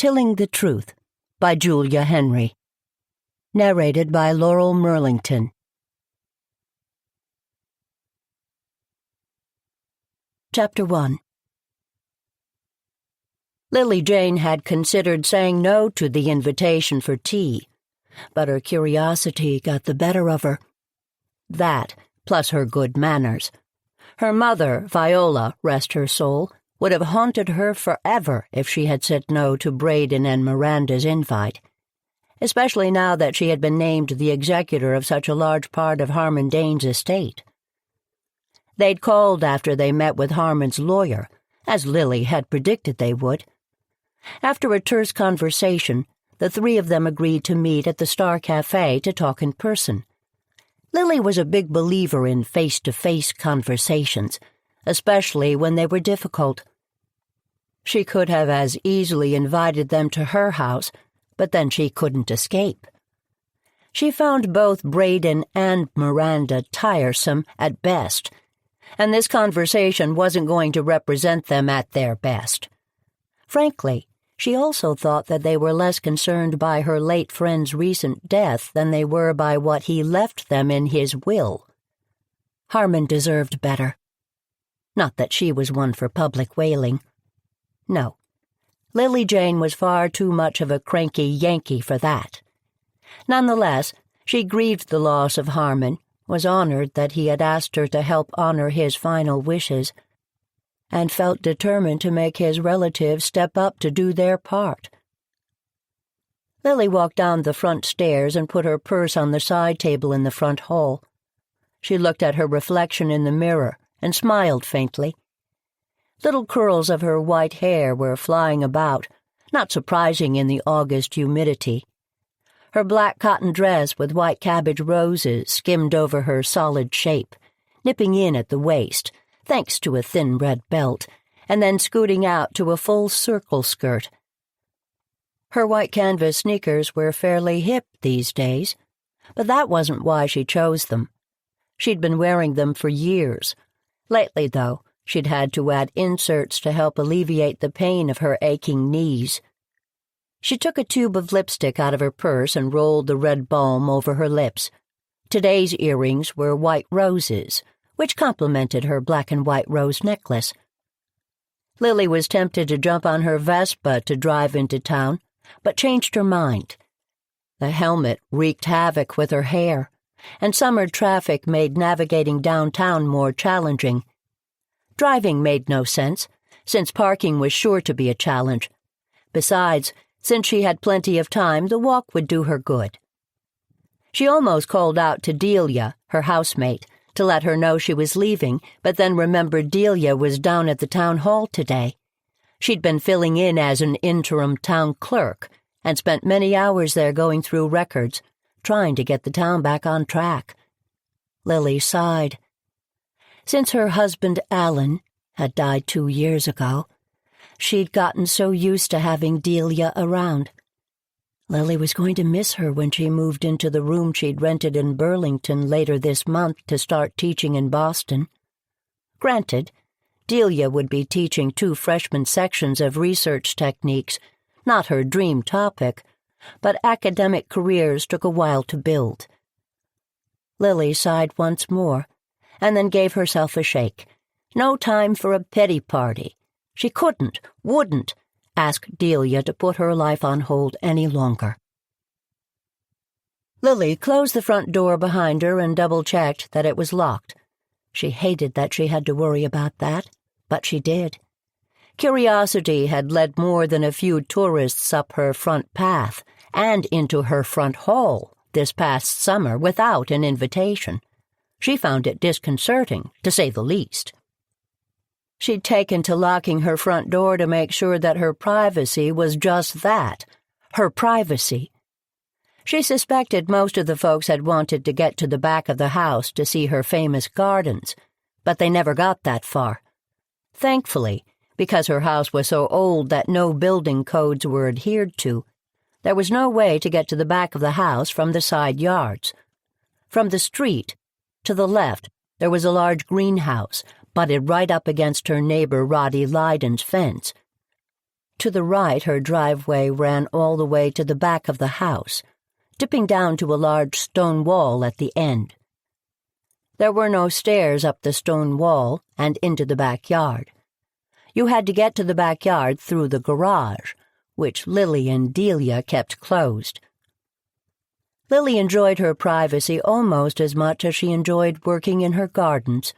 Tilling the Truth by Julia Henry. Narrated by Laurel Merlington. Chapter 1. Lily Jane had considered saying no to the invitation for tea, but her curiosity got the better of her. That, plus her good manners. Her mother, Viola, rest her soul, would have haunted her forever if she had said no to Braden and Miranda's invite, especially now that she had been named the executor of such a large part of Harmon Dane's estate. They'd called after they met with Harmon's lawyer, as Lily had predicted they would. After a terse conversation, the three of them agreed to meet at the Star Cafe to talk in person. Lily was a big believer in face-to-face conversations, especially when they were difficult. She could have as easily invited them to her house, but then she couldn't escape. She found both Braden and Miranda tiresome at best, and this conversation wasn't going to represent them at their best. Frankly, she also thought that they were less concerned by her late friend's recent death than they were by what he left them in his will. Harmon deserved better. Not that she was one for public wailing. No, Lily Jane was far too much of a cranky Yankee for that. Nonetheless, she grieved the loss of Harmon, was honored that he had asked her to help honor his final wishes, and felt determined to make his relatives step up to do their part. Lily walked down the front stairs and put her purse on the side table in the front hall. She looked at her reflection in the mirror and smiled faintly. Little curls of her white hair were flying about, not surprising in the August humidity. Her black cotton dress with white cabbage roses skimmed over her solid shape, nipping in at the waist, thanks to a thin red belt, and then scooting out to a full circle skirt. Her white canvas sneakers were fairly hip these days, but that wasn't why she chose them. She'd been wearing them for years. Lately, though, she'd had to add inserts to help alleviate the pain of her aching knees. She took a tube of lipstick out of her purse and rolled the red balm over her lips. Today's earrings were white roses, which complemented her black and white rose necklace. Lily was tempted to jump on her Vespa to drive into town, but changed her mind. The helmet wreaked havoc with her hair, and summer traffic made navigating downtown more challenging. Driving made no sense, since parking was sure to be a challenge. Besides, since she had plenty of time, the walk would do her good. She almost called out to Delia, her housemate, to let her know she was leaving, but then remembered Delia was down at the town hall today. She'd been filling in as an interim town clerk, and spent many hours there going through records, trying to get the town back on track. Lily sighed. Since her husband, Alan, had died 2 years ago, she'd gotten so used to having Delia around. Lily was going to miss her when she moved into the room she'd rented in Burlington later this month to start teaching in Boston. Granted, Delia would be teaching 2 freshman sections of research techniques, not her dream topic, but academic careers took a while to build. Lily sighed once more, and then gave herself a shake. No time for a pity party. She wouldn't, ask Delia to put her life on hold any longer. Lily closed the front door behind her and double-checked that it was locked. She hated that she had to worry about that, but she did. Curiosity had led more than a few tourists up her front path and into her front hall this past summer without an invitation. She found it disconcerting, to say the least. She'd taken to locking her front door to make sure that her privacy was just that, her privacy. She suspected most of the folks had wanted to get to the back of the house to see her famous gardens, but they never got that far. Thankfully, because her house was so old that no building codes were adhered to, there was no way to get to the back of the house from the side yards. From the street, to the left, there was a large greenhouse, butted right up against her neighbor Roddy Lydon's fence. To the right, her driveway ran all the way to the back of the house, dipping down to a large stone wall at the end. There were no stairs up the stone wall and into the backyard. You had to get to the backyard through the garage, which Lily and Delia kept closed. Lily enjoyed her privacy almost as much as she enjoyed working in her gardens.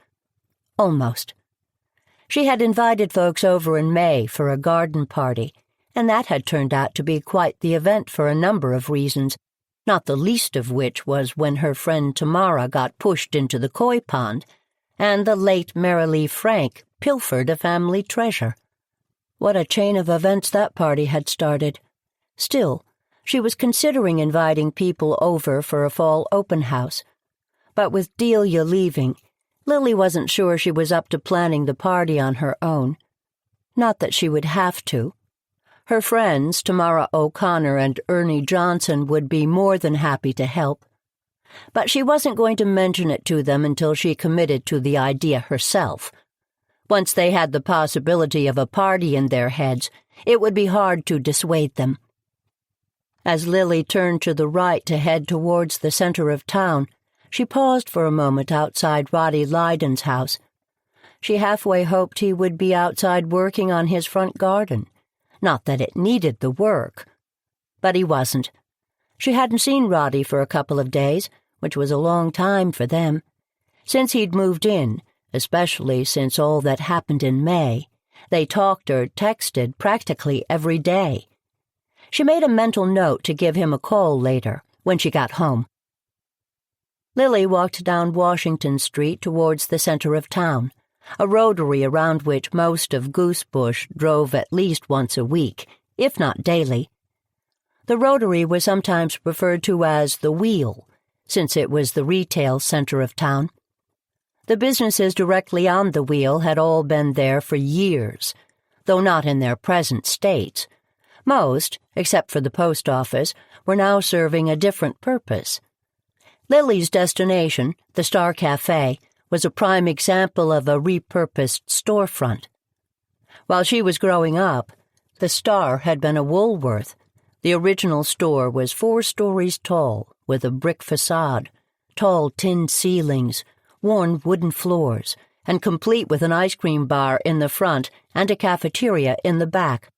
Almost. She had invited folks over in May for a garden party, and that had turned out to be quite the event for a number of reasons, not the least of which was when her friend Tamara got pushed into the koi pond, and the late Marilee Frank pilfered a family treasure. What a chain of events that party had started. Still, she was considering inviting people over for a fall open house. But with Delia leaving, Lily wasn't sure she was up to planning the party on her own. Not that she would have to. Her friends, Tamara O'Connor and Ernie Johnson, would be more than happy to help. But she wasn't going to mention it to them until she committed to the idea herself. Once they had the possibility of a party in their heads, it would be hard to dissuade them. As Lily turned to the right to head towards the center of town, she paused for a moment outside Roddy Lydon's house. She halfway hoped he would be outside working on his front garden. Not that it needed the work. But he wasn't. She hadn't seen Roddy for a couple of days, which was a long time for them. Since he'd moved in, especially since all that happened in May, they talked or texted practically every day. She made a mental note to give him a call later, when she got home. Lily walked down Washington Street towards the center of town, a rotary around which most of Goosebush drove at least once a week, if not daily. The rotary was sometimes referred to as the Wheel, since it was the retail center of town. The businesses directly on the Wheel had all been there for years, though not in their present states. Most, except for the post office, were now serving a different purpose. Lily's destination, the Star Cafe, was a prime example of a repurposed storefront. While she was growing up, the Star had been a Woolworth. The original store was 4 stories tall, with a brick facade, tall tin ceilings, worn wooden floors, and complete with an ice cream bar in the front and a cafeteria in the back.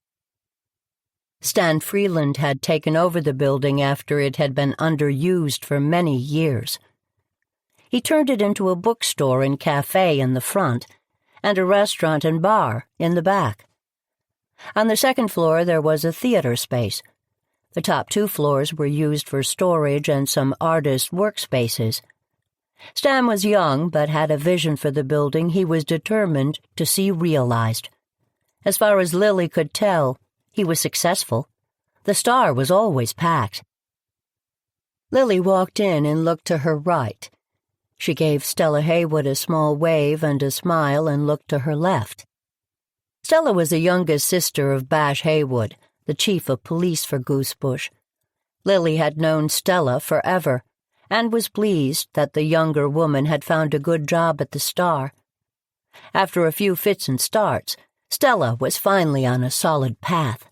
Stan Freeland had taken over the building after it had been underused for many years. He turned it into a bookstore and cafe in the front, and a restaurant and bar in the back. On the second floor there was a theater space. The top 2 floors were used for storage and some artist workspaces. Stan was young, but had a vision for the building he was determined to see realized. As far as Lily could tell, he was successful. The Star was always packed. Lily walked in and looked to her right. She gave Stella Haywood a small wave and a smile and looked to her left. Stella was the youngest sister of Bash Haywood, the chief of police for Goosebush. Lily had known Stella forever, and was pleased that the younger woman had found a good job at the Star. After a few fits and starts, Stella was finally on a solid path.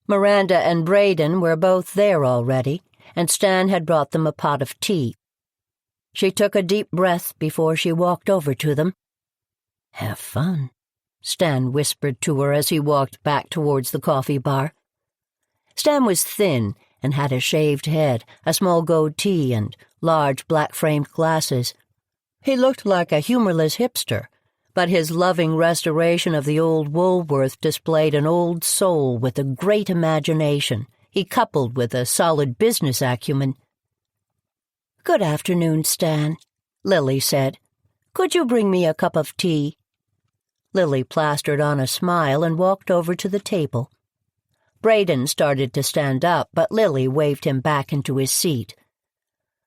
Miranda and Braden were both there already, and Stan had brought them a pot of tea. She took a deep breath before she walked over to them. "Have fun," Stan whispered to her as he walked back towards the coffee bar. Stan was thin and had a shaved head, a small goatee, and large black-framed glasses. He looked like a humorless hipster, but his loving restoration of the old Woolworth displayed an old soul with a great imagination, he coupled with a solid business acumen. "Good afternoon, Stan," Lily said. "Could you bring me a cup of tea?" Lily plastered on a smile and walked over to the table. Braden started to stand up, but Lily waved him back into his seat.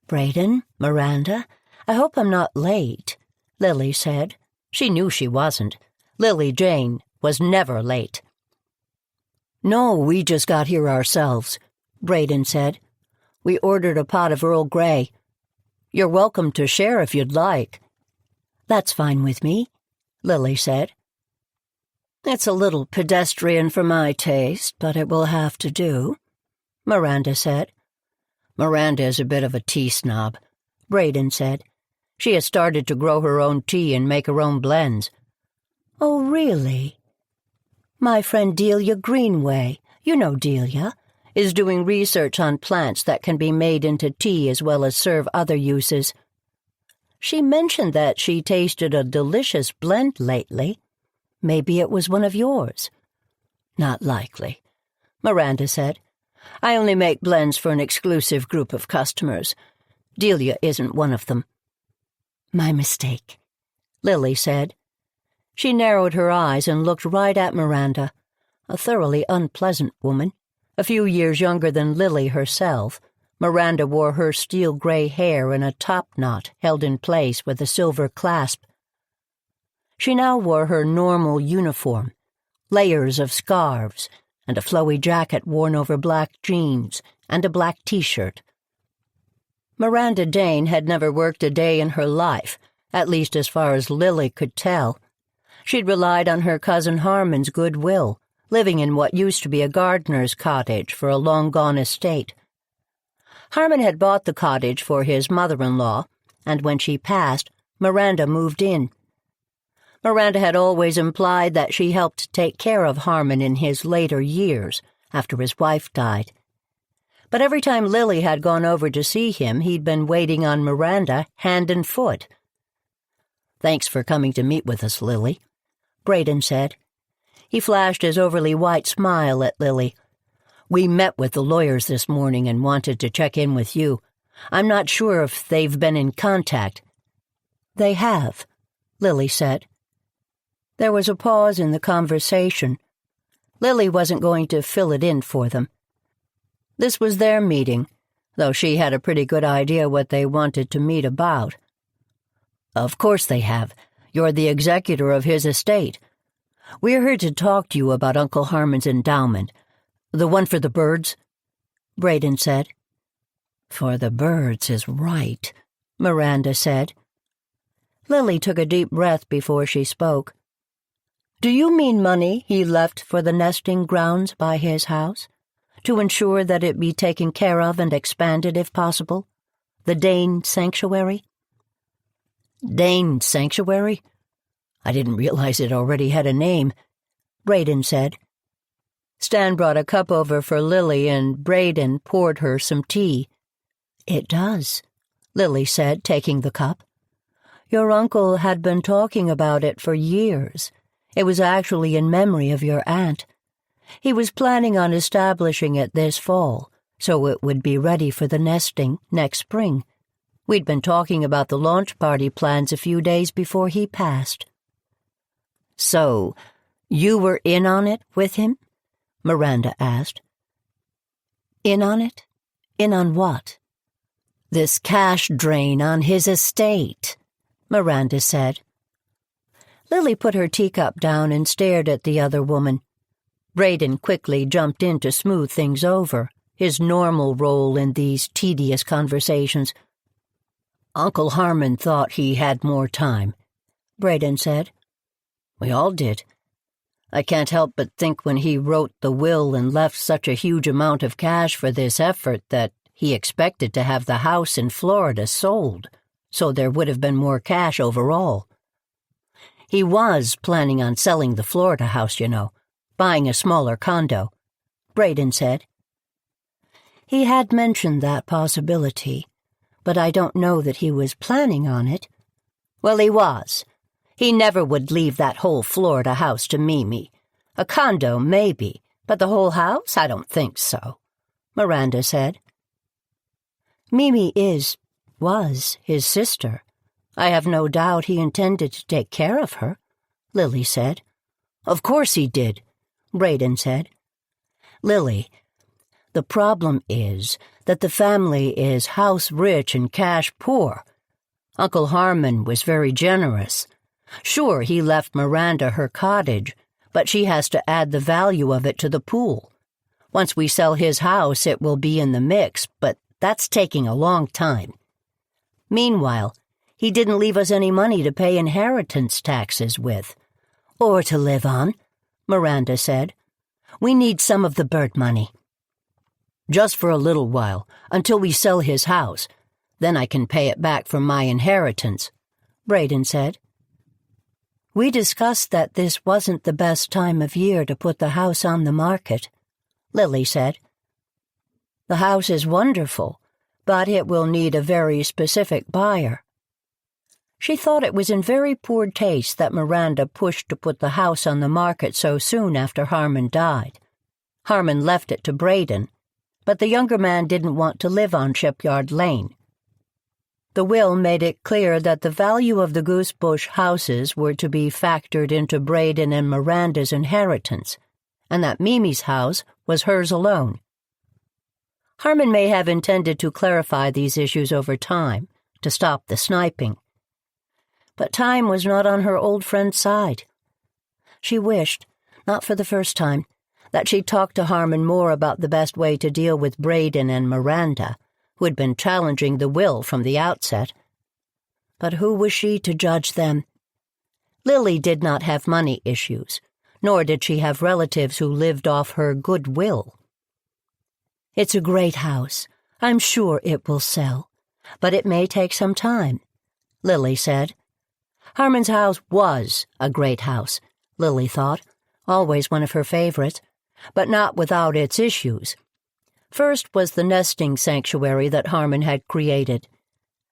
"Braden, Miranda, I hope I'm not late," Lily said. She knew she wasn't. Lily Jane was never late. "No, we just got here ourselves," Braden said. "We ordered a pot of Earl Grey. You're welcome to share if you'd like." "That's fine with me," Lily said. "It's a little pedestrian for my taste, but it will have to do," Miranda said. "Miranda is a bit of a tea snob," Braden said. "She has started to grow her own tea and make her own blends." "Oh, really?" "My friend Delia Greenway, you know Delia, is doing research on plants that can be made into tea as well as serve other uses. She mentioned that she tasted a delicious blend lately. Maybe it was one of yours." "Not likely," Miranda said. "I only make blends for an exclusive group of customers. Delia isn't one of them." "My mistake," Lily said. She narrowed her eyes and looked right at Miranda, a thoroughly unpleasant woman. A few years younger than Lily herself, Miranda wore her steel-gray hair in a top-knot held in place with a silver clasp. She now wore her normal uniform, layers of scarves, and a flowy jacket worn over black jeans and a black T-shirt. Miranda Dane had never worked a day in her life, at least as far as Lily could tell. She'd relied on her cousin Harmon's goodwill, living in what used to be a gardener's cottage for a long-gone estate. Harmon had bought the cottage for his mother-in-law, and when she passed, Miranda moved in. Miranda had always implied that she helped take care of Harmon in his later years, after his wife died. But every time Lily had gone over to see him, he'd been waiting on Miranda hand and foot. "Thanks for coming to meet with us, Lily," Braden said. He flashed his overly white smile at Lily. "We met with the lawyers this morning and wanted to check in with you. I'm not sure if they've been in contact." "They have," Lily said. There was a pause in the conversation. Lily wasn't going to fill it in for them. This was their meeting, though she had a pretty good idea what they wanted to meet about. "Of course they have. You're the executor of his estate. We're here to talk to you about Uncle Harmon's endowment. The one for the birds?" Braden said. "For the birds is right," Miranda said. Lily took a deep breath before she spoke. "Do you mean money he left for the nesting grounds by his house? To ensure that it be taken care of and expanded if possible? The Dane Sanctuary?" "Dane Sanctuary? I didn't realize it already had a name," Braden said. Stan brought a cup over for Lily and Braden poured her some tea. "It does," Lily said, taking the cup. "Your uncle had been talking about it for years. It was actually in memory of your aunt. He was planning on establishing it this fall, so it would be ready for the nesting next spring. We'd been talking about the launch party plans a few days before he passed." "So, you were in on it with him?" Miranda asked. "In on it? In on what?" "This cash drain on his estate," Miranda said. Lily put her teacup down and stared at the other woman. Braden quickly jumped in to smooth things over, his normal role in these tedious conversations. "Uncle Harmon thought he had more time," Braden said. "We all did. I can't help but think when he wrote the will and left such a huge amount of cash for this effort that he expected to have the house in Florida sold, so there would have been more cash overall. He was planning on selling the Florida house, you know, buying a smaller condo," Braden said. "He had mentioned that possibility, but I don't know that he was planning on it." "Well, he was. He never would leave that whole Florida house to Mimi. A condo, maybe, but the whole house? I don't think so," Miranda said. "Mimi was his sister. I have no doubt he intended to take care of her," Lily said. "Of course he did," Braden said. "Lily, the problem is that the family is house rich and cash poor. Uncle Harmon was very generous. Sure, he left Miranda her cottage, but she has to add the value of it to the pool. Once we sell his house, it will be in the mix, but that's taking a long time. Meanwhile, he didn't leave us any money to pay inheritance taxes with. Or to live on," Miranda said. "We need some of the bird money." "Just for a little while, until we sell his house. Then I can pay it back from my inheritance," Braden said. "We discussed that this wasn't the best time of year to put the house on the market," Lily said. "The house is wonderful, but it will need a very specific buyer." She thought it was in very poor taste that Miranda pushed to put the house on the market so soon after Harmon died. Harmon left it to Braden, but the younger man didn't want to live on Shipyard Lane. The will made it clear that the value of the Goosebush houses were to be factored into Braden and Miranda's inheritance, and that Mimi's house was hers alone. Harmon may have intended to clarify these issues over time, to stop the sniping. But time was not on her old friend's side. She wished, not for the first time, that she'd talked to Harmon more about the best way to deal with Braden and Miranda, who had been challenging the will from the outset. But who was she to judge them? Lily did not have money issues, nor did she have relatives who lived off her goodwill. "It's a great house. I'm sure it will sell, but it may take some time," Lily said. Harmon's house was a great house, Lily thought, always one of her favorites, but not without its issues. First was the nesting sanctuary that Harmon had created.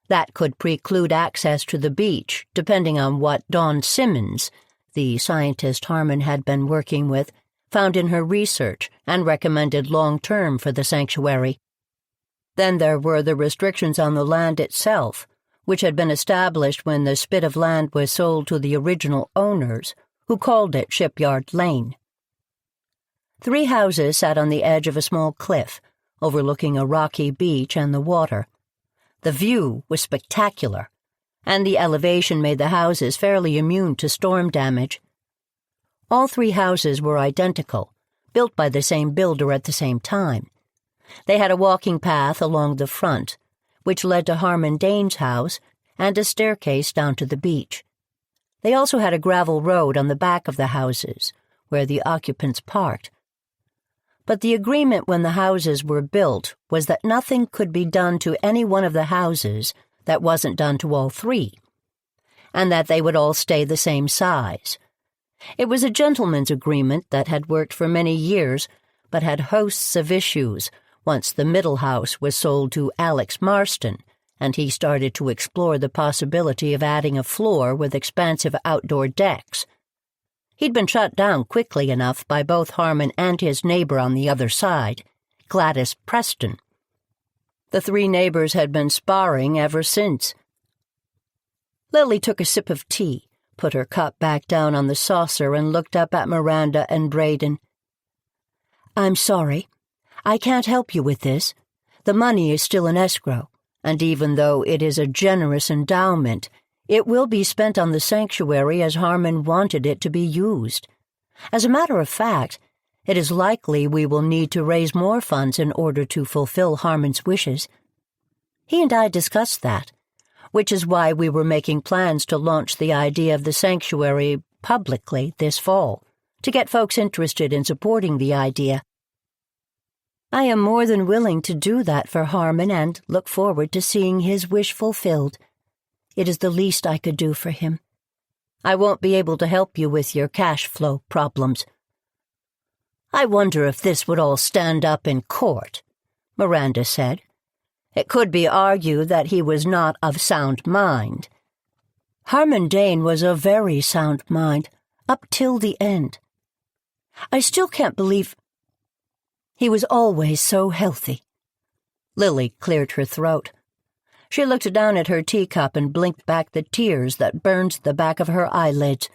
That could preclude access to the beach, depending on what Dawn Simmons, the scientist Harmon had been working with, found in her research and recommended long-term for the sanctuary. Then there were the restrictions on the land itself, which had been established when the spit of land was sold to the original owners, who called it Shipyard Lane. 3 houses sat on the edge of a small cliff, overlooking a rocky beach and the water. The view was spectacular, and the elevation made the houses fairly immune to storm damage. All 3 houses were identical, built by the same builder at the same time. They had a walking path along the front, which led to Harmon Dane's house, and a staircase down to the beach. They also had a gravel road on the back of the houses, where the occupants parked. But the agreement when the houses were built was that nothing could be done to any one of the houses that wasn't done to all 3, and that they would all stay the same size. It was a gentleman's agreement that had worked for many years, but had hosts of issues once the middle house was sold to Alex Marston, and he started to explore the possibility of adding a floor with expansive outdoor decks. He'd been shut down quickly enough by both Harmon and his neighbor on the other side, Gladys Preston. The 3 neighbors had been sparring ever since. Lily took a sip of tea, put her cup back down on the saucer, and looked up at Miranda and Braden. "I'm sorry. I can't help you with this. The money is still in escrow, and even though it is a generous endowment, it will be spent on the sanctuary as Harmon wanted it to be used. As a matter of fact, it is likely we will need to raise more funds in order to fulfill Harmon's wishes. He and I discussed that, which is why we were making plans to launch the idea of the sanctuary publicly this fall, to get folks interested in supporting the idea. I am more than willing to do that for Harmon and look forward to seeing his wish fulfilled. It is the least I could do for him. I won't be able to help you with your cash flow problems." "I wonder if this would all stand up in court," Miranda said. "It could be argued that he was not of sound mind." "Harmon Dane was of very sound mind, up till the end. I still can't believe he was always so healthy." Lily cleared her throat. She looked down at her teacup and blinked back the tears that burned the back of her eyelids.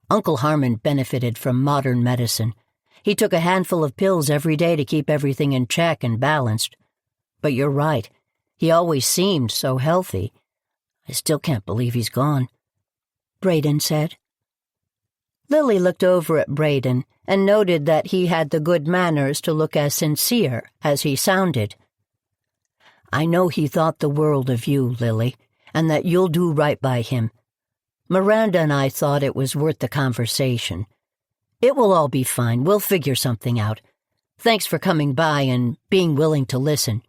"Uncle Harmon benefited from modern medicine. He took a handful of pills every day to keep everything in check and balanced. But you're right, he always seemed so healthy. I still can't believe he's gone," Braden said. Lily looked over at Braden and noted that he had the good manners to look as sincere as he sounded. "I know he thought the world of you, Lily, and that you'll do right by him. Miranda and I thought it was worth the conversation. It will all be fine. We'll figure something out. Thanks for coming by and being willing to listen."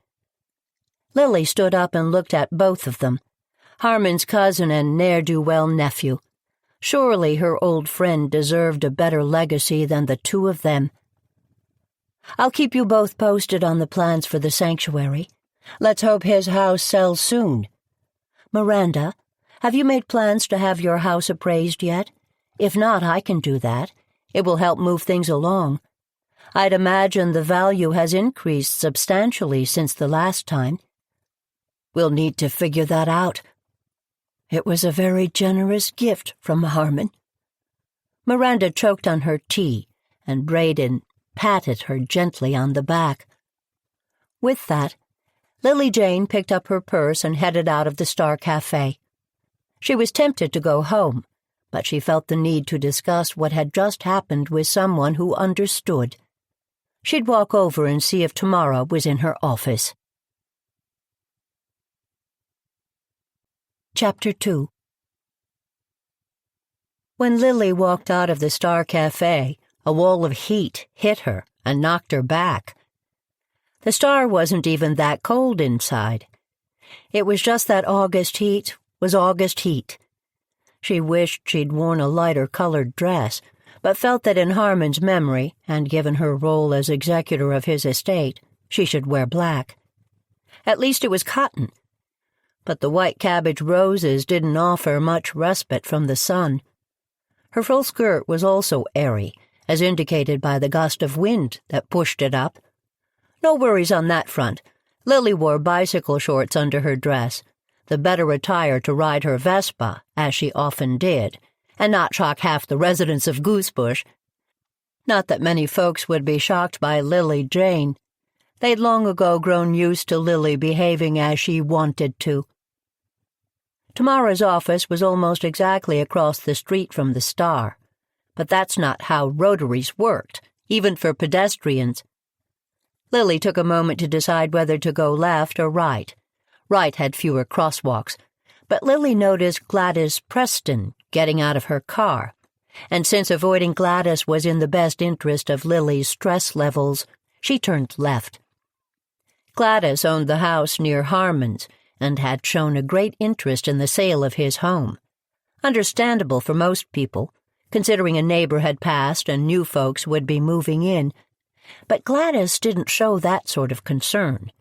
Lily stood up and looked at both of them, Harmon's cousin and ne'er-do-well nephew. Surely her old friend deserved a better legacy than the two of them. "I'll keep you both posted on the plans for the sanctuary. Let's hope his house sells soon. Miranda, have you made plans to have your house appraised yet? If not, I can do that. It will help move things along. I'd imagine the value has increased substantially since the last time." "We'll need to figure that out. It was a very generous gift from Harmon." Miranda choked on her tea, and Braden patted her gently on the back. With that, Lily Jane picked up her purse and headed out of the Star Cafe. She was tempted to go home, but she felt the need to discuss what had just happened with someone who understood. She'd walk over and see if Tamara was in her office. Chapter 2. When Lily walked out of the Star Cafe, a wall of heat hit her and knocked her back. The Star wasn't even that cold inside. It was just that August heat was August heat. She wished she'd worn a lighter-colored dress, but felt that in Harmon's memory, and given her role as executor of his estate, she should wear black. At least it was cotton. But the white cabbage roses didn't offer much respite from the sun. Her full skirt was also airy, as indicated by the gust of wind that pushed it up. No worries on that front. Lily wore bicycle shorts under her dress, the better attire to ride her Vespa, as she often did, and not shock half the residents of Goosebush. Not that many folks would be shocked by Lily Jane. They'd long ago grown used to Lily behaving as she wanted to. Tamara's office was almost exactly across the street from the Star, but that's not how rotaries worked, even for pedestrians. Lily took a moment to decide whether to go left or right. Right had fewer crosswalks, but Lily noticed Gladys Preston getting out of her car, and since avoiding Gladys was in the best interest of Lily's stress levels, she turned left. Gladys owned the house near Harmon's and had shown a great interest in the sale of his home. Understandable for most people, considering a neighbor had passed and new folks would be moving in, but Gladys didn't show that sort of concern.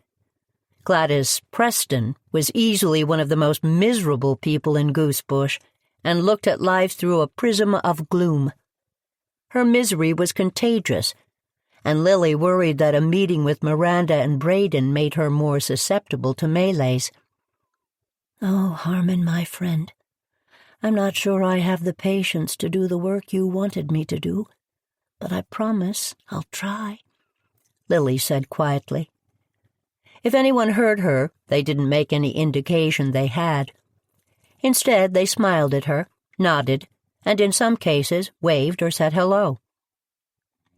Gladys Preston was easily one of the most miserable people in Goosebush and looked at life through a prism of gloom. Her misery was contagious, and Lily worried that a meeting with Miranda and Braden made her more susceptible to melees. "Oh, Harmon, my friend, I'm not sure I have the patience to do the work you wanted me to do, but I promise I'll try," Lily said quietly. If anyone heard her, they didn't make any indication they had. Instead, they smiled at her, nodded, and in some cases waved or said hello.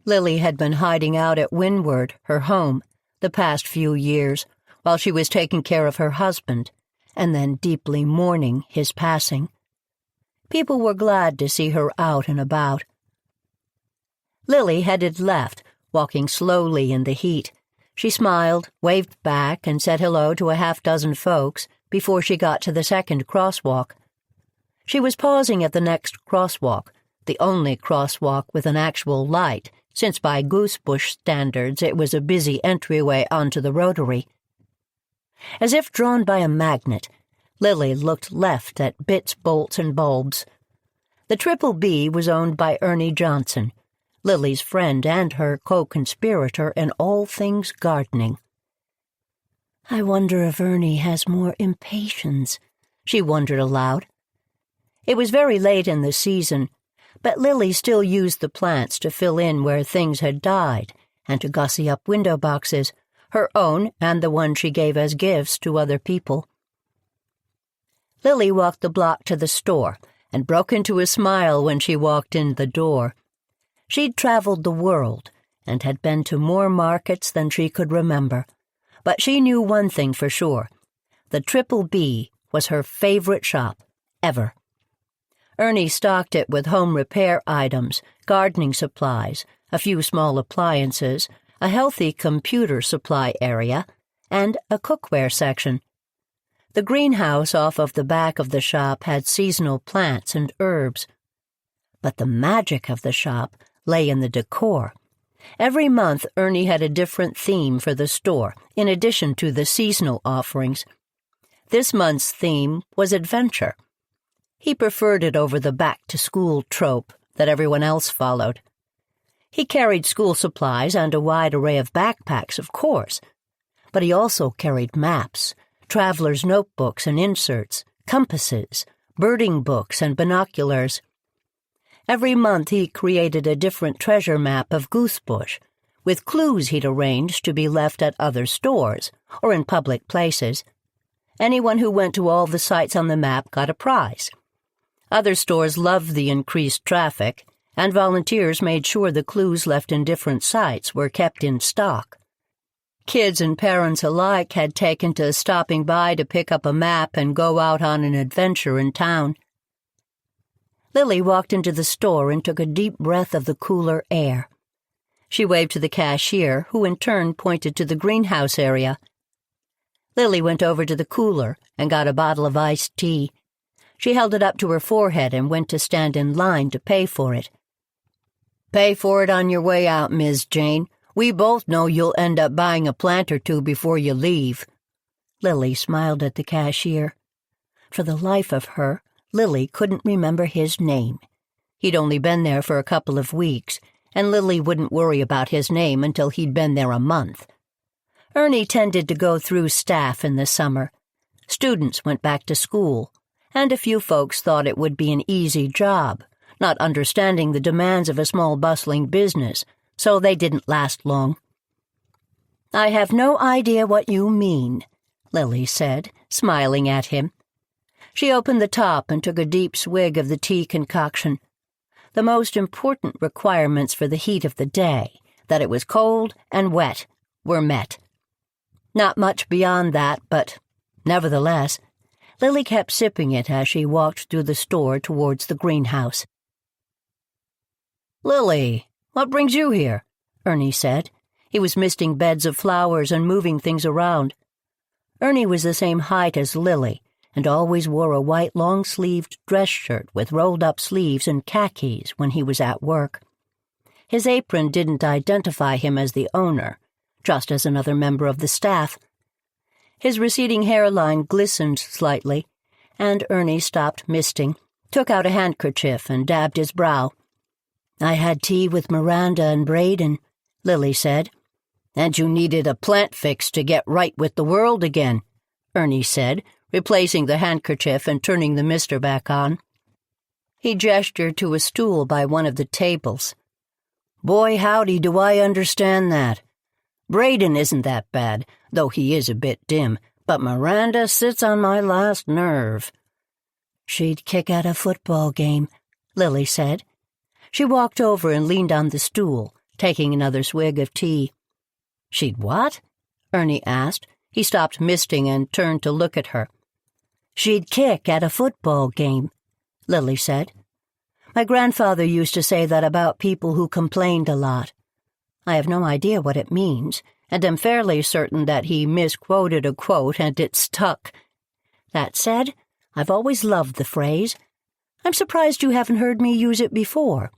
Lily had been hiding out at Windward, her home, the past few years, while she was taking care of her husband, and then deeply mourning his passing. People were glad to see her out and about. Lily headed left, walking slowly in the heat. She smiled, waved back, and said hello to a half-dozen folks before she got to the second crosswalk. She was pausing at the next crosswalk, the only crosswalk with an actual light, since by Goosebush standards it was a busy entryway onto the rotary. As if drawn by a magnet, Lily looked left at bits, bolts, and bulbs. The Triple B was owned by Ernie Johnson, Lily's friend and her co-conspirator in all things gardening. "I wonder if Ernie has more impatience," she wondered aloud. It was very late in the season, but Lily still used the plants to fill in where things had died and to gussy up window boxes, her own and the one she gave as gifts to other people. Lily walked the block to the store and broke into a smile when she walked in the door. She'd traveled the world and had been to more markets than she could remember, but she knew one thing for sure. The Triple B was her favorite shop, ever. Ernie stocked it with home repair items, gardening supplies, a few small appliances, a healthy computer supply area, and a cookware section. The greenhouse off of the back of the shop had seasonal plants and herbs. But the magic of the shop lay in the decor. Every month, Ernie had a different theme for the store, in addition to the seasonal offerings. This month's theme was adventure. He preferred it over the back-to-school trope that everyone else followed. He carried school supplies and a wide array of backpacks, of course, but he also carried maps, traveler's notebooks and inserts, compasses, birding books, and binoculars. Every month he created a different treasure map of Goosebush, with clues he'd arranged to be left at other stores or in public places. Anyone who went to all the sites on the map got a prize. Other stores loved the increased traffic, and volunteers made sure the clues left in different sites were kept in stock. Kids and parents alike had taken to stopping by to pick up a map and go out on an adventure in town. Lily walked into the store and took a deep breath of the cooler air. She waved to the cashier, who in turn pointed to the greenhouse area. Lily went over to the cooler and got a bottle of iced tea. She held it up to her forehead and went to stand in line to pay for it. "Pay for it on your way out, Ms. Jane. We both know you'll end up buying a plant or two before you leave." Lily smiled at the cashier. For the life of her, Lily couldn't remember his name. He'd only been there for a couple of weeks, and Lily wouldn't worry about his name until he'd been there a month. Ernie tended to go through staff in the summer. Students went back to school, and a few folks thought it would be an easy job, not understanding the demands of a small bustling business, so they didn't last long. "I have no idea what you mean," Lily said, smiling at him. She opened the top and took a deep swig of the tea concoction. The most important requirements for the heat of the day, that it was cold and wet, were met. Not much beyond that, but nevertheless, Lily kept sipping it as she walked through the store towards the greenhouse. "Lily, what brings you here?" Ernie said. He was misting beds of flowers and moving things around. Ernie was the same height as Lily, and always wore a white long-sleeved dress shirt with rolled-up sleeves and khakis when he was at work. His apron didn't identify him as the owner, just as another member of the staff. His receding hairline glistened slightly, and Ernie stopped misting, took out a handkerchief, and dabbed his brow. "I had tea with Miranda and Braden," Lily said. "And you needed a plant fix to get right with the world again," Ernie said, replacing the handkerchief and turning the mister back on. He gestured to a stool by one of the tables. "Boy, howdy, do I understand that. Braden isn't that bad, though he is a bit dim, but Miranda sits on my last nerve." "She'd kick at a football game," Lily said. She walked over and leaned on the stool, taking another swig of tea. "She'd what?" Ernie asked. He stopped misting and turned to look at her. "She'd kick at a football game," Lily said. "My grandfather used to say that about people who complained a lot. I have no idea what it means, and am fairly certain that he misquoted a quote and it stuck. That said, I've always loved the phrase. I'm surprised you haven't heard me use it before."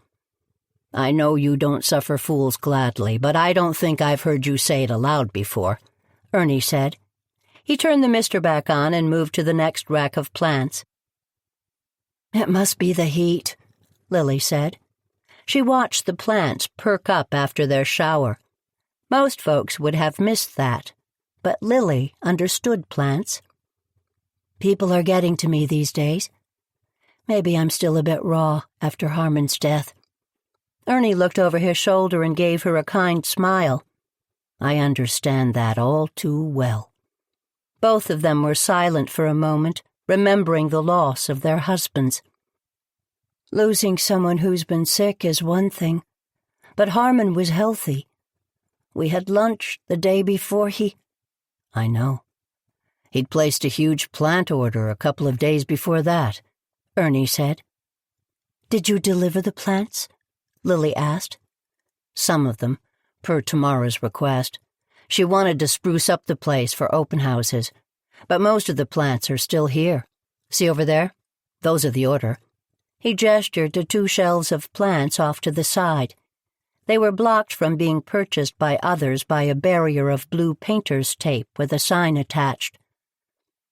"I know you don't suffer fools gladly, but I don't think I've heard you say it aloud before," Ernie said. He turned the mister back on and moved to the next rack of plants. "It must be the heat," Lily said. She watched the plants perk up after their shower. Most folks would have missed that, but Lily understood plants. "People are getting to me these days. Maybe I'm still a bit raw after Harmon's death." Ernie looked over his shoulder and gave her a kind smile. "I understand that all too well." Both of them were silent for a moment, remembering the loss of their husbands. "Losing someone who's been sick is one thing, but Harmon was healthy. We had lunch the day before he—" "I know. He'd placed a huge plant order a couple of days before that," Ernie said. "Did you deliver the plants?" Lily asked. "Some of them, per Tamara's request. She wanted to spruce up the place for open houses, but most of the plants are still here. See over there? Those are the order." He gestured to 2 shelves of plants off to the side. They were blocked from being purchased by others by a barrier of blue painter's tape with a sign attached.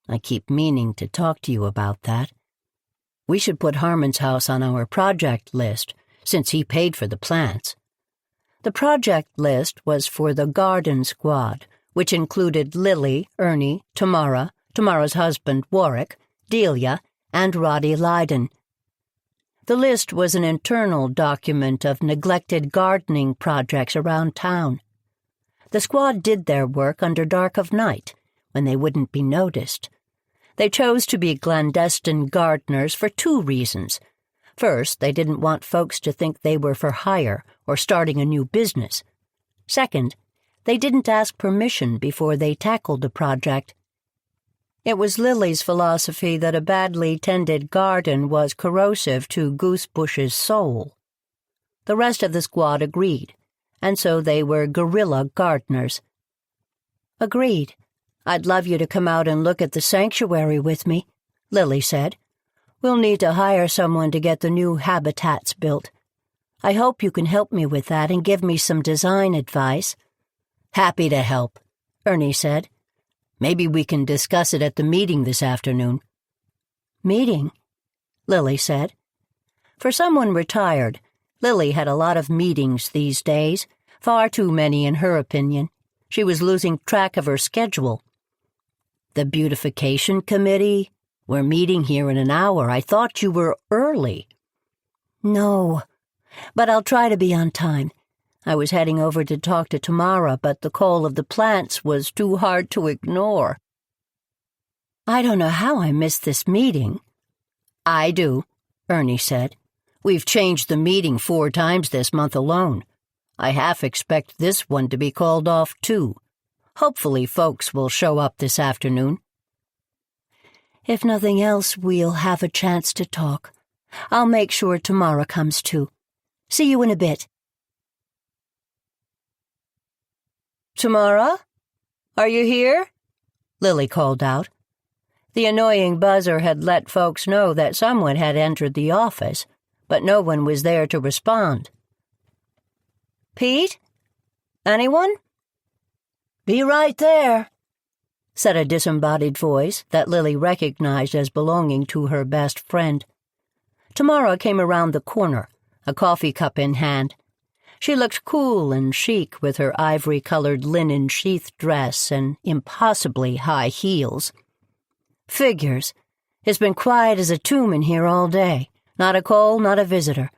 "I keep meaning to talk to you about that. We should put Harmon's house on our project list, since he paid for the plants." The project list was for the garden squad, which included Lily, Ernie, Tamara, Tamara's husband, Warwick, Delia, and Roddy Lydon. The list was an internal document of neglected gardening projects around town. The squad did their work under dark of night, when they wouldn't be noticed. They chose to be clandestine gardeners for 2 reasons. First, they didn't want folks to think they were for hire or starting a new business. Second, they didn't ask permission before they tackled the project. It was Lily's philosophy that a badly tended garden was corrosive to Goosebush's soul. The rest of the squad agreed, and so they were guerrilla gardeners. "Agreed. I'd love you to come out and look at the sanctuary with me," Lily said. "We'll need to hire someone to get the new habitats built. I hope you can help me with that and give me some design advice." "Happy to help," Ernie said. "Maybe we can discuss it at the meeting this afternoon." "Meeting?" Lily said. For someone retired, Lily had a lot of meetings these days, far too many in her opinion. She was losing track of her schedule. "The beautification committee? We're meeting here in an hour. I thought you were early." "No, but I'll try to be on time. I was heading over to talk to Tamara, but the call of the plants was too hard to ignore." "I don't know how I missed this meeting." "I do," Ernie said. "We've changed the meeting 4 times this month alone. I half expect this one to be called off, too. Hopefully folks will show up this afternoon." "If nothing else, we'll have a chance to talk. I'll make sure Tamara comes too. See you in a bit." "Tamara? Are you here?" Lily called out. The annoying buzzer had let folks know that someone had entered the office, but no one was there to respond. "Pete? Anyone?" "Be right there," said a disembodied voice that Lily recognized as belonging to her best friend. Tamara came around the corner, a coffee cup in hand. She looked cool and chic with her ivory-colored linen sheath dress and impossibly high heels. "Figures. It's been quiet as a tomb in here all day. Not a call, not a visitor.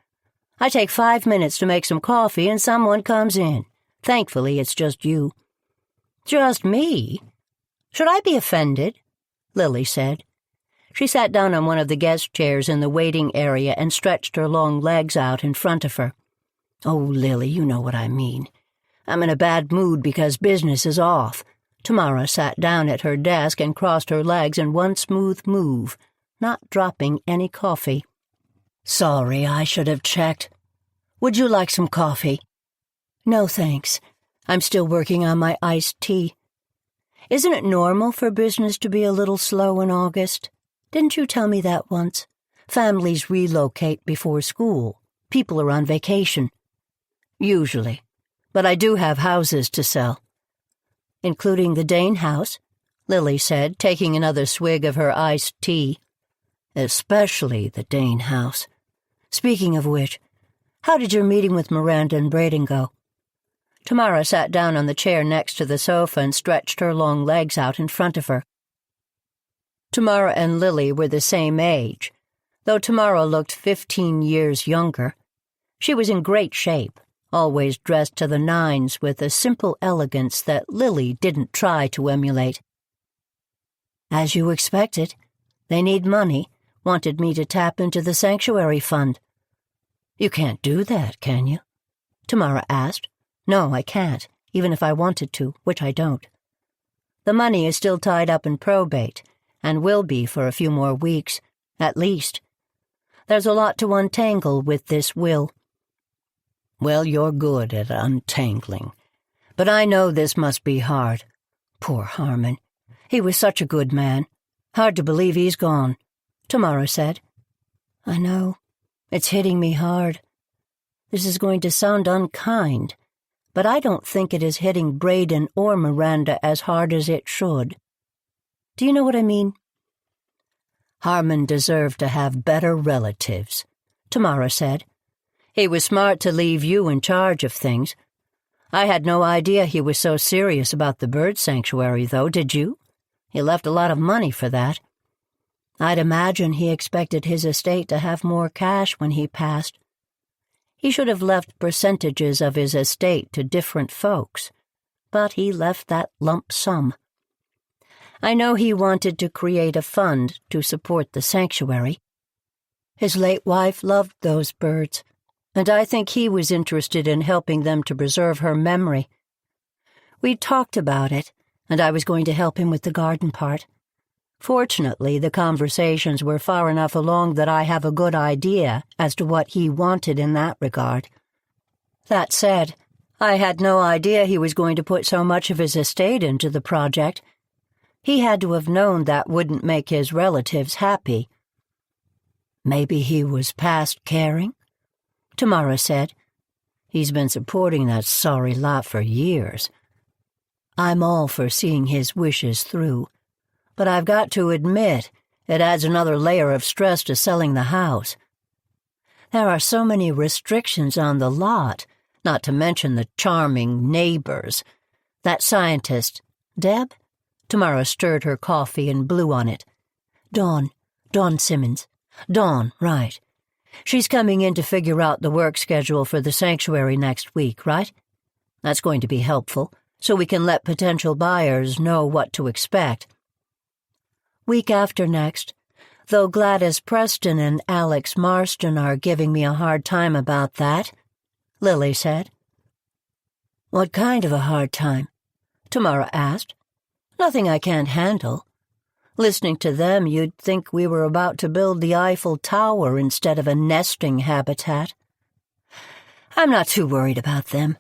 I take 5 minutes to make some coffee and someone comes in. Thankfully, it's just you." "Just me? Should I be offended?" Lily said. She sat down on one of the guest chairs in the waiting area and stretched her long legs out in front of her. "Oh, Lily, you know what I mean. I'm in a bad mood because business is off." Tamara sat down at her desk and crossed her legs in one smooth move, not dropping any coffee. "Sorry, I should have checked. Would you like some coffee?" "No, thanks. I'm still working on my iced tea. Isn't it normal for business to be a little slow in August? Didn't you tell me that once? Families relocate before school. People are on vacation." "Usually. But I do have houses to sell." "Including the Dane house?" Lily said, taking another swig of her iced tea. "Especially the Dane house. Speaking of which, how did your meeting with Miranda and Braden go?" Tamara sat down on the chair next to the sofa and stretched her long legs out in front of her. Tamara and Lily were the same age, though Tamara looked 15 years younger. She was in great shape, always dressed to the nines with a simple elegance that Lily didn't try to emulate. "As you expected. They need money, wanted me to tap into the sanctuary fund." "You can't do that, can you?" Tamara asked. "No, I can't, even if I wanted to, which I don't. The money is still tied up in probate, and will be for a few more weeks, at least. There's a lot to untangle with this will." "Well, you're good at untangling. But I know this must be hard. Poor Harmon. He was such a good man. Hard to believe he's gone," Tamara said. "I know. It's hitting me hard. This is going to sound unkind, but I don't think it is hitting Braden or Miranda as hard as it should. Do you know what I mean?" "Harmon deserved to have better relatives," Tamara said. "He was smart to leave you in charge of things. I had no idea he was so serious about the bird sanctuary, though, did you? He left a lot of money for that. I'd imagine he expected his estate to have more cash when he passed. He should have left percentages of his estate to different folks, but he left that lump sum. I know he wanted to create a fund to support the sanctuary. His late wife loved those birds, and I think he was interested in helping them to preserve her memory. We talked about it, and I was going to help him with the garden part. Fortunately, the conversations were far enough along that I have a good idea as to what he wanted in that regard. That said, I had no idea he was going to put so much of his estate into the project. He had to have known that wouldn't make his relatives happy." "Maybe he was past caring?" Tamara said. "He's been supporting that sorry lot for years. I'm all for seeing his wishes through, but I've got to admit it adds another layer of stress to selling the house. There are so many restrictions on the lot, not to mention the charming neighbors. That scientist, Deb?" Tamara stirred her coffee and blew on it. Dawn Simmons. Dawn, right. She's coming in to figure out the work schedule for the sanctuary next week, right? That's going to be helpful, so we can let potential buyers know what to expect. "Week after next, though Gladys Preston and Alex Marston are giving me a hard time about that," Lily said. "What kind of a hard time?" Tamara asked. "Nothing I can't handle. Listening to them, you'd think we were about to build the Eiffel Tower instead of a nesting habitat. I'm not too worried about them.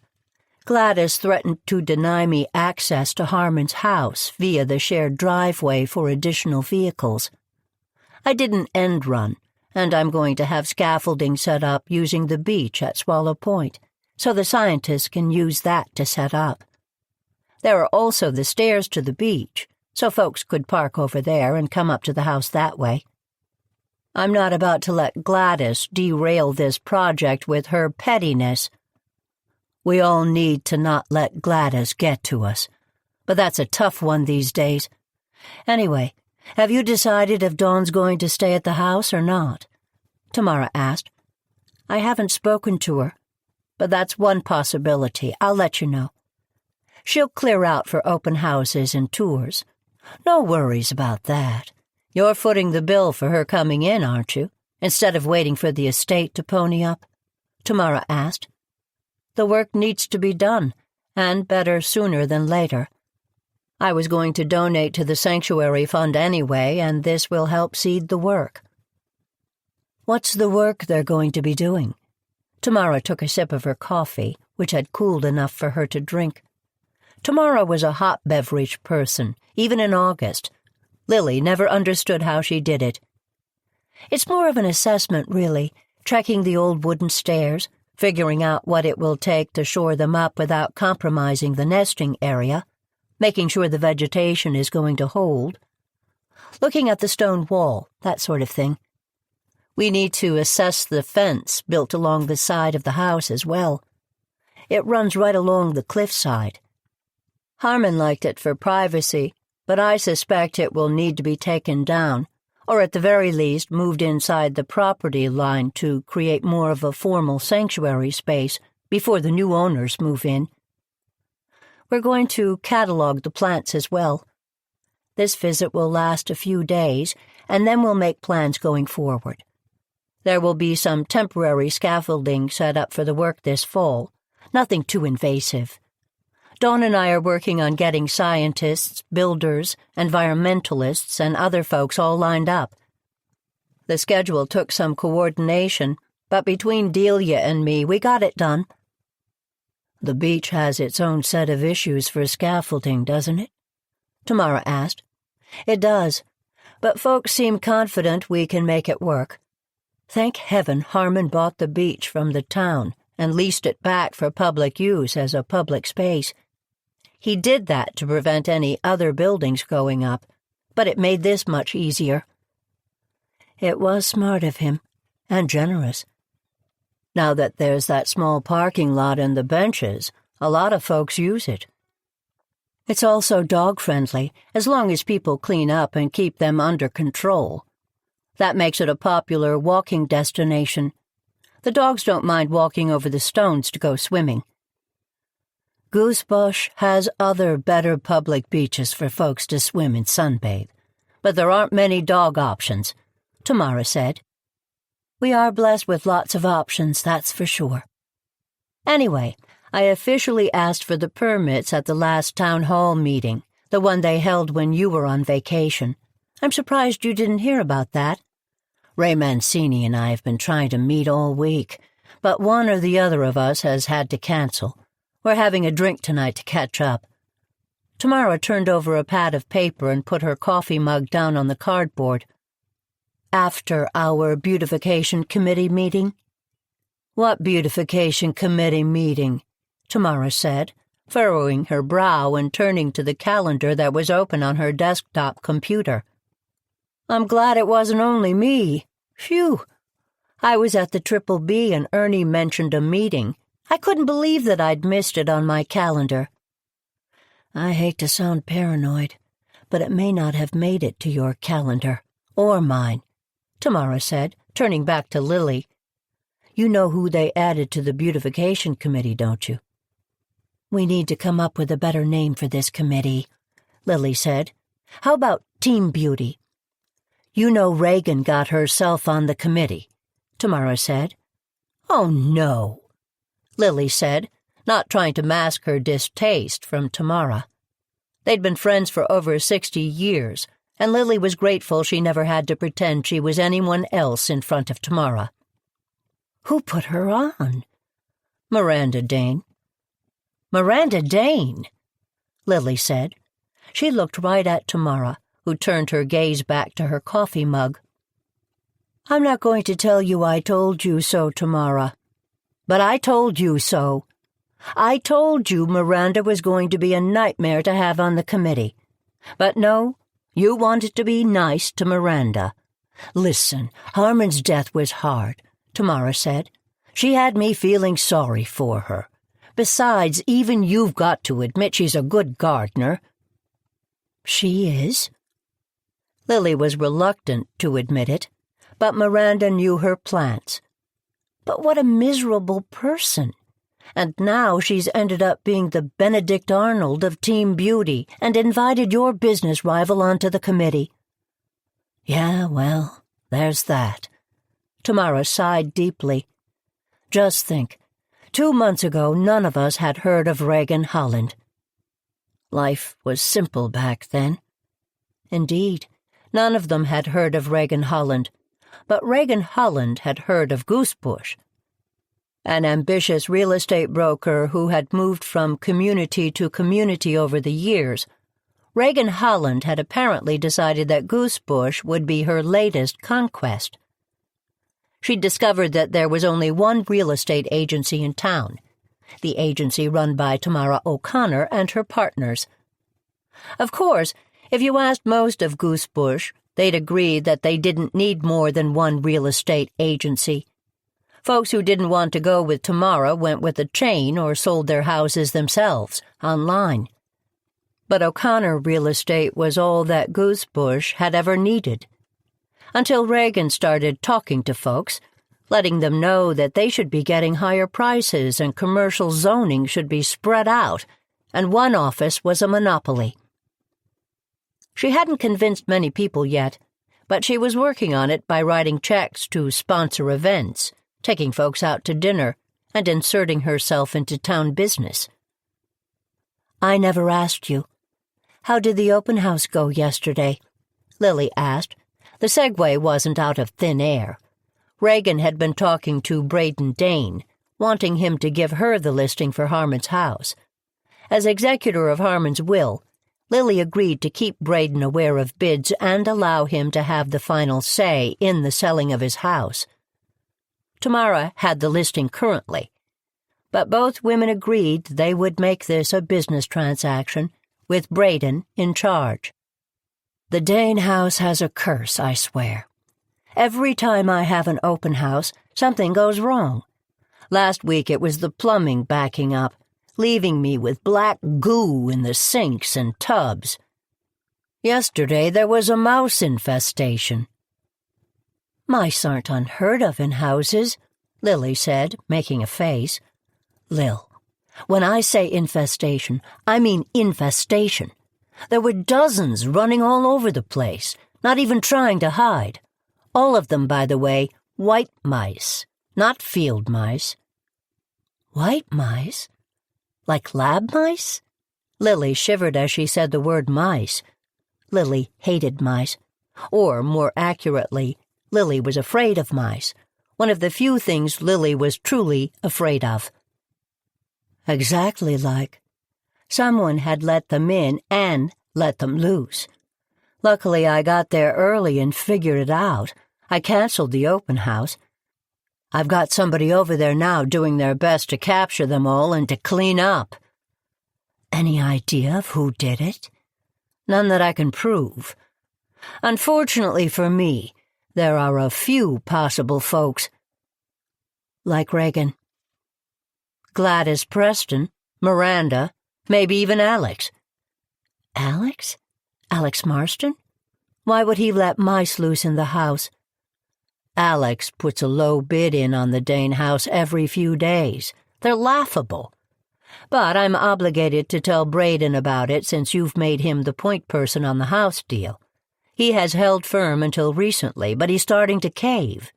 Gladys threatened to deny me access to Harmon's house via the shared driveway for additional vehicles. I did an end run, and I'm going to have scaffolding set up using the beach at Swallow Point, so the scientists can use that to set up. There are also the stairs to the beach, so folks could park over there and come up to the house that way. I'm not about to let Gladys derail this project with her pettiness. We all need to not let Gladys get to us, but that's a tough one these days. Anyway, have you decided if Dawn's going to stay at the house or not?" Tamara asked. "I haven't spoken to her, but that's one possibility. I'll let you know. She'll clear out for open houses and tours. No worries about that. You're footing the bill for her coming in, aren't you, instead of waiting for the estate to pony up?" Tamara asked. "The work needs to be done, and better sooner than later. I was going to donate to the sanctuary fund anyway, and this will help seed the work." "What's the work they're going to be doing?" Tamara took a sip of her coffee, which had cooled enough for her to drink. Tamara was a hot beverage person, even in August. Lily never understood how she did it. "It's more of an assessment, really, trekking the old wooden stairs, figuring out what it will take to shore them up without compromising the nesting area, making sure the vegetation is going to hold, looking at the stone wall, that sort of thing. We need to assess the fence built along the side of the house as well. It runs right along the cliffside. Harmon liked it for privacy, but I suspect it will need to be taken down, or at the very least moved inside the property line to create more of a formal sanctuary space before the new owners move in. We're going to catalog the plants as well. This visit will last a few days, and then we'll make plans going forward. There will be some temporary scaffolding set up for the work this fall, nothing too invasive. Dawn and I are working on getting scientists, builders, environmentalists, and other folks all lined up. The schedule took some coordination, but between Delia and me, we got it done. The beach has its own set of issues for scaffolding, doesn't it? Tamara asked. It does, but folks seem confident we can make it work. Thank heaven Harmon bought the beach from the town and leased it back for public use as a public space. He did that to prevent any other buildings going up, but it made this much easier. It was smart of him, and generous. Now that there's that small parking lot and the benches, a lot of folks use it. It's also dog-friendly, as long as people clean up and keep them under control. That makes it a popular walking destination. The dogs don't mind walking over the stones to go swimming. Goosebush has other better public beaches for folks to swim and sunbathe, but there aren't many dog options, Tamara said. We are blessed with lots of options, that's for sure. Anyway, I officially asked for the permits at the last town hall meeting, the one they held when you were on vacation. I'm surprised you didn't hear about that. Ray Mancini and I have been trying to meet all week, but one or the other of us has had to cancel. We're having a drink tonight to catch up. Tamara turned over a pad of paper and put her coffee mug down on the cardboard. After our beautification committee meeting? What beautification committee meeting? Tamara said, furrowing her brow and turning to the calendar that was open on her desktop computer. I'm glad it wasn't only me. Phew. I was at the Triple B and Ernie mentioned a meeting. I couldn't believe that I'd missed it on my calendar. I hate to sound paranoid, but it may not have made it to your calendar, or mine, Tamara said, turning back to Lily. You know who they added to the beautification committee, don't you? We need to come up with a better name for this committee, Lily said. How about Team Beauty? You know Reagan got herself on the committee, Tamara said. Oh, no, Lily said, not trying to mask her distaste from Tamara. They'd been friends for over 60 years, and Lily was grateful she never had to pretend she was anyone else in front of Tamara. Who put her on? Miranda Dane. Miranda Dane, Lily said. She looked right at Tamara, who turned her gaze back to her coffee mug. I'm not going to tell you I told you so, Tamara. But I told you so. I told you Miranda was going to be a nightmare to have on the committee. But no, you wanted to be nice to Miranda. Listen, Harmon's death was hard, Tamara said. She had me feeling sorry for her. Besides, even you've got to admit she's a good gardener. She is? Lily was reluctant to admit it, but Miranda knew her plants. But what a miserable person. And now she's ended up being the Benedict Arnold of Team Beauty and invited your business rival onto the committee. Yeah, well, there's that. Tamara sighed deeply. Just think, 2 months ago none of us had heard of Reagan Holland. Life was simple back then. Indeed, none of them had heard of Reagan Holland, but Reagan Holland had heard of Goosebush. An ambitious real estate broker who had moved from community to community over the years, Reagan Holland had apparently decided that Goosebush would be her latest conquest. She discovered that there was only one real estate agency in town, the agency run by Tamara O'Connor and her partners. Of course, if you asked most of Goosebush, they'd agree that they didn't need more than one real estate agency. Folks who didn't want to go with Tamara went with a chain or sold their houses themselves, online. But O'Connor Real Estate was all that Goosebush had ever needed. Until Reagan started talking to folks, letting them know that they should be getting higher prices and commercial zoning should be spread out, and one office was a monopoly. She hadn't convinced many people yet, but she was working on it by writing checks to sponsor events, taking folks out to dinner, and inserting herself into town business. I never asked you. How did the open house go yesterday? Lily asked, The segue wasn't out of thin air. Reagan had been talking to Braden Dane, wanting him to give her the listing for Harmon's house. As executor of Harmon's will, Lily agreed to keep Braden aware of bids and allow him to have the final say in the selling of his house. Tamara had the listing currently, but both women agreed they would make this a business transaction, with Braden in charge. The Dane house has a curse, I swear. Every time I have an open house, something goes wrong. Last week it was the plumbing backing up, leaving me with black goo in the sinks and tubs. Yesterday there was a mouse infestation. Mice aren't unheard of in houses, Lily said, making a face. Lil, when I say infestation, I mean infestation. There were dozens running all over the place, not even trying to hide. All of them, by the way, white mice, not field mice. White mice? Like lab mice? Lily shivered as she said the word mice. Lily hated mice. Or, more accurately, Lily was afraid of mice. One of the few things Lily was truly afraid of. Exactly like. Someone had let them in and let them loose. Luckily, I got there early and figured it out. I canceled the open house. I've got somebody over there now doing their best to capture them all and to clean up. Any idea of who did it? None that I can prove. Unfortunately for me, there are a few possible folks. Like Reagan. Gladys Preston, Miranda, maybe even Alex. Alex? Alex Marston? Why would he let mice loose in the house? Alex puts a low bid in on the Dane house every few days. They're laughable. But I'm obligated to tell Braden about it since you've made him the point person on the house deal. He has held firm until recently, but he's starting to cave.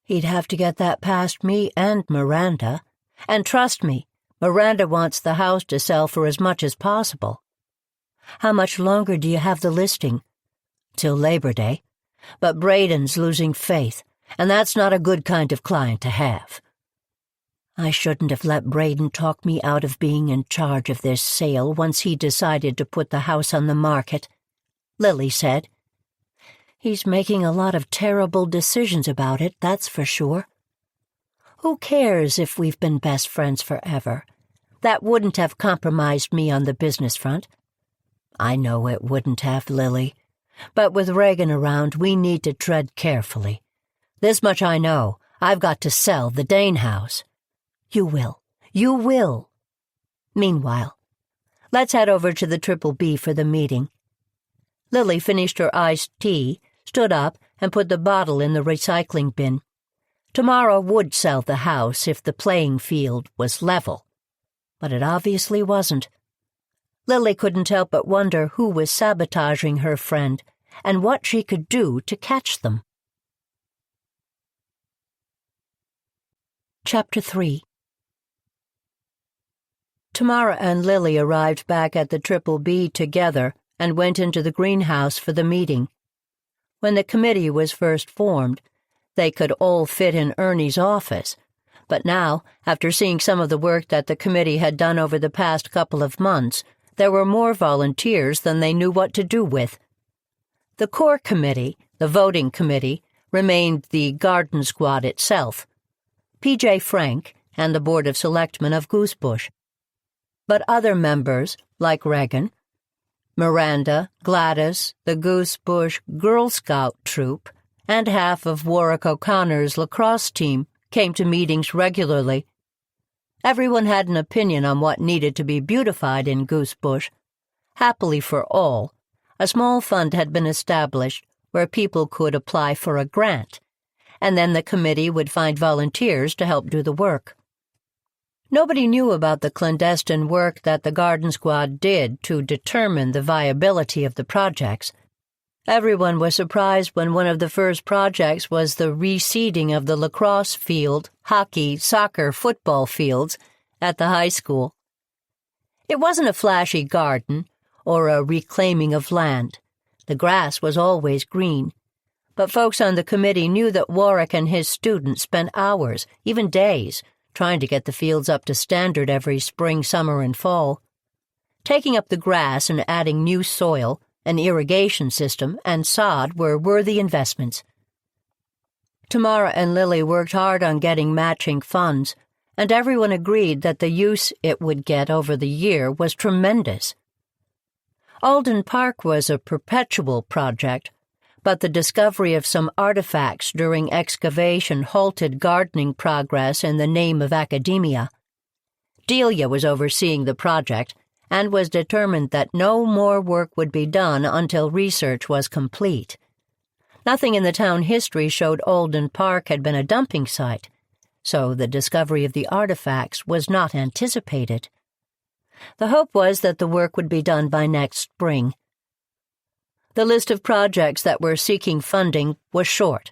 He'd have to get that past me and Miranda. And trust me, Miranda wants the house to sell for as much as possible. How much longer do you have the listing? Till Labor Day. But Braden's losing faith, and that's not a good kind of client to have. I shouldn't have let Braden talk me out of being in charge of this sale once he decided to put the house on the market, Lily said. He's making a lot of terrible decisions about it, that's for sure. Who cares if we've been best friends forever? That wouldn't have compromised me on the business front. I know it wouldn't have, Lily. But with Reagan around, we need to tread carefully. This much I know. I've got to sell the Dane house. You will. You will. Meanwhile, let's head over to the Triple B for the meeting. Lily finished her iced tea, stood up, and put the bottle in the recycling bin. Tomorrow would sell the house if the playing field was level. But it obviously wasn't. Lily couldn't help but wonder who was sabotaging her friend and what she could do to catch them. Chapter 3. Tamara and Lily arrived back at the Triple B together and went into the greenhouse for the meeting. When the committee was first formed, they could all fit in Ernie's office, but now, after seeing some of the work that the committee had done over the past couple of months, there were more volunteers than they knew what to do with. The core committee, the voting committee, remained the garden squad itself, P.J. Frank and the Board of Selectmen of Goosebush. But other members, like Reagan, Miranda, Gladys, the Goosebush Girl Scout troop, and half of Warwick O'Connor's lacrosse team came to meetings regularly. Everyone had an opinion on what needed to be beautified in Goosebush. Happily for all, a small fund had been established where people could apply for a grant, and then the committee would find volunteers to help do the work. Nobody knew about the clandestine work that the garden squad did to determine the viability of the projects. Everyone was surprised when one of the first projects was the reseeding of the lacrosse field, hockey, soccer, football fields at the high school. It wasn't a flashy garden or a reclaiming of land. The grass was always green, but folks on the committee knew that Warwick and his students spent hours, even days, trying to get the fields up to standard every spring, summer, and fall. Taking up the grass and adding new soil, an irrigation system, and sod were worthy investments. Tamara and Lily worked hard on getting matching funds, and everyone agreed that the use it would get over the year was tremendous. Alden Park was a perpetual project, but the discovery of some artifacts during excavation halted gardening progress in the name of academia. Delia was overseeing the project and was determined that no more work would be done until research was complete. Nothing in the town history showed Alden Park had been a dumping site, so the discovery of the artifacts was not anticipated. The hope was that the work would be done by next spring. The list of projects that were seeking funding was short,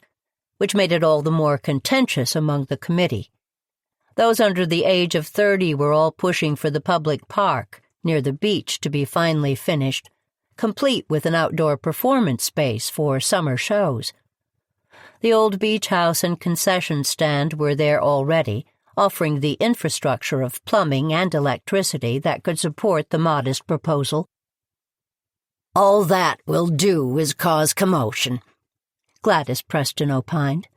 which made it all the more contentious among the committee. Those under the age of 30 were all pushing for the public park near the beach to be finally finished, complete with an outdoor performance space for summer shows. The old beach house and concession stand were there already, offering the infrastructure of plumbing and electricity that could support the modest proposal. "All that will do is cause commotion," Gladys Preston opined.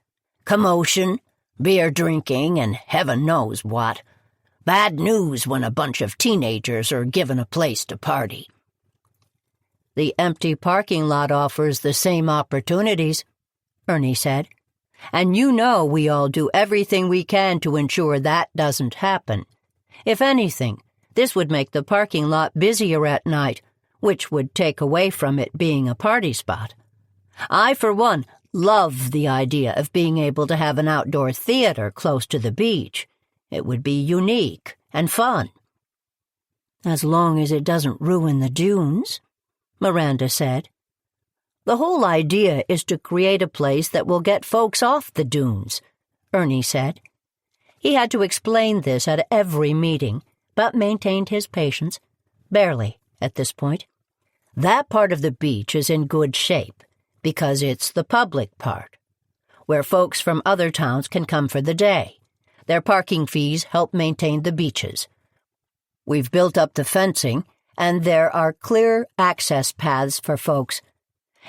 "Commotion, beer drinking, and heaven knows what. Bad news when a bunch of teenagers are given a place to party." "The empty parking lot offers the same opportunities," Ernie said. "And you know we all do everything we can to ensure that doesn't happen. If anything, this would make the parking lot busier at night, which would take away from it being a party spot. I, for one, love the idea of being able to have an outdoor theater close to the beach. It would be unique and fun." "As long as it doesn't ruin the dunes," Miranda said. "The whole idea is to create a place that will get folks off the dunes," Ernie said. He had to explain this at every meeting, but maintained his patience, barely at this point. "That part of the beach is in good shape, because it's the public part, where folks from other towns can come for the day. Their parking fees help maintain the beaches. We've built up the fencing, and there are clear access paths for folks.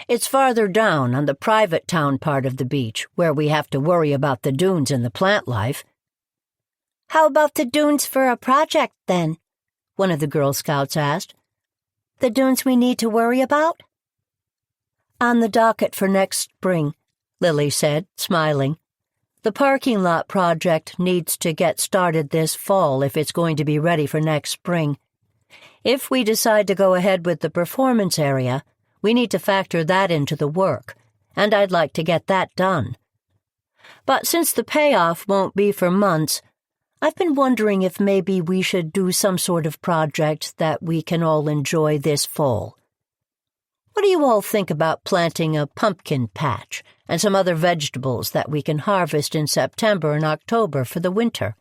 It's farther down on the private town part of the beach where we have to worry about the dunes and the plant life." "How about the dunes for a project, then?" one of the Girl Scouts asked. "The dunes we need to worry about?" "On the docket for next spring," Lily said, smiling. "The parking lot project needs to get started this fall if it's going to be ready for next spring. If we decide to go ahead with the performance area, we need to factor that into the work, and I'd like to get that done. But since the payoff won't be for months, I've been wondering if maybe we should do some sort of project that we can all enjoy this fall. What do you all think about planting a pumpkin patch and some other vegetables that we can harvest in September and October for the winter?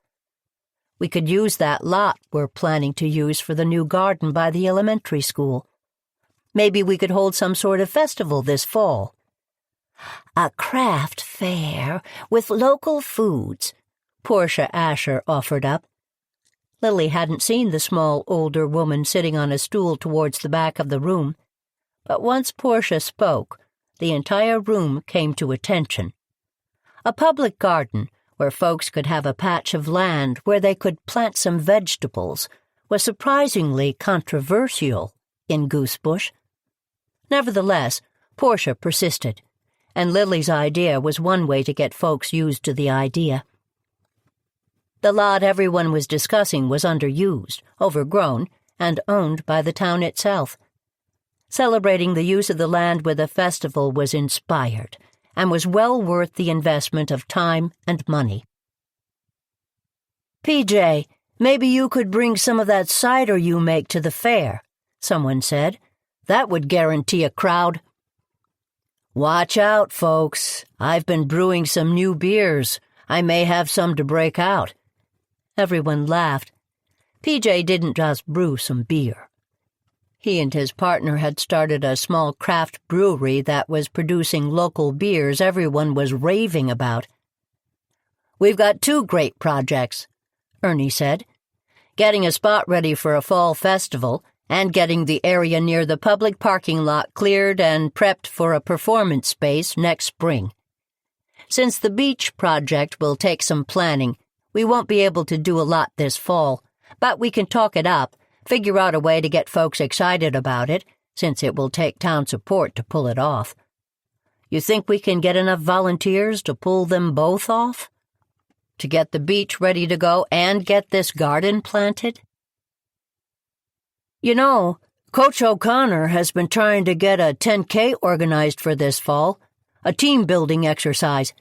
We could use that lot we're planning to use for the new garden by the elementary school. Maybe we could hold some sort of festival this fall." "A craft fair with local foods," Portia Asher offered up. Lily hadn't seen the small, older woman sitting on a stool towards the back of the room, but once Portia spoke, the entire room came to attention. A public garden, where folks could have a patch of land where they could plant some vegetables, was surprisingly controversial in Goosebush. Nevertheless, Portia persisted, and Lily's idea was one way to get folks used to the idea. The lot everyone was discussing was underused, overgrown, and owned by the town itself. Celebrating the use of the land with a festival was inspired, and was well worth the investment of time and money. "PJ, maybe you could bring some of that cider you make to the fair," someone said. "That would guarantee a crowd." "Watch out, folks. I've been brewing some new beers. I may have some to break out." Everyone laughed. PJ didn't just brew some beer. He and his partner had started a small craft brewery that was producing local beers everyone was raving about. "We've got 2 great projects," Ernie said. "Getting a spot ready for a fall festival and getting the area near the public parking lot cleared and prepped for a performance space next spring. Since the beach project will take some planning, we won't be able to do a lot this fall, but we can talk it up, figure out a way to get folks excited about it, since it will take town support to pull it off. You think we can get enough volunteers to pull them both off? To get the beach ready to go and get this garden planted?" "You know, Coach O'Connor has been trying to get a 10K organized for this fall, a team-building exercise,"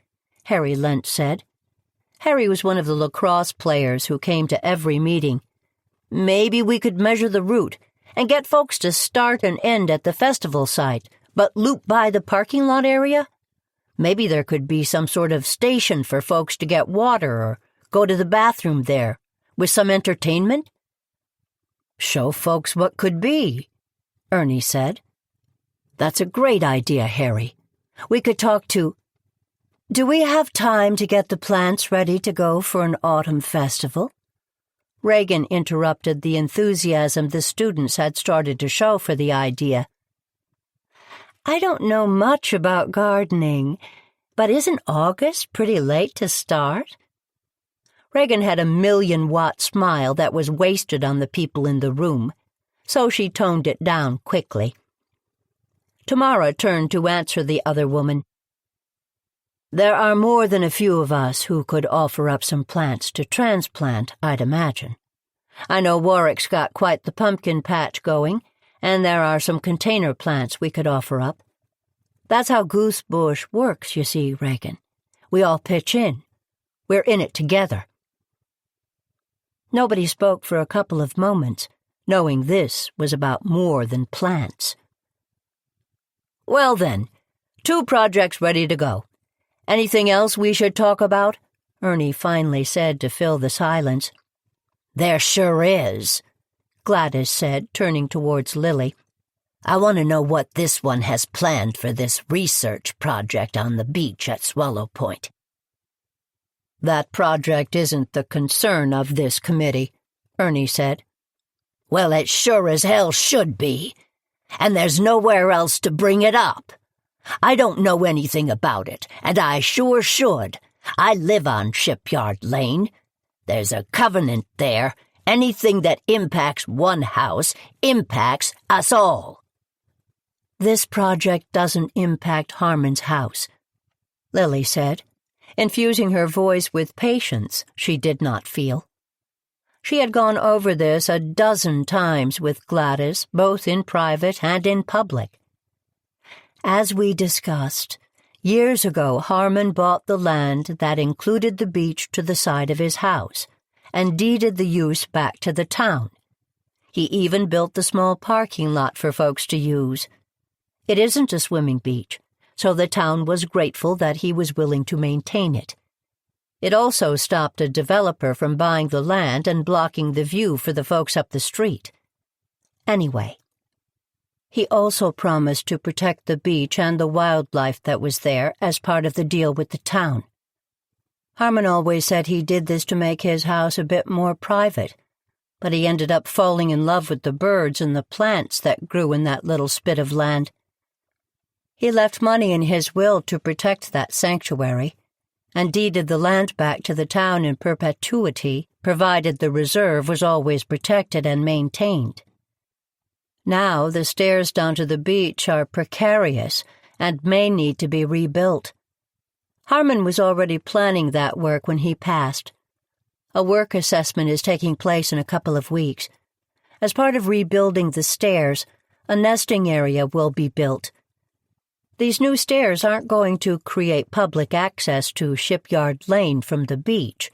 Harry Lentz said. Harry was one of the lacrosse players who came to every meeting. "Maybe we could measure the route and get folks to start and end at the festival site, but loop by the parking lot area? Maybe there could be some sort of station for folks to get water or go to the bathroom there, with some entertainment?" "Show folks what could be," Ernie said. "That's a great idea, Harry. We could talk to—" "Do we have time to get the plants ready to go for an autumn festival?" Reagan interrupted the enthusiasm the students had started to show for the idea. "I don't know much about gardening, but isn't August pretty late to start?" Reagan had a 1,000,000-watt smile that was wasted on the people in the room, so she toned it down quickly. Tamara turned to answer the other woman. "There are more than a few of us who could offer up some plants to transplant, I'd imagine. I know Warwick's got quite the pumpkin patch going, and there are some container plants we could offer up. That's how Goosebush works, you see, Reagan. We all pitch in. We're in it together." Nobody spoke for a couple of moments, knowing this was about more than plants. "Well then, 2 projects ready to go. Anything else we should talk about?" Ernie finally said to fill the silence. "There sure is," Gladys said, turning towards Lily. "I want to know what this one has planned for this research project on the beach at Swallow Point." "That project isn't the concern of this committee," Ernie said. "Well, it sure as hell should be. And there's nowhere else to bring it up. I don't know anything about it, and I sure should. I live on Shipyard Lane. There's a covenant there. Anything that impacts one house impacts us all." "This project doesn't impact Harmon's house," Lily said, infusing her voice with patience she did not feel. She had gone over this a dozen times with Gladys, both in private and in public. "As we discussed, years ago Harmon bought the land that included the beach to the side of his house and deeded the use back to the town. He even built the small parking lot for folks to use. It isn't a swimming beach, so the town was grateful that he was willing to maintain it. It also stopped a developer from buying the land and blocking the view for the folks up the street. Anyway, he also promised to protect the beach and the wildlife that was there as part of the deal with the town. Harmon always said he did this to make his house a bit more private, but he ended up falling in love with the birds and the plants that grew in that little spit of land. He left money in his will to protect that sanctuary, and deeded the land back to the town in perpetuity, provided the reserve was always protected and maintained. Now the stairs down to the beach are precarious and may need to be rebuilt. Harmon was already planning that work when he passed. A work assessment is taking place in a couple of weeks. As part of rebuilding the stairs, a nesting area will be built. These new stairs aren't going to create public access to Shipyard Lane from the beach.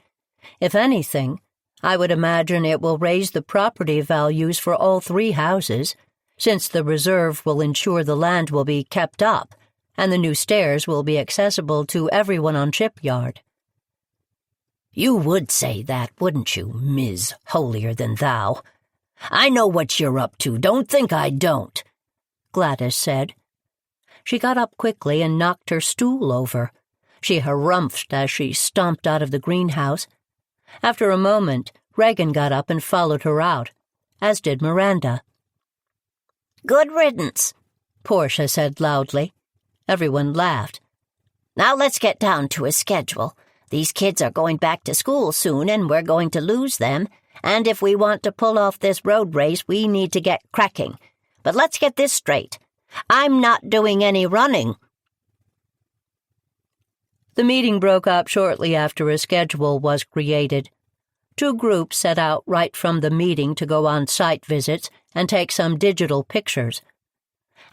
If anything, I would imagine it will raise the property values for all 3 houses, since the reserve will ensure the land will be kept up, and the new stairs will be accessible to everyone on Shipyard. "You would say that, wouldn't you, Ms. Holier-than-thou?" I know what you're up to. Don't think I don't," Gladys said. She got up quickly and knocked her stool over. She harumphed as she stomped out of the greenhouse. After a moment, Regan got up and followed her out, as did Miranda. "Good riddance," Portia said loudly. Everyone laughed. "Now let's get down to a schedule. These kids are going back to school soon, and we're going to lose them. And if we want to pull off this road race, we need to get cracking. But let's get this straight. I'm not doing any running." The meeting broke up shortly after a schedule was created. 2 groups set out right from the meeting to go on site visits and take some digital pictures.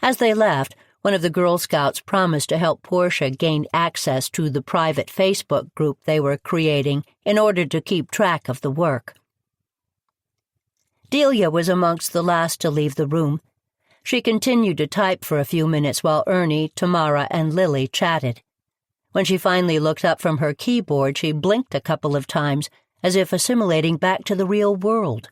As they left, one of the Girl Scouts promised to help Portia gain access to the private Facebook group they were creating in order to keep track of the work. Delia was amongst the last to leave the room. She continued to type for a few minutes while Ernie, Tamara, and Lily chatted. When she finally looked up from her keyboard, she blinked a couple of times, as if assimilating back to the real world.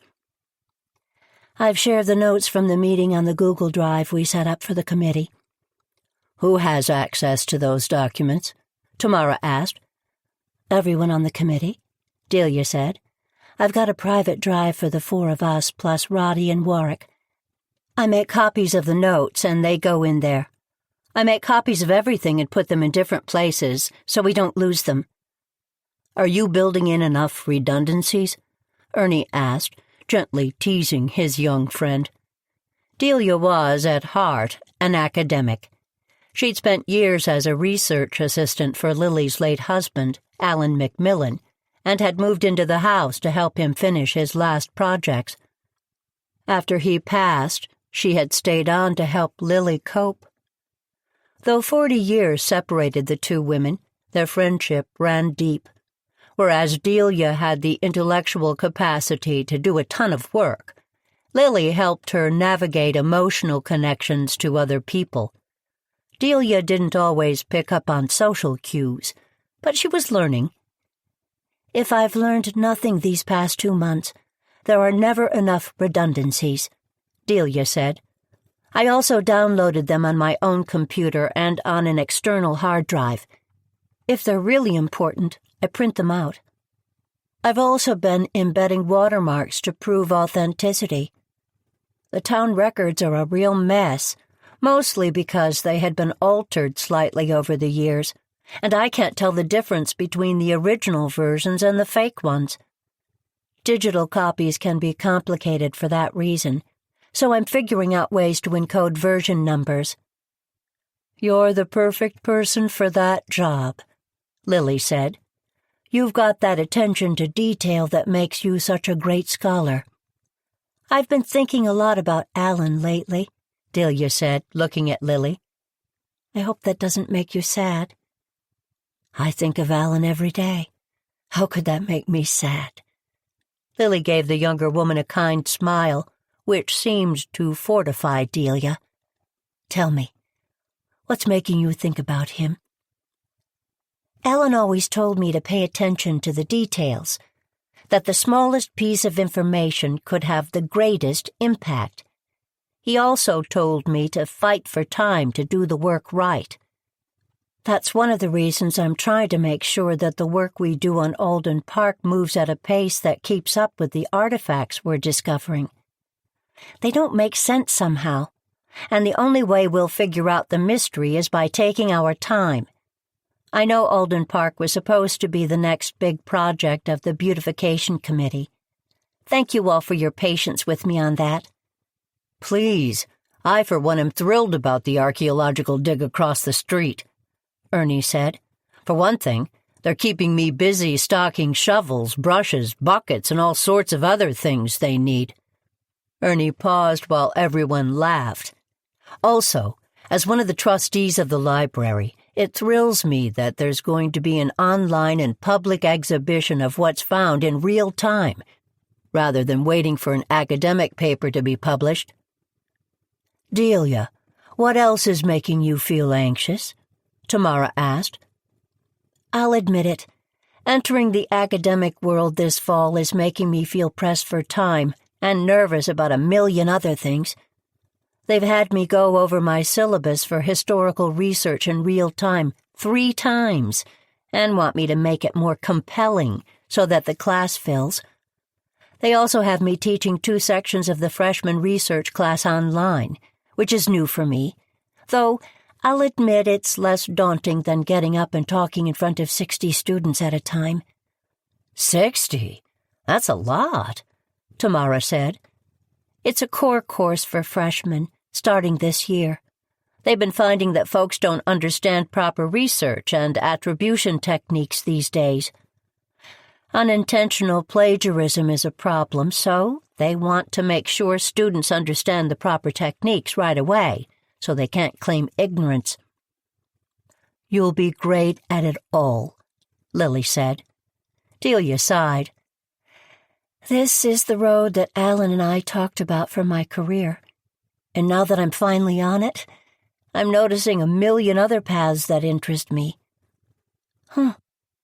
"I've shared the notes from the meeting on the Google Drive we set up for the committee." "Who has access to those documents?" Tamara asked. "Everyone on the committee," Delia said. "I've got a private drive for the 4 of us, plus Roddy and Warwick. I make copies of the notes, and they go in there. I make copies of everything and put them in different places, so we don't lose them." "Are you building in enough redundancies?" Ernie asked, gently teasing his young friend. Delia was, at heart, an academic. She'd spent years as a research assistant for Lily's late husband, Alan Macmillan, and had moved into the house to help him finish his last projects. After he passed, she had stayed on to help Lily cope. Though 40 years separated the 2 women, their friendship ran deep. Whereas Delia had the intellectual capacity to do a ton of work, Lily helped her navigate emotional connections to other people. Delia didn't always pick up on social cues, but she was learning. "If I've learned nothing these past 2 months, there are never enough redundancies," Delia said. "I also downloaded them on my own computer and on an external hard drive. If they're really important, I print them out. I've also been embedding watermarks to prove authenticity. The town records are a real mess, mostly because they had been altered slightly over the years, and I can't tell the difference between the original versions and the fake ones. Digital copies can be complicated for that reason, so I'm figuring out ways to encode version numbers." "You're the perfect person for that job," Lily said. "You've got that attention to detail that makes you such a great scholar." "I've been thinking a lot about Alan lately," Delia said, looking at Lily. "I hope that doesn't make you sad." "I think of Alan every day. How could that make me sad?" Lily gave the younger woman a kind smile, which seemed to fortify Delia. "Tell me, what's making you think about him?" "Alan always told me to pay attention to the details, that the smallest piece of information could have the greatest impact. He also told me to fight for time to do the work right. That's one of the reasons I'm trying to make sure that the work we do on Alden Park moves at a pace that keeps up with the artifacts we're discovering. They don't make sense somehow, and the only way we'll figure out the mystery is by taking our time. I know Alden Park was supposed to be the next big project of the Beautification Committee. Thank you all for your patience with me on that." "Please, I for one am thrilled about the archaeological dig across the street," Ernie said. "For one thing, they're keeping me busy stocking shovels, brushes, buckets, and all sorts of other things they need." Ernie paused while everyone laughed. "Also, as one of the trustees of the library, it thrills me that there's going to be an online and public exhibition of what's found in real time, rather than waiting for an academic paper to be published." "Delia, what else is making you feel anxious?" Tamara asked. "I'll admit it. Entering the academic world this fall is making me feel pressed for time and nervous about a million other things. They've had me go over my syllabus for historical research in real time 3 times and want me to make it more compelling so that the class fills. They also have me teaching 2 sections of the freshman research class online, which is new for me, though I'll admit it's less daunting than getting up and talking in front of 60 students at a time. 60? That's a lot, Tamara said. It's a core course for freshmen, starting this year. They've been finding that folks don't understand proper research and attribution techniques these days. Unintentional plagiarism is a problem, so they want to make sure students understand the proper techniques right away, so they can't claim ignorance. You'll be great at it all, Lily said. Delia sighed. This is the road that Alan and I talked about for my career, and now that I'm finally on it, I'm noticing a million other paths that interest me.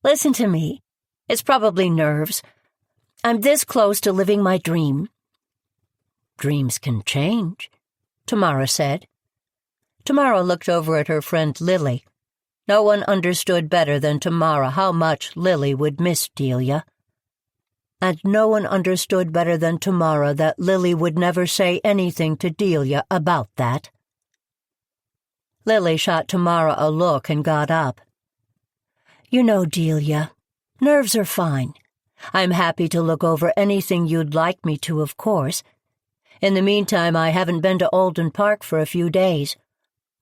Listen to me. It's probably nerves. I'm this close to living my dream. Dreams can change, Tamara said. Tamara looked over at her friend Lily. No one understood better than Tamara how much Lily would miss Delia. And no one understood better than Tamara that Lily would never say anything to Delia about that. Lily shot Tamara a look and got up. You know, Delia, nerves are fine. I'm happy to look over anything you'd like me to, of course. In the meantime, I haven't been to Alden Park for a few days.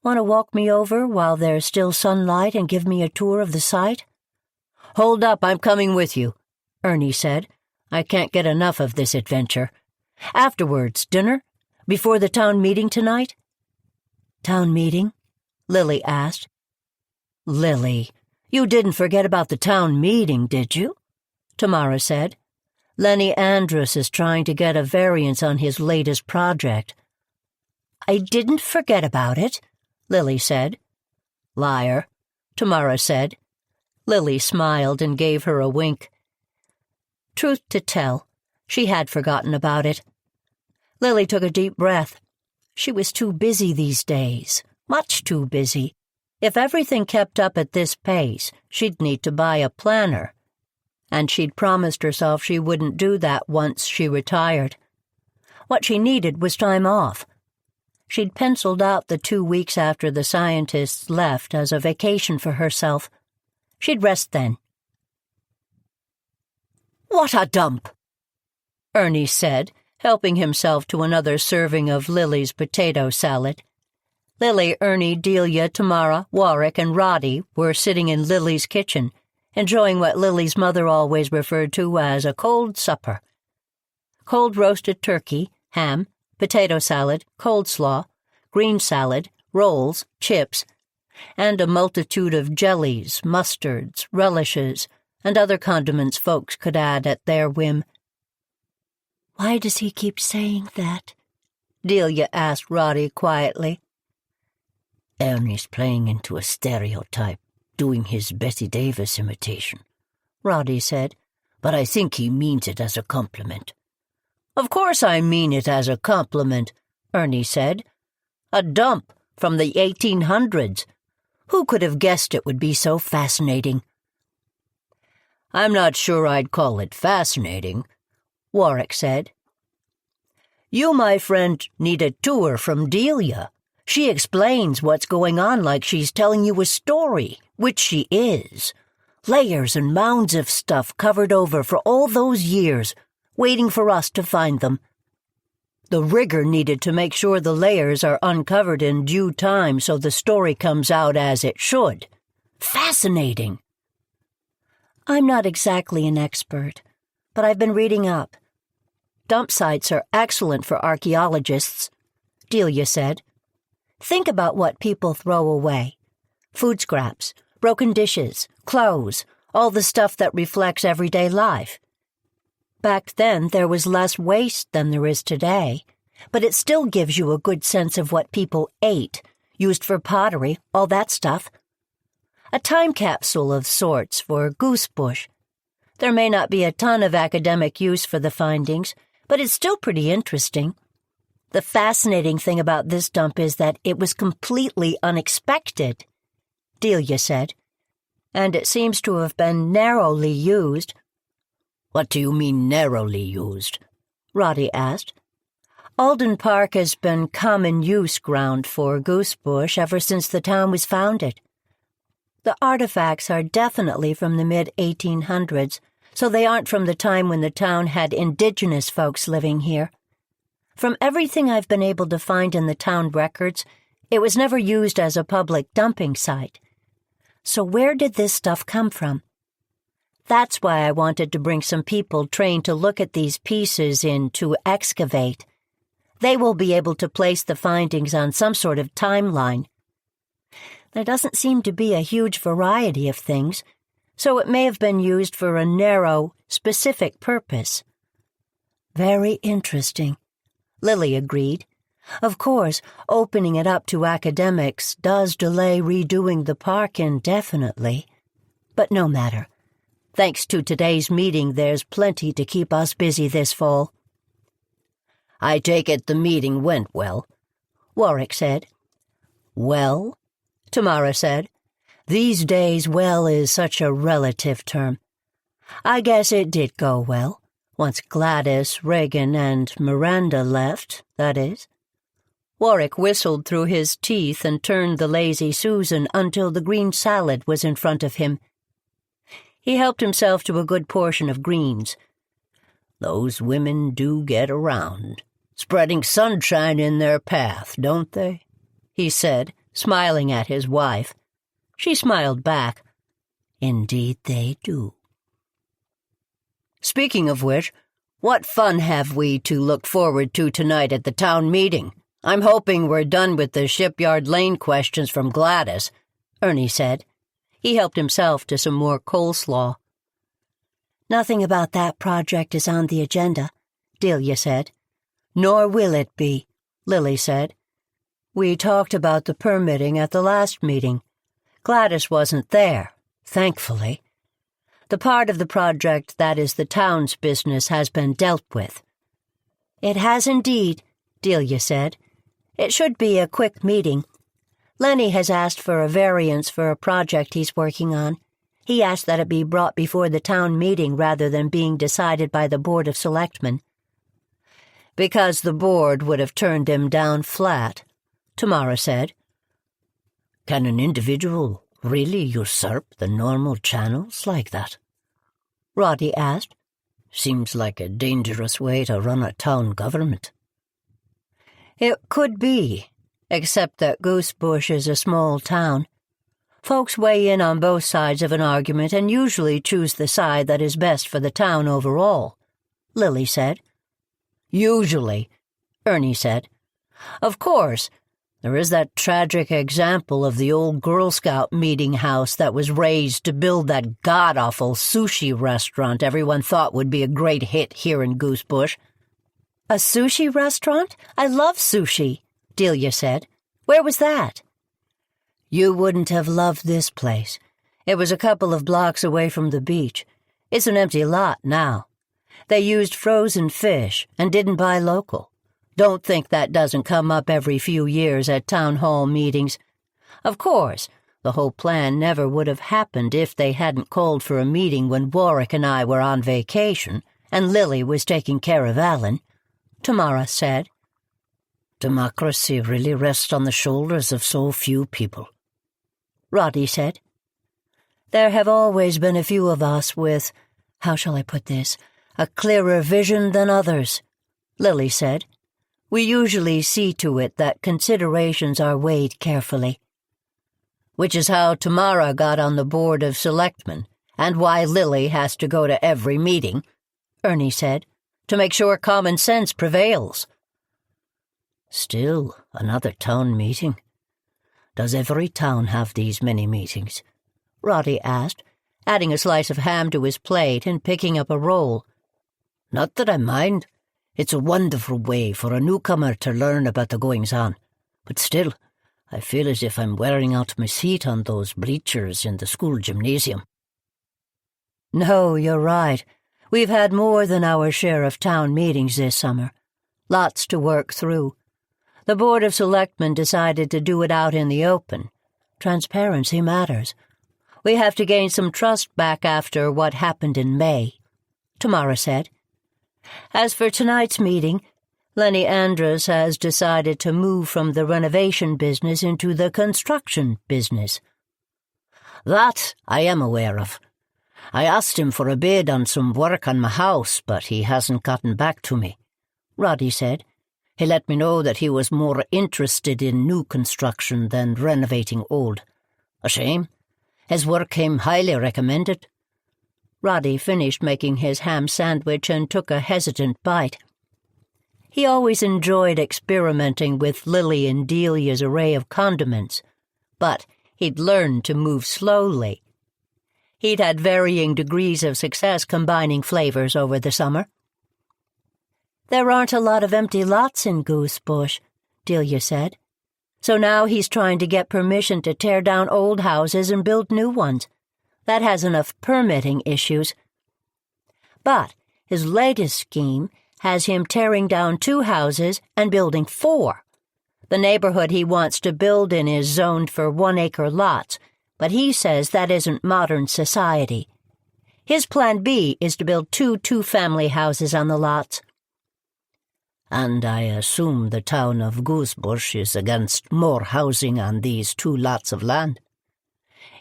Want to walk me over while there's still sunlight and give me a tour of the site? Hold up, I'm coming with you, Ernie said. I can't get enough of this adventure. Afterwards, dinner? Before the town meeting tonight? Town meeting? Lily asked. Lily, you didn't forget about the town meeting, did you? Tamara said. Lenny Andrus is trying to get a variance on his latest project. I didn't forget about it, Lily said. Liar, Tamara said. Lily smiled and gave her a wink. Truth to tell, she had forgotten about it. Lily took a deep breath. She was too busy these days, much too busy. If everything kept up at this pace, she'd need to buy a planner. And she'd promised herself she wouldn't do that once she retired. What she needed was time off. She'd penciled out the 2 weeks after the scientists left as a vacation for herself. She'd rest then. What a dump! Ernie said, helping himself to another serving of Lily's potato salad. Lily, Ernie, Delia, Tamara, Warwick, and Roddy were sitting in Lily's kitchen, enjoying what Lily's mother always referred to as a cold supper. Cold roasted turkey, ham, potato salad, coleslaw, green salad, rolls, chips, and a multitude of jellies, mustards, relishes, and other condiments folks could add at their whim. Why does he keep saying that? Delia asked Roddy quietly. Ernie's playing into a stereotype, doing his Bette Davis imitation, Roddy said, but I think he means it as a compliment. Of course I mean it as a compliment, Ernie said. A dump from the 1800s. Who could have guessed it would be so fascinating? I'm not sure I'd call it fascinating, Warwick said. You, my friend, need a tour from Delia. She explains what's going on like she's telling you a story, which she is. Layers and mounds of stuff covered over for all those years, waiting for us to find them. The rigger needed to make sure the layers are uncovered in due time so the story comes out as it should. Fascinating. I'm not exactly an expert, but I've been reading up. Dump sites are excellent for archaeologists, Delia said. Think about what people throw away. Food scraps, broken dishes, clothes, all the stuff that reflects everyday life. Back then, there was less waste than there is today, but it still gives you a good sense of what people ate, used for pottery, all that stuff. A time capsule of sorts for goosebush. There may not be a ton of academic use for the findings, but it's still pretty interesting. The fascinating thing about this dump is that it was completely unexpected, Delia said, and it seems to have been narrowly used. What do you mean narrowly used? Roddy asked. Alden Park has been common use ground for goosebush ever since the town was founded. The artifacts are definitely from the mid-1800s, so they aren't from the time when the town had indigenous folks living here. From everything I've been able to find in the town records, it was never used as a public dumping site. So where did this stuff come from? That's why I wanted to bring some people trained to look at these pieces in to excavate. They will be able to place the findings on some sort of timeline. There doesn't seem to be a huge variety of things, so it may have been used for a narrow, specific purpose. Very interesting, Lily agreed. Of course, opening it up to academics does delay redoing the park indefinitely. But no matter. Thanks to today's meeting, there's plenty to keep us busy this fall. I take it the meeting went well, Warwick said. Well? Tamara said. These days, well is such a relative term. I guess it did go well. Once Gladys, Reagan, and Miranda left, that is. Warwick whistled through his teeth and turned the lazy Susan until the green salad was in front of him. He helped himself to a good portion of greens. Those women do get around, spreading sunshine in their path, don't they? He said, smiling at his wife. She smiled back. Indeed they do. Speaking of which, what fun have we to look forward to tonight at the town meeting? I'm hoping we're done with the Shipyard Lane questions from Gladys, Ernie said. He helped himself to some more coleslaw. Nothing about that project is on the agenda, Delia said. Nor will it be, Lily said. We talked about the permitting at the last meeting. Gladys wasn't there, thankfully. The part of the project that is the town's business has been dealt with. It has indeed, Delia said. It should be a quick meeting. Lenny has asked for a variance for a project he's working on. He asked that it be brought before the town meeting rather than being decided by the Board of Selectmen. Because the board would have turned him down flat, Tamara said. Can an individual really usurp the normal channels like that? Roddy asked. Seems like a dangerous way to run a town government. It could be, except that Goosebush is a small town. Folks weigh in on both sides of an argument and usually choose the side that is best for the town overall, Lily said. Usually, Ernie said. Of course, there is that tragic example of the old Girl Scout meeting house that was raised to build that god-awful sushi restaurant everyone thought would be a great hit here in Goosebush. A sushi restaurant? I love sushi, Delia said. Where was that? You wouldn't have loved this place. It was a couple of blocks away from the beach. It's an empty lot now. They used frozen fish and didn't buy local. Don't think that doesn't come up every few years at town hall meetings. Of course, the whole plan never would have happened if they hadn't called for a meeting when Warwick and I were on vacation and Lily was taking care of Alan, Tamara said. Democracy really rests on the shoulders of so few people, Roddy said. There have always been a few of us with, how shall I put this, a clearer vision than others, Lily said. We usually see to it that considerations are weighed carefully. Which is how Tamara got on the Board of Selectmen, and why Lily has to go to every meeting, Ernie said, to make sure common sense prevails. Still, another town meeting. Does every town have these many meetings? Roddy asked, adding a slice of ham to his plate and picking up a roll. Not that I mind. It's a wonderful way for a newcomer to learn about the goings-on. But still, I feel as if I'm wearing out my seat on those bleachers in the school gymnasium. No, you're right. We've had more than our share of town meetings this summer. Lots to work through. The Board of Selectmen decided to do it out in the open. Transparency matters. We have to gain some trust back after what happened in May, Tamara said. As for tonight's meeting, Lenny Andrus has decided to move from the renovation business into the construction business. That I am aware of. I asked him for a bid on some work on my house, but he hasn't gotten back to me, Roddy said. He let me know that he was more interested in new construction than renovating old. A shame. His work came highly recommended. Roddy finished making his ham sandwich and took a hesitant bite. He always enjoyed experimenting with Lily and Delia's array of condiments, but he'd learned to move slowly. He'd had varying degrees of success combining flavors over the summer. There aren't a lot of empty lots in Goosebush, Delia said. So now he's trying to get permission to tear down old houses and build new ones. That has enough permitting issues. But his latest scheme has him tearing down 2 houses and building 4. The neighborhood he wants to build in is zoned for 1-acre lots, but he says that isn't modern society. His plan B is to build 2 two-family houses on the lots. And I assume the town of Goosebush is against more housing on these 2 lots of land.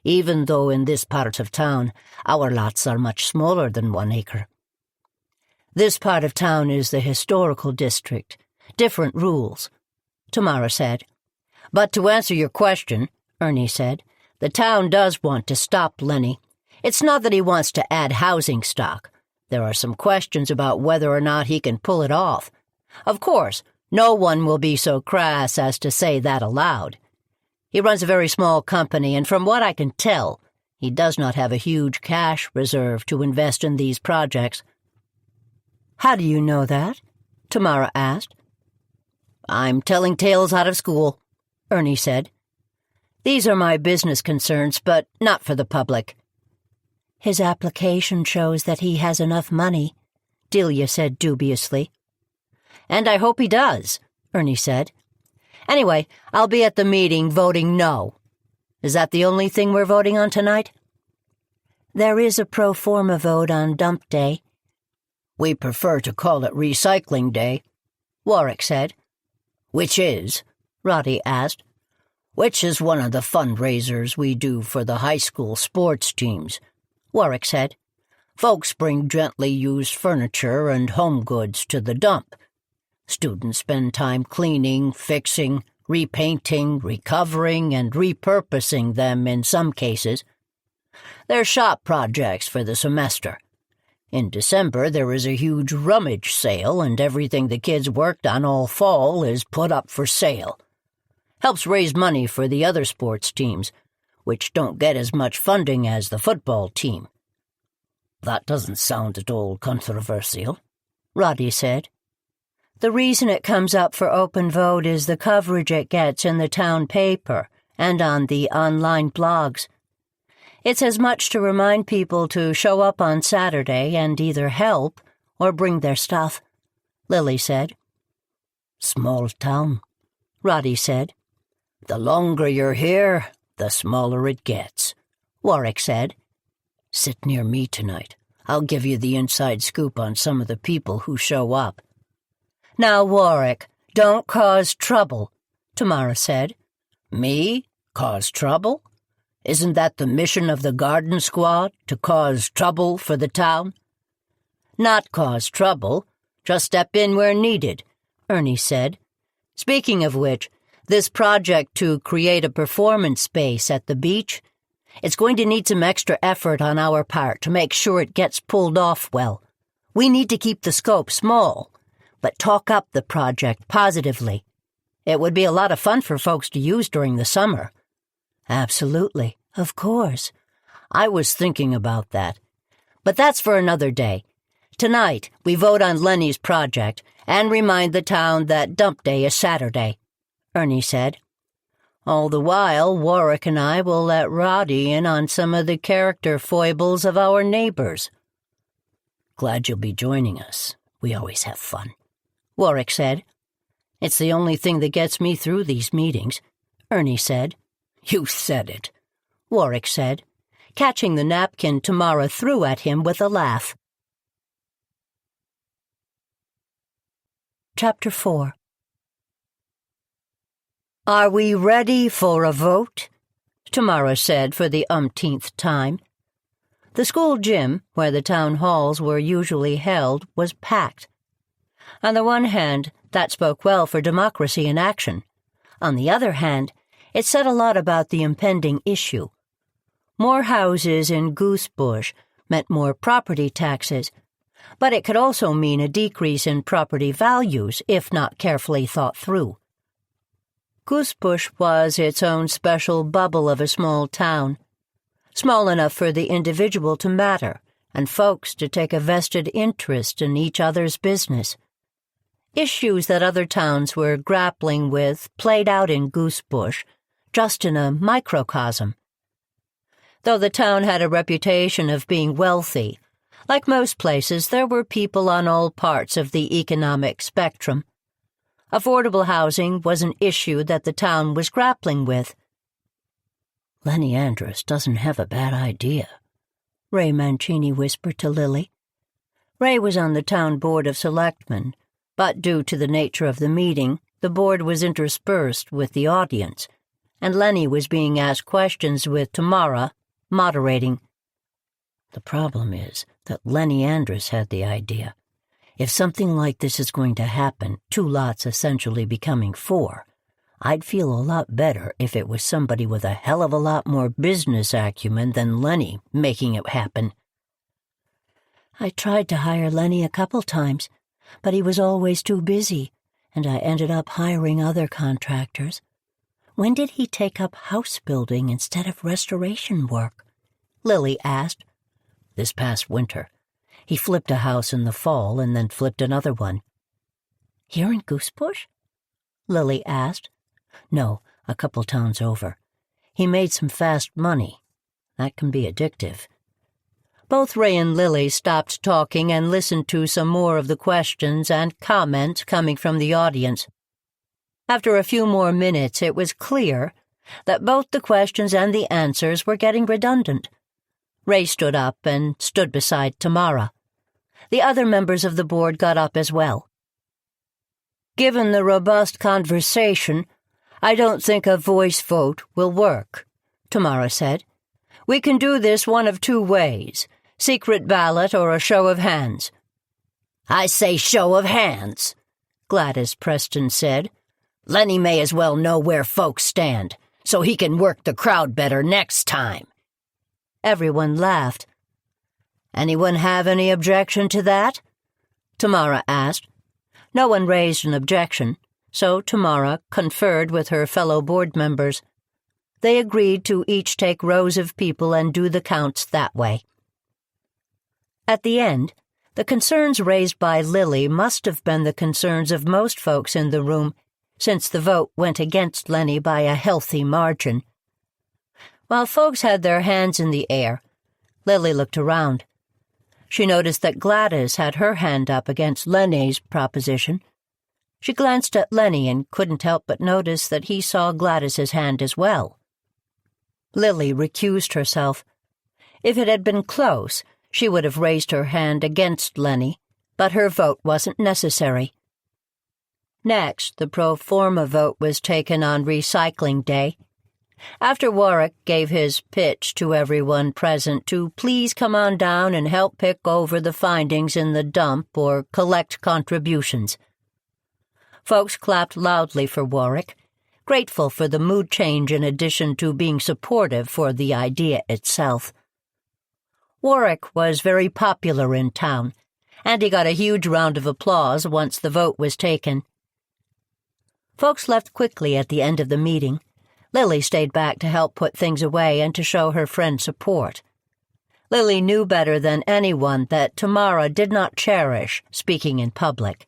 Even though in this part of town our lots are much smaller than 1 acre. This part of town is the historical district. Different rules, Tamara said. But to answer your question, Ernie said, the town does want to stop Lenny. It's not that he wants to add housing stock. There are some questions about whether or not he can pull it off. Of course, no one will be so crass as to say that aloud. He runs a very small company, and from what I can tell, he does not have a huge cash reserve to invest in these projects. How do you know that? Tamara asked. I'm telling tales out of school, Ernie said. These are my business concerns, but not for the public. His application shows that he has enough money, Delia said dubiously. And I hope he does, Ernie said. Anyway, I'll be at the meeting voting no. Is that the only thing we're voting on tonight? There is a pro forma vote on dump day. We prefer to call it recycling day, Warwick said. Which is? Roddy asked. Which is one of the fundraisers we do for the high school sports teams, Warwick said. Folks bring gently used furniture and home goods to the dump. Students spend time cleaning, fixing, repainting, recovering, and repurposing them in some cases. They're shop projects for the semester. In December, there is a huge rummage sale, and everything the kids worked on all fall is put up for sale. Helps raise money for the other sports teams, which don't get as much funding as the football team. That doesn't sound at all controversial, Roddy said. The reason it comes up for open vote is the coverage it gets in the town paper and on the online blogs. It's as much to remind people to show up on Saturday and either help or bring their stuff, Lily said. Small town, Roddy said. The longer you're here, the smaller it gets, Warwick said. Sit near me tonight. I'll give you the inside scoop on some of the people who show up. Now, Warwick, don't cause trouble, Tamara said. Me? Cause trouble? Isn't that the mission of the garden squad, to cause trouble for the town? Not cause trouble, just step in where needed, Ernie said. Speaking of which, this project to create a performance space at the beach, it's going to need some extra effort on our part to make sure it gets pulled off well. We need to keep the scope small, but talk up the project positively. It would be a lot of fun for folks to use during the summer. Absolutely, of course. I was thinking about that. But that's for another day. Tonight, we vote on Lenny's project and remind the town that dump day is Saturday, Ernie said. All the while, Warwick and I will let Roddy in on some of the character foibles of our neighbors. Glad you'll be joining us. We always have fun," Warwick said. "It's the only thing that gets me through these meetings," Ernie said. "You said it," Warwick said, catching the napkin Tamara threw at him with a laugh. Chapter 4. "Are we ready for a vote?" Tamara said for the umpteenth time. The school gym, where the town halls were usually held, was packed. On the one hand, that spoke well for democracy in action. On the other hand, it said a lot about the impending issue. More houses in Goosebush meant more property taxes, but it could also mean a decrease in property values if not carefully thought through. Goosebush was its own special bubble of a small town, small enough for the individual to matter and folks to take a vested interest in each other's business. Issues that other towns were grappling with played out in Goosebush, just in a microcosm. Though the town had a reputation of being wealthy, like most places, there were people on all parts of the economic spectrum. Affordable housing was an issue that the town was grappling with. "Lenny Andrus doesn't have a bad idea," Ray Mancini whispered to Lily. Ray was on the town board of selectmen, but due to the nature of the meeting, the board was interspersed with the audience, and Lenny was being asked questions with Tamara moderating. "The problem is that Lenny Andrus had the idea. If something like this is going to happen, 2 lots essentially becoming 4, I'd feel a lot better if it was somebody with a hell of a lot more business acumen than Lenny making it happen." "I tried to hire Lenny a couple times, but he was always too busy, and I ended up hiring other contractors. When did he take up house building instead of restoration work?" Lily asked. "This past winter. He flipped a house in the fall and then flipped another one." "Here in Goosebush?" Lily asked. "No, a couple towns over. He made some fast money. That can be addictive." Both Ray and Lily stopped talking and listened to some more of the questions and comments coming from the audience. After a few more minutes, it was clear that both the questions and the answers were getting redundant. Ray stood up and stood beside Tamara. The other members of the board got up as well. "Given the robust conversation, I don't think a voice vote will work," Tamara said. "We can do this one of 2 ways, secret ballot or a show of hands." "I say show of hands," Gladys Preston said. "Lenny may as well know where folks stand, so he can work the crowd better next time." Everyone laughed. "Anyone have any objection to that?" Tamara asked. No one raised an objection, so Tamara conferred with her fellow board members. They agreed to each take rows of people and do the counts that way. At the end, the concerns raised by Lily must have been the concerns of most folks in the room, since the vote went against Lenny by a healthy margin. While folks had their hands in the air, Lily looked around. She noticed that Gladys had her hand up against Lenny's proposition. She glanced at Lenny and couldn't help but notice that he saw Gladys's hand as well. Lily recused herself. If it had been close, she would have raised her hand against Lenny, but her vote wasn't necessary. Next, the pro forma vote was taken on recycling day. After Warwick gave his pitch to everyone present to please come on down and help pick over the findings in the dump or collect contributions. Folks clapped loudly for Warwick, grateful for the mood change in addition to being supportive for the idea itself. Warwick was very popular in town, and he got a huge round of applause once the vote was taken. Folks left quickly at the end of the meeting. Lily stayed back to help put things away and to show her friend support. Lily knew better than anyone that Tamara did not cherish speaking in public.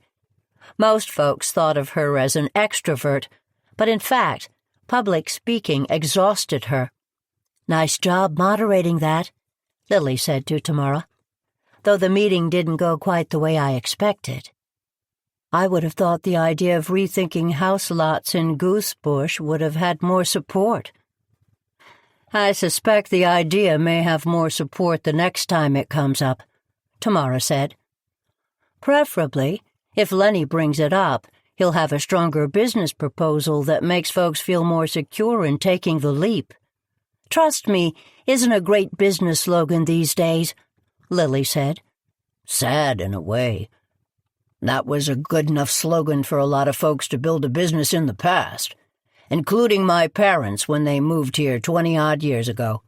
Most folks thought of her as an extrovert, but in fact, public speaking exhausted her. "Nice job moderating that," Lily said to Tamara. though the meeting didn't go quite the way I expected. I would have thought the idea of rethinking house lots in Goosebush would have had more support. I suspect the idea may have more support the next time it comes up, Tamara said. Preferably, if Lenny brings it up, he'll have a stronger business proposal that makes folks feel more secure in taking the leap. Trust me isn't a great business slogan these days, Lily said. Sad in a way. That was a good enough slogan for a lot of folks to build a business in the past, including my parents when they moved here 20-odd years ago,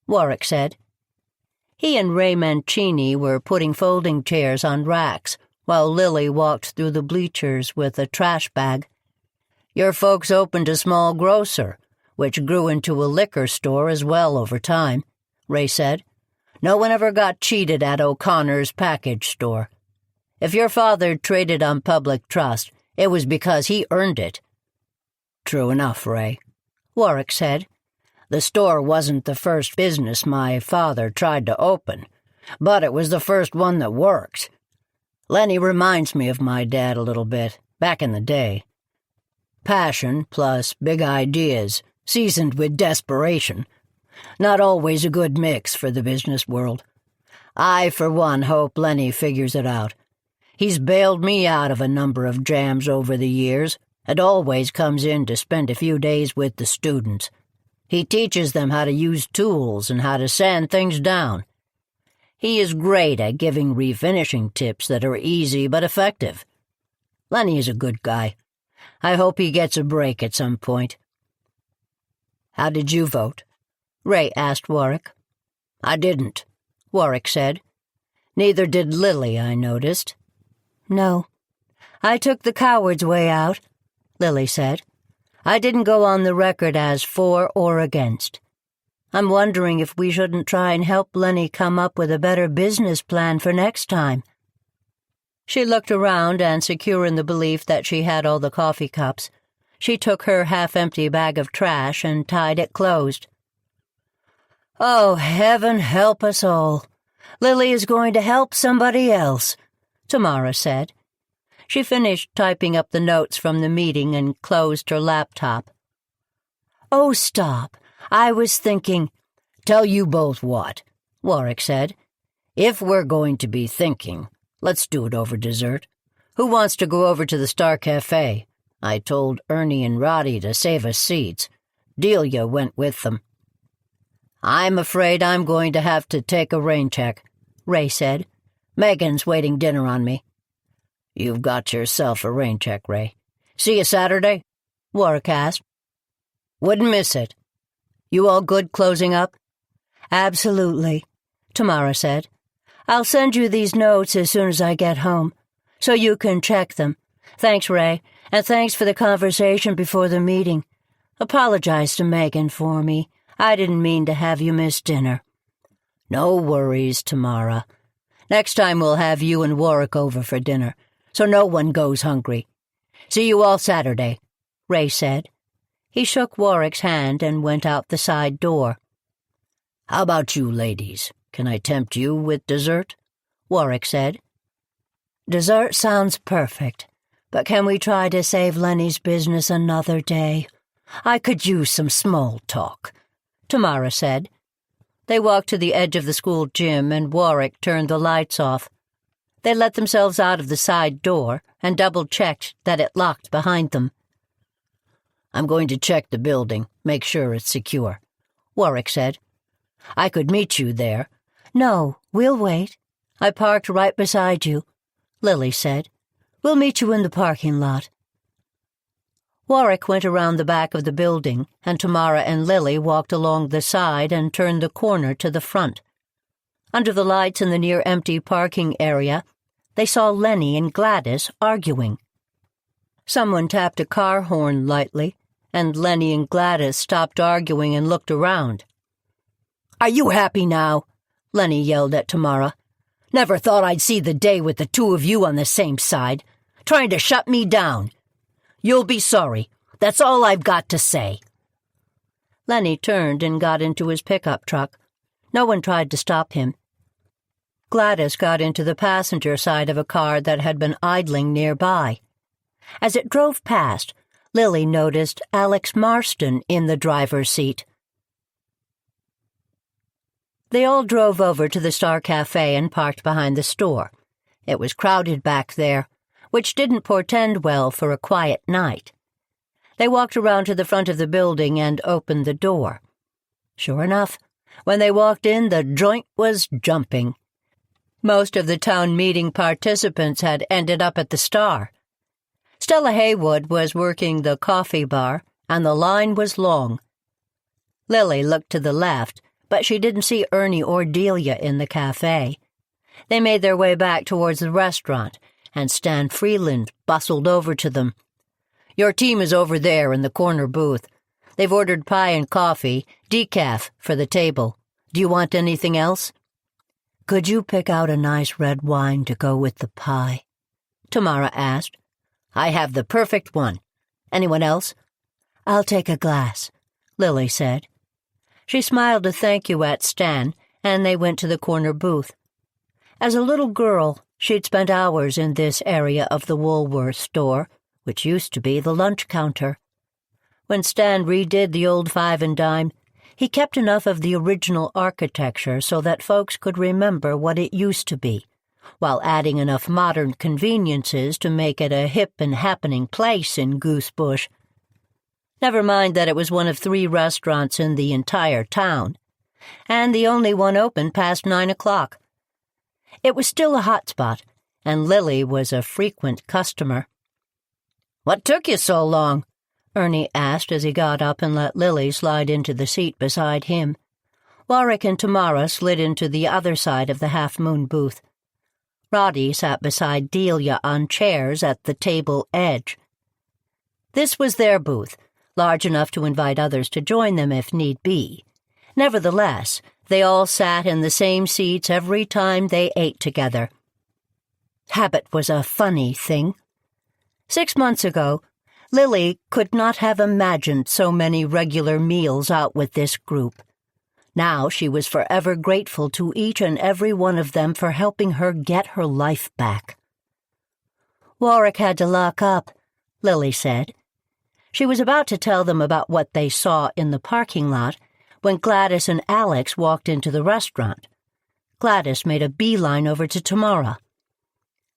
Warwick said. He and Ray Mancini were putting folding chairs on racks while Lily walked through the bleachers with a trash bag. Your folks opened a small grocer, which grew into a liquor store as well over time, Ray said. No one ever got cheated at O'Connor's package store. If your father traded on public trust, it was because he earned it. True enough, Ray, Warwick said. The store wasn't the first business my father tried to open, but it was the first one that worked. Lenny reminds me of my dad a little bit, back in the day. Passion plus big ideas, seasoned with desperation. Not always a good mix for the business world. I, for one, hope Lenny figures it out. He's bailed me out of a number of jams over the years, and always comes in to spend a few days with the students. He teaches them how to use tools and how to sand things down. He is great at giving refinishing tips that are easy but effective. Lenny is a good guy. I hope he gets a break at some point. How did you vote? Ray asked Warwick. I didn't, Warwick said. Neither did Lily, I noticed. No, I took the coward's way out, Lily said. I didn't go on the record as for or against. I'm wondering if we shouldn't try and help Lenny come up with a better business plan for next time. She looked around, and secure in the belief that she had all the coffee cups, she took her half-empty bag of trash and tied it closed. Oh, heaven help us all. Lily is going to help somebody else, Tamara said. She finished typing up the notes from the meeting and closed her laptop. Oh, stop. I was thinking— Tell you both what, Warwick said. If we're going to be thinking, let's do it over dessert. Who wants to go over to the Star Cafe? I told Ernie and Roddy to save us seats. Delia went with them. I'm afraid I'm going to have to take a rain check, Ray said. Megan's waiting dinner on me. You've got yourself a rain check, Ray. See you Saturday? Warwick asked. Wouldn't miss it. You all good closing up? Absolutely, Tamara said. I'll send you these notes as soon as I get home, so you can check them. Thanks, Ray, and thanks for the conversation before the meeting. Apologize to Megan for me. I didn't mean to have you miss dinner. No worries, Tamara. Next time we'll have you and Warwick over for dinner, so no one goes hungry. See you all Saturday, Ray said. He shook Warwick's hand and went out the side door. How about you, ladies? Can I tempt you with dessert? Warwick said. Dessert sounds perfect, but can we try to save Lenny's business another day? I could use some small talk, Tamara said. They walked to the edge of the school gym, and Warwick turned the lights off. They let themselves out of the side door and double-checked that it locked behind them. I'm going to check the building, make sure it's secure, Warwick said. I could meet you there. No, we'll wait. I parked right beside you, Lily said. We'll meet you in the parking lot. Warwick went around the back of the building, and Tamara and Lily walked along the side and turned the corner to the front. Under the lights in the near-empty parking area, they saw Lenny and Gladys arguing. Someone tapped a car horn lightly, and Lenny and Gladys stopped arguing and looked around. Are you happy now? Lenny yelled at Tamara. Never thought I'd see the day with the two of you on the same side, trying to shut me down. You'll be sorry. That's all I've got to say. Lenny turned and got into his pickup truck. No one tried to stop him. Gladys got into the passenger side of a car that had been idling nearby. As it drove past, Lily noticed Alex Marston in the driver's seat. They all drove over to the Star Cafe and parked behind the store. It was crowded back there, which didn't portend well for a quiet night. They walked around to the front of the building and opened the door. Sure enough, when they walked in, the joint was jumping. Most of the town meeting participants had ended up at the Star. Stella Haywood was working the coffee bar, and the line was long. Lily looked to the left, but she didn't see Ernie or Delia in the cafe. They made their way back towards the restaurant, and Stan Freeland bustled over to them. "Your team is over there in the corner booth. They've ordered pie and coffee, decaf, for the table. Do you want anything else?" "Could you pick out a nice red wine to go with the pie?" Tamara asked. "I have the perfect one. Anyone else?" "I'll take a glass," Lily said. She smiled a thank you at Stan, and they went to the corner booth. As a little girl, she'd spent hours in this area of the Woolworth store, which used to be the lunch counter. When Stan redid the old 5 and dime, he kept enough of the original architecture so that folks could remember what it used to be, while adding enough modern conveniences to make it a hip and happening place in Goosebush. Never mind that it was one of 3 restaurants in the entire town, and the only one open past 9 o'clock. It was still a hot spot, and Lily was a frequent customer. "What took you so long?" Ernie asked as he got up and let Lily slide into the seat beside him. Warwick and Tamara slid into the other side of the half-moon booth. Roddy sat beside Delia on chairs at the table edge. This was their booth, large enough to invite others to join them if need be. Nevertheless, they all sat in the same seats every time they ate together. Habit was a funny thing. 6 months ago, Lily could not have imagined so many regular meals out with this group. Now she was forever grateful to each and every one of them for helping her get her life back. "Warwick had to lock up," Lily said. She was about to tell them about what they saw in the parking lot when Gladys and Alex walked into the restaurant. Gladys made a beeline over to Tamara.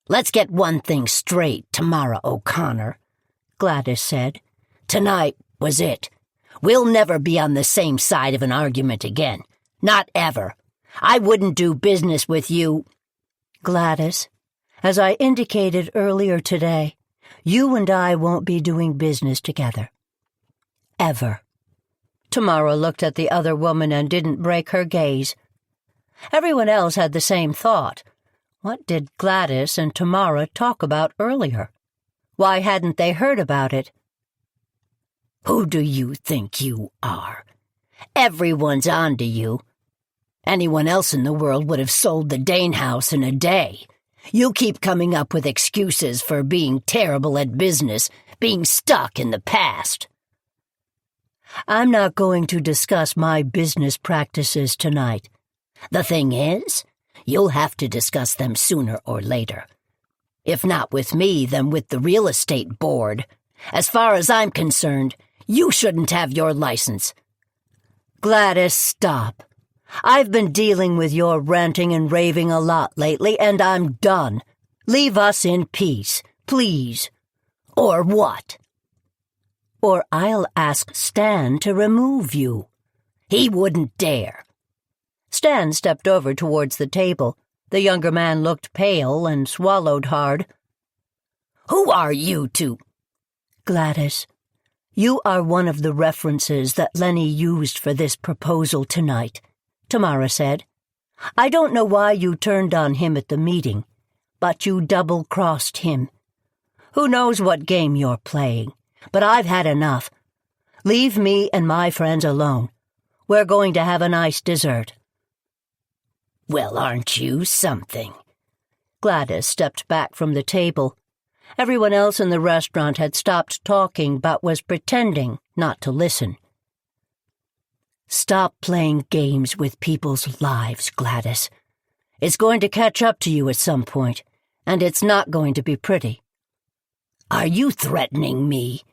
"Let's get one thing straight, Tamara O'Connor," Gladys said. "Tonight was it. We'll never be on the same side of an argument again. Not ever. I wouldn't do business with you." "Gladys, as I indicated earlier today, you and I won't be doing business together. Ever." Tamara looked at the other woman and didn't break her gaze. Everyone else had the same thought. What did Gladys and Tamara talk about earlier? Why hadn't they heard about it? "Who do you think you are? Everyone's on to you. Anyone else in the world would have sold the Dane house in a day. You keep coming up with excuses for being terrible at business, being stuck in the past." "I'm not going to discuss my business practices tonight." "The thing is, you'll have to discuss them sooner or later. If not with me, then with the real estate board. As far as I'm concerned, you shouldn't have your license." "Gladys, stop. I've been dealing with your ranting and raving a lot lately, and I'm done. Leave us in peace, please." "Or what?" "Or I'll ask Stan to remove you." "He wouldn't dare." Stan stepped over towards the table. The younger man looked pale and swallowed hard. "Who are you two?" "Gladys, you are one of the references that Lenny used for this proposal tonight," Tamara said. "I don't know why you turned on him at the meeting, but you double-crossed him. Who knows what game you're playing, but I've had enough. Leave me and my friends alone. We're going to have a nice dessert." "Well, aren't you something?" Gladys stepped back from the table. Everyone else in the restaurant had stopped talking but was pretending not to listen. "Stop playing games with people's lives, Gladys. It's going to catch up to you at some point, and it's not going to be pretty." "Are you threatening me?"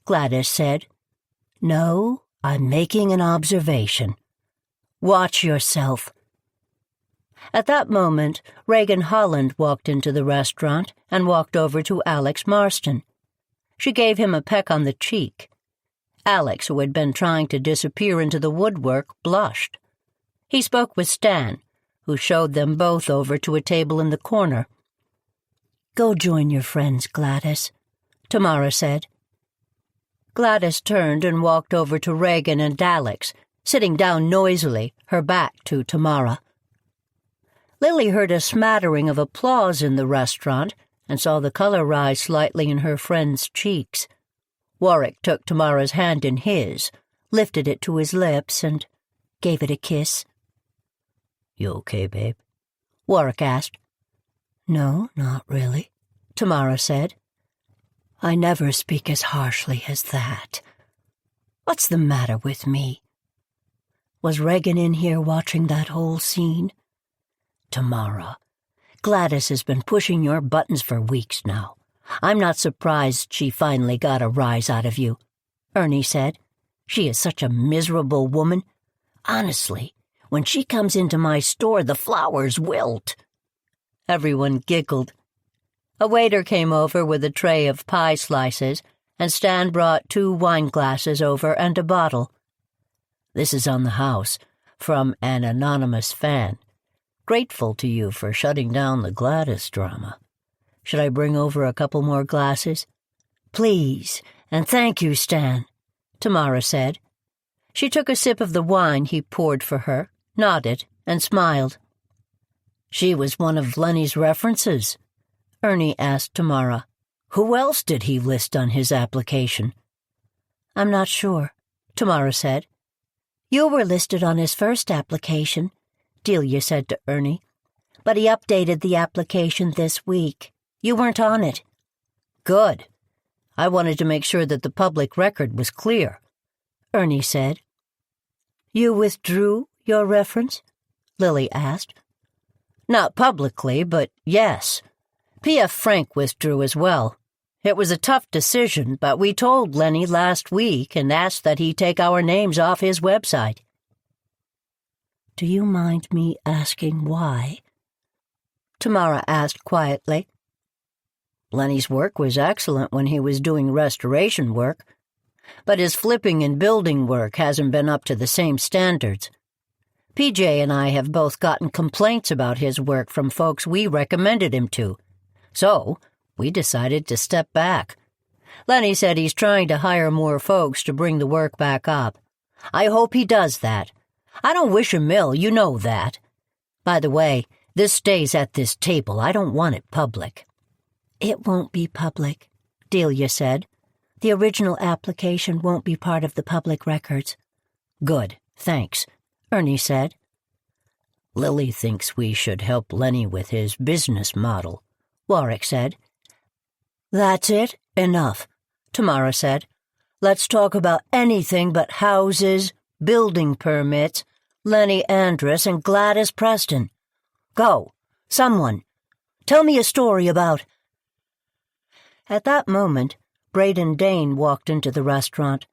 Gladys said. "No, I'm making an observation. Watch yourself." At that moment, Reagan Holland walked into the restaurant and walked over to Alex Marston. She gave him a peck on the cheek. Alex, who had been trying to disappear into the woodwork, blushed. He spoke with Stan, who showed them both over to a table in the corner. "Go join your friends, Gladys," Tamara said. Gladys turned and walked over to Reagan and Alex, sitting down noisily, her back to Tamara. Lily heard a smattering of applause in the restaurant and saw the color rise slightly in her friend's cheeks. Warwick took Tamara's hand in his, lifted it to his lips, and gave it a kiss. "You okay, babe?" Warwick asked. "No, not really," Tamara said. "I never speak as harshly as that. What's the matter with me? Was Reagan in here watching that whole scene? Tamara, Gladys has been pushing your buttons for weeks now. I'm not surprised she finally got a rise out of you," Ernie said. "She is such a miserable woman. Honestly, when she comes into my store, the flowers wilt." Everyone giggled. A waiter came over with a tray of pie slices, and Stan brought 2 wine glasses over and a bottle. "This is on the house, from an anonymous fan. Grateful to you for shutting down the Gladys drama. Should I bring over a couple more glasses?" "Please, and thank you, Stan," Tamara said. She took a sip of the wine he poured for her, nodded, and smiled. "She was one of Lenny's references?" Ernie asked Tamara. "Who else did he list on his application?" "I'm not sure," Tamara said. "You were listed on his first application," Delia said to Ernie. "But he updated the application this week. You weren't on it." "Good. I wanted to make sure that the public record was clear," Ernie said. "You withdrew your reference?" Lily asked. "Not publicly, but yes. P.F. Frank withdrew as well. It was a tough decision, but we told Lenny last week and asked that he take our names off his website." "Do you mind me asking why?" Tamara asked quietly. "Lenny's work was excellent when he was doing restoration work, but his flipping and building work hasn't been up to the same standards. PJ and I have both gotten complaints about his work from folks we recommended him to, so we decided to step back. Lenny said he's trying to hire more folks to bring the work back up. I hope he does that. I don't wish him ill, you know that. By the way, this stays at this table. I don't want it public." "It won't be public," Delia said. "The original application won't be part of the public records." "Good, thanks," Ernie said. "Lily thinks we should help Lenny with his business model," Warwick said. "That's it. Enough," Tamara said. "Let's talk about anything but houses, building permits, Lenny Andrus, and Gladys Preston. Go, someone. Tell me a story about—" At that moment, Braden Dane walked into the restaurant.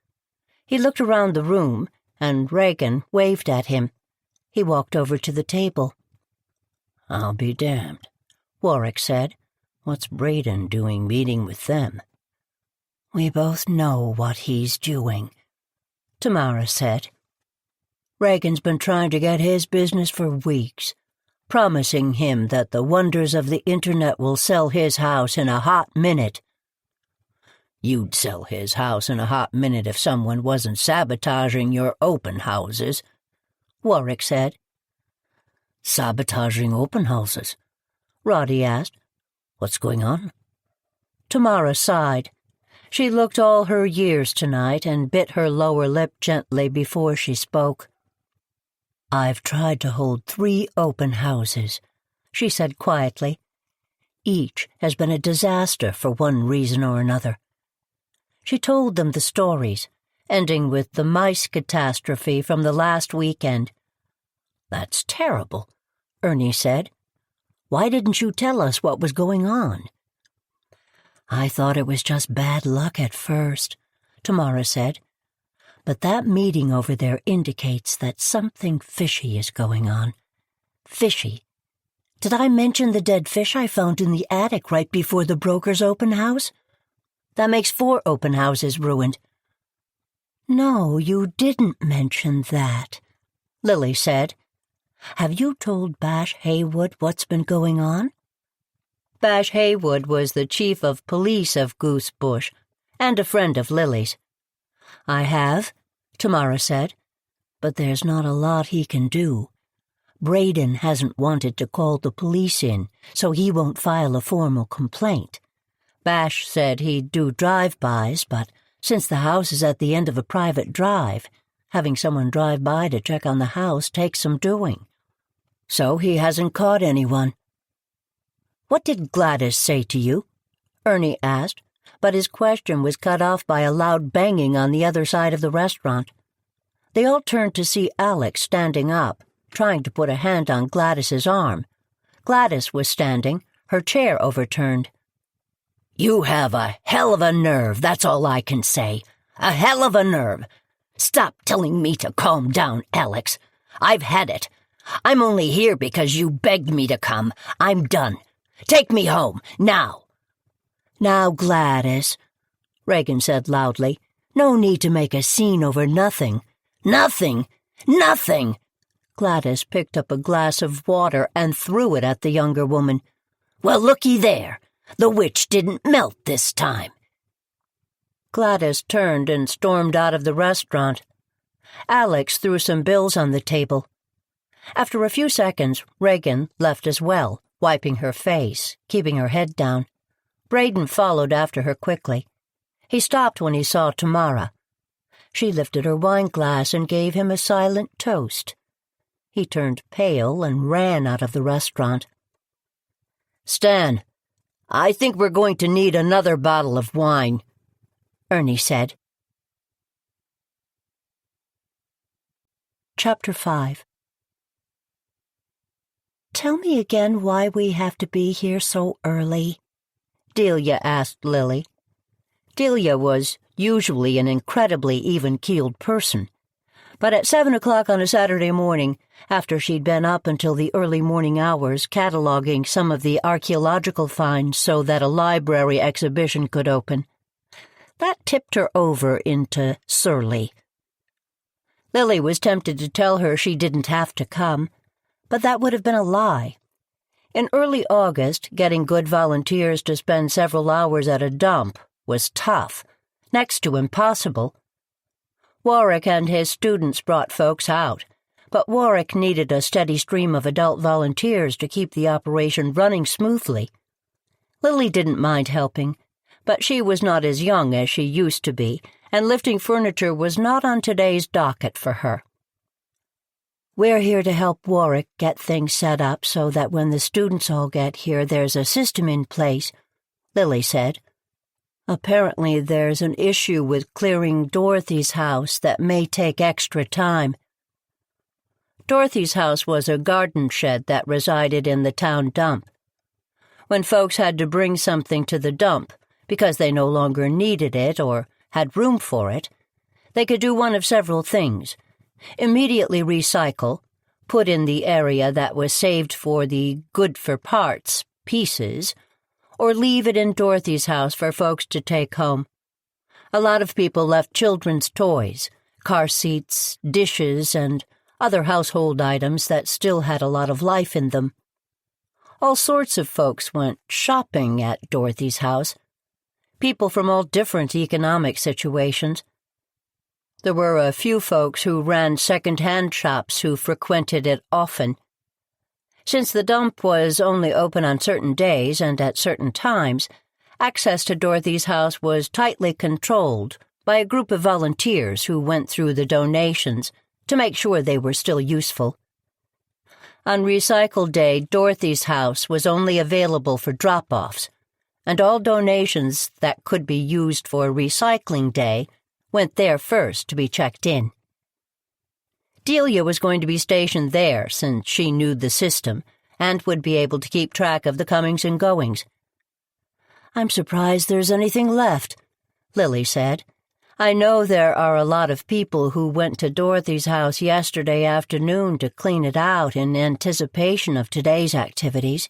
He looked around the room, and Reagan waved at him. He walked over to the table. "I'll be damned," Warwick said. "What's Braden doing meeting with them?" "We both know what he's doing," Tamara said. "Reagan's been trying to get his business for weeks, promising him that the wonders of the Internet will sell his house in a hot minute." "You'd sell his house in a hot minute if someone wasn't sabotaging your open houses," Warwick said. "Sabotaging open houses?" Roddy asked. "What's going on?" Tamara sighed. She looked all her years tonight and bit her lower lip gently before she spoke. "I've tried to hold 3 open houses," she said quietly. "Each has been a disaster for one reason or another." She told them the stories, ending with the mice catastrophe from the last weekend. "That's terrible," Ernie said. Why didn't you tell us what was going on?" "I thought it was just bad luck at first," Tamara said. "But that meeting over there indicates that something fishy is going on. Fishy. Did I mention the dead fish I found in the attic right before the broker's open house? That makes 4 open houses ruined." "No, you didn't mention that," Lily said. "Have you told Bash Haywood what's been going on?" Bash Haywood was the chief of police of Goosebush and a friend of Lily's. "I have," Tamara said, "but there's not a lot he can do. Braden hasn't wanted to call the police in, so he won't file a formal complaint. Bash said he'd do drive-bys, but since the house is at the end of a private drive, having someone drive by to check on the house takes some doing. So he hasn't caught anyone." "What did Gladys say to you?" Ernie asked, but his question was cut off by a loud banging on the other side of the restaurant. They all turned to see Alex standing up, trying to put a hand on Gladys's arm. Gladys was standing, her chair overturned. "You have a hell of a nerve, that's all I can say. A hell of a nerve. Stop telling me to calm down, Alex. I've had it. I'm only here because you begged me to come. I'm done. Take me home, now." "Now, Gladys," Reagan said loudly, "no need to make a scene over nothing." "Nothing! Nothing!" Gladys picked up a glass of water and threw it at the younger woman. "Well, looky there. The witch didn't melt this time." Gladys turned and stormed out of the restaurant. Alex threw some bills on the table. After a few seconds, Reagan left as well, wiping her face, keeping her head down. Braden followed after her quickly. He stopped when he saw Tamara. She lifted her wine glass and gave him a silent toast. He turned pale and ran out of the restaurant. "Stan, I think we're going to need another bottle of wine," Ernie said. Chapter 5. "Tell me again why we have to be here so early," Delia asked Lily. Delia was usually an incredibly even-keeled person, but at 7 o'clock on a Saturday morning, after she'd been up until the early morning hours cataloging some of the archaeological finds so that a library exhibition could open, that tipped her over into surly. Lily was tempted to tell her she didn't have to come, but that would have been a lie. In early August, getting good volunteers to spend several hours at a dump was tough, next to impossible. Warwick and his students brought folks out, but Warwick needed a steady stream of adult volunteers to keep the operation running smoothly. Lily didn't mind helping, but she was not as young as she used to be, and lifting furniture was not on today's docket for her. "We're here to help Warwick get things set up so that when the students all get here there's a system in place," Lily said. "Apparently there's an issue with clearing Dorothy's house that may take extra time." Dorothy's house was a garden shed that resided in the town dump. When folks had to bring something to the dump because they no longer needed it or had room for it, they could do one of several things: immediately recycle, put in the area that was saved for the good-for-parts pieces, or leave it in Dorothy's house for folks to take home. A lot of people left children's toys, car seats, dishes, and other household items that still had a lot of life in them. All sorts of folks went shopping at Dorothy's house, people from all different economic situations. There were a few folks who ran second-hand shops who frequented it often. Since the dump was only open on certain days and at certain times, access to Dorothy's house was tightly controlled by a group of volunteers who went through the donations to make sure they were still useful. On recycle day, Dorothy's house was only available for drop-offs, and all donations that could be used for recycling day went there first to be checked in. Delia was going to be stationed there since she knew the system and would be able to keep track of the comings and goings. "I'm surprised there's anything left," Lily said. "I know there are a lot of people who went to Dorothy's house yesterday afternoon to clean it out in anticipation of today's activities."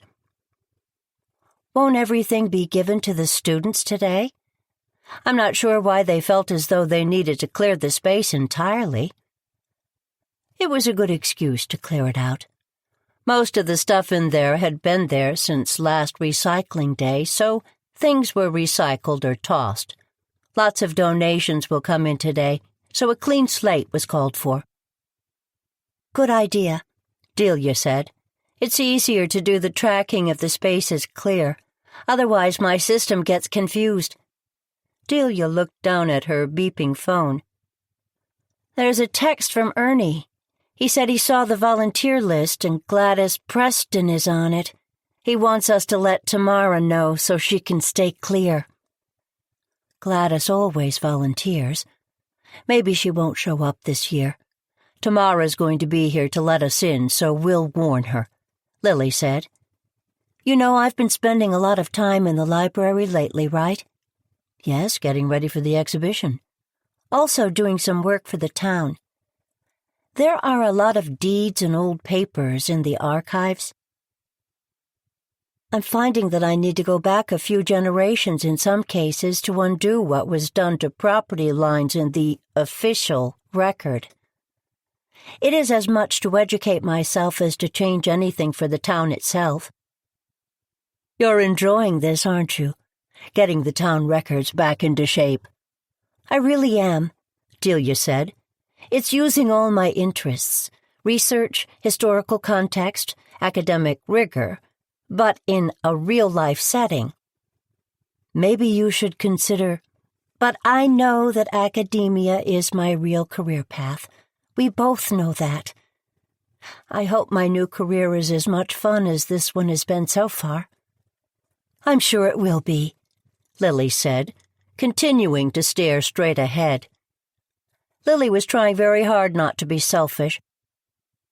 "Won't everything be given to the students today? I'm not sure why they felt as though they needed to clear the space entirely." It was a good excuse to clear it out. Most of the stuff in there had been there since last recycling day, so things were recycled or tossed. Lots of donations will come in today, so a clean slate was called for. "Good idea," Delia said. "It's easier to do the tracking if the space is clear. Otherwise my system gets confused." Delia looked down at her beeping phone. "There's a text from Ernie. He said he saw the volunteer list and Gladys Preston is on it. He wants us to let Tamara know so she can stay clear." Gladys always volunteers. Maybe she won't show up this year. Tamara's going to be here to let us in, so we'll warn her, Lily said. "You know, I've been spending a lot of time in the library lately, right?" "Yes, getting ready for the exhibition." "Also doing some work for the town. There are a lot of deeds and old papers in the archives. I'm finding that I need to go back a few generations in some cases to undo what was done to property lines in the official record. It is as much to educate myself as to change anything for the town itself." "You're enjoying this, aren't you? Getting the town records back into shape." "I really am," Delia said. "It's using all my interests, research, historical context, academic rigor, but in a real-life setting. Maybe you should consider—" "But I know that academia is my real career path. We both know that. I hope my new career is as much fun as this one has been so far." "I'm sure it will be," Lily said, continuing to stare straight ahead. Lily was trying very hard not to be selfish,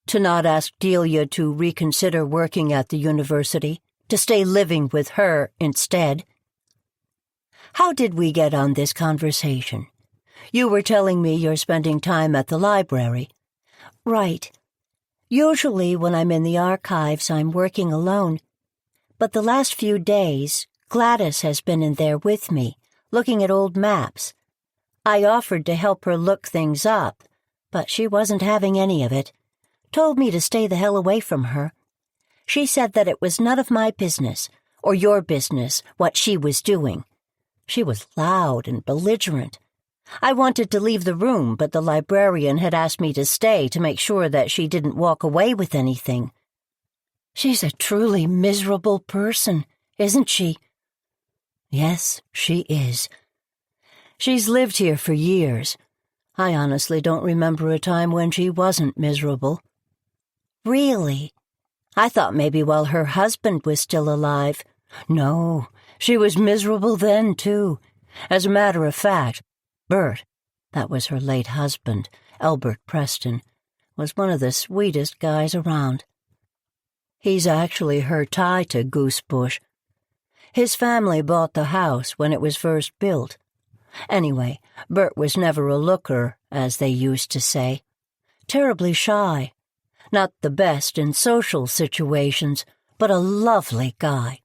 to not ask Delia to reconsider working at the university, to stay living with her instead. "How did we get on this conversation? You were telling me you're spending time at the library." "Right. Usually when I'm in the archives, I'm working alone. But the last few days, Gladys has been in there with me, looking at old maps. I offered to help her look things up, but she wasn't having any of it. Told me to stay the hell away from her. She said that it was none of my business, or your business, what she was doing. She was loud and belligerent. I wanted to leave the room, but the librarian had asked me to stay to make sure that she didn't walk away with anything. She's a truly miserable person, isn't she?" "Yes, she is. She's lived here for years. I honestly don't remember a time when she wasn't miserable." "Really? I thought maybe while her husband was still alive." "No, she was miserable then, too. As a matter of fact, Bert, that was her late husband, Albert Preston, was one of the sweetest guys around. He's actually her tie to Goosebush. His family bought the house when it was first built. Anyway, Bert was never a looker, as they used to say. Terribly shy. Not the best in social situations, but a lovely guy.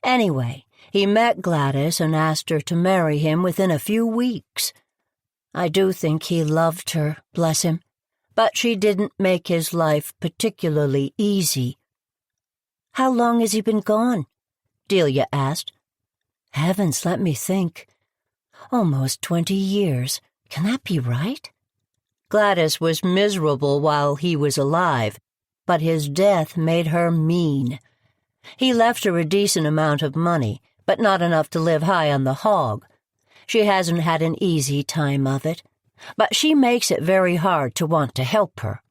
Anyway, he met Gladys and asked her to marry him within a few weeks. I do think he loved her, bless him, but she didn't make his life particularly easy." "How long has he been gone?" Delia asked. "Heavens, let me think. Almost 20 years. Can that be right?" Gladys was miserable while he was alive, but his death made her mean. He left her a decent amount of money, but not enough to live high on the hog. She hasn't had an easy time of it, but she makes it very hard to want to help her."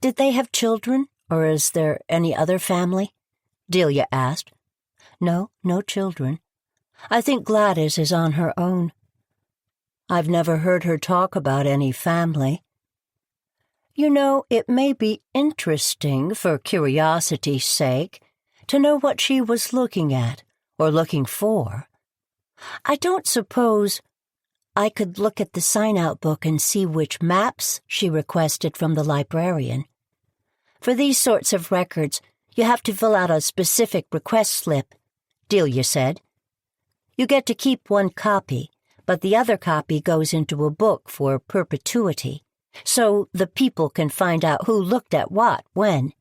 "Did they have children, or is there any other family?" Delia asked. "No children. I think Gladys is on her own. I've never heard her talk about any family." You know, it may be interesting, for curiosity's sake, to know what she was looking at, or looking for. I don't suppose I could look at the sign-out book and see which maps she requested from the librarian. For these sorts of records, you have to fill out a specific request slip, Delia said. You get to keep one copy, but the other copy goes into a book for perpetuity, so the people can find out who looked at what, when.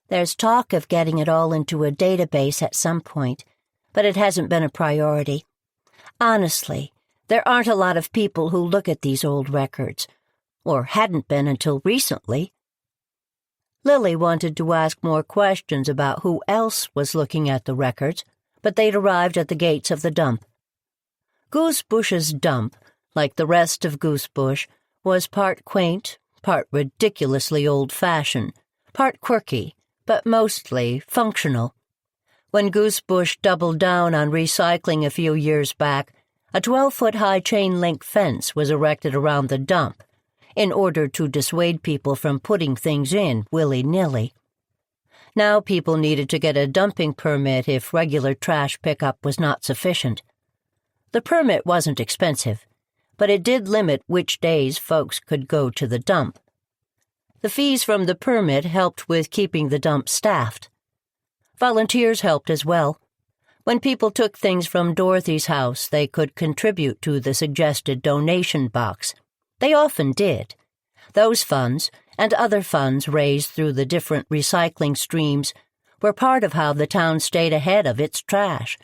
There's talk of getting it all into a database at some point, but it hasn't been a priority. Honestly, there aren't a lot of people who look at these old records, or hadn't been until recently. Lily wanted to ask more questions about who else was looking at the records, but they'd arrived at the gates of the dump. Goosebush's dump, like the rest of Goosebush, was part quaint, part ridiculously old-fashioned, part quirky, but mostly functional. When Goosebush doubled down on recycling a few years back, a 12-foot-high chain-link fence was erected around the dump, in order to dissuade people from putting things in willy-nilly. Now people needed to get a dumping permit if regular trash pickup was not sufficient. The permit wasn't expensive, but it did limit which days folks could go to the dump. The fees from the permit helped with keeping the dump staffed. Volunteers helped as well. When people took things from Dorothy's house, they could contribute to the suggested donation box. They often did. Those funds, and other funds raised through the different recycling streams, were part of how the town stayed ahead of its trash.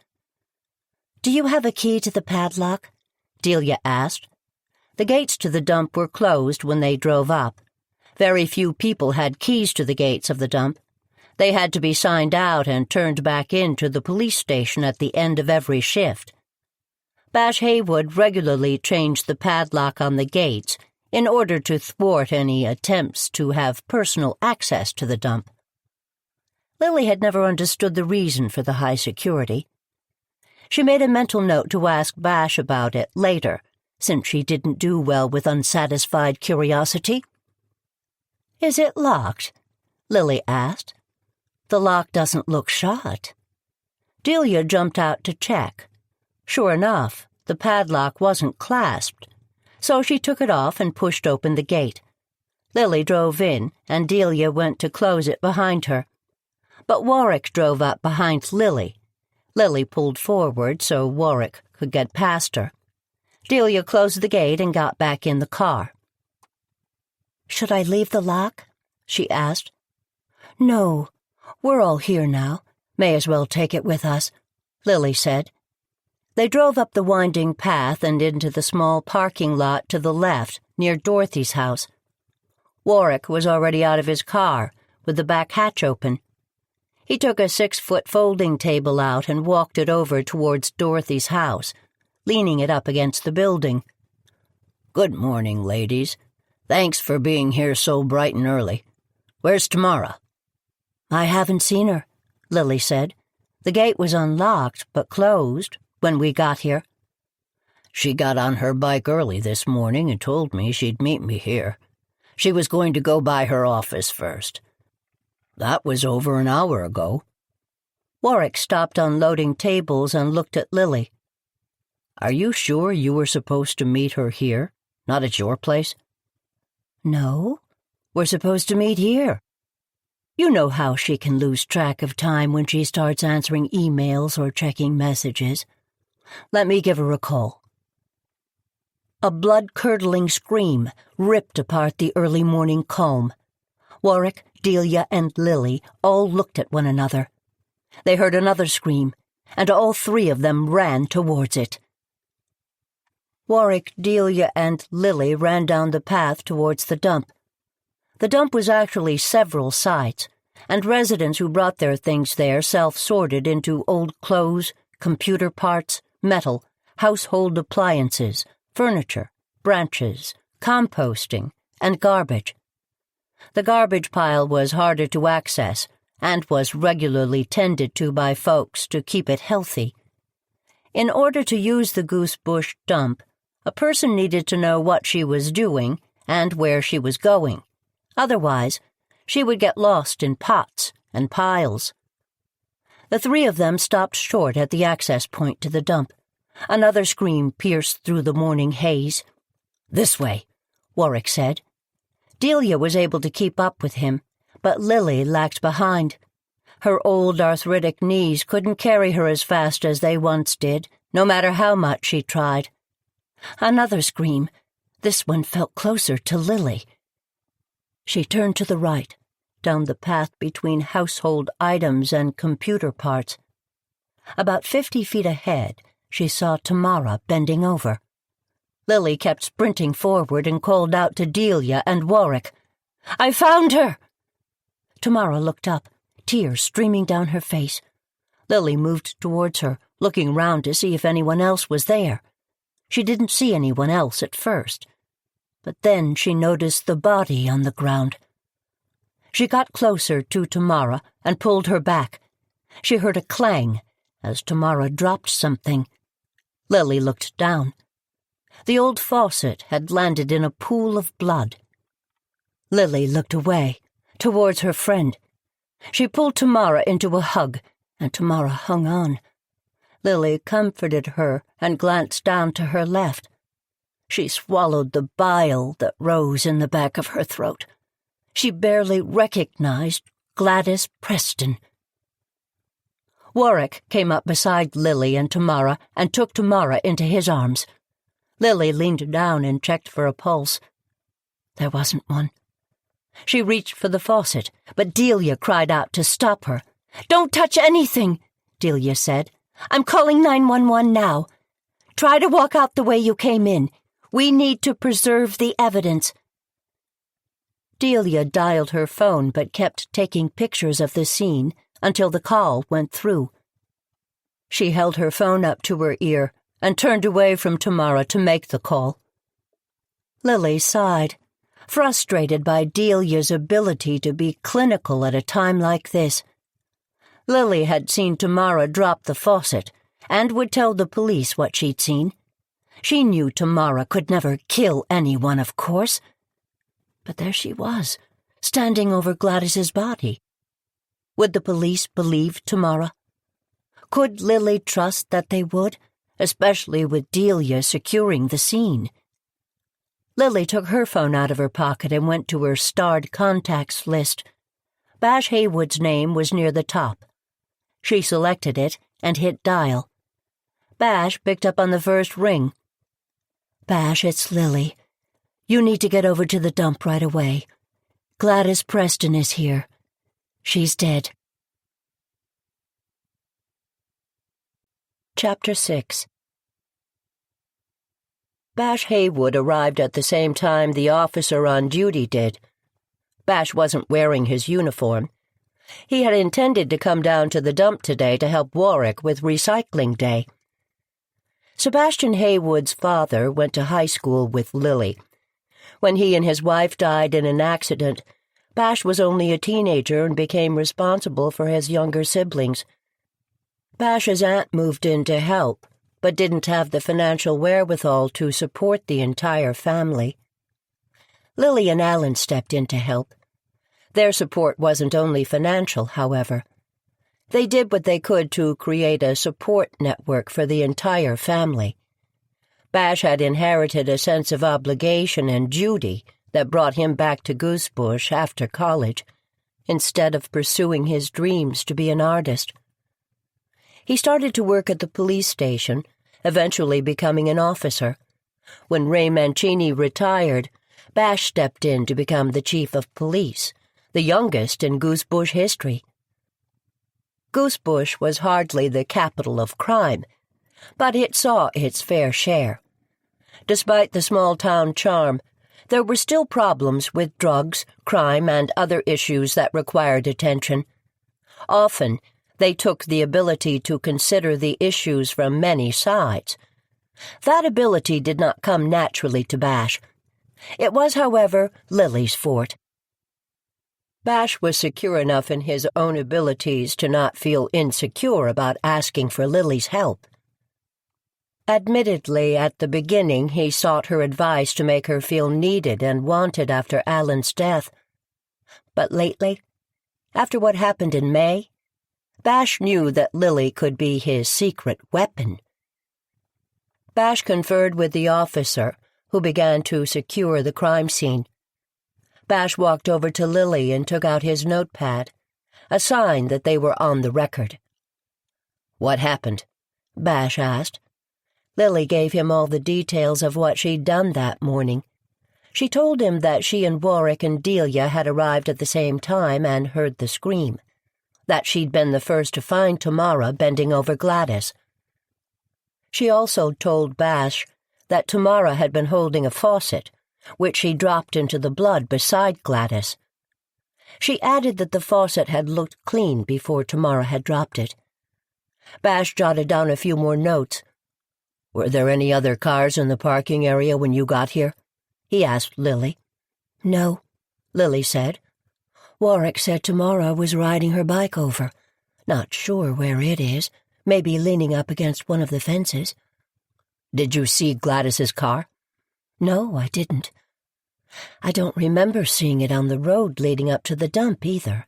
"Do you have a key to the padlock?" Delia asked. The gates to the dump were closed when they drove up. Very few people had keys to the gates of the dump. They had to be signed out and turned back in to the police station at the end of every shift. Bash Haywood regularly changed the padlock on the gates in order to thwart any attempts to have personal access to the dump. Lily had never understood the reason for the high security. She made a mental note to ask Bash about it later, since she didn't do well with unsatisfied curiosity. "Is it locked?" Lily asked. "The lock doesn't look shut." Delia jumped out to check. Sure enough, the padlock wasn't clasped, so she took it off and pushed open the gate. Lily drove in, and Delia went to close it behind her. But Warwick drove up behind Lily. Lily pulled forward so Warwick could get past her. Delia closed the gate and got back in the car. "Should I leave the lock?" she asked. "No. We're all here now. May as well take it with us," Lily said. They drove up the winding path and into the small parking lot to the left, near Dorothy's house. Warwick was already out of his car, with the back hatch open. He took a 6-foot folding table out and walked it over towards Dorothy's house, leaning it up against the building. "Good morning, ladies. Thanks for being here so bright and early. Where's Tamara?" "I haven't seen her," Lily said. "The gate was unlocked, but closed, when we got here." "She got on her bike early this morning and told me she'd meet me here. She was going to go by her office first. That was over an hour ago." Warwick stopped unloading tables and looked at Lily. "Are you sure you were supposed to meet her here, not at your place?" "No, we're supposed to meet here. You know how she can lose track of time when she starts answering emails or checking messages. Let me give her a call." A blood-curdling scream ripped apart the early morning calm. Warwick, Delia, and Lily all looked at one another. They heard another scream, and all three of them ran towards it. Warwick, Delia, and Lily ran down the path towards the dump. The dump was actually several sites, and residents who brought their things there self-sorted into old clothes, computer parts, metal, household appliances, furniture, branches, composting, and garbage. The garbage pile was harder to access and was regularly tended to by folks to keep it healthy. In order to use the Goosebush dump, a person needed to know what she was doing and where she was going. Otherwise, she would get lost in pots and piles. The three of them stopped short at the access point to the dump. Another scream pierced through the morning haze. "This way," Warwick said. Delia was able to keep up with him, but Lily lagged behind. Her old arthritic knees couldn't carry her as fast as they once did, no matter how much she tried. Another scream. This one felt closer to Lily. She turned to the right, down the path between household items and computer parts. About 50 feet ahead, she saw Tamara bending over. Lily kept sprinting forward and called out to Delia and Warwick. "I found her!" Tamara looked up, tears streaming down her face. Lily moved towards her, looking round to see if anyone else was there. She didn't see anyone else at first, but then she noticed the body on the ground. She got closer to Tamara and pulled her back. She heard a clang as Tamara dropped something. Lily looked down. The old faucet had landed in a pool of blood. Lily looked away, towards her friend. She pulled Tamara into a hug, and Tamara hung on. Lily comforted her and glanced down to her left. She swallowed the bile that rose in the back of her throat. She barely recognized Gladys Preston. Warwick came up beside Lily and Tamara and took Tamara into his arms. Lily leaned down and checked for a pulse. There wasn't one. She reached for the faucet, but Delia cried out to stop her. "Don't touch anything," Delia said. "I'm calling 911 now. Try to walk out the way you came in. We need to preserve the evidence." Delia dialed her phone but kept taking pictures of the scene until the call went through. She held her phone up to her ear and turned away from Tamara to make the call. Lily sighed, frustrated by Delia's ability to be clinical at a time like this. Lily had seen Tamara drop the faucet and would tell the police what she'd seen. She knew Tamara could never kill anyone, of course. But there she was, standing over Gladys's body. Would the police believe Tamara? Could Lily trust that they would, especially with Delia securing the scene? Lily took her phone out of her pocket and went to her starred contacts list. Bash Haywood's name was near the top. She selected it and hit dial. Bash picked up on the first ring. "Bash, it's Lily. You need to get over to the dump right away. Gladys Preston is here. She's dead." Chapter 6. Bash Haywood arrived at the same time the officer on duty did. Bash wasn't wearing his uniform. He had intended to come down to the dump today to help Warwick with recycling day. Sebastian Haywood's father went to high school with Lily. When he and his wife died in an accident, Bash was only a teenager and became responsible for his younger siblings. Bash's aunt moved in to help, but didn't have the financial wherewithal to support the entire family. Lily and Alan stepped in to help. Their support wasn't only financial, however. They did what they could to create a support network for the entire family. Bash had inherited a sense of obligation and duty that brought him back to Goosebush after college, instead of pursuing his dreams to be an artist. He started to work at the police station, eventually becoming an officer. When Ray Mancini retired, Bash stepped in to become the chief of police, the youngest in Goosebush history. Goosebush was hardly the capital of crime, but it saw its fair share. Despite the small-town charm, there were still problems with drugs, crime, and other issues that required attention. Often, they took the ability to consider the issues from many sides. That ability did not come naturally to Bash. It was, however, Lily's forte. Bash was secure enough in his own abilities to not feel insecure about asking for Lily's help. Admittedly, at the beginning he sought her advice to make her feel needed and wanted after Alan's death. But lately, after what happened in May, Bash knew that Lily could be his secret weapon. Bash conferred with the officer, who began to secure the crime scene. Bash walked over to Lily and took out his notepad, a sign that they were on the record. "What happened?" Bash asked. Lily gave him all the details of what she'd done that morning. She told him that she and Warwick and Delia had arrived at the same time and heard the scream, that she'd been the first to find Tamara bending over Gladys. She also told Bash that Tamara had been holding a faucet, which she dropped into the blood beside Gladys. She added that the faucet had looked clean before Tamara had dropped it. Bash jotted down a few more notes. "Were there any other cars in the parking area when you got here?" he asked Lily. "No," Lily said. "Warwick said Tamara was riding her bike over. Not sure where it is, maybe leaning up against one of the fences." "Did you see Gladys's car?" "No, I didn't. I don't remember seeing it on the road leading up to the dump either.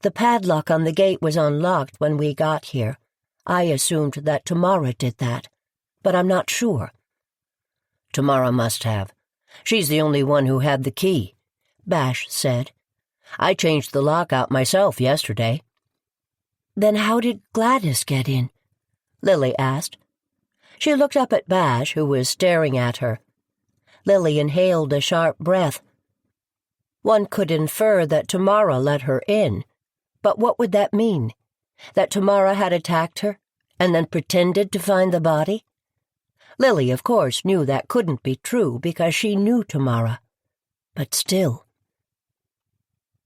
The padlock on the gate was unlocked when we got here. I assumed that Tamara did that, but I'm not sure." "Tamara must have. She's the only one who had the key," Bash said. "I changed the lock out myself yesterday." "Then how did Gladys get in?" Lily asked. She looked up at Bash, who was staring at her. Lily inhaled a sharp breath. One could infer that Tamara let her in, but what would that mean? That Tamara had attacked her, and then pretended to find the body? Lily, of course, knew that couldn't be true because she knew Tamara. But still.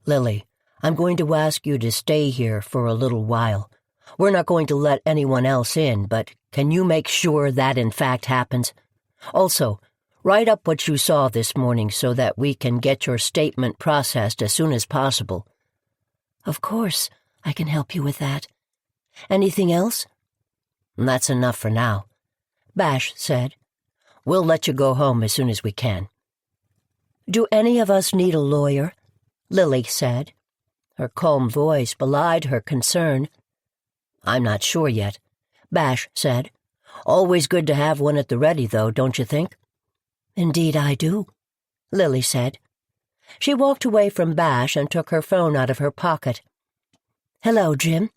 "Lily, I'm going to ask you to stay here for a little while. We're not going to let anyone else in, but can you make sure that in fact happens? Also, write up what you saw this morning so that we can get your statement processed as soon as possible." "Of course, I can help you with that. Anything else?" "That's enough for now," Bash said. "We'll let you go home as soon as we can." "Do any of us need a lawyer?" Lily said. Her calm voice belied her concern. "I'm not sure yet," Bash said. "Always good to have one at the ready, though, don't you think?" "Indeed I do," Lily said. She walked away from Bash and took her phone out of her pocket. "Hello, Jim.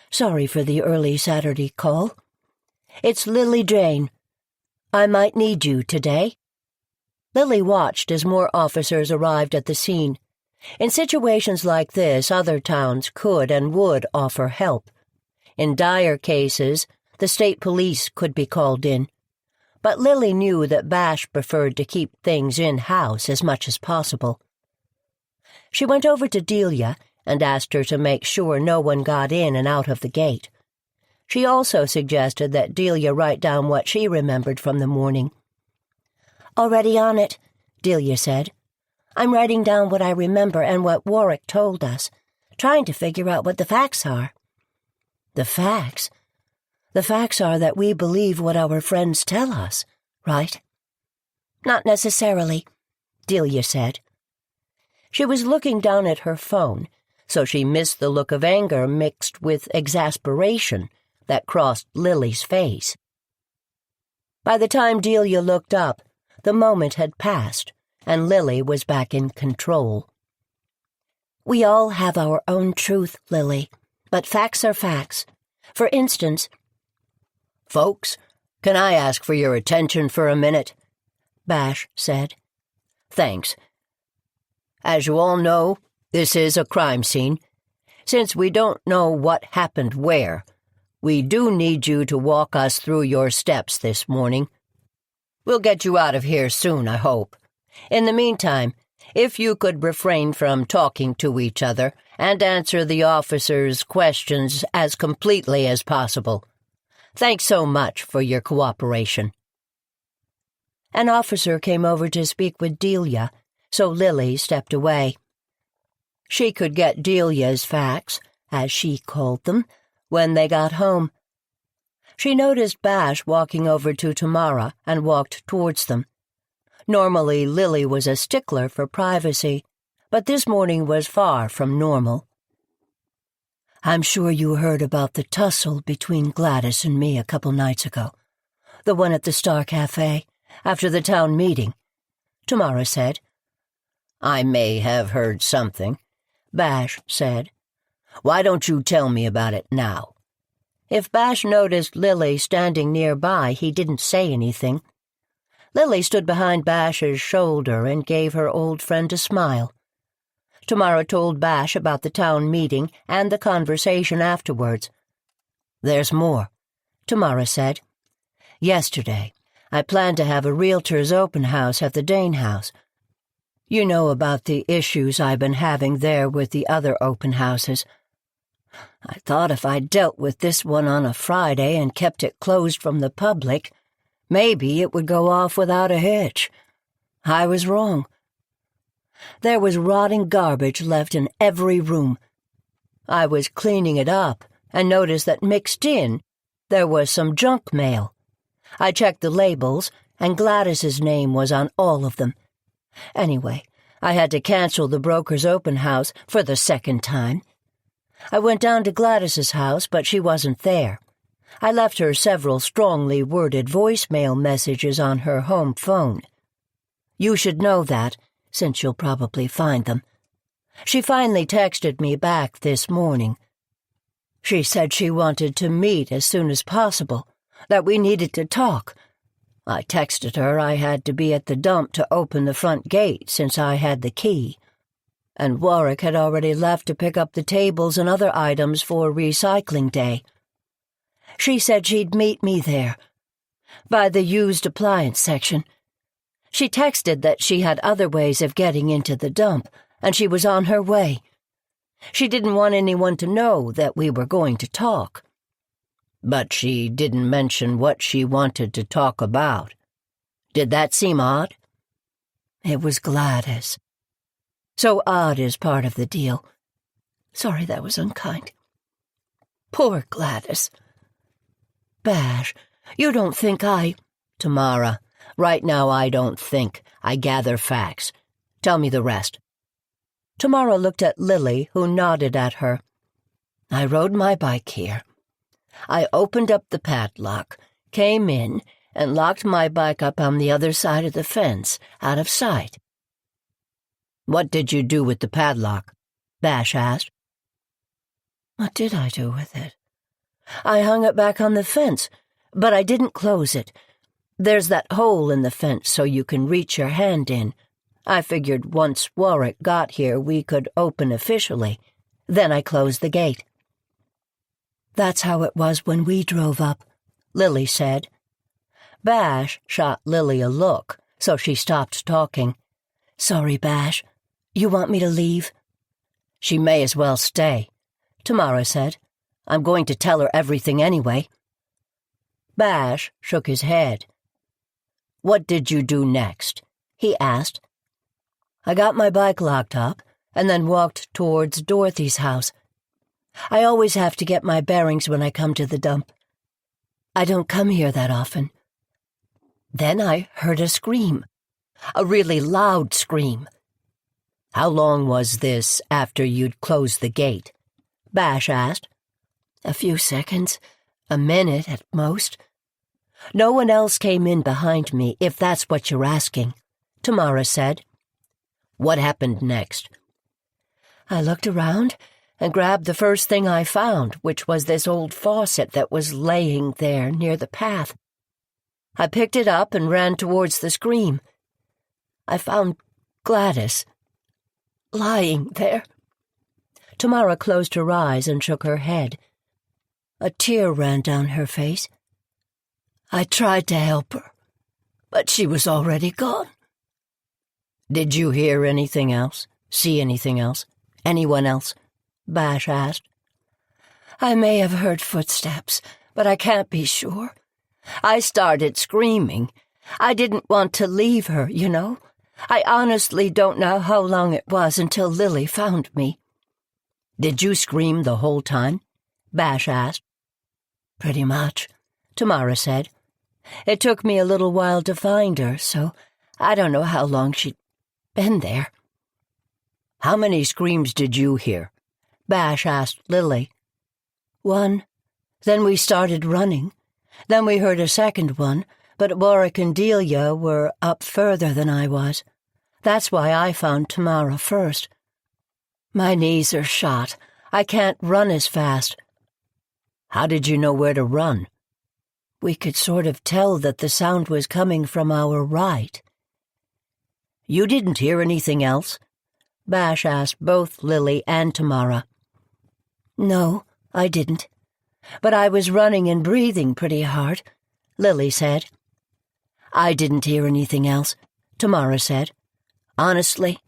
Sorry for the early Saturday call. It's Lily Jane. I might need you today." Lily watched as more officers arrived at the scene. In situations like this, other towns could and would offer help. In dire cases, the state police could be called in. But Lily knew that Bash preferred to keep things in-house as much as possible. She went over to Delia and asked her to make sure no one got in and out of the gate. She also suggested that Delia write down what she remembered from the morning. "Already on it," Delia said. "I'm writing down what I remember and what Warwick told us, trying to figure out what the facts are." "The facts? The facts are that we believe what our friends tell us, right?" "Not necessarily," Delia said. She was looking down at her phone, so she missed the look of anger mixed with exasperation that crossed Lily's face. By the time Delia looked up, the moment had passed, and Lily was back in control. "We all have our own truth, Lily, but facts are facts. For instance—" "Folks, can I ask for your attention for a minute?" Bash said. "Thanks. As you all know, this is a crime scene. Since we don't know what happened where, we do need you to walk us through your steps this morning. We'll get you out of here soon, I hope. In the meantime, if you could refrain from talking to each other and answer the officers' questions as completely as possible. Thanks so much for your cooperation." An officer came over to speak with Delia, so Lily stepped away. She could get Delia's facts, as she called them, when they got home. She noticed Bash walking over to Tamara and walked towards them. Normally, Lily was a stickler for privacy, but this morning was far from normal. I'm sure you heard about the tussle between Gladys and me a couple nights ago. The one at the Star Cafe, after the town meeting, Tamara said. I may have heard something, Bash said. Why don't you tell me about it now? If Bash noticed Lily standing nearby, he didn't say anything. Lily stood behind Bash's shoulder and gave her old friend a smile. Tamara told Bash about the town meeting and the conversation afterwards. There's more, Tamara said. Yesterday, I planned to have a realtor's open house at the Dane house. You know about the issues I've been having there with the other open houses. I thought if I dealt with this one on a Friday and kept it closed from the public, maybe it would go off without a hitch. I was wrong. There was rotting garbage left in every room. I was cleaning it up and noticed that mixed in there was some junk mail. I checked the labels, and Gladys's name was on all of them. Anyway, I had to cancel the broker's open house for the second time. I went down to Gladys's house, but she wasn't there. I left her several strongly worded voicemail messages on her home phone. You should know that, since you'll probably find them. She finally texted me back this morning. She said she wanted to meet as soon as possible, that we needed to talk. I texted her I had to be at the dump to open the front gate since I had the key, and Warwick had already left to pick up the tables and other items for recycling day. She said she'd meet me there, by the used appliance section. She texted that she had other ways of getting into the dump, and she was on her way. She didn't want anyone to know that we were going to talk. But she didn't mention what she wanted to talk about. Did that seem odd? It was Gladys. So odd is part of the deal. Sorry that was unkind. Poor Gladys. Bash, you don't think Tamara, right now I don't think. I gather facts. Tell me the rest. Tamara looked at Lily, who nodded at her. I rode my bike here. I opened up the padlock, came in, and locked my bike up on the other side of the fence, out of sight. What did you do with the padlock? Bash asked. What did I do with it? I hung it back on the fence, but I didn't close it. There's that hole in the fence so you can reach your hand in. I figured once Warwick got here we could open officially. Then I closed the gate. That's how it was when we drove up, Lily said. Bash shot Lily a look, so she stopped talking. Sorry, Bash. You want me to leave? She may as well stay, Tamara said. I'm going to tell her everything anyway. Bash shook his head. What did you do next? He asked. I got my bike locked up and then walked towards Dorothy's house. I always have to get my bearings when I come to the dump. I don't come here that often. Then I heard a scream. A really loud scream. How long was this after you'd closed the gate? Bash asked. A few seconds, a minute at most. No one else came in behind me, if that's what you're asking, Tamara said. What happened next? I looked around and grabbed the first thing I found, which was this old faucet that was laying there near the path. I picked it up and ran towards the scream. I found Gladys lying there. Tamara closed her eyes and shook her head. A tear ran down her face. I tried to help her, but she was already gone. Did you hear anything else? See anything else? Anyone else? Bash asked. I may have heard footsteps, but I can't be sure. I started screaming. I didn't want to leave her, you know. I honestly don't know how long it was until Lily found me. Did you scream the whole time? Bash asked. Pretty much, Tamara said. It took me a little while to find her, so I don't know how long she'd been there. How many screams did you hear? Bash asked Lily. One. Then we started running. Then we heard a second one, but Warwick and Delia were up further than I was. That's why I found Tamara first. My knees are shot. I can't run as fast. How did you know where to run? We could sort of tell that the sound was coming from our right. You didn't hear anything else? Bash asked both Lily and Tamara. No, I didn't. But I was running and breathing pretty hard, Lily said. I didn't hear anything else, Tamara said. Honestly,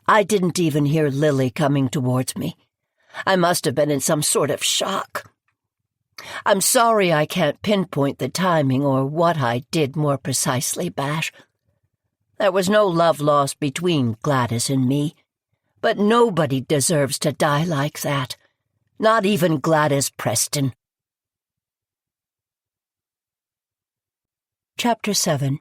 I didn't even hear Lily coming towards me. I must have been in some sort of shock. I'm sorry I can't pinpoint the timing or what I did more precisely, Bash. There was no love lost between Gladys and me, but nobody deserves to die like that. Not even Gladys Preston. Chapter 7.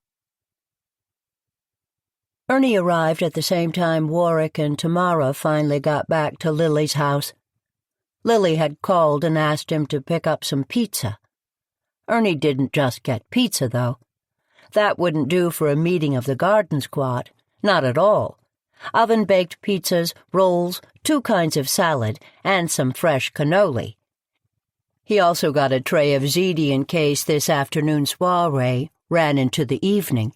Ernie arrived at the same time Warwick and Tamara finally got back to Lily's house. Lily had called and asked him to pick up some pizza. Ernie didn't just get pizza, though. That wouldn't do for a meeting of the garden squad. Not at all. Oven-baked pizzas, rolls, 2 kinds of salad, and some fresh cannoli. He also got a tray of ziti in case this afternoon's soiree ran into the evening.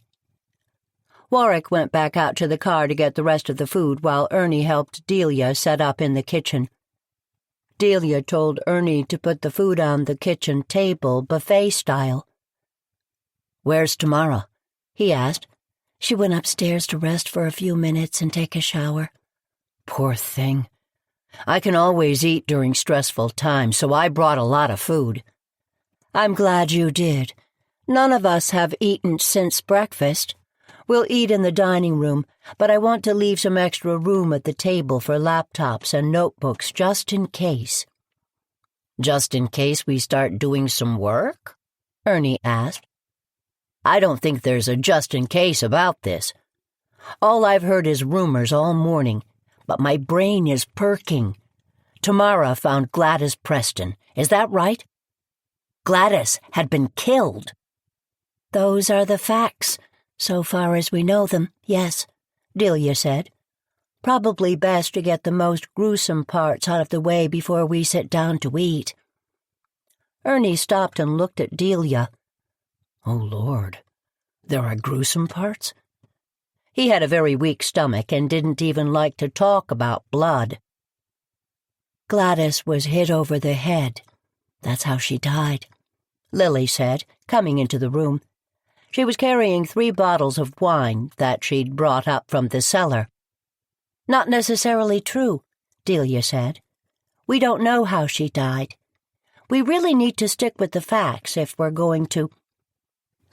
Warwick went back out to the car to get the rest of the food while Ernie helped Delia set up in the kitchen. Delia told Ernie to put the food on the kitchen table, buffet style. "Where's Tamara?" he asked. She went upstairs to rest for a few minutes and take a shower. Poor thing. I can always eat during stressful times, so I brought a lot of food. I'm glad you did. None of us have eaten since breakfast. We'll eat in the dining room, but I want to leave some extra room at the table for laptops and notebooks just in case. Just in case we start doing some work? Ernie asked. I don't think there's a just in case about this. All I've heard is rumors all morning, but my brain is perking. Tamara found Gladys Preston. Is that right? Gladys had been killed. Those are the facts, so far as we know them, yes, Delia said. Probably best to get the most gruesome parts out of the way before we sit down to eat. Ernie stopped and looked at Delia. Oh, Lord, there are gruesome parts? He had a very weak stomach and didn't even like to talk about blood. Gladys was hit over the head. That's how she died, Lily said, coming into the room. She was carrying 3 bottles of wine that she'd brought up from the cellar. Not necessarily true, Delia said. We don't know how she died. We really need to stick with the facts if we're going to...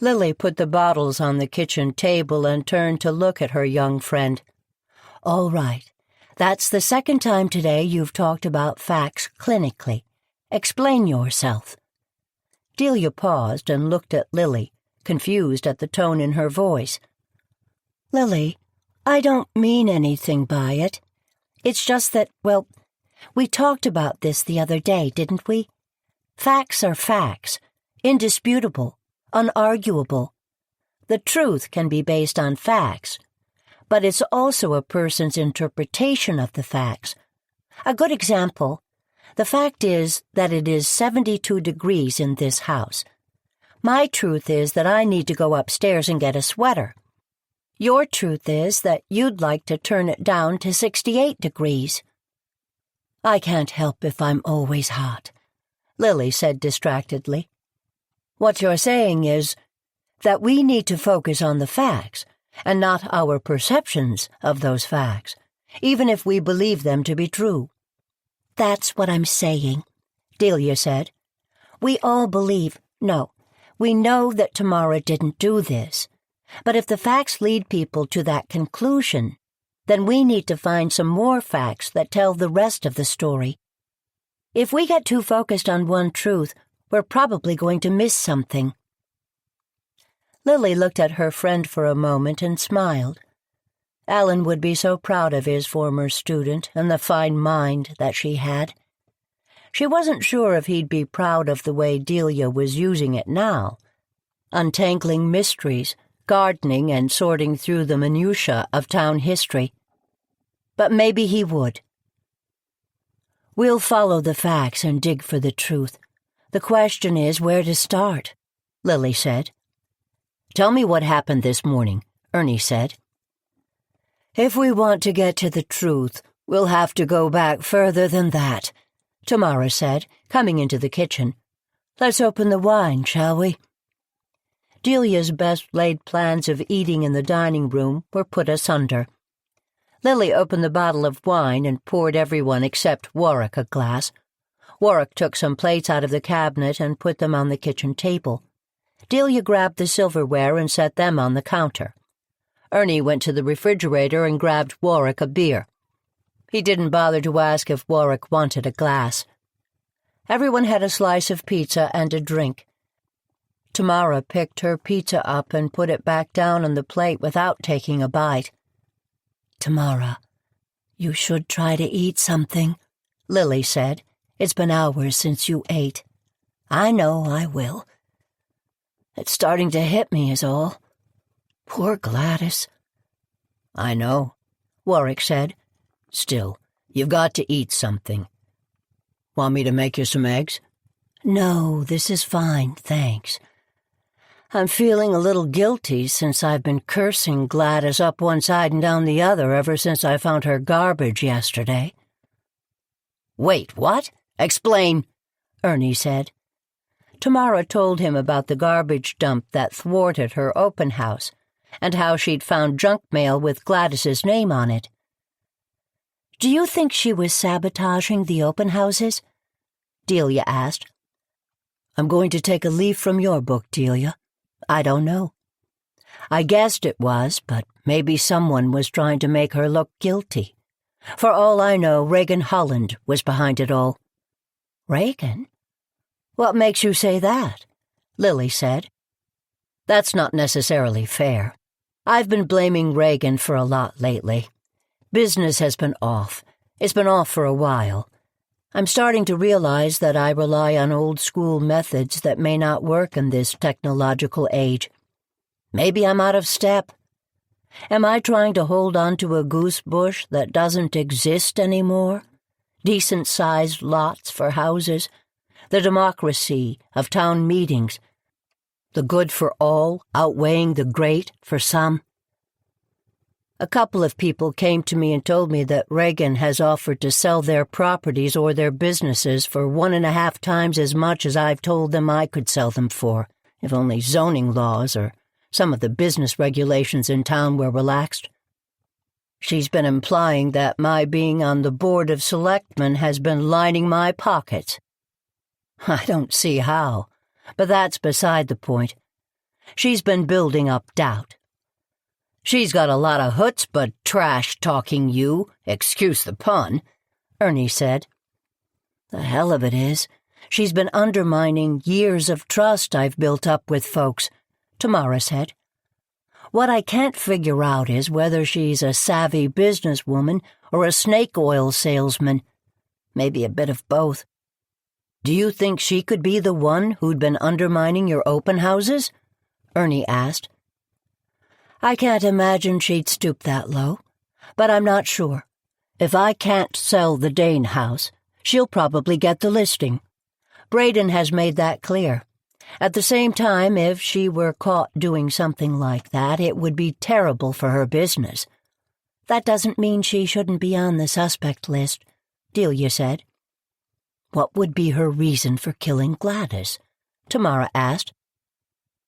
Lily put the bottles on the kitchen table and turned to look at her young friend. All right. That's the second time today you've talked about facts clinically. Explain yourself. Delia paused and looked at Lily, confused at the tone in her voice. Lily, I don't mean anything by it. It's just that, well, we talked about this the other day, didn't we? Facts are facts, indisputable, unarguable. The truth can be based on facts, but it's also a person's interpretation of the facts. A good example, the fact is that it is 72 degrees in this house. My truth is that I need to go upstairs and get a sweater. Your truth is that you'd like to turn it down to 68 degrees. I can't help if I'm always hot, Lily said distractedly. What you're saying is that we need to focus on the facts and not our perceptions of those facts, even if we believe them to be true. That's what I'm saying, Delia said. We all believe, no, we know that Tamara didn't do this. But if the facts lead people to that conclusion, then we need to find some more facts that tell the rest of the story. If we get too focused on one truth, we're probably going to miss something. Lily looked at her friend for a moment and smiled. Alan would be so proud of his former student and the fine mind that she had. She wasn't sure if he'd be proud of the way Delia was using it now, untangling mysteries, gardening, and sorting through the minutiae of town history. But maybe he would. "We'll follow the facts and dig for the truth. The question is where to start," Lily said. "Tell me what happened this morning," Ernie said. "If we want to get to the truth, we'll have to go back further than that," Tamara said, coming into the kitchen. "Let's open the wine, shall we?" Delia's best-laid plans of eating in the dining room were put asunder. Lily opened the bottle of wine and poured everyone except Warwick a glass. Warwick took some plates out of the cabinet and put them on the kitchen table. Delia grabbed the silverware and set them on the counter. Ernie went to the refrigerator and grabbed Warwick a beer. He didn't bother to ask if Warwick wanted a glass. Everyone had a slice of pizza and a drink. Tamara picked her pizza up and put it back down on the plate without taking a bite. "Tamara, you should try to eat something," Lily said. "It's been hours since you ate." "I know I will. It's starting to hit me is all. Poor Gladys." "I know," Warwick said. "Still, you've got to eat something. Want me to make you some eggs?" "No, this is fine, thanks. I'm feeling a little guilty since I've been cursing Gladys up one side and down the other ever since I found her garbage yesterday." "Wait, what? Explain," Ernie said. Tamara told him about the garbage dump that thwarted her open house and how she'd found junk mail with Gladys's name on it. "Do you think she was sabotaging the open houses?" Delia asked. "I'm going to take a leaf from your book, Delia. I don't know. I guessed it was, but maybe someone was trying to make her look guilty. For all I know, Reagan Holland was behind it all." "Reagan? What makes you say that?" Lily said. "That's not necessarily fair. I've been blaming Reagan for a lot lately. Business has been off. It's been off for a while. I'm starting to realize that I rely on old-school methods that may not work in this technological age. Maybe I'm out of step. Am I trying to hold on to a goose bush that doesn't exist anymore? Decent-sized lots for houses, the democracy of town meetings, the good for all outweighing the great for some. A couple of people came to me and told me that Reagan has offered to sell their properties or their businesses for 1.5 times as much as I've told them I could sell them for, if only zoning laws or some of the business regulations in town were relaxed. She's been implying that my being on the board of selectmen has been lining my pockets. I don't see how, but that's beside the point. She's been building up doubt. She's got a lot of chutzpah trash-talking you, excuse the pun, Ernie said. The hell of it is, she's been undermining years of trust I've built up with folks, Tamara said. What I can't figure out is whether she's a savvy businesswoman or a snake oil salesman. Maybe a bit of both. Do you think she could be the one who'd been undermining your open houses? Ernie asked. I can't imagine she'd stoop that low, but I'm not sure. If I can't sell the Dane house, she'll probably get the listing. Braden has made that clear. At the same time, if she were caught doing something like that, it would be terrible for her business. That doesn't mean she shouldn't be on the suspect list, Delia said. What would be her reason for killing Gladys? Tamara asked.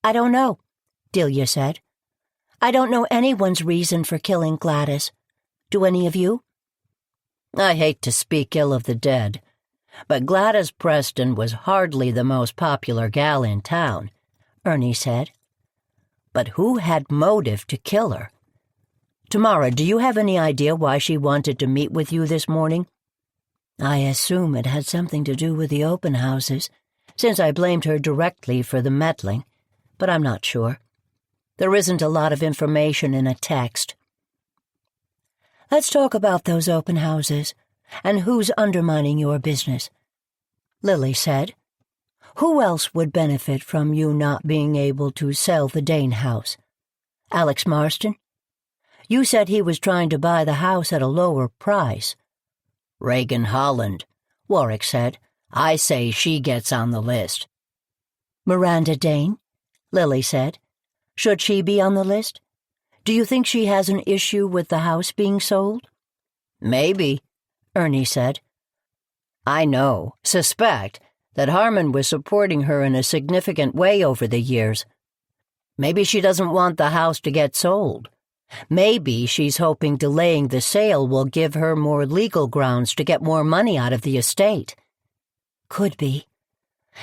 I don't know, Delia said. I don't know anyone's reason for killing Gladys. Do any of you? I hate to speak ill of the dead, but Gladys Preston was hardly the most popular gal in town, Ernie said. But who had motive to kill her? Tamara, do you have any idea why she wanted to meet with you this morning? I assume it had something to do with the open houses, since I blamed her directly for the meddling, but I'm not sure. There isn't a lot of information in a text. Let's talk about those open houses and who's undermining your business. Lily said, Who else would benefit from you not being able to sell the Dane house? Alex Marston? You said he was trying to buy the house at a lower price. Reagan Holland, Warwick said. I say she gets on the list. Miranda Dane? Lily said. Should she be on the list? Do you think she has an issue with the house being sold? Maybe, Ernie said. I suspect, that Harmon was supporting her in a significant way over the years. Maybe she doesn't want the house to get sold. Maybe she's hoping delaying the sale will give her more legal grounds to get more money out of the estate. Could be.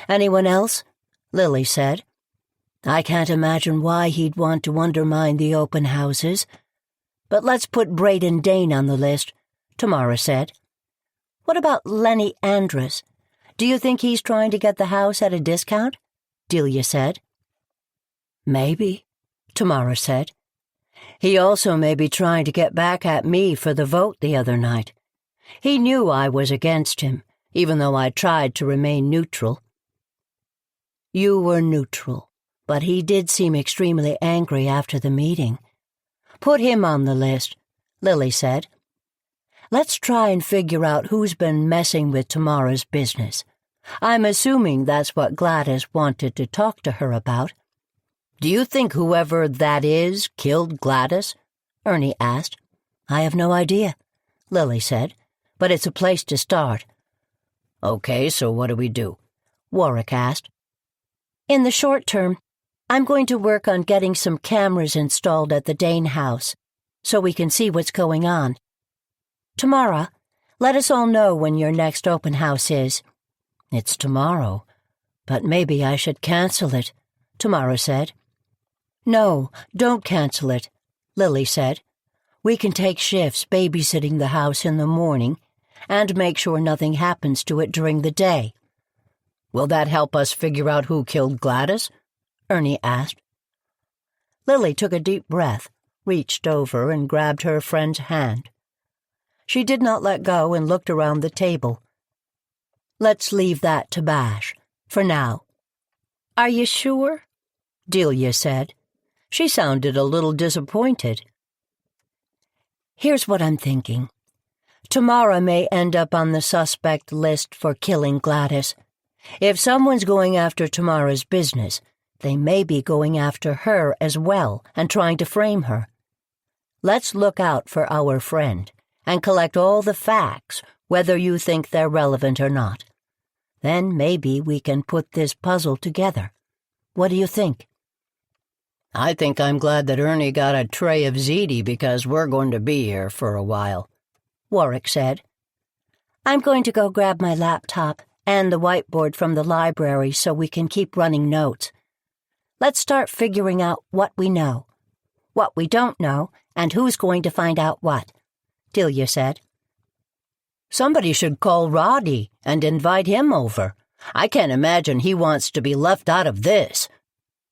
Anyone else? Lily said. I can't imagine why he'd want to undermine the open houses. But let's put Braden Dane on the list, Tamara said. What about Lenny Andrus? Do you think he's trying to get the house at a discount? Delia said. Maybe, Tamara said. He also may be trying to get back at me for the vote the other night. He knew I was against him, even though I tried to remain neutral. You were neutral, but he did seem extremely angry after the meeting. Put him on the list, Lily said. Let's try and figure out who's been messing with Tamara's business. I'm assuming that's what Gladys wanted to talk to her about. Do you think whoever that is killed Gladys? Ernie asked. I have no idea, Lily said, but it's a place to start. Okay, so what do we do? Warwick asked. In the short term, I'm going to work on getting some cameras installed at the Dane house, so we can see what's going on. Tamara, let us all know when your next open house is. It's tomorrow, but maybe I should cancel it, Tamara said. No, don't cancel it, Lily said. We can take shifts babysitting the house in the morning and make sure nothing happens to it during the day. Will that help us figure out who killed Gladys? Ernie asked. Lily took a deep breath, reached over and grabbed her friend's hand. She did not let go and looked around the table. Let's leave that to Bash, for now. Are you sure? Delia said. She sounded a little disappointed. Here's what I'm thinking. Tamara may end up on the suspect list for killing Gladys. If someone's going after Tamara's business, they may be going after her as well and trying to frame her. Let's look out for our friend and collect all the facts, whether you think they're relevant or not. Then maybe we can put this puzzle together. What do you think? I think I'm glad that Ernie got a tray of ziti because we're going to be here for a while, Warwick said. I'm going to go grab my laptop and the whiteboard from the library so we can keep running notes. Let's start figuring out what we know, what we don't know, and who's going to find out what, Delia said. Somebody should call Roddy and invite him over. I can't imagine he wants to be left out of this,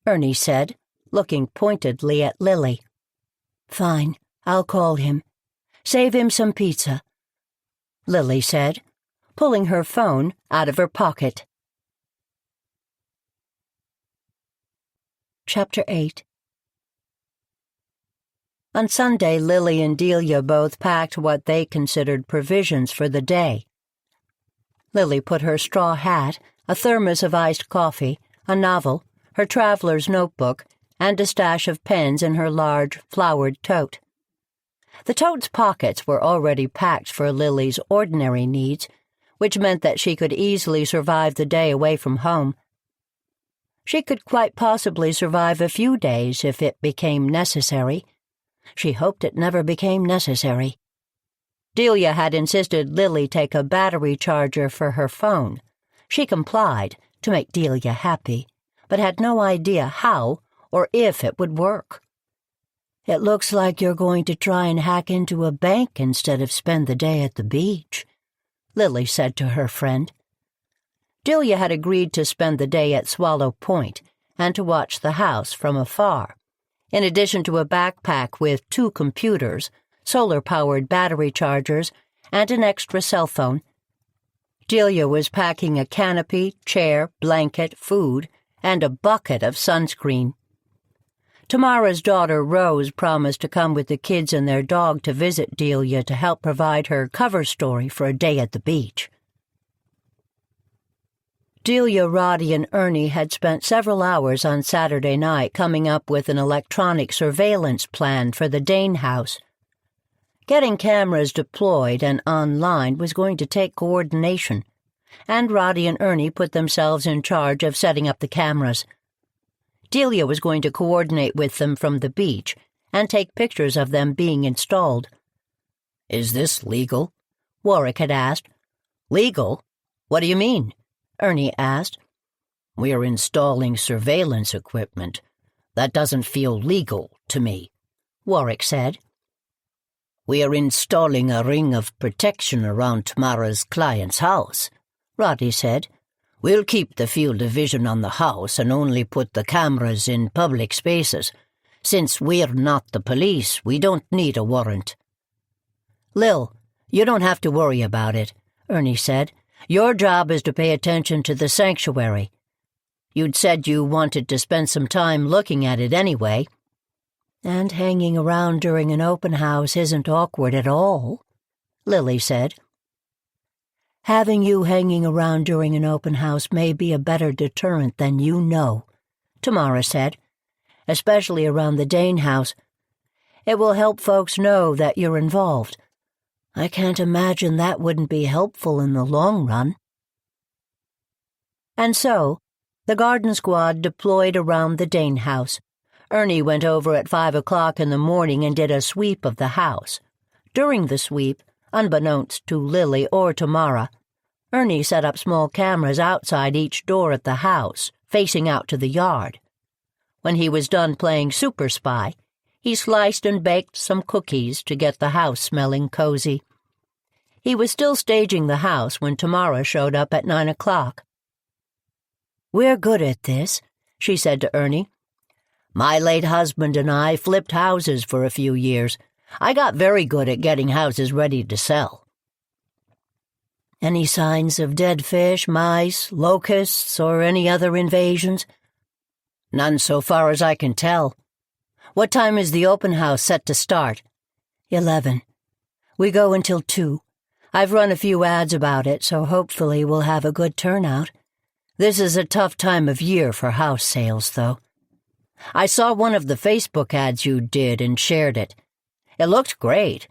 Ernie said, looking pointedly at Lily. Fine, I'll call him. Save him some pizza, Lily said, pulling her phone out of her pocket. Chapter 8. On Sunday, Lily and Delia both packed what they considered provisions for the day. Lily put her straw hat, a thermos of iced coffee, a novel, her traveler's notebook, and a stash of pens in her large, flowered tote. The tote's pockets were already packed for Lily's ordinary needs, which meant that she could easily survive the day away from home. She could quite possibly survive a few days if it became necessary. She hoped it never became necessary. Delia had insisted Lily take a battery charger for her phone. She complied, to make Delia happy, but had no idea how or if it would work. It looks like you're going to try and hack into a bank instead of spend the day at the beach, Lily said to her friend. Delia had agreed to spend the day at Swallow Point and to watch the house from afar, in addition to a backpack with 2 computers, solar-powered battery chargers, and an extra cell phone. Delia was packing a canopy, chair, blanket, food, and a bucket of sunscreen. Tamara's daughter Rose promised to come with the kids and their dog to visit Delia to help provide her cover story for a day at the beach. Delia, Roddy, and Ernie had spent several hours on Saturday night coming up with an electronic surveillance plan for the Dane house. Getting cameras deployed and online was going to take coordination, and Roddy and Ernie put themselves in charge of setting up the cameras. Delia was going to coordinate with them from the beach and take pictures of them being installed. "Is this legal?" Warwick had asked. "Legal? What do you mean?" Ernie asked. "We're installing surveillance equipment. That doesn't feel legal to me," Warwick said. "We are installing a ring of protection around Tamara's client's house," Roddy said. "We'll keep the field of vision on the house and only put the cameras in public spaces. Since we're not the police, we don't need a warrant." "Lil, you don't have to worry about it," Ernie said. "Your job is to pay attention to the sanctuary. You'd said you wanted to spend some time looking at it anyway. And hanging around during an open house isn't awkward at all," Lily said. "Having you hanging around during an open house may be a better deterrent than you know," Tamara said, "especially around the Dane house. It will help folks know that you're involved. I can't imagine that wouldn't be helpful in the long run." And so, the garden squad deployed around the Dane house. Ernie went over at 5 o'clock in the morning and did a sweep of the house. During the sweep, unbeknownst to Lily or Tamara, Ernie set up small cameras outside each door at the house, facing out to the yard. When he was done playing Super Spy, he sliced and baked some cookies to get the house smelling cozy. He was still staging the house when Tamara showed up at 9 o'clock. "We're good at this," she said to Ernie. "My late husband and I flipped houses for a few years. I got very good at getting houses ready to sell." "Any signs of dead fish, mice, locusts, or any other invasions?" "None so far as I can tell." "What time is the open house set to start?" 11. "We go until 2. I've run a few ads about it, so hopefully we'll have a good turnout. This is a tough time of year for house sales, though. I saw one of the Facebook ads you did and shared it. It looked great."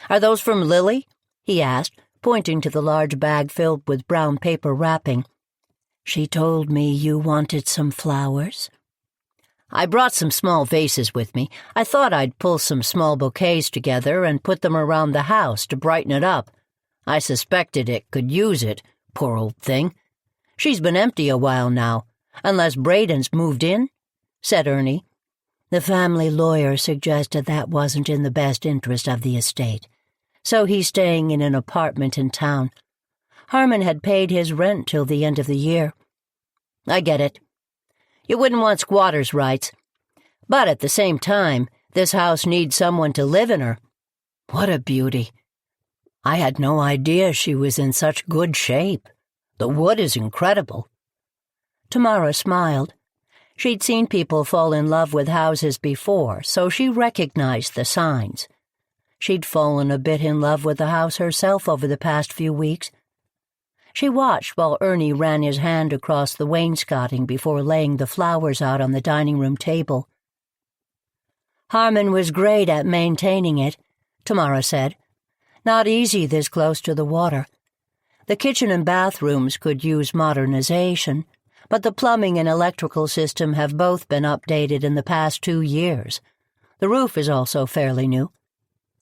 "Are those from Lily?" he asked, pointing to the large bag filled with brown paper wrapping. "She told me you wanted some flowers." "I brought some small vases with me. I thought I'd pull some small bouquets together and put them around the house to brighten it up. I suspected it could use it, poor old thing. She's been empty a while now, unless Braden's moved in," said Ernie. "The family lawyer suggested that wasn't in the best interest of the estate, so he's staying in an apartment in town. Harmon had paid his rent till the end of the year." "I get it. You wouldn't want squatters' rights. But at the same time, this house needs someone to live in her." "What a beauty. I had no idea she was in such good shape. The wood is incredible." Tamara smiled. She'd seen people fall in love with houses before, so she recognized the signs. She'd fallen a bit in love with the house herself over the past few weeks. She watched while Ernie ran his hand across the wainscoting before laying the flowers out on the dining room table. "Harmon was great at maintaining it," Tamara said. "Not easy this close to the water. The kitchen and bathrooms could use modernization, but the plumbing and electrical system have both been updated in the past 2 years. The roof is also fairly new.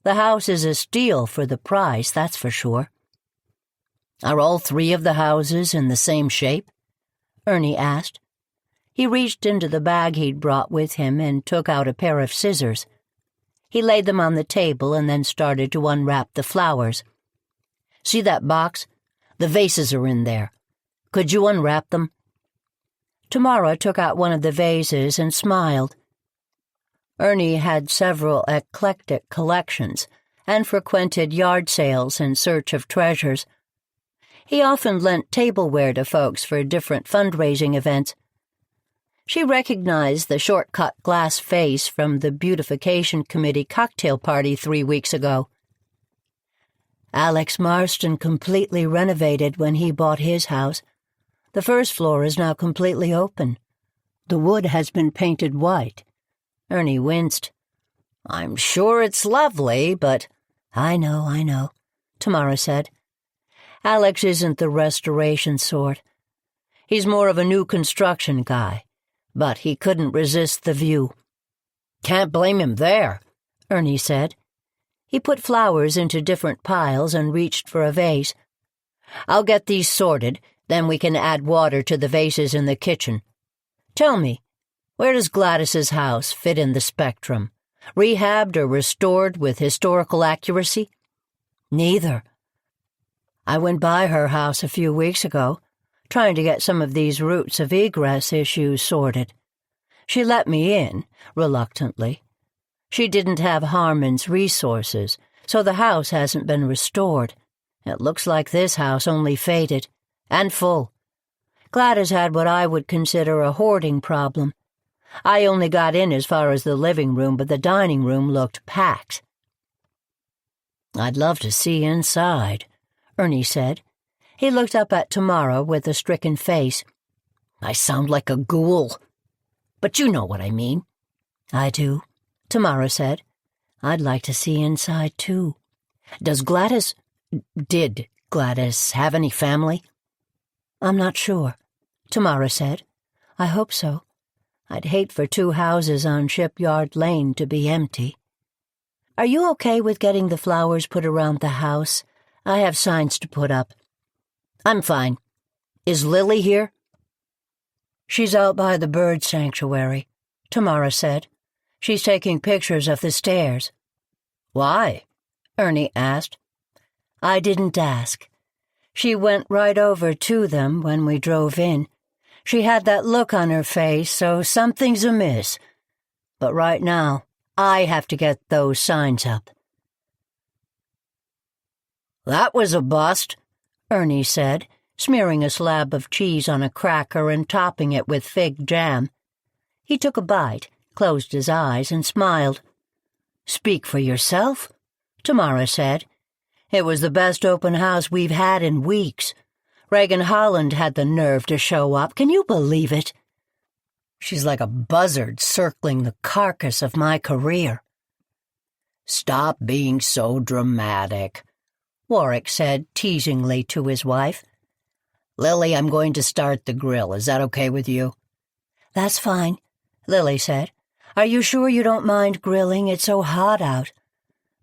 The house is a steal for the price, that's for sure." "Are all 3 of the houses in the same shape?" Ernie asked. He reached into the bag he'd brought with him and took out a pair of scissors. He laid them on the table and then started to unwrap the flowers. "See that box? The vases are in there. Could you unwrap them?" Tamara took out one of the vases and smiled. Ernie had several eclectic collections and frequented yard sales in search of treasures. He often lent tableware to folks for different fundraising events. She recognized the short-cut glass face from the Beautification Committee cocktail party 3 weeks ago. Alex Marston completely renovated when he bought his house. The first floor is now completely open. The wood has been painted white. Ernie winced. "I'm sure it's lovely, but—" I know, Tamara said. Alex isn't the restoration sort. He's more of a new construction guy, but he couldn't resist the view. "Can't blame him there," Ernie said. He put flowers into different piles and reached for a vase. "I'll get these sorted, then we can add water to the vases in the kitchen. Tell me, where does Gladys's house fit in the spectrum? Rehabbed or restored with historical accuracy?" "Neither. I went by her house a few weeks ago, trying to get some of these roots of egress issues sorted. She let me in, reluctantly. She didn't have Harmon's resources, so the house hasn't been restored. It looks like this house only faded, and full. Gladys had what I would consider a hoarding problem. I only got in as far as the living room, but the dining room looked packed." "I'd love to see inside," Ernie said. He looked up at Tamara with a stricken face. "I sound like a ghoul, but you know what I mean." "I do," Tamara said. "I'd like to see inside, too. Did Gladys have any family?" "I'm not sure," Tamara said. "I hope so. I'd hate for 2 houses on Shipyard Lane to be empty. Are you okay with getting the flowers put around the house? I have signs to put up." "I'm fine. Is Lily here?" "She's out by the bird sanctuary," Tamara said. "She's taking pictures of the stairs." "Why?" Ernie asked. "I didn't ask. She went right over to them when we drove in. She had that look on her face, so something's amiss. But right now, I have to get those signs up." "That was a bust," Ernie said, smearing a slab of cheese on a cracker and topping it with fig jam. He took a bite, closed his eyes, and smiled. "Speak for yourself," Tamara said. "It was the best open house we've had in weeks. Reagan Holland had the nerve to show up. Can you believe it? She's like a buzzard circling the carcass of my career." "Stop being so dramatic," Warwick said teasingly to his wife. "Lily, I'm going to start the grill. Is that okay with you?" "That's fine," Lily said. "Are you sure you don't mind grilling? It's so hot out."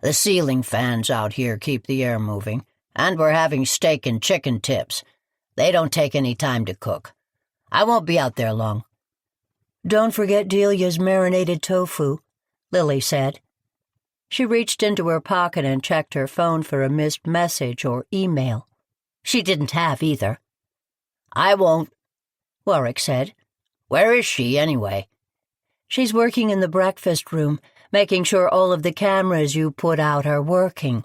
"The ceiling fans out here keep the air moving, and we're having steak and chicken tips. They don't take any time to cook. I won't be out there long." "Don't forget Delia's marinated tofu," Lily said. She reached into her pocket and checked her phone for a missed message or email. She didn't have either. "I won't," Warwick said. "Where is she, anyway?" "She's working in the breakfast room, making sure all of the cameras you put out are working."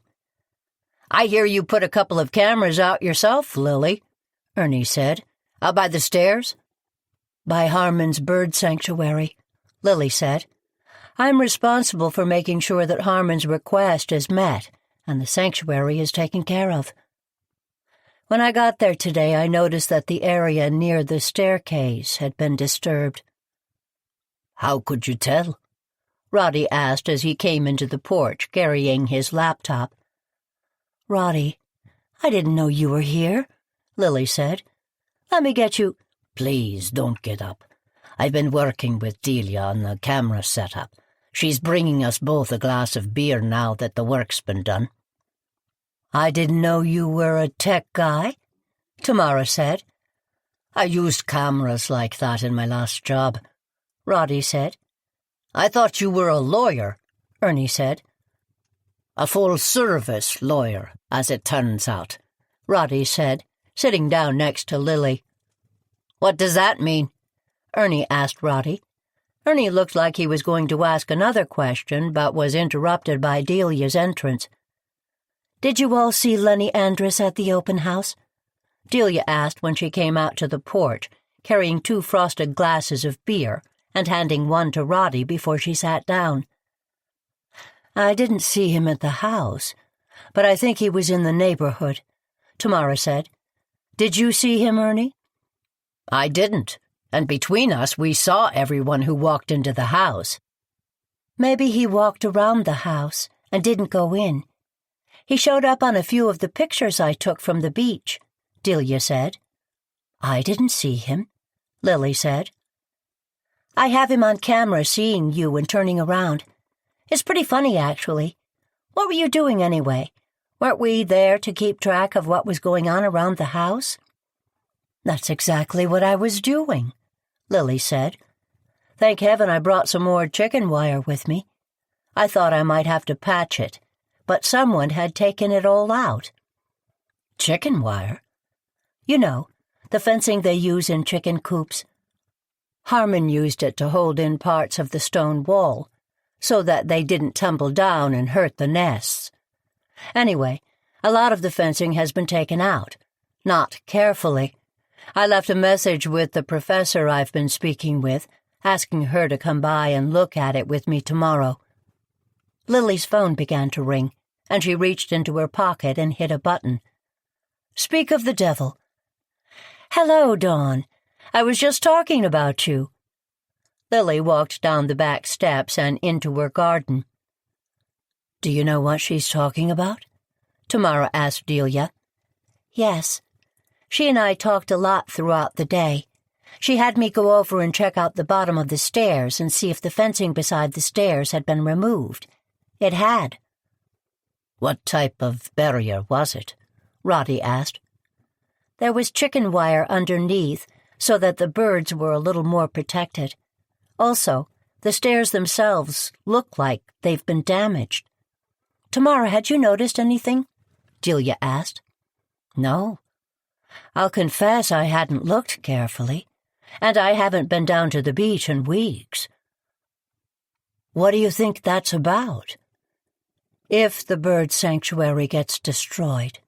"I hear you put a couple of cameras out yourself, Lily," Ernie said. "Out by the stairs?" "By Harmon's bird sanctuary," Lily said. "I'm responsible for making sure that Harmon's request is met and the sanctuary is taken care of. When I got there today, I noticed that the area near the staircase had been disturbed." "How could you tell?" Roddy asked as he came into the porch, carrying his laptop. "Roddy, I didn't know you were here," Lily said. "Let me get you—" "Please don't get up. I've been working with Delia on the camera setup. She's bringing us both a glass of beer now that the work's been done." "I didn't know you were a tech guy," Tamara said. "I used cameras like that in my last job," Roddy said. "I thought you were a lawyer," Ernie said. "A full-service lawyer, as it turns out," Roddy said, sitting down next to Lily. "What does that mean?" Ernie asked Roddy. Ernie looked like he was going to ask another question, but was interrupted by Delia's entrance. "Did you all see Lenny Andrus at the open house?" Delia asked when she came out to the porch, carrying 2 frosted glasses of beer and handing one to Roddy before she sat down. "I didn't see him at the house, but I think he was in the neighborhood," Tamara said. "Did you see him, Ernie?" I didn't, and between us we saw everyone who walked into the house. "Maybe he walked around the house and didn't go in. He showed up on a few of the pictures I took from the beach," Delia said. "I didn't see him," Lily said. "I have him on camera seeing you and turning around. It's pretty funny, actually. What were you doing anyway? Weren't we there to keep track of what was going on around the house?" "That's exactly what I was doing," Lily said. "Thank heaven I brought some more chicken wire with me. I thought I might have to patch it, but someone had taken it all out." "Chicken wire?" "You know, the fencing they use in chicken coops. Harmon used it to hold in parts of the stone wall, so that they didn't tumble down and hurt the nests. Anyway, a lot of the fencing has been taken out. Not carefully. I left a message with the professor I've been speaking with, asking her to come by and look at it with me tomorrow." Lily's phone began to ring, and she reached into her pocket and hit a button. "Speak of the devil." "Hello, Dawn. I was just talking about you." Lily walked down the back steps and into her garden. "Do you know what she's talking about?" Tamara asked Delia. "Yes. She and I talked a lot throughout the day. She had me go over and check out the bottom of the stairs and see if the fencing beside the stairs had been removed. It had." "What type of barrier was it?" Roddy asked. "There was chicken wire underneath, so that the birds were a little more protected. Also, the stairs themselves look like they've been damaged." "Tamara, had you noticed anything?" Delia asked. "No. I'll confess I hadn't looked carefully, and I haven't been down to the beach in weeks." "What do you think that's about?" "If the bird sanctuary gets destroyed,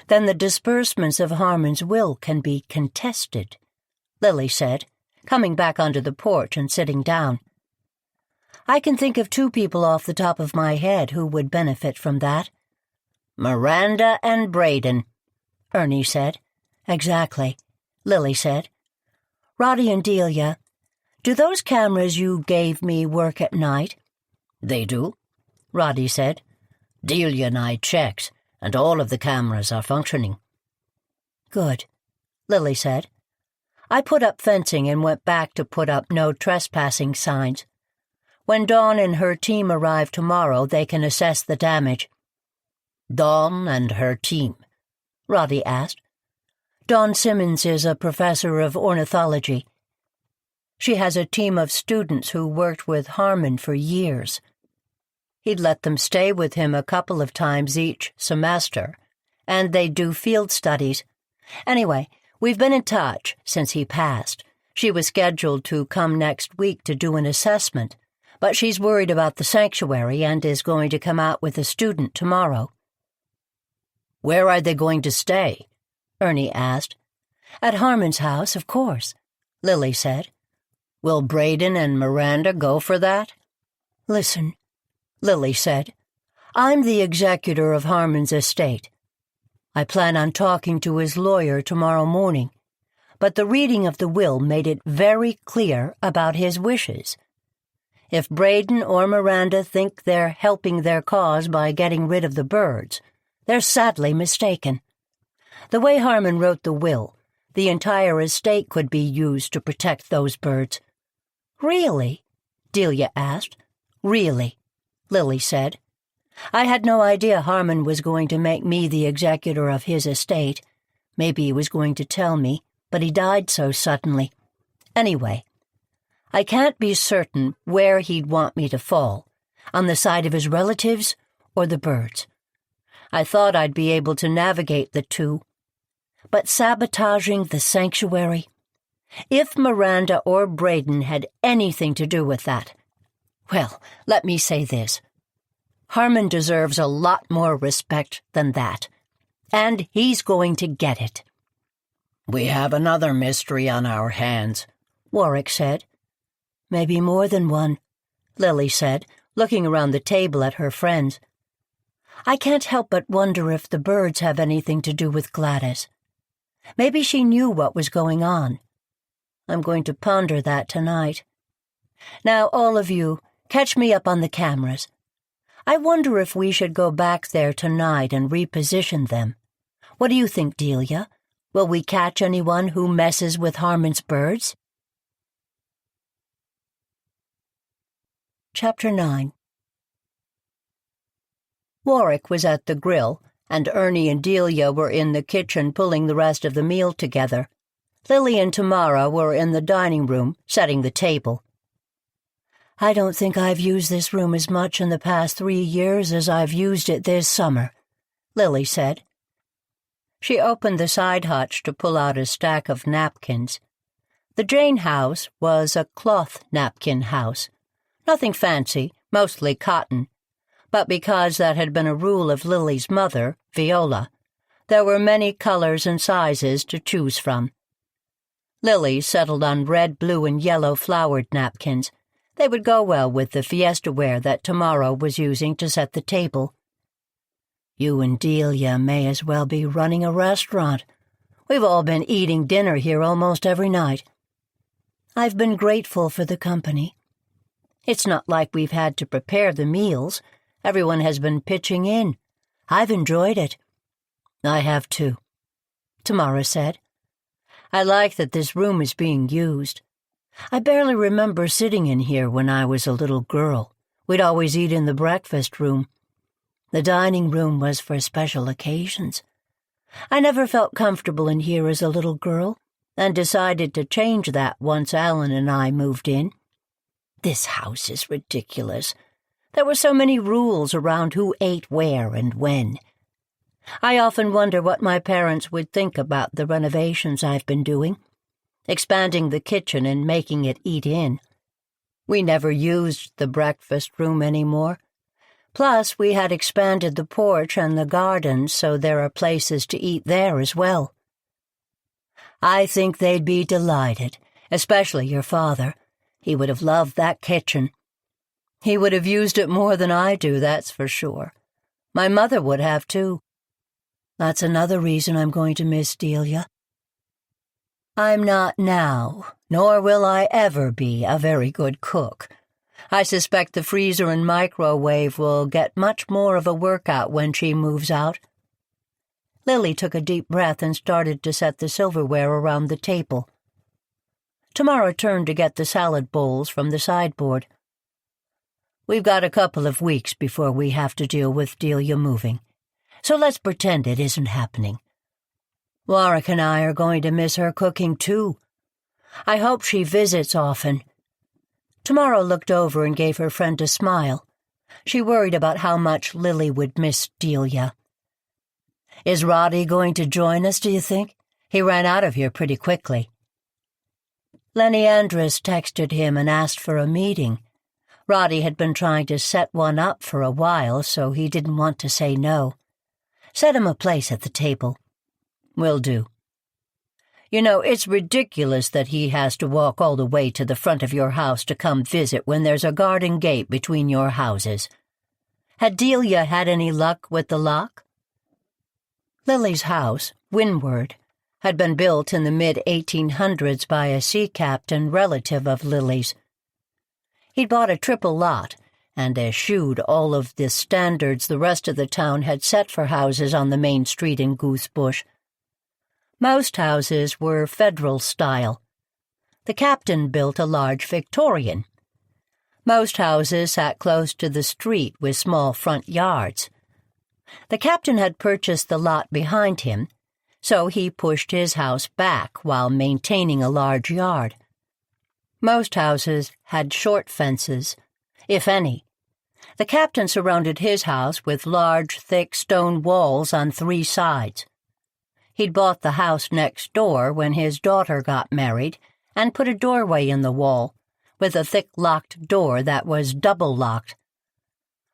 then the disbursements of Harmon's will can be contested," Lily said, coming back onto the porch and sitting down. "I can think of 2 people off the top of my head who would benefit from that." "Miranda and Braden," Ernie said. "Exactly," Lily said. "Roddy and Delia, do those cameras you gave me work at night?" "They do," Roddy said. "Delia and I checked, and all of the cameras are functioning." "Good," Lily said. "I put up fencing and went back to put up no trespassing signs. When Dawn and her team arrive tomorrow, they can assess the damage." "Dawn and her team?" Roddy asked. "Dawn Simmons is a professor of ornithology. She has a team of students who worked with Harmon for years. He'd let them stay with him a couple of times each semester, and they do field studies. Anyway, we've been in touch since he passed. She was scheduled to come next week to do an assessment, but she's worried about the sanctuary and is going to come out with a student tomorrow." "Where are they going to stay?" Ernie asked. "At Harmon's house, of course," Lily said. "Will Braden and Miranda go for that?" "Listen," Lily said. "I'm the executor of Harmon's estate. I plan on talking to his lawyer tomorrow morning, but the reading of the will made it very clear about his wishes. If Braden or Miranda think they're helping their cause by getting rid of the birds, they're sadly mistaken. The way Harmon wrote the will, the entire estate could be used to protect those birds." "Really?" Delia asked. "Really," Lily said. "I had no idea Harmon was going to make me the executor of his estate. Maybe he was going to tell me, but he died so suddenly. Anyway, I can't be certain where he'd want me to fall, on the side of his relatives or the birds. I thought I'd be able to navigate the 2. But sabotaging the sanctuary? If Miranda or Braden had anything to do with that, well, let me say this. Harmon deserves a lot more respect than that, and he's going to get it. We have another mystery on our hands, Warwick said. Maybe more than one, Lily said, looking around the table at her friends. I can't help but wonder if the birds have anything to do with Gladys. Maybe she knew what was going on. I'm going to ponder that tonight. Now, all of you, catch me up on the cameras. I wonder if we should go back there tonight and reposition them. What do you think, Delia? Will we catch anyone who messes with Harmon's birds? Chapter 9. Warwick was at the grill, and Ernie and Delia were in the kitchen pulling the rest of the meal together. Lily and Tamara were in the dining room, setting the table. I don't think I've used this room as much in the past 3 years as I've used it this summer, Lily said. She opened the side hutch to pull out a stack of napkins. The Jane house was a cloth napkin house. Nothing fancy, mostly cotton. But because that had been a rule of Lily's mother, Viola, there were many colors and sizes to choose from. Lily settled on red, blue, and yellow flowered napkins. They would go well with the fiesta ware that Tamara was using to set the table. You and Delia may as well be running a restaurant. We've all been eating dinner here almost every night. I've been grateful for the company. It's not like we've had to prepare the meals. Everyone has been pitching in. I've enjoyed it. I have too, Tamara said. I like that this room is being used. I barely remember sitting in here when I was a little girl. We'd always eat in the breakfast room. The dining room was for special occasions. I never felt comfortable in here as a little girl, and decided to change that once Alan and I moved in. This house is ridiculous. There were so many rules around who ate where and when. I often wonder what my parents would think about the renovations I've been doing, expanding the kitchen and making it eat in. We never used the breakfast room anymore. Plus, we had expanded the porch and the garden so there are places to eat there as well. I think they'd be delighted, especially your father. He would have loved that kitchen. He would have used it more than I do, that's for sure. My mother would have, too. That's another reason I'm going to miss Delia. I'm not now, nor will I ever be, a very good cook. I suspect the freezer and microwave will get much more of a workout when she moves out. Lily took a deep breath and started to set the silverware around the table. Tamara turned to get the salad bowls from the sideboard. We've got a couple of weeks before we have to deal with Delia moving, so let's pretend it isn't happening. Warwick and I are going to miss her cooking, too. I hope she visits often. Tamara looked over and gave her friend a smile. She worried about how much Lily would miss Delia. Is Roddy going to join us, do you think? He ran out of here pretty quickly. Lenny Andrus texted him and asked for a meeting. Roddy had been trying to set one up for a while, so he didn't want to say no. Set him a place at the table. Will do. You know, it's ridiculous that he has to walk all the way to the front of your house to come visit when there's a garden gate between your houses. Had Delia had any luck with the lock? Lily's house, Windward, had been built in the mid-1800s by a sea captain relative of Lily's. He'd bought a triple lot and eschewed all of the standards the rest of the town had set for houses on the main street in Goosebush. Most houses were federal style. The captain built a large Victorian. Most houses sat close to the street with small front yards. The captain had purchased the lot behind him, so he pushed his house back while maintaining a large yard. Most houses had short fences, if any. The captain surrounded his house with large, thick stone walls on 3 sides. He'd bought the house next door when his daughter got married, and put a doorway in the wall, with a thick locked door that was double-locked.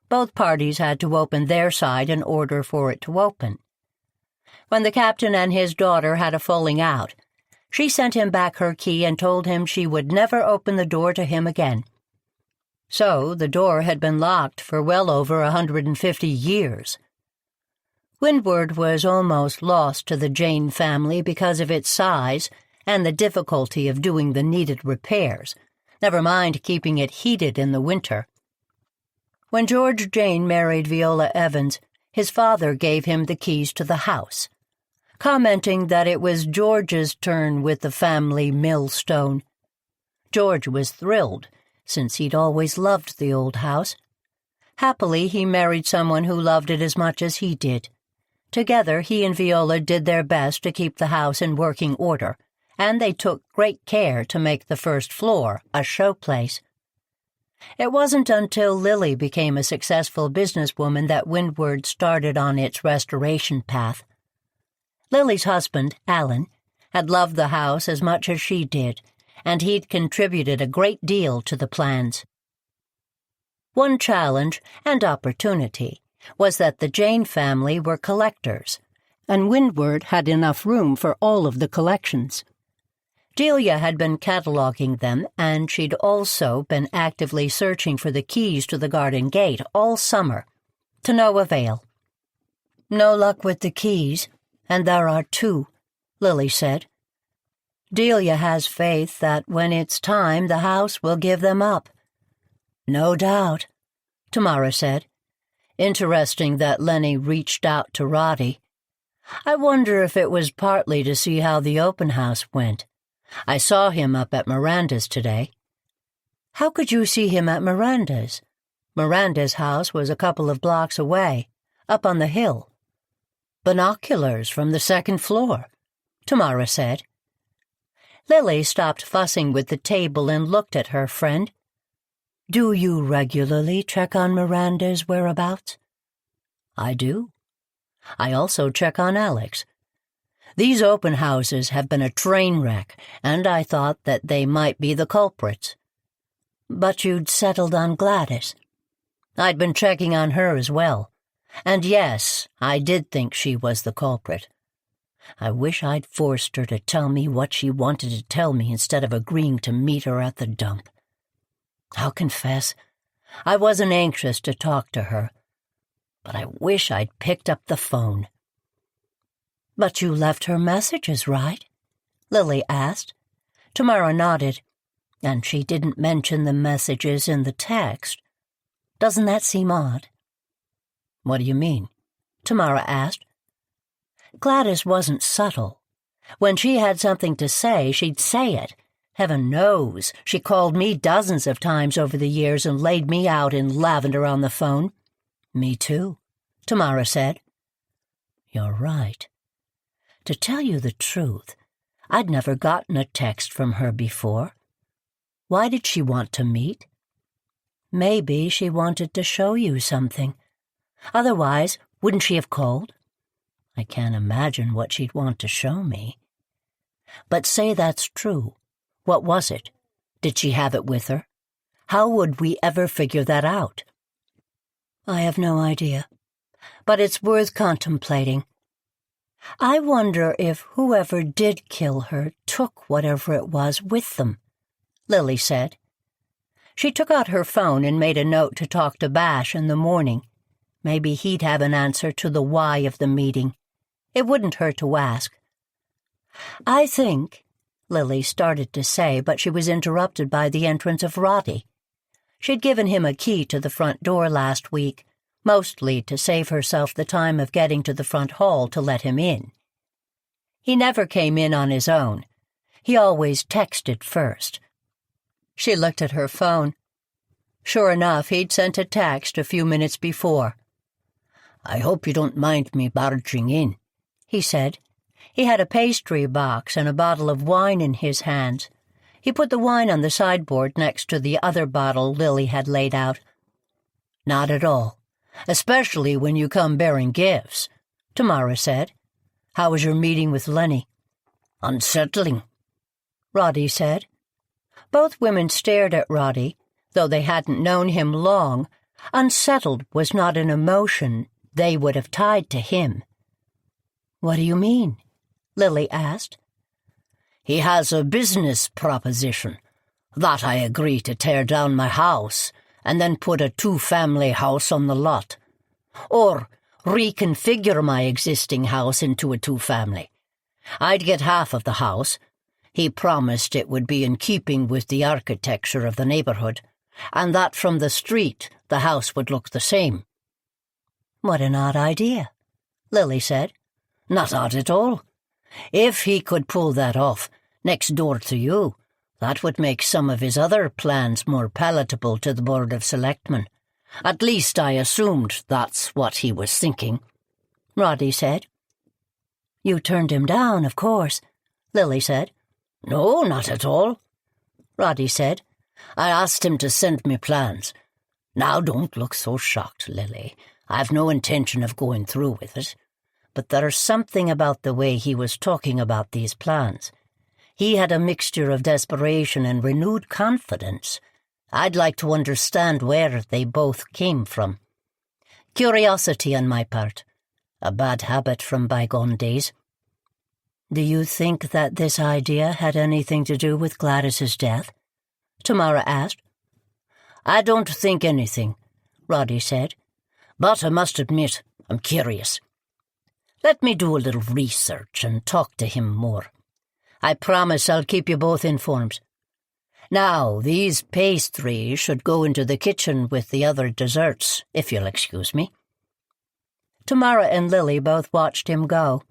Both parties had to open their side in order for it to open. When the captain and his daughter had a falling out, she sent him back her key and told him she would never open the door to him again. So the door had been locked for well over 150 years. Windward was almost lost to the Jane family because of its size and the difficulty of doing the needed repairs, never mind keeping it heated in the winter. When George Jane married Viola Evans, his father gave him the keys to the house, commenting that it was George's turn with the family millstone. George was thrilled, since he'd always loved the old house. Happily, he married someone who loved it as much as he did. Together, he and Viola did their best to keep the house in working order, and they took great care to make the first floor a showplace. It wasn't until Lily became a successful businesswoman that Windward started on its restoration path. Lily's husband, Alan, had loved the house as much as she did, and he'd contributed a great deal to the plans. One challenge and opportunity was that the Jane family were collectors, and Windward had enough room for all of the collections. Delia had been cataloging them, and she'd also been actively searching for the keys to the garden gate all summer, to no avail. "No luck with the keys, and there are 2, Lily said. "Delia has faith that when it's time the house will give them up." "No doubt," Tamara said. "Interesting that Lenny reached out to Roddy. I wonder if it was partly to see how the open house went. I saw him up at Miranda's today." "How could you see him at Miranda's?" "Miranda's house was a couple of blocks away, up on the hill." "Binoculars from the 2nd floor," Tamara said. Lily stopped fussing with the table and looked at her friend. "Do you regularly check on Miranda's whereabouts?" "I do. I also check on Alex. These open houses have been a train wreck, and I thought that they might be the culprits." "But you'd settled on Gladys." "I'd been checking on her as well. And yes, I did think she was the culprit. I wish I'd forced her to tell me what she wanted to tell me instead of agreeing to meet her at the dump. I'll confess, I wasn't anxious to talk to her, but I wish I'd picked up the phone." "But you left her messages, right?" Lily asked. Tamara nodded. "And she didn't mention the messages in the text. Doesn't that seem odd?" "What do you mean?" Tamara asked. "Gladys wasn't subtle. When she had something to say, she'd say it. Heaven knows, she called me dozens of times over the years and laid me out in lavender on the phone." "Me too," Tamara said. "You're right. To tell you the truth, I'd never gotten a text from her before. Why did she want to meet?" "Maybe she wanted to show you something. Otherwise, wouldn't she have called?" "I can't imagine what she'd want to show me." "But say that's true. What was it? Did she have it with her? How would we ever figure that out?" "I have no idea, but it's worth contemplating. I wonder if whoever did kill her took whatever it was with them," Lily said. She took out her phone and made a note to talk to Bash in the morning. Maybe he'd have an answer to the why of the meeting. It wouldn't hurt to ask. "I think," Lily started to say, but she was interrupted by the entrance of Roddy. She'd given him a key to the front door last week, mostly to save herself the time of getting to the front hall to let him in. He never came in on his own. He always texted first. She looked at her phone. Sure enough, he'd sent a text a few minutes before. "I hope you don't mind me barging in," he said. He had a pastry box and a bottle of wine in his hands. He put the wine on the sideboard next to the other bottle Lily had laid out. "Not at all. Especially when you come bearing gifts," Tamara said. "How was your meeting with Lenny?" "Unsettling." Roddy said. Both women stared at Roddy, though they hadn't known him long. Unsettled was not an emotion they would have tied to him. "What do you mean?" Lily asked. "He has a business proposition, that I agree to tear down my house and then put a two-family house on the lot, or reconfigure my existing house into a two-family. I'd get half of the house. He promised it would be in keeping with the architecture of the neighborhood, and that from the street the house would look the same." "What an odd idea," Lily said. "Not odd at all. If he could pull that off, next door to you, that would make some of his other plans more palatable to the Board of Selectmen. At least I assumed that's what he was thinking," Roddy said. "You turned him down, of course," Lily said. "No, not at all," Roddy said. "I asked him to send me plans. Now don't look so shocked, Lily. I've no intention of going through with it. But there's something about the way he was talking about these plans. He had a mixture of desperation and renewed confidence. I'd like to understand where they both came from. Curiosity on my part. A bad habit from bygone days." "Do you think that this idea had anything to do with Gladys's death?" Tamara asked. "I don't think anything," Roddy said. "But I must admit, I'm curious. Let me do a little research and talk to him more. I promise I'll keep you both informed. Now, these pastries should go into the kitchen with the other desserts, if you'll excuse me." Tamara and Lily both watched him go.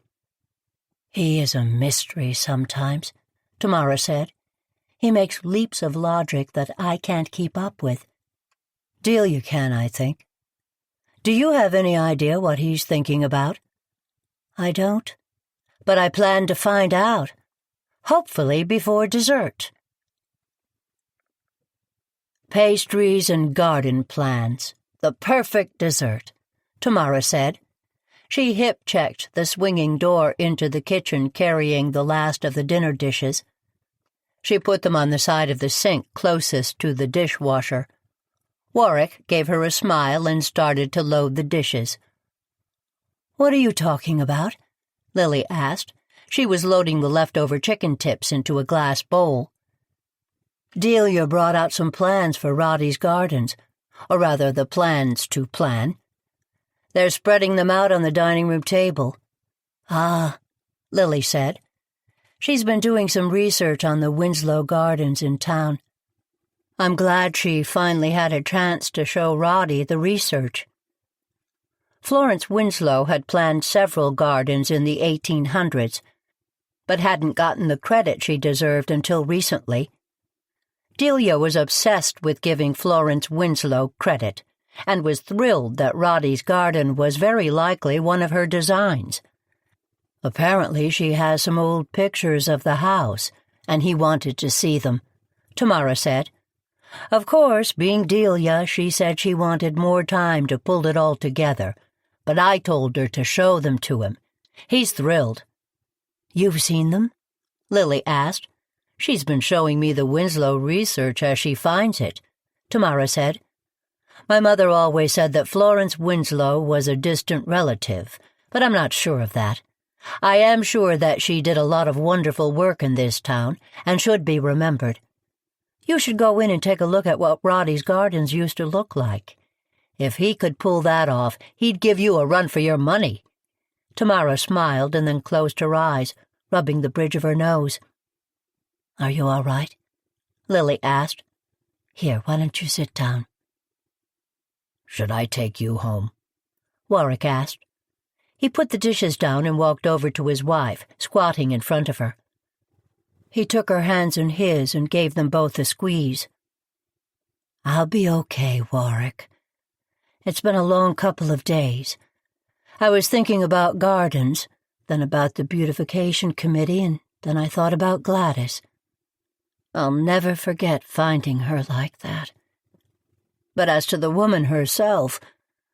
"He is a mystery sometimes," Tamara said. "He makes leaps of logic that I can't keep up with. Delia can, I think. Do you have any idea what he's thinking about?" "I don't, but I plan to find out, hopefully before dessert." "Pastries and garden plans, the perfect dessert," Tamara said. She hip-checked the swinging door into the kitchen carrying the last of the dinner dishes. She put them on the side of the sink closest to the dishwasher. Warwick gave her a smile and started to load the dishes. "What are you talking about?" Lily asked. She was loading the leftover chicken tips into a glass bowl. "Delia brought out some plans for Roddy's gardens, or rather the plans to plan. They're spreading them out on the dining room table." "Ah," Lily said. "She's been doing some research on the Winslow gardens in town. I'm glad she finally had a chance to show Roddy the research." Florence Winslow had planned several gardens in the 1800s, but hadn't gotten the credit she deserved until recently. Delia was obsessed with giving Florence Winslow credit, and was thrilled that Roddy's garden was very likely one of her designs. "Apparently she has some old pictures of the house, and he wanted to see them," Tamara said. "Of course, being Delia, she said she wanted more time to pull it all together, but I told her to show them to him. He's thrilled." "You've seen them?" Lily asked. "She's been showing me the Winslow research as she finds it," Tamara said. "My mother always said that Florence Winslow was a distant relative, but I'm not sure of that. I am sure that she did a lot of wonderful work in this town and should be remembered. You should go in and take a look at what Roddy's gardens used to look like. If he could pull that off, he'd give you a run for your money." Tamara smiled and then closed her eyes, rubbing the bridge of her nose. "Are you all right?" Lily asked. "Here, why don't you sit down?" "Should I take you home?" Warwick asked. He put the dishes down and walked over to his wife, squatting in front of her. He took her hands in his and gave them both a squeeze. "I'll be okay, Warwick. It's been a long couple of days. I was thinking about gardens, then about the beautification committee, and then I thought about Gladys. I'll never forget finding her like that. But as to the woman herself,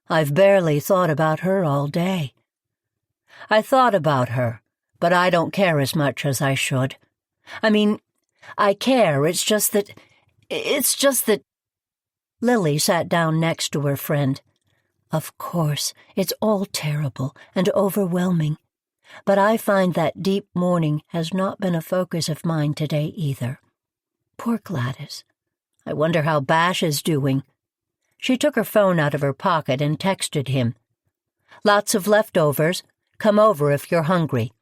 I've barely thought about her all day. I thought about her, but I don't care as much as I should. I mean, I care, it's just that... Lily sat down next to her friend. Of course, it's all terrible and overwhelming, but I find that deep mourning has not been a focus of mine today either. Poor Gladys. I wonder how Bash is doing. She took her phone out of her pocket and texted him. Lots of leftovers. Come over if you're hungry.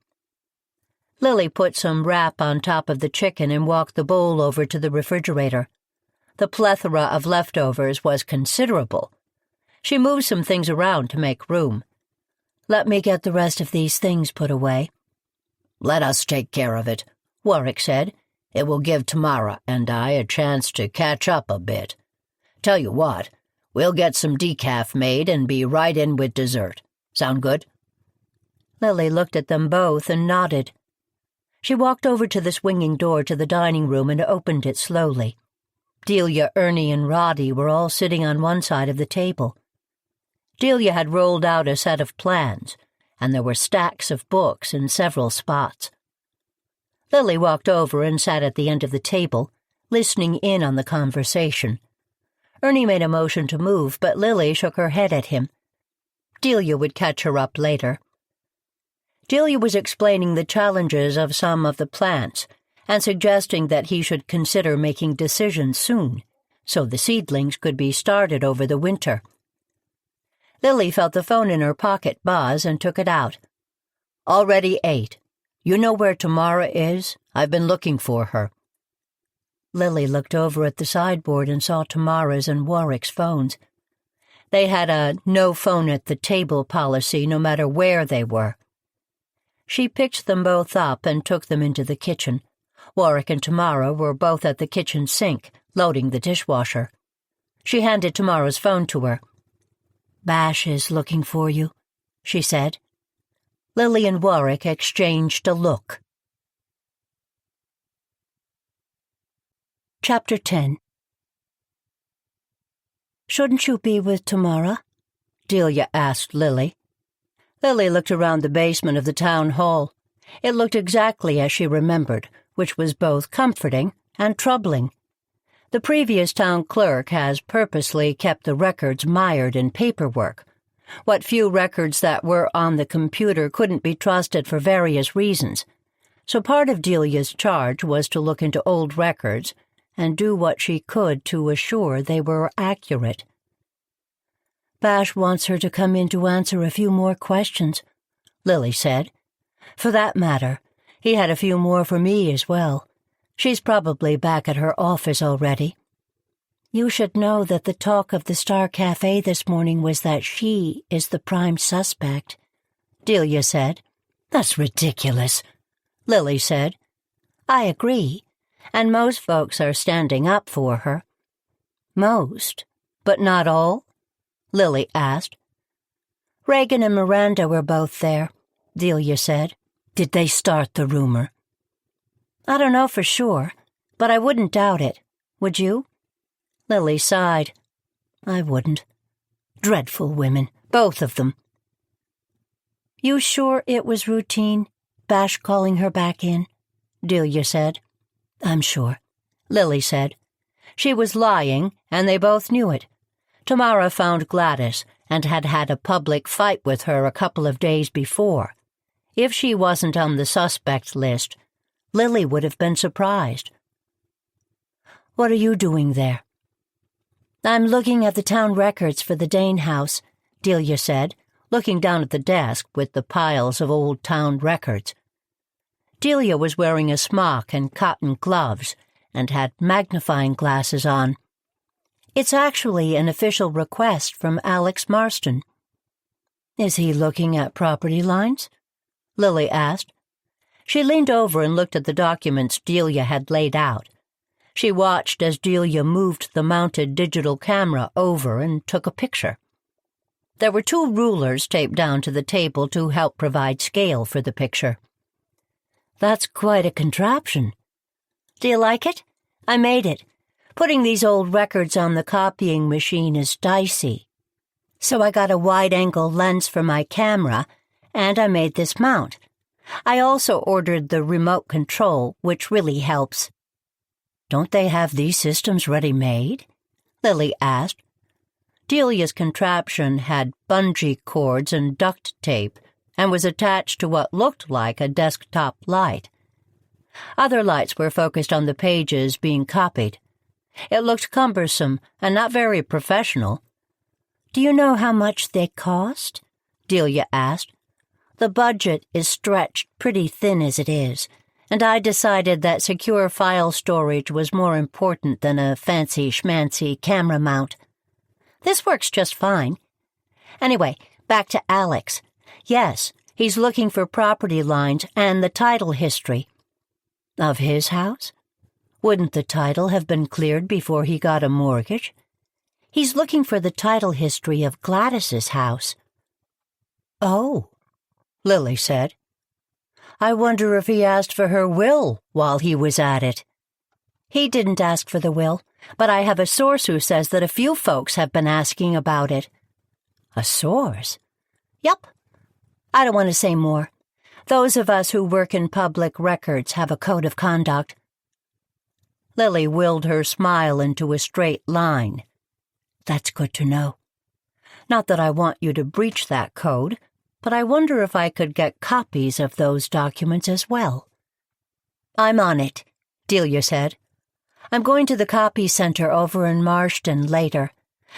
Lily put some wrap on top of the chicken and walked the bowl over to the refrigerator. The plethora of leftovers was considerable. She moved some things around to make room. Let me get the rest of these things put away. Let us take care of it, Warwick said. It will give Tamara and I a chance to catch up a bit. Tell you what, we'll get some decaf made and be right in with dessert. Sound good? Lily looked at them both and nodded. She walked over to the swinging door to the dining room and opened it slowly. Delia, Ernie, and Roddy were all sitting on one side of the table. Delia had rolled out a set of plans, and there were stacks of books in several spots. Lily walked over and sat at the end of the table, listening in on the conversation. Ernie made a motion to move, but Lily shook her head at him. Delia would catch her up later. Delia was explaining the challenges of some of the plants and suggesting that he should consider making decisions soon, so the seedlings could be started over the winter. Lily felt the phone in her pocket buzz and took it out. Already 8. You know where Tamara is? I've been looking for her. Lily looked over at the sideboard and saw Tamara's and Warwick's phones. They had a no-phone-at-the-table policy no matter where they were. She picked them both up and took them into the kitchen. Warwick and Tamara were both at the kitchen sink, loading the dishwasher. She handed Tamara's phone to her. Bash is looking for you, she said. Lily and Warwick exchanged a look. Chapter 10. Shouldn't you be with Tamara? Delia asked Lily. Lily looked around the basement of the town hall. It looked exactly as she remembered, which was both comforting and troubling. The previous town clerk has purposely kept the records mired in paperwork. What few records that were on the computer couldn't be trusted for various reasons, so part of Delia's charge was to look into old records and do what she could to assure they were accurate. Bash wants her to come in to answer a few more questions, Lily said. For that matter, he had a few more for me as well. She's probably back at her office already. You should know that the talk of the Star Cafe this morning was that she is the prime suspect, Delia said. That's ridiculous, Lily said. I agree, and most folks are standing up for her. Most, but not all? Lily asked. Reagan and Miranda were both there, Delia said. Did they start the rumor? I don't know for sure, but I wouldn't doubt it. Would you? Lily sighed. I wouldn't. Dreadful women, both of them. You sure it was routine, Bash calling her back in? Delia said. I'm sure, Lily said. She was lying, and they both knew it. Tamara found Gladys and had had a public fight with her a couple of days before. If she wasn't on the suspect list, Lily would have been surprised. What are you doing there? I'm looking at the town records for the Dane house, Delia said, looking down at the desk with the piles of old town records. Delia was wearing a smock and cotton gloves and had magnifying glasses on. It's actually an official request from Alex Marston. Is he looking at property lines? Lily asked. She leaned over and looked at the documents Delia had laid out. She watched as Delia moved the mounted digital camera over and took a picture. There were 2 rulers taped down to the table to help provide scale for the picture. That's quite a contraption. Do you like it? I made it. Putting these old records on the copying machine is dicey. So I got a wide-angle lens for my camera, and I made this mount. I also ordered the remote control, which really helps. Don't they have these systems ready-made? Lily asked. Delia's contraption had bungee cords and duct tape and was attached to what looked like a desktop light. Other lights were focused on the pages being copied. It looked cumbersome and not very professional. Do you know how much they cost? Delia asked. The budget is stretched pretty thin as it is, and I decided that secure file storage was more important than a fancy-schmancy camera mount. This works just fine. Anyway, back to Alex. Yes, he's looking for property lines and the title history. Of his house? Wouldn't the title have been cleared before he got a mortgage? He's looking for the title history of Gladys's house. Oh, Lily said. I wonder if he asked for her will while he was at it. He didn't ask for the will, but I have a source who says that a few folks have been asking about it. A source? Yup. I don't want to say more. Those of us who work in public records have a code of conduct. Lily willed her smile into a straight line. That's good to know. Not that I want you to breach that code, but I wonder if I could get copies of those documents as well. I'm on it, Delia said. I'm going to the copy center over in Marston later.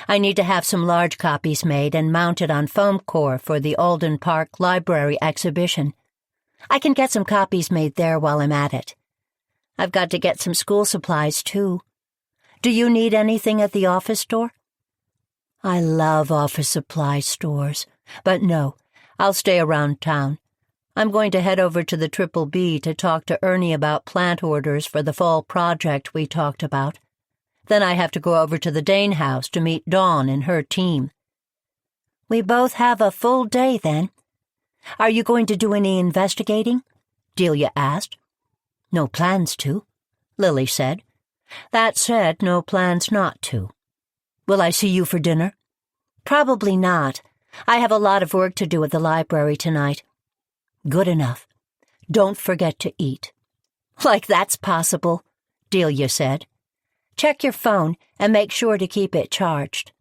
I need to have some large copies made and mounted on foam core for the Alden Park Library exhibition. I can get some copies made there while I'm at it. I've got to get some school supplies, too. Do you need anything at the office store? I love office supply stores, but no, I'll stay around town. I'm going to head over to the Triple B to talk to Ernie about plant orders for the fall project we talked about. Then I have to go over to the Dane house to meet Dawn and her team. We both have a full day, then. Are you going to do any investigating? Delia asked. No plans to, Lily said. That said, no plans not to. Will I see you for dinner? Probably not. I have a lot of work to do at the library tonight. Good enough. Don't forget to eat. Like that's possible, Delia said. Check your phone and make sure to keep it charged.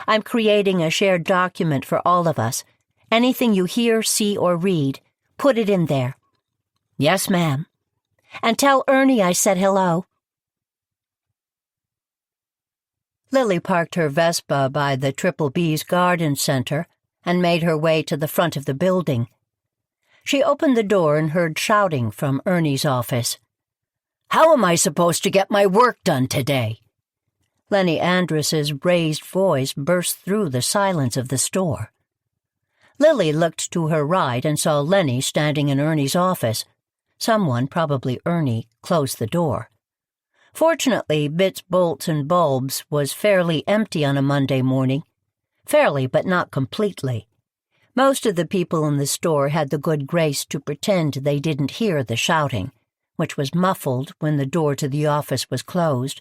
I'm creating a shared document for all of us. Anything you hear, see, or read, put it in there. Yes, ma'am. And tell Ernie I said hello. Lily parked her Vespa by the Triple B's garden center and made her way to the front of the building. She opened the door and heard shouting from Ernie's office. How am I supposed to get my work done today? Lenny Andrus's raised voice burst through the silence of the store. Lily looked to her right and saw Lenny standing in Ernie's office. Someone, probably Ernie, closed the door. Fortunately, Bits, Bolts, and Bulbs was fairly empty on a Monday morning. Fairly, but not completely. Most of the people in the store had the good grace to pretend they didn't hear the shouting, which was muffled when the door to the office was closed.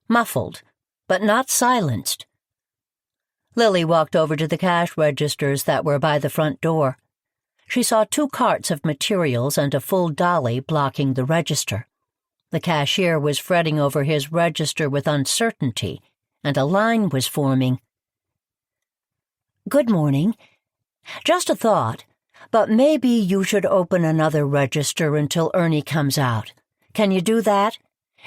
Muffled, but not silenced. Lily walked over to the cash registers that were by the front door. She saw 2 carts of materials and a full dolly blocking the register. The cashier was fretting over his register with uncertainty, and a line was forming. Good morning. Just a thought, but maybe you should open another register until Ernie comes out. Can you do that?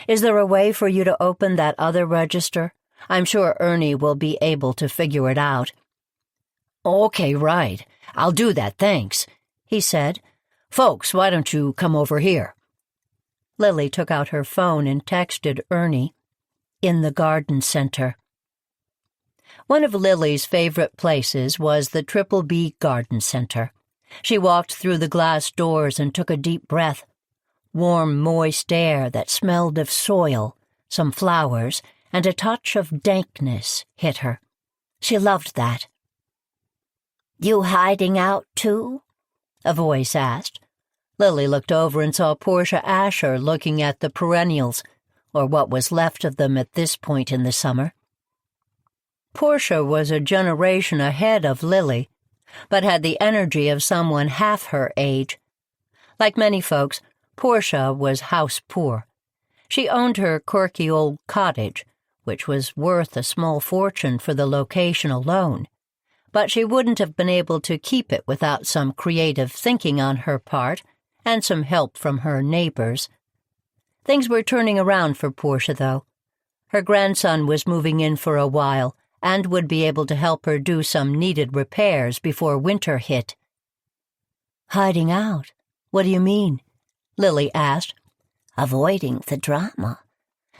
Is there a way for you to open that other register? I'm sure Ernie will be able to figure it out. Okay, right. I'll do that, thanks, he said. Folks, why don't you come over here? Lily took out her phone and texted Ernie. In the garden center. One of Lily's favorite places was the Triple B Garden Center. She walked through the glass doors and took a deep breath. Warm, moist air that smelled of soil, some flowers, and a touch of dankness hit her. She loved that. You hiding out, too? A voice asked. Lily looked over and saw Portia Asher looking at the perennials, or what was left of them at this point in the summer. Portia was a generation ahead of Lily, but had the energy of someone half her age. Like many folks, Portia was house poor. She owned her quirky old cottage, which was worth a small fortune for the location alone, but she wouldn't have been able to keep it without some creative thinking on her part and some help from her neighbors. Things were turning around for Portia, though. Her grandson was moving in for a while and would be able to help her do some needed repairs before winter hit. "Hiding out? What do you mean?" Lily asked. "Avoiding the drama.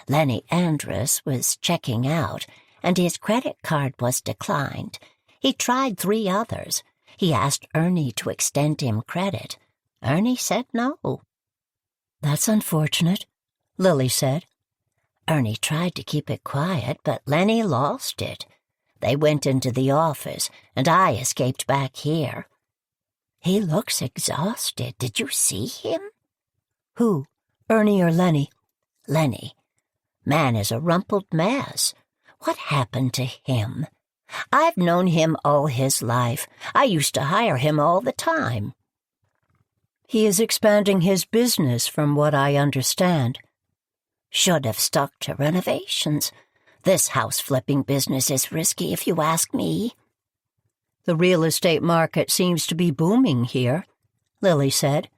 Lenny Andrus was checking out, and his credit card was declined. He tried 3 others. He asked Ernie to extend him credit. Ernie said no." "That's unfortunate," Lily said. "Ernie tried to keep it quiet, but Lenny lost it. They went into the office, and I escaped back here. He looks exhausted. Did you see him?" "Who, Ernie or Lenny?" "Lenny. Man is a rumpled mess. What happened to him? I've known him all his life. I used to hire him all the time." "He is expanding his business, from what I understand." "Should have stuck to renovations. This house-flipping business is risky, if you ask me." "The real estate market seems to be booming here," Lily said.